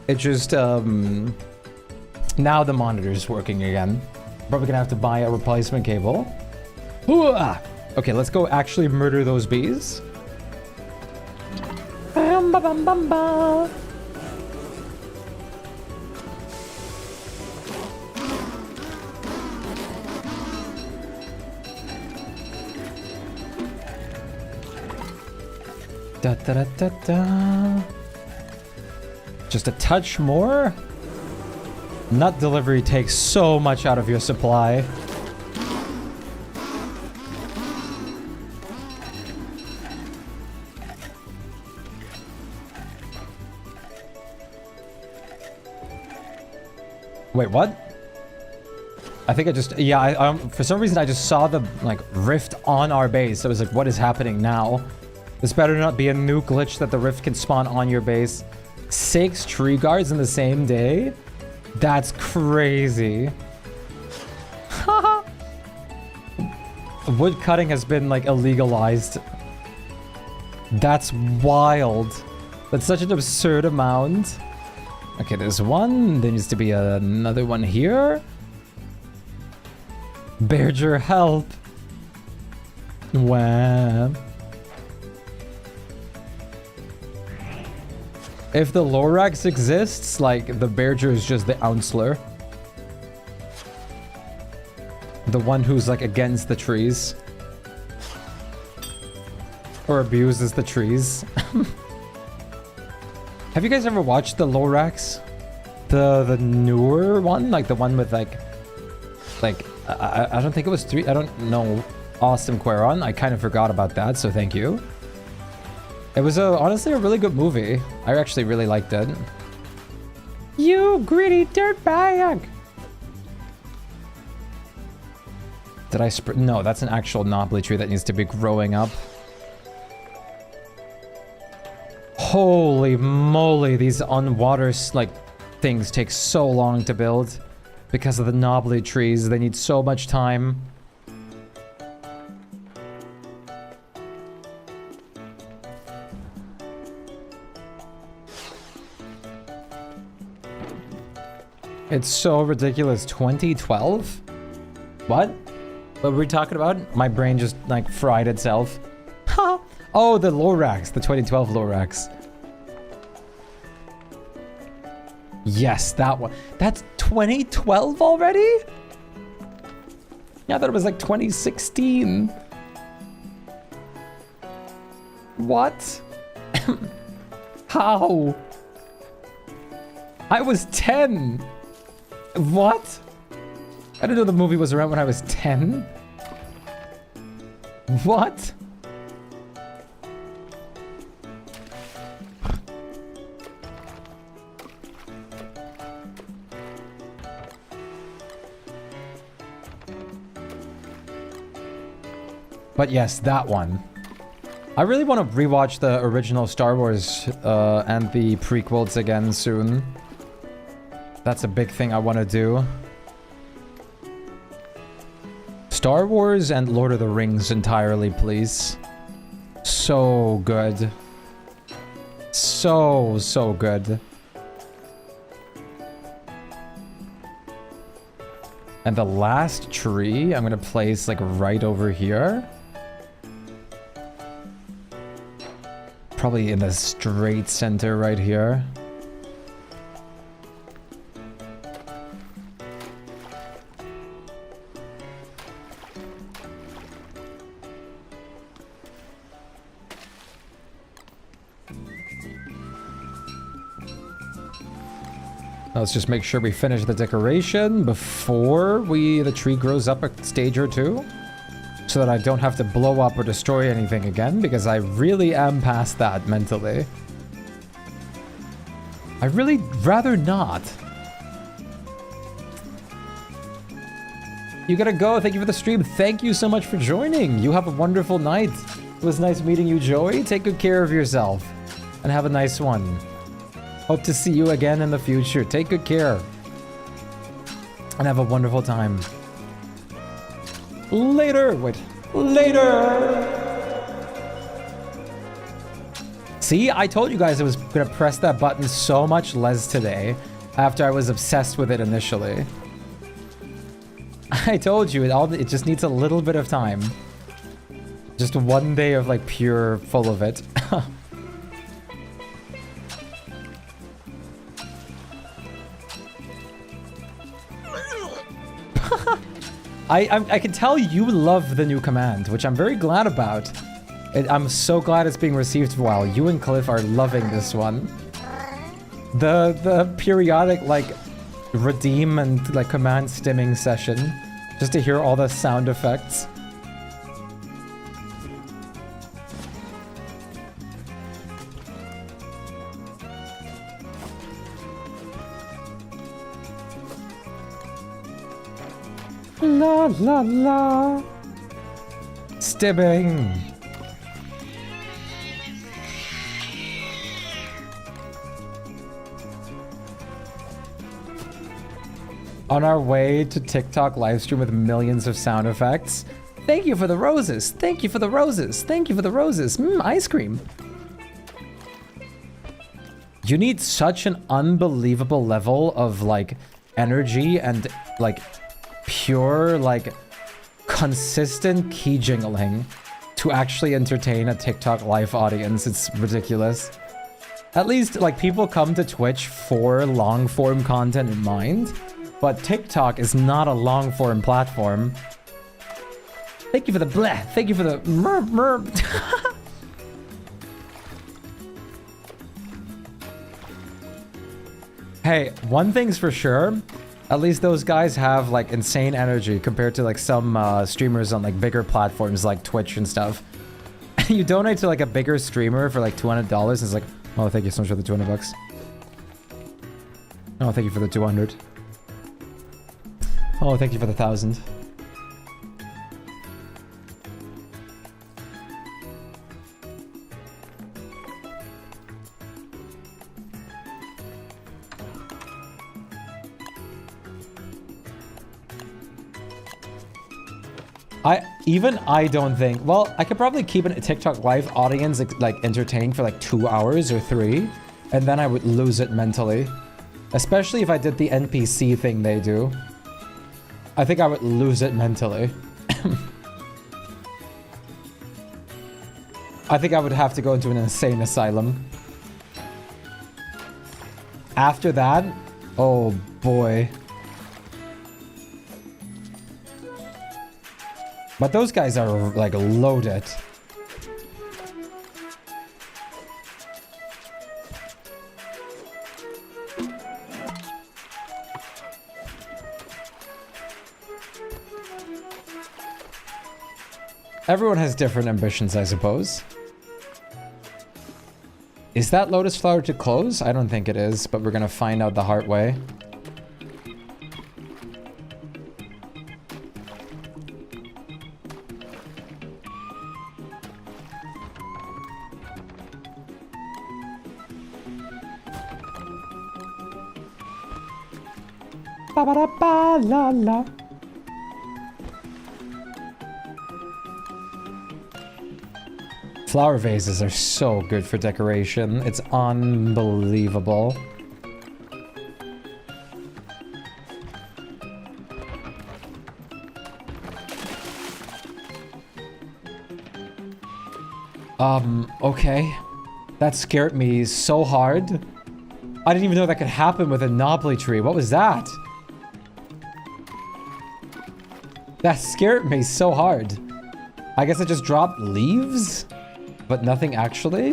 It just now the monitor's working again. Probably gonna have to buy a replacement cable. Hooah! Okay, let's go actually murder those bees. Bam, ba, bam, bam, ba. Da, da, da, da, da. Just a touch more. Nut delivery takes so much out of your supply. Wait, what? I think I just... Yeah, for some reason I just saw the, like, rift on our base. I was like, what is happening now? This better not be a new glitch that the rift can spawn on your base. 6 tree guards in the same day? That's crazy. Wood cutting has been, like, illegalized. That's wild. That's such an absurd amount. Okay, there's one. There needs to be another one here. Bearger, help. Wow. If the Lorax exists, like, the Bearger is just the Ounsler. The one who's, like, against the trees. Or abuses the trees. Have you guys ever watched the Lorax? The newer one? Like, the one with, like... I don't think it was 3... I don't know. Austin Quaron. I kind of forgot about that, so thank you. It was honestly a really good movie. I actually really liked it. You greedy dirtbag! Did I no, that's an actual knobbly tree that needs to be growing up. Holy moly, these on-water, like, things take so long to build. Because of the knobbly trees, they need so much time. It's so ridiculous. 2012? What? What were we talking about? My brain just, like, fried itself. Ha! Oh, the Lorax. The 2012 Lorax. Yes, that one. That's 2012 already? Yeah, I thought it was like 2016. What? How? I was 10. What? I didn't know the movie was around when I was 10. What? But yes, that one. I really want to rewatch the original Star Wars and the prequels again soon. That's a big thing I want to do. Star Wars and Lord of the Rings entirely, please. So good. So good. And the last tree, I'm going to place, like, right over here. Probably in the straight center right here. Let's just make sure we finish the decoration before the tree grows up a stage or two. So that I don't have to blow up or destroy anything again, because I really am past that mentally. I really rather not. You gotta go. Thank you for the stream. Thank you so much for joining. You have a wonderful night. It was nice meeting you, Joey. Take good care of yourself. And have a nice one. Hope to see you again in the future. Take good care. And have a wonderful time. Later! Wait. Later! See, I told you guys I was gonna press that button so much less today after I was obsessed with it initially. I told you, it just needs a little bit of time. Just one day of, like, pure full of it. I can tell you love the new command, which I'm very glad about. I'm so glad it's being received well. You and Cliff are loving this one. The periodic, like, redeem and, like, command stimming session. Just to hear all the sound effects. La la la. Stibbing. On our way to TikTok livestream with millions of sound effects. Thank you for the roses. Thank you for the roses. Thank you for the roses. Ice cream. You need such an unbelievable level of like energy and like pure like consistent key jingling to actually entertain a TikTok live audience. It's ridiculous. At least like people come to Twitch for long form content in mind, but TikTok is not a long form platform. Thank you for the bleh. Thank you for the mer. Hey, one thing's for sure. At least those guys have like insane energy compared to like some streamers on like bigger platforms like Twitch and stuff. You donate to like a bigger streamer for like $200 and it's like, oh, thank you so much for the 200 bucks. Oh, thank you for the 200. Oh, thank you for the 1,000. I don't think, well, I could probably keep a TikTok live audience like entertained for like 2 hours or 3, and then I would lose it mentally. Especially if I did the NPC thing they do. I think I would lose it mentally. I think I would have to go into an insane asylum. After that, oh boy. But those guys are like loaded. Everyone has different ambitions, I suppose. Is that lotus flower to close? I don't think it is, but we're gonna find out the hard way. Ba-ba-da-ba-la-la. Flower vases are so good for decoration. It's unbelievable. Okay. That scared me so hard. I didn't even know that could happen with a knobbly tree. What was that? That scared me so hard. I guess I just dropped leaves, but nothing actually.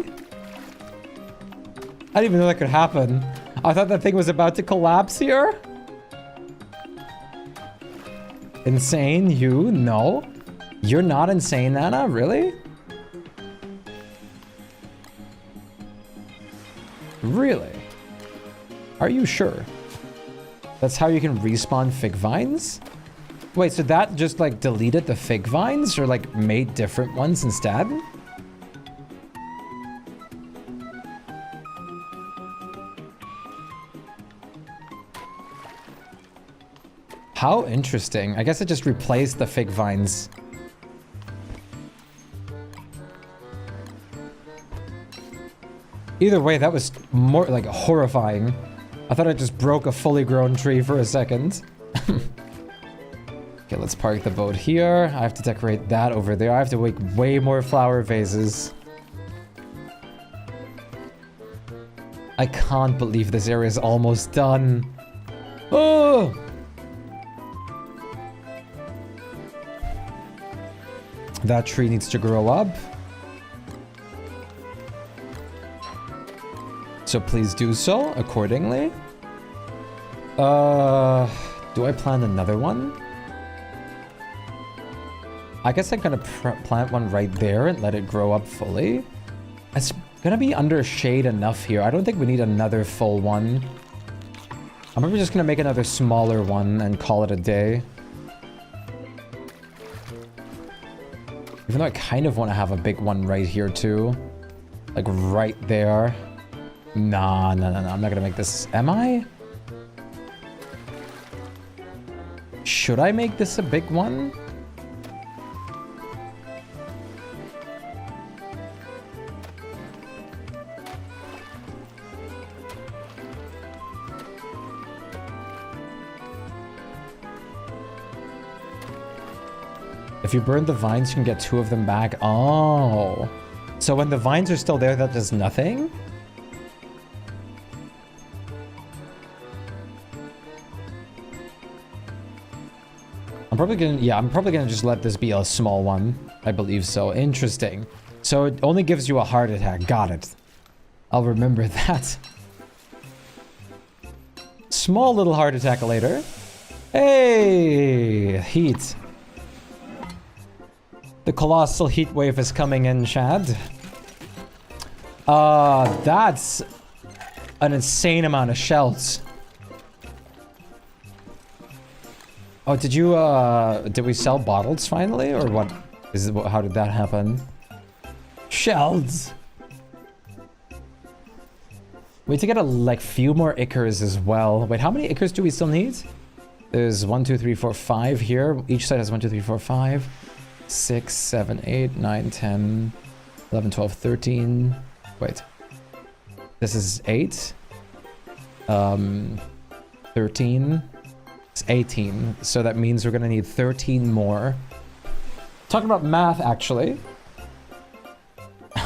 I didn't even know that could happen. I thought that thing was about to collapse here. Insane, you? No. You're not insane, Nana? Really? Really? Are you sure? That's how you can respawn fig vines? Wait, so that just like deleted the fig vines or like made different ones instead? How interesting. I guess it just replaced the fig vines. Either way, that was more like horrifying. I thought I just broke a fully grown tree for a second. Okay, let's park the boat here. I have to decorate that over there. I have to make way more flower vases. I can't believe this area is almost done. Oh! That tree needs to grow up. So please do so accordingly. Do I plant another one? I guess I'm gonna plant one right there and let it grow up fully. It's gonna be under shade enough here. I don't think we need another full one. I'm probably just gonna make another smaller one and call it a day. Even though I kind of want to have a big one right here too. Like right there. Nah, no, no, no. I'm not gonna make this. Am I? Should I make this a big one? If you burn the vines, you can get 2 of them back. Oh. So when the vines are still there, that does nothing? I'm probably gonna just let this be a small one. I believe so. Interesting. So it only gives you a heart attack. Got it. I'll remember that. Small little heart attack later. Hey! Heat. The colossal heat wave is coming in, Chad. That's an insane amount of shells. Oh, did we sell bottles finally, or what? How did that happen? Shells. We need to get like few more ichors as well. Wait, how many ichors do we still need? There's 1, 2, 3, 4, 5 here. Each side has 1, 2, 3, 4, 5. 6, 7, 8, 9, 10, 11, 12, 13. Wait. This is 8. 13. It's 18. So that means we're gonna need 13 more. Talking about math, actually.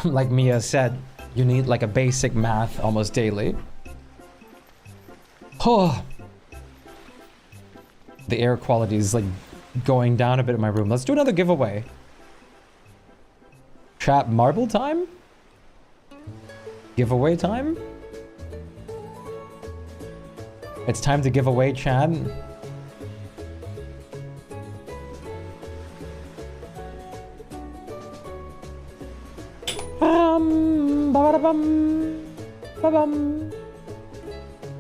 Like Mia said, you need like a basic math almost daily. Oh. The air quality is like going down a bit in my room. Let's do another giveaway. Chat, marble time? Giveaway time? It's time to give away, Chad.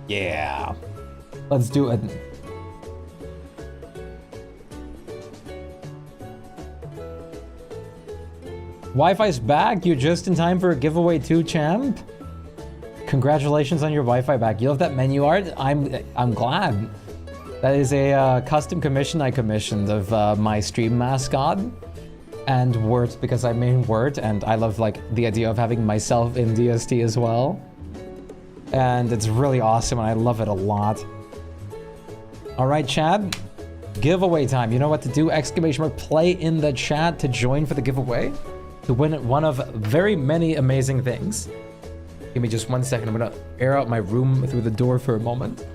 Yeah. Let's do it. Wi-Fi's back. You're just in time for a giveaway too, champ. Congratulations on your Wi-Fi back. You love that menu art? I'm glad. That is a custom commission I commissioned of my stream mascot and Wirt, because I main Wirt and I love like the idea of having myself in DST as well. And it's really awesome and I love it a lot. All right, Chad. Giveaway time. You know what to do. Exclamation mark play in the chat to join for the giveaway. To win one of very many amazing things. Give me just 1 second. I'm gonna air out my room through the door for a moment.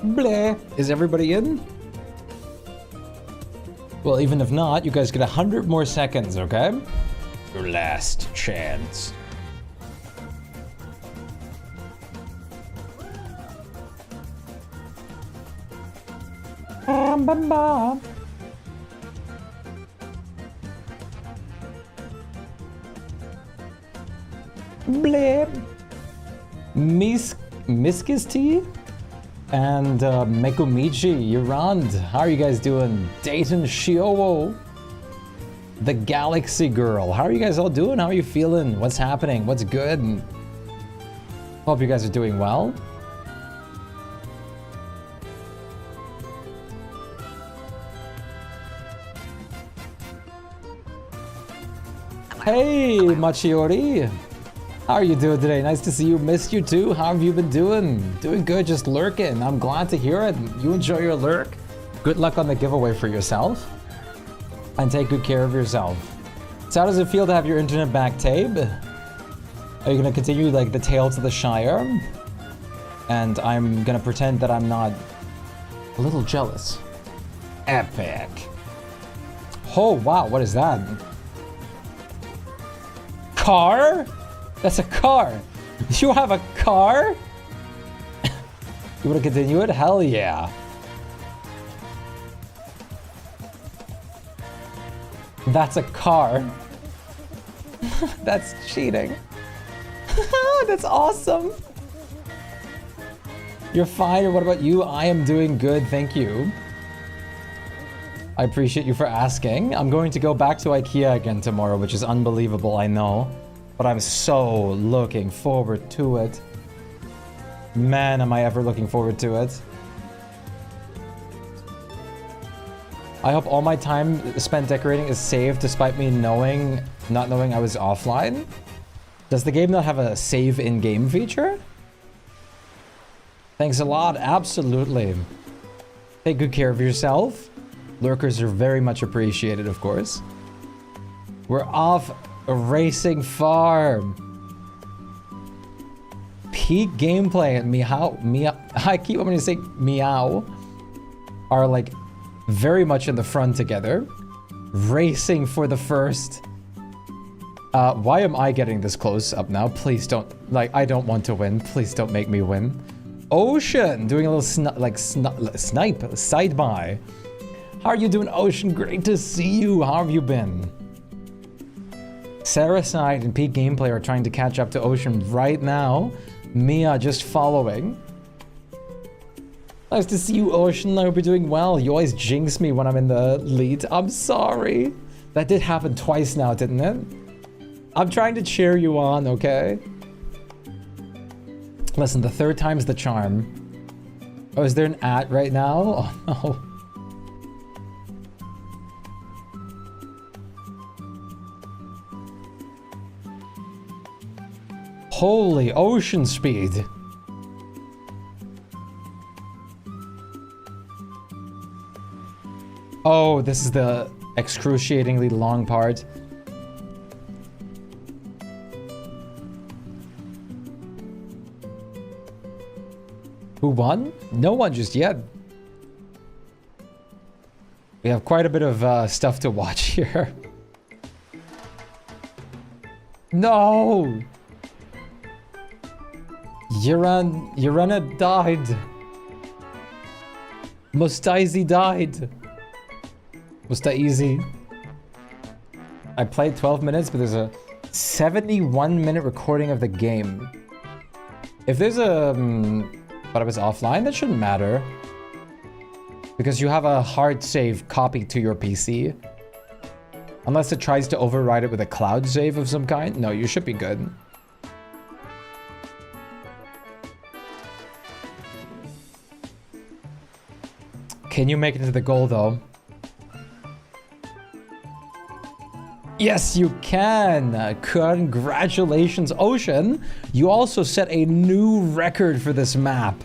Bleh. Is everybody in? Well, even if not, you guys get 100 more seconds, okay? Your last chance. Bam, bam, bam. Bleh. Miskis tea? And Mekumichi, Yurand, how are you guys doing? Dayton Shiowo, the Galaxy Girl, how are you guys all doing? How are you feeling? What's happening? What's good? Hope you guys are doing well. Hey, Machiori. How are you doing today? Nice to see you. Missed you too. How have you been doing? Doing good, just lurking. I'm glad to hear it. You enjoy your lurk. Good luck on the giveaway for yourself. And take good care of yourself. So how does it feel to have your internet back, Tabe? Are you gonna continue like the Tales of the Shire? And I'm gonna pretend that I'm not a little jealous. Epic. Oh wow, what is that? Car? That's a car. You have a car? You want to continue it? Hell yeah. That's a car. That's cheating. That's awesome. You're fine, or what about you? I am doing good, thank you. I appreciate you for asking. I'm going to go back to IKEA again tomorrow, which is unbelievable, I know. But I'm so looking forward to it. Man, am I ever looking forward to it. I hope all my time spent decorating is saved despite me not knowing I was offline. Does the game not have a save in-game feature? Thanks a lot, absolutely. Take good care of yourself. Lurkers are very much appreciated, of course. We're off a racing farm. Peak gameplay and meow, I keep wanting to say meow, are like very much in the front together. Racing for the first. Why am I getting this close up now? Please don't, like, I don't want to win. Please don't make me win. Ocean, doing a little snipe, side by. How are you doing, Ocean? Great to see you. How have you been? Saracide and Peak Gameplay are trying to catch up to Ocean right now. Mia just following. Nice to see you, Ocean. I hope you're doing well. You always jinx me when I'm in the lead. I'm sorry. That did happen twice now, didn't it? I'm trying to cheer you on, okay? Listen, the third time's the charm. Oh, is there an at right now? Oh, no. Holy ocean speed. Oh, this is the excruciatingly long part. Who won? No one just yet. We have quite a bit of stuff to watch here. No! Yurana died. Mustaizi died. Mustaizi. I played 12 minutes, but there's a 71-minute recording of the game. If there's a... but I was offline, that shouldn't matter. Because you have a hard save copy to your PC. Unless it tries to override it with a cloud save of some kind. No, you should be good. Can you make it to the goal, though? Yes, you can! Congratulations, Ocean! You also set a new record for this map.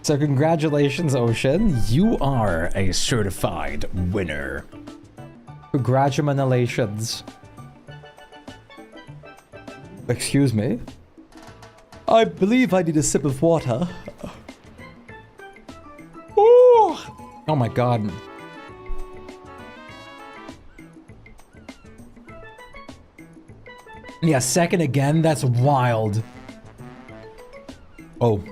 So congratulations, Ocean. You are a certified winner. Congratulations. Excuse me. I believe I need a sip of water. Ooh. Oh my god. Yeah, second again? That's wild. Oh.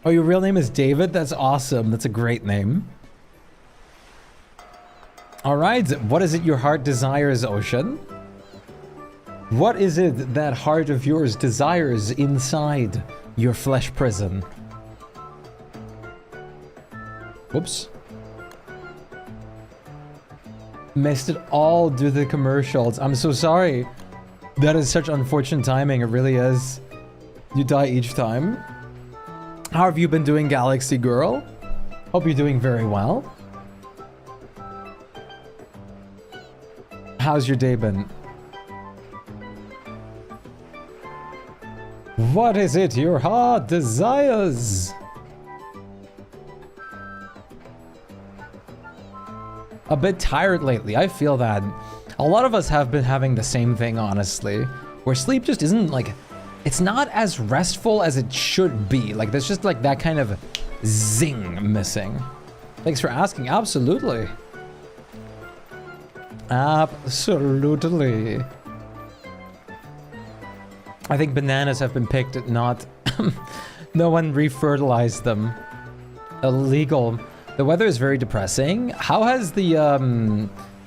Oh, your real name is David? That's awesome. That's a great name. All right. What is it your heart desires, Ocean? What is it that heart of yours desires inside your flesh prison? Whoops. Missed it all due to the commercials. I'm so sorry. That is such unfortunate timing. It really is. You die each time. How have you been doing, Galaxy Girl? Hope you're doing very well. How's your day been? What is it your heart desires? A bit tired lately. I feel that. A lot of us have been having the same thing, honestly. Where sleep just isn't like... It's not as restful as it should be. Like, there's just like that kind of zing missing. Thanks for asking. Absolutely. Absolutely. I think bananas have been picked, not... No one refertilized them. Illegal. The weather is very depressing. How has the...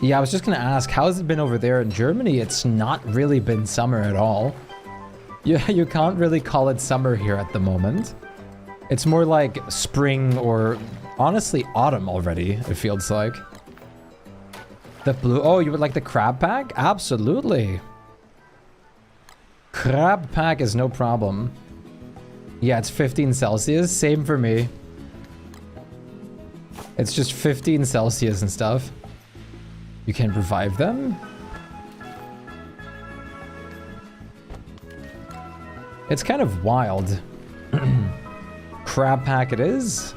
Yeah, I was just gonna ask, how has it been over there in Germany? It's not really been summer at all. Yeah, you can't really call it summer here at the moment. It's more like spring or honestly autumn already, it feels like. The blue... Oh, you would like the crab pack? Absolutely. Crab pack is no problem. Yeah, it's 15 Celsius. Same for me. It's just 15 Celsius and stuff. You can revive them? It's kind of wild. Crab pack it is.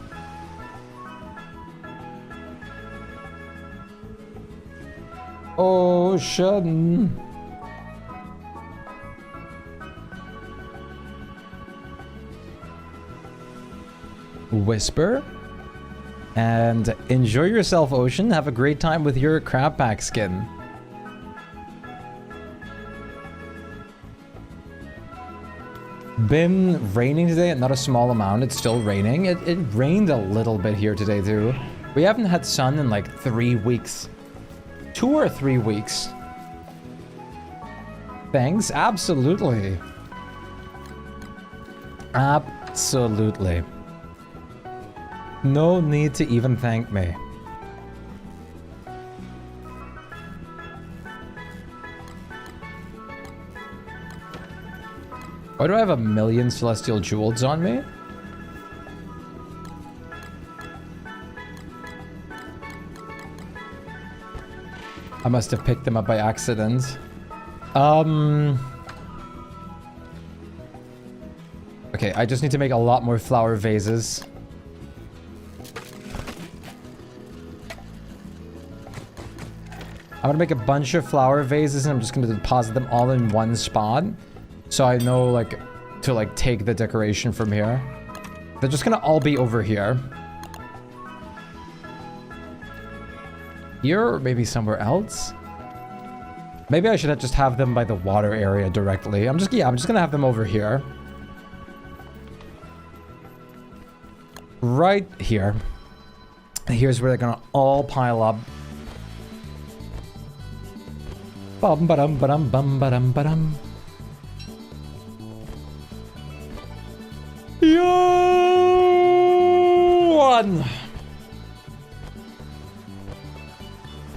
Ocean. Whisper. And enjoy yourself, Ocean. Have a great time with your crab pack skin. Been raining today, not a small amount. It's still raining. It rained a little bit here today too. We haven't had sun in like 3 weeks. 2 or 3 weeks. Thanks. Absolutely. Absolutely. No need to even thank me. Why do I have 1,000,000 celestial jewels on me? I must have picked them up by accident. Okay, I just need to make a lot more flower vases. I'm gonna make a bunch of flower vases and I'm just gonna deposit them all in one spot. So I know, like, to, like, take the decoration from here. They're just gonna all be over here. Here, or maybe somewhere else? Maybe I should just have them by the water area directly. I'm just gonna have them over here. Right here. Here's where they're gonna all pile up. Bum ba-dum ba-dum bum ba-dum ba-dum. One.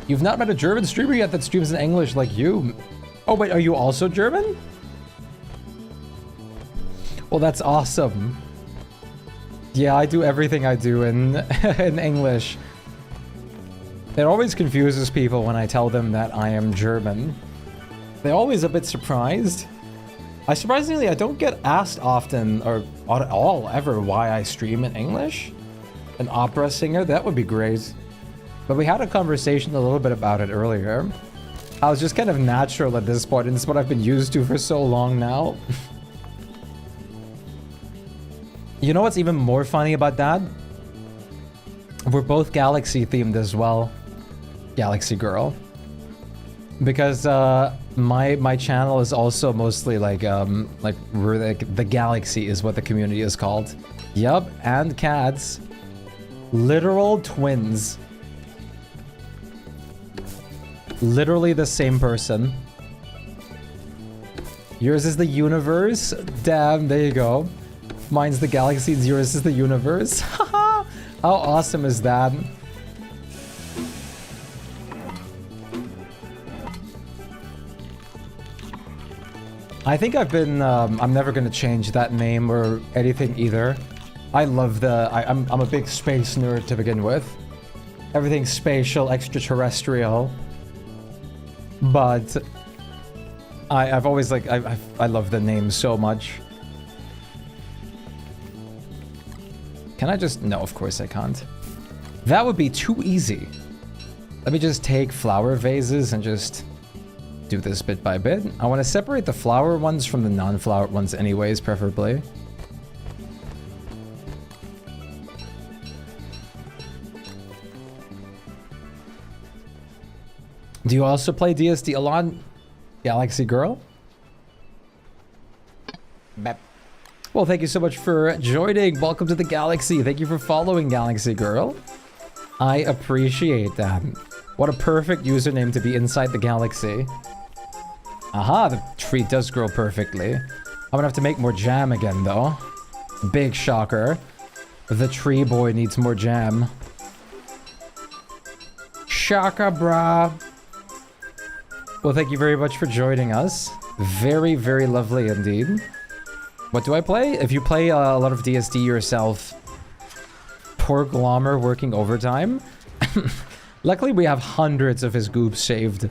You've not met a German streamer yet that streams in English like you. Oh wait, are you also German? Well, that's awesome. Yeah, I do everything I do in in English. It always confuses people when I tell them that I am German. They're always a bit surprised. Surprisingly, I don't get asked often or at all ever why I stream in English. An opera singer? That would be great. But we had a conversation a little bit about it earlier. I was just kind of natural at this point, and it's what I've been used to for so long now. You know what's even more funny about that? We're both Galaxy themed as well. Galaxy Girl. Because my channel is also mostly like we're the Galaxy is what the community is called. Yup, and cats. Literal twins. Literally the same person. Yours is the universe. Damn, there you go. Mine's the galaxy, yours is the universe. Haha! How awesome is that? I think I've been, I'm never gonna change that name or anything either. I love I'm a big space nerd to begin with. Everything spatial, extraterrestrial. But I've always like, I love the name so much. Can I just, no, of course I can't. That would be too easy. Let me just take flower vases and just do this bit by bit. I want to separate the flower ones from the non-flower ones anyways, preferably. Do you also play DSD a lot, Galaxy Girl? Bep. Well, thank you so much for joining. Welcome to the Galaxy. Thank you for following, Galaxy Girl. I appreciate that. What a perfect username to be inside the Galaxy. Aha, the tree does grow perfectly. I'm gonna have to make more jam again, though. Big shocker. The tree boy needs more jam. Shaka, brah. Well, thank you very much for joining us. Very, very lovely indeed. What do I play? If you play a lot of DSD yourself, poor Glommer working overtime. Luckily, we have hundreds of his goops saved.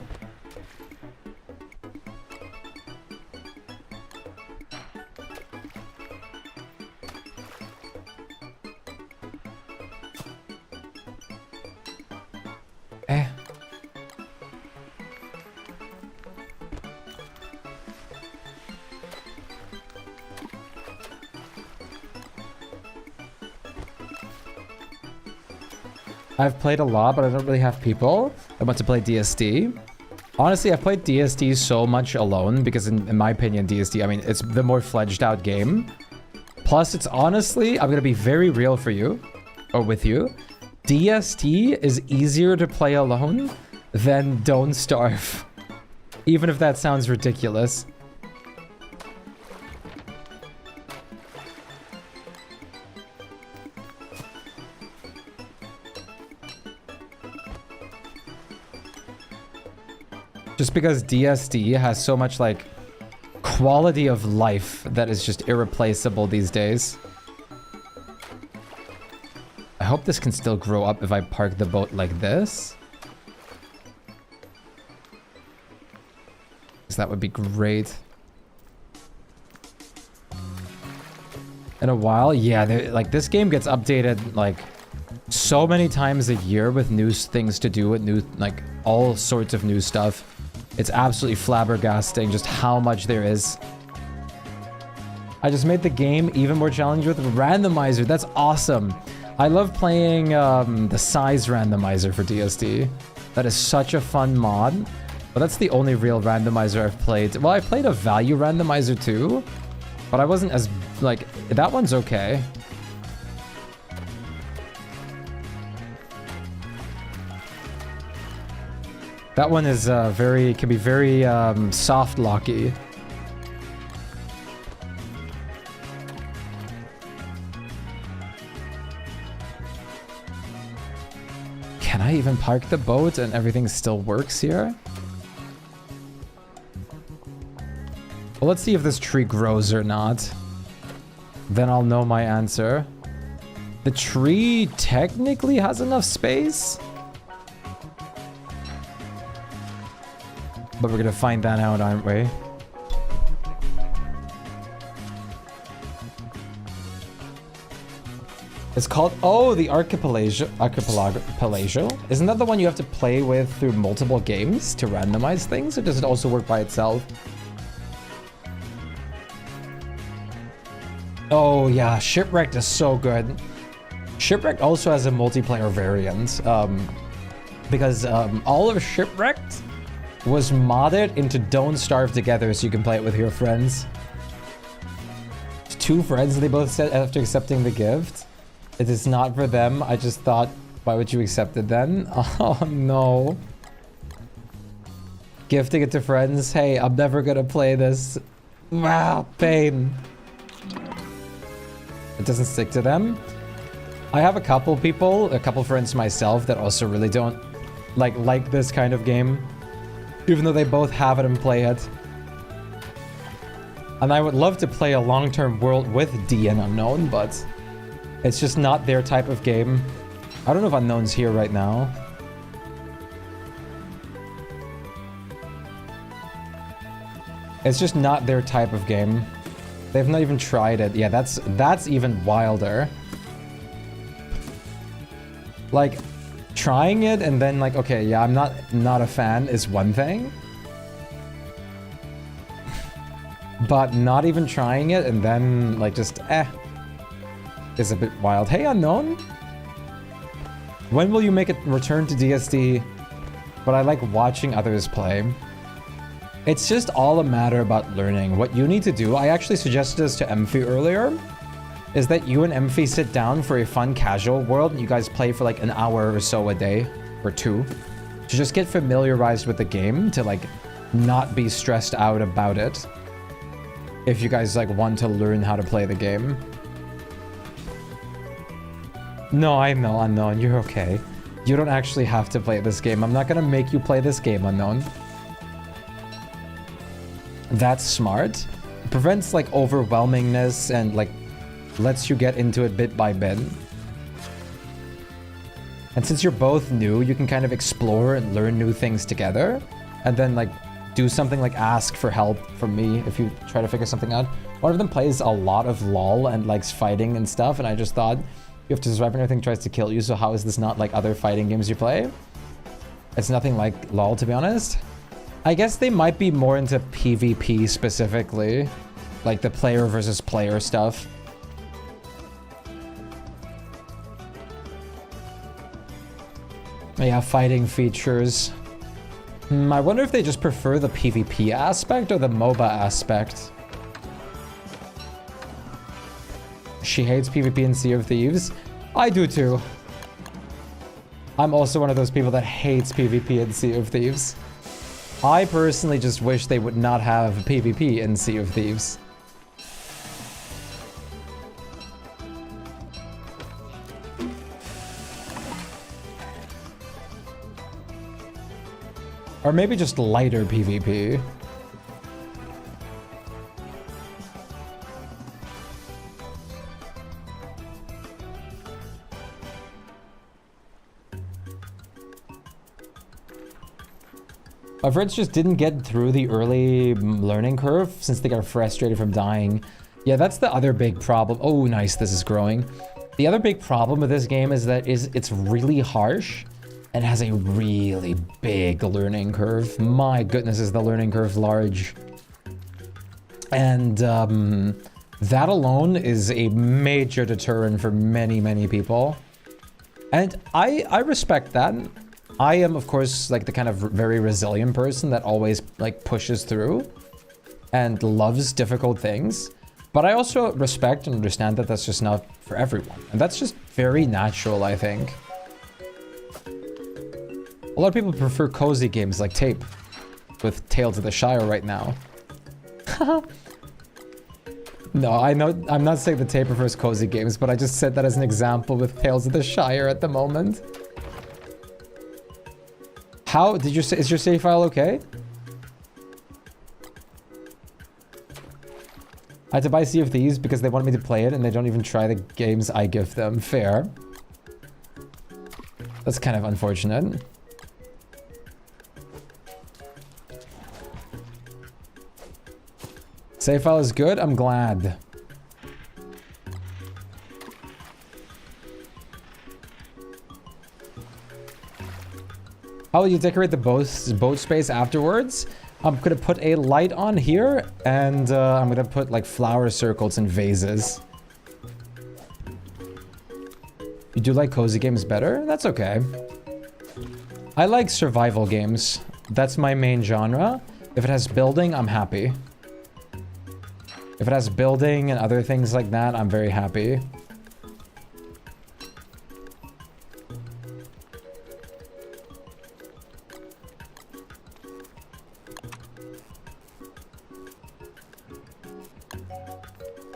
I've played a lot, but I don't really have people that want to play DSD. Honestly, I've played DSD so much alone because in my opinion, DSD, I mean, it's the more fledged out game. Plus, it's honestly, I'm going to be very real for you, or with you. DSD is easier to play alone than Don't Starve. Even if that sounds ridiculous. Just because DSD has so much, like, quality of life that is just irreplaceable these days. I hope this can still grow up if I park the boat like this. Because that would be great. In a while, yeah, like, this game gets updated, like, so many times a year with new things to do, with new, like, all sorts of new stuff. It's absolutely flabbergasting just how much there is. I just made the game even more challenging with randomizer. That's awesome. I love playing the size randomizer for DSD. That is such a fun mod. But that's the only real randomizer I've played. Well, I played a value randomizer too. But I wasn't as, like, that one's okay. That one is can be very soft locky. Can I even park the boat and everything still works here? Well, let's see if this tree grows or not. Then I'll know my answer. The tree technically has enough space. But we're gonna find that out, aren't we? It's called, oh, the Archipelago. Isn't that the one you have to play with through multiple games to randomize things, or does it also work by itself? Oh yeah, Shipwrecked is so good. Shipwrecked also has a multiplayer variant, because all of Shipwrecked was modded into Don't Starve Together so you can play it with your friends. 2 friends, they both said after accepting the gift. It is not for them. I just thought, why would you accept it then? Oh no. Gifting it to friends. Hey, I'm never gonna play this. Wow, pain. It doesn't stick to them. I have a couple friends myself that also really don't like this kind of game. Even though they both have it and play it. And I would love to play a long-term world with D and Unknown, but it's just not their type of game. I don't know if Unknown's here right now. It's just not their type of game. They've not even tried it. Yeah, that's even wilder. Like, trying it and then like, okay, yeah, I'm not a fan is one thing. But not even trying it and then like just is a bit wild. Hey, Unknown. When will you make a return to DSD? But I like watching others play. It's just all a matter about learning. What you need to do, I actually suggested this to Emphy earlier, is that you and Emphy sit down for a fun casual world and you guys play for like an hour or so a day, or 2, to just get familiarized with the game, to like not be stressed out about it. If you guys like want to learn how to play the game. No, I know, Unknown, you're okay. You don't actually have to play this game. I'm not gonna make you play this game, Unknown. That's smart. It prevents like overwhelmingness and like lets you get into it bit by bit. And since you're both new, you can kind of explore and learn new things together. And then like do something like ask for help from me if you try to figure something out. One of them plays a lot of LOL and likes fighting and stuff, and I just thought, you have to survive and everything tries to kill you, so how is this not like other fighting games you play? It's nothing like LOL, to be honest. I guess they might be more into PvP specifically, like the player versus player stuff. Yeah, fighting features. I wonder if they just prefer the PvP aspect or the MOBA aspect. She hates PvP in Sea of Thieves. I do too. I'm also one of those people that hates PvP in Sea of Thieves. I personally just wish they would not have PvP in Sea of Thieves. Or maybe just lighter PvP. My friends just didn't get through the early learning curve since they got frustrated from dying. Yeah, that's the other big problem. Oh, nice, this is growing. The other big problem with this game is that it's really harsh and has a really big learning curve. My goodness, is the learning curve large. And that alone is a major deterrent for many people. And I respect that. I am, of course, like the kind of very resilient person that always like pushes through and loves difficult things. But I also respect and understand that that's just not for everyone. And that's just very natural, I think. A lot of people prefer cozy games like Tape with Tales of the Shire right now. No, I know I'm not saying that Tape prefers cozy games, but I just said that as an example with Tales of the Shire at the moment. How did you say, is your save file okay? I had to buy Sea of Thieves because they wanted me to play it and they don't even try the games I give them. Fair. That's kind of unfortunate. Save file is good? I'm glad. Oh, you decorate the boat space afterwards? I'm gonna put a light on here, and I'm gonna put like flower circles and vases. You do like cozy games better? That's okay. I like survival games. That's my main genre. If it has building, I'm happy. If it has building and other things like that, I'm very happy.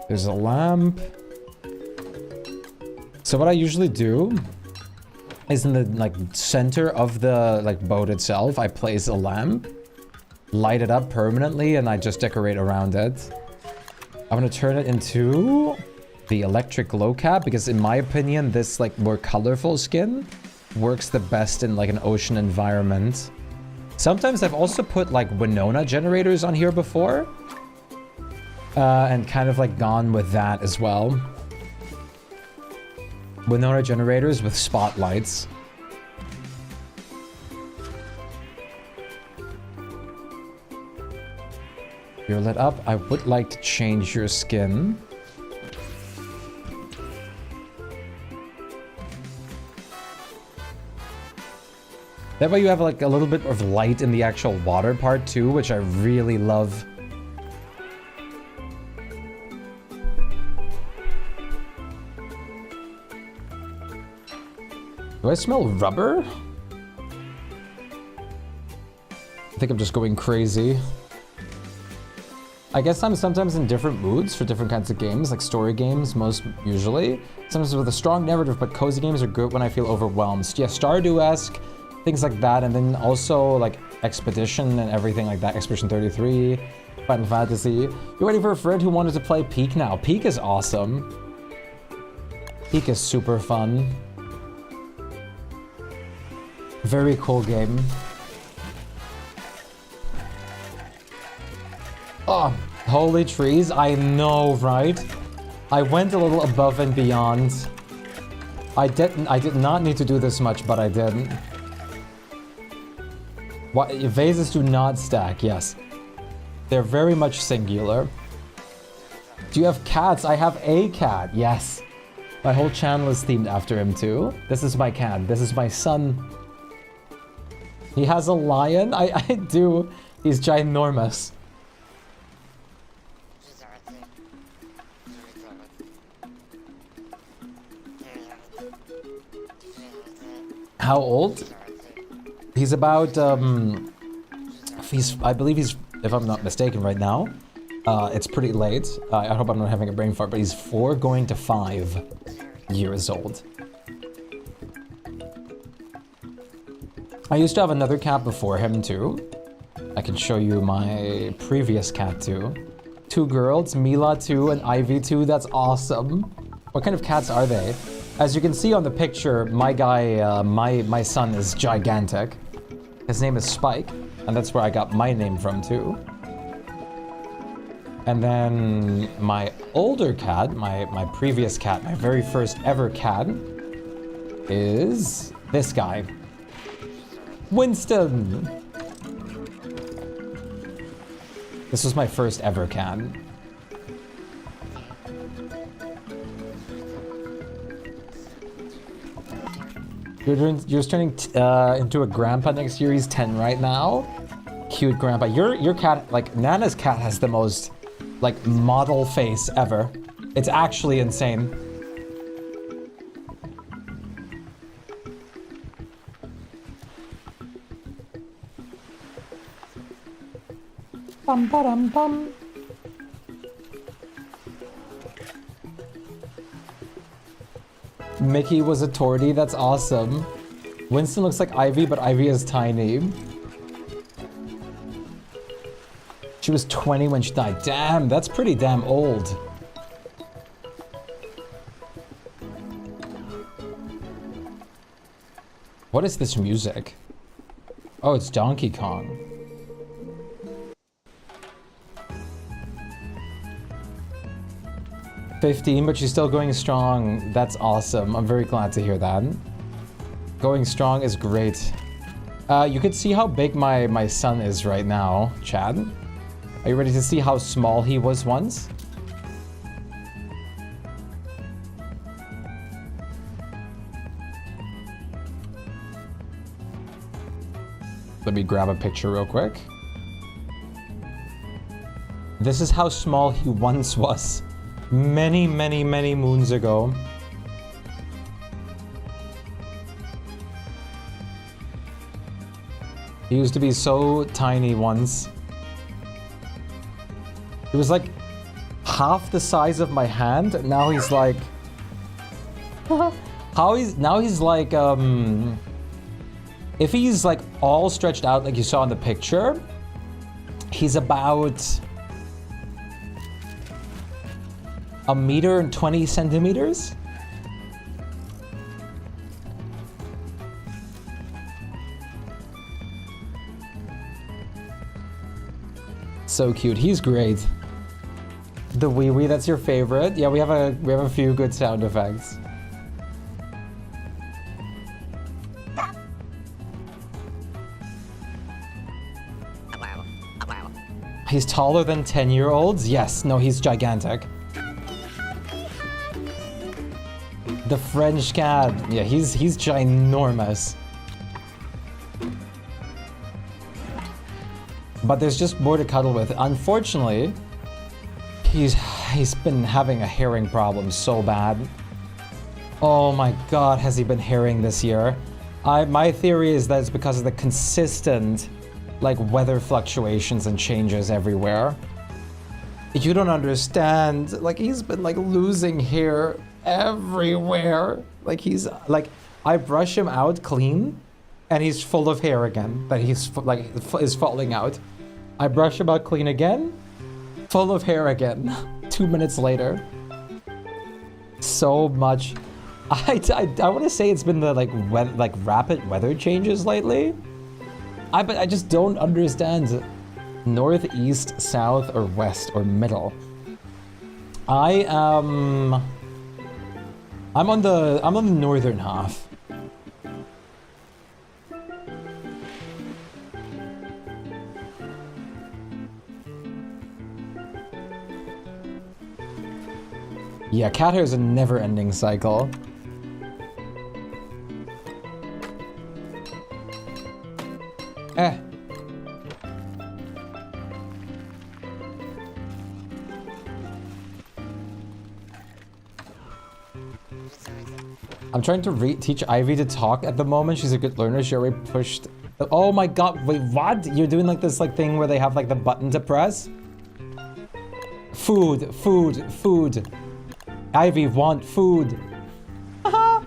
There's a lamp. So what I usually do is in the like center of the like boat itself, I place a lamp, light it up permanently, and I just decorate around it. I'm gonna turn it into the electric glow cap because in my opinion, this like more colorful skin works the best in like an ocean environment. Sometimes I've also put like Winona generators on here before. And kind of like gone with that as well. Winona generators with spotlights. You're lit up. I would like to change your skin. That way you have like a little bit of light in the actual water part too, which I really love. Do I smell rubber? I think I'm just going crazy. I guess I'm sometimes in different moods for different kinds of games, like story games most usually. Sometimes with a strong narrative, but cozy games are good when I feel overwhelmed. Yeah, Stardew-esque, things like that, and then also like Expedition and everything like that. Expedition 33, Final Fantasy. You're waiting for a friend who wanted to play Peak now. Peak is awesome. Peak is super fun. Very cool game. Oh, holy trees. I know, right? I went a little above and beyond. I did not need to do this much, but I did. What, vases do not stack, yes. They're very much singular. Do you have cats? I have a cat, yes. My whole channel is themed after him too. This is my cat. This is my son. He has a lion? I do. He's ginormous. How old? He's about, I believe he's, if I'm not mistaken right now, it's pretty late. I hope I'm not having a brain fart, but he's 4 going to 5 years old. I used to have another cat before him too. I can show you my previous cat too. 2 girls, Mila 2 and Ivy 2. That's awesome. What kind of cats are they? As you can see on the picture, my guy, my son is gigantic. His name is Shpyke, and that's where I got my name from too. And then my older cat, my previous cat, my very first ever cat, is this guy. Winston! This was my first ever cat. You're turning into a grandpa next year. He's 10 right now. Cute grandpa. Your cat, like Nana's cat, has the most like model face ever. It's actually insane. Bum ba dum bum. Mickey was a tortie, that's awesome. Winston looks like Ivy, but Ivy is tiny. She was 20 when she died. Damn, that's pretty damn old. What is this music? Oh, it's Donkey Kong. $15, but she's still going strong. That's awesome. I'm very glad to hear that. Going strong is great. You could see how big my son is right now, Chad. Are you ready to see how small he was once? Let me grab a picture real quick. This is how small he once was. Many, many, many moons ago. He used to be so tiny once. He was like half the size of my hand, and now he's like... now he's like, if he's like all stretched out like you saw in the picture, he's about 1.20 meters. So cute. He's great. The wee wee, that's your favorite. Yeah, we have a few good sound effects. He's taller than 10-year-olds? Yes. No, he's gigantic. The French cat. Yeah, he's ginormous. But there's just more to cuddle with. Unfortunately, he's been having a herring problem so bad. Oh my god, has he been herring this year? My theory is that it's because of the consistent like weather fluctuations and changes everywhere. You don't understand. Like he's been like losing hair everywhere. Like he's like, I brush him out clean and he's full of hair again. That he's like is falling out. I brush him out clean again, full of hair again. 2 minutes later. So much. I want to say it's been the like rapid weather changes lately. But I just don't understand north, east, south, or west, or middle. I'm on the northern half. Yeah, cat hair is a never-ending cycle. I'm trying to teach Ivy to talk at the moment. She's a good learner. She already pushed... Oh my god, wait, what? You're doing like this like thing where they have like the button to press? Food, food, food. Ivy want food. How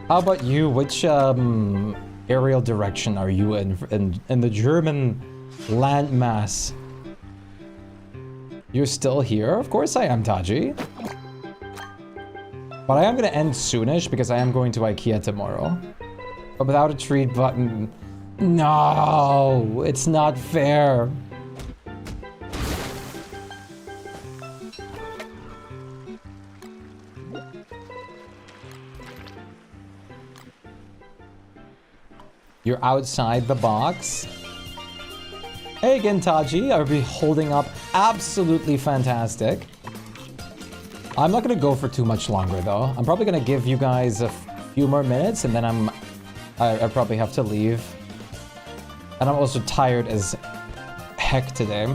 about you? Which aerial direction are you in the German landmass? You're still here? Of course I am, Taji. But I am going to end soonish because I am going to IKEA tomorrow. But without a treat button... No! It's not fair. You're outside the box. Hey again, Taji. I'll be holding up absolutely fantastic. I'm not going to go for too much longer, though. I'm probably going to give you guys a few more minutes, and then I probably have to leave. And I'm also tired as heck today.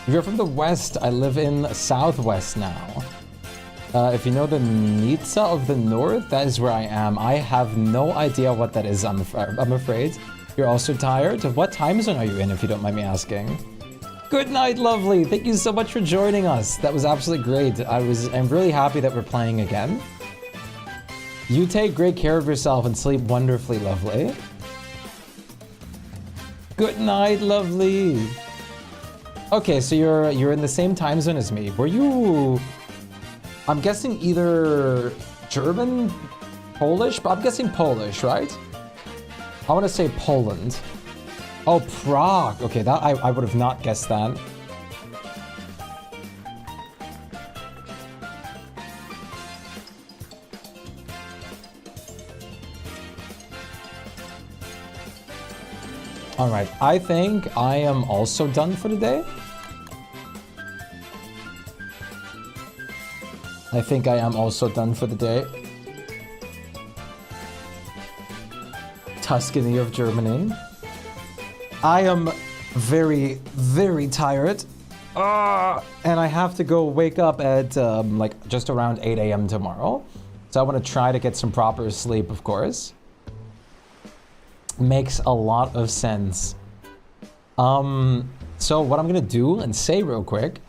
If you're from the west, I live in southwest now. If you know the Nizza of the north, that is where I am. I have no idea what that is, I'm afraid. You're also tired? What time zone are you in, if you don't mind me asking? Good night, lovely. Thank you so much for joining us. That was absolutely great. I'm really happy that we're playing again. You take great care of yourself and sleep wonderfully, lovely. Good night, lovely. Okay, so you're in the same time zone as me. Were you... I'm guessing either German, Polish, but I'm guessing Polish, right? I want to say Poland. Oh, Prague. Okay, that I would have not guessed that. All right, I think I am also done for the day. I think I am also done for the day. Tuscany of Germany. I am very, very tired. And I have to go wake up at like just around 8 a.m. tomorrow. So I want to try to get some proper sleep, of course. Makes a lot of sense. So what I'm gonna do and say real quick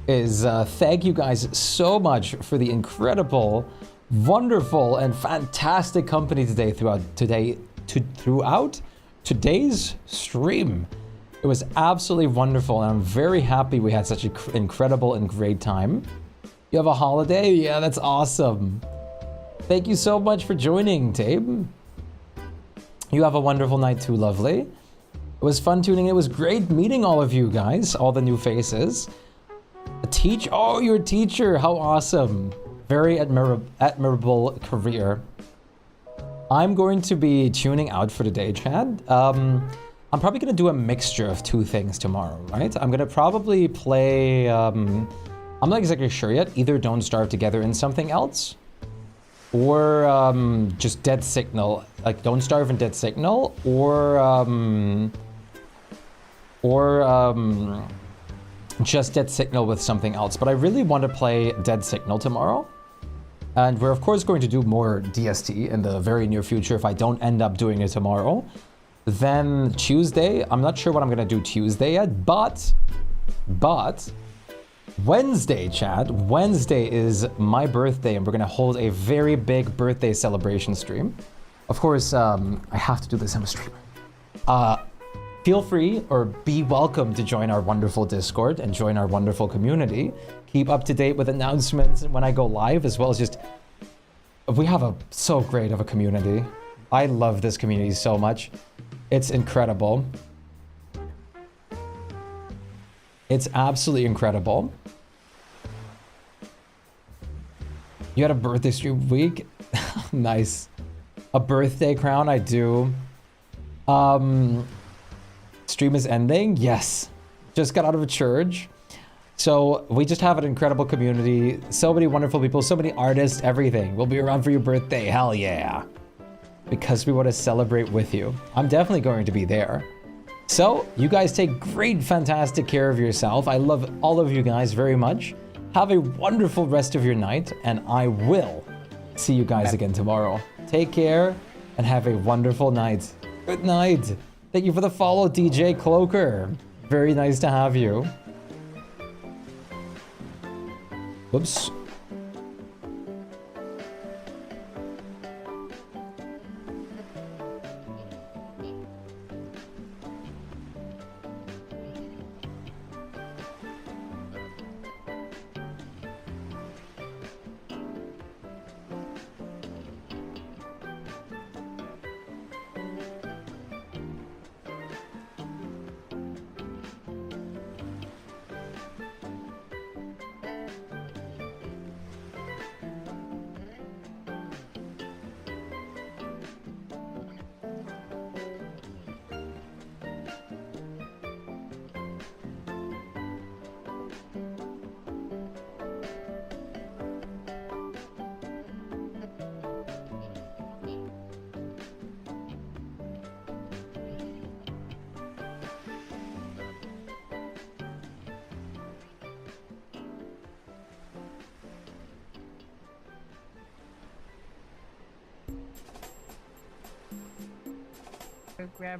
is thank you guys so much for the incredible, wonderful, and fantastic company today throughout today's stream. It was absolutely wonderful, and I'm very happy we had such an incredible and great time. You have a holiday? Yeah, that's awesome. Thank you so much for joining, Tabe. You have a wonderful night too, lovely. It was fun tuning in. It was great meeting all of you guys, all the new faces. Oh, you're a teacher. How awesome. Very admirable career. I'm going to be tuning out for the day, Chad. I'm probably going to do a mixture of two things tomorrow, right? I'm going to probably play... I'm not exactly sure yet. Either Don't Starve Together and something else. Or just Dead Signal, like Don't Starve and Dead Signal, or just Dead Signal with something else. But I really want to play Dead Signal tomorrow. And we're of course going to do more DST in the very near future if I don't end up doing it tomorrow. Then Tuesday, I'm not sure what I'm going to do Tuesday yet, but Wednesday, Chad. Wednesday is my birthday, and we're gonna hold a very big birthday celebration stream. Of course, I have to do this on a stream. Feel free or be welcome to join our wonderful Discord and join our wonderful community. Keep up to date with announcements when I go live, as well as just... We have so great of a community. I love this community so much. It's incredible. It's absolutely incredible. You had a birthday stream week? Nice. A birthday crown, I do. Stream is ending? Yes. Just got out of a church. So we just have an incredible community. So many wonderful people, so many artists, everything. We'll be around for your birthday, hell yeah. Because we want to celebrate with you. I'm definitely going to be there. So, you guys take great, fantastic care of yourself. I love all of you guys very much. Have a wonderful rest of your night, and I will see you guys again tomorrow. Take care, and have a wonderful night. Good night. Thank you for the follow, DJ Cloaker. Very nice to have you. Whoops. Grab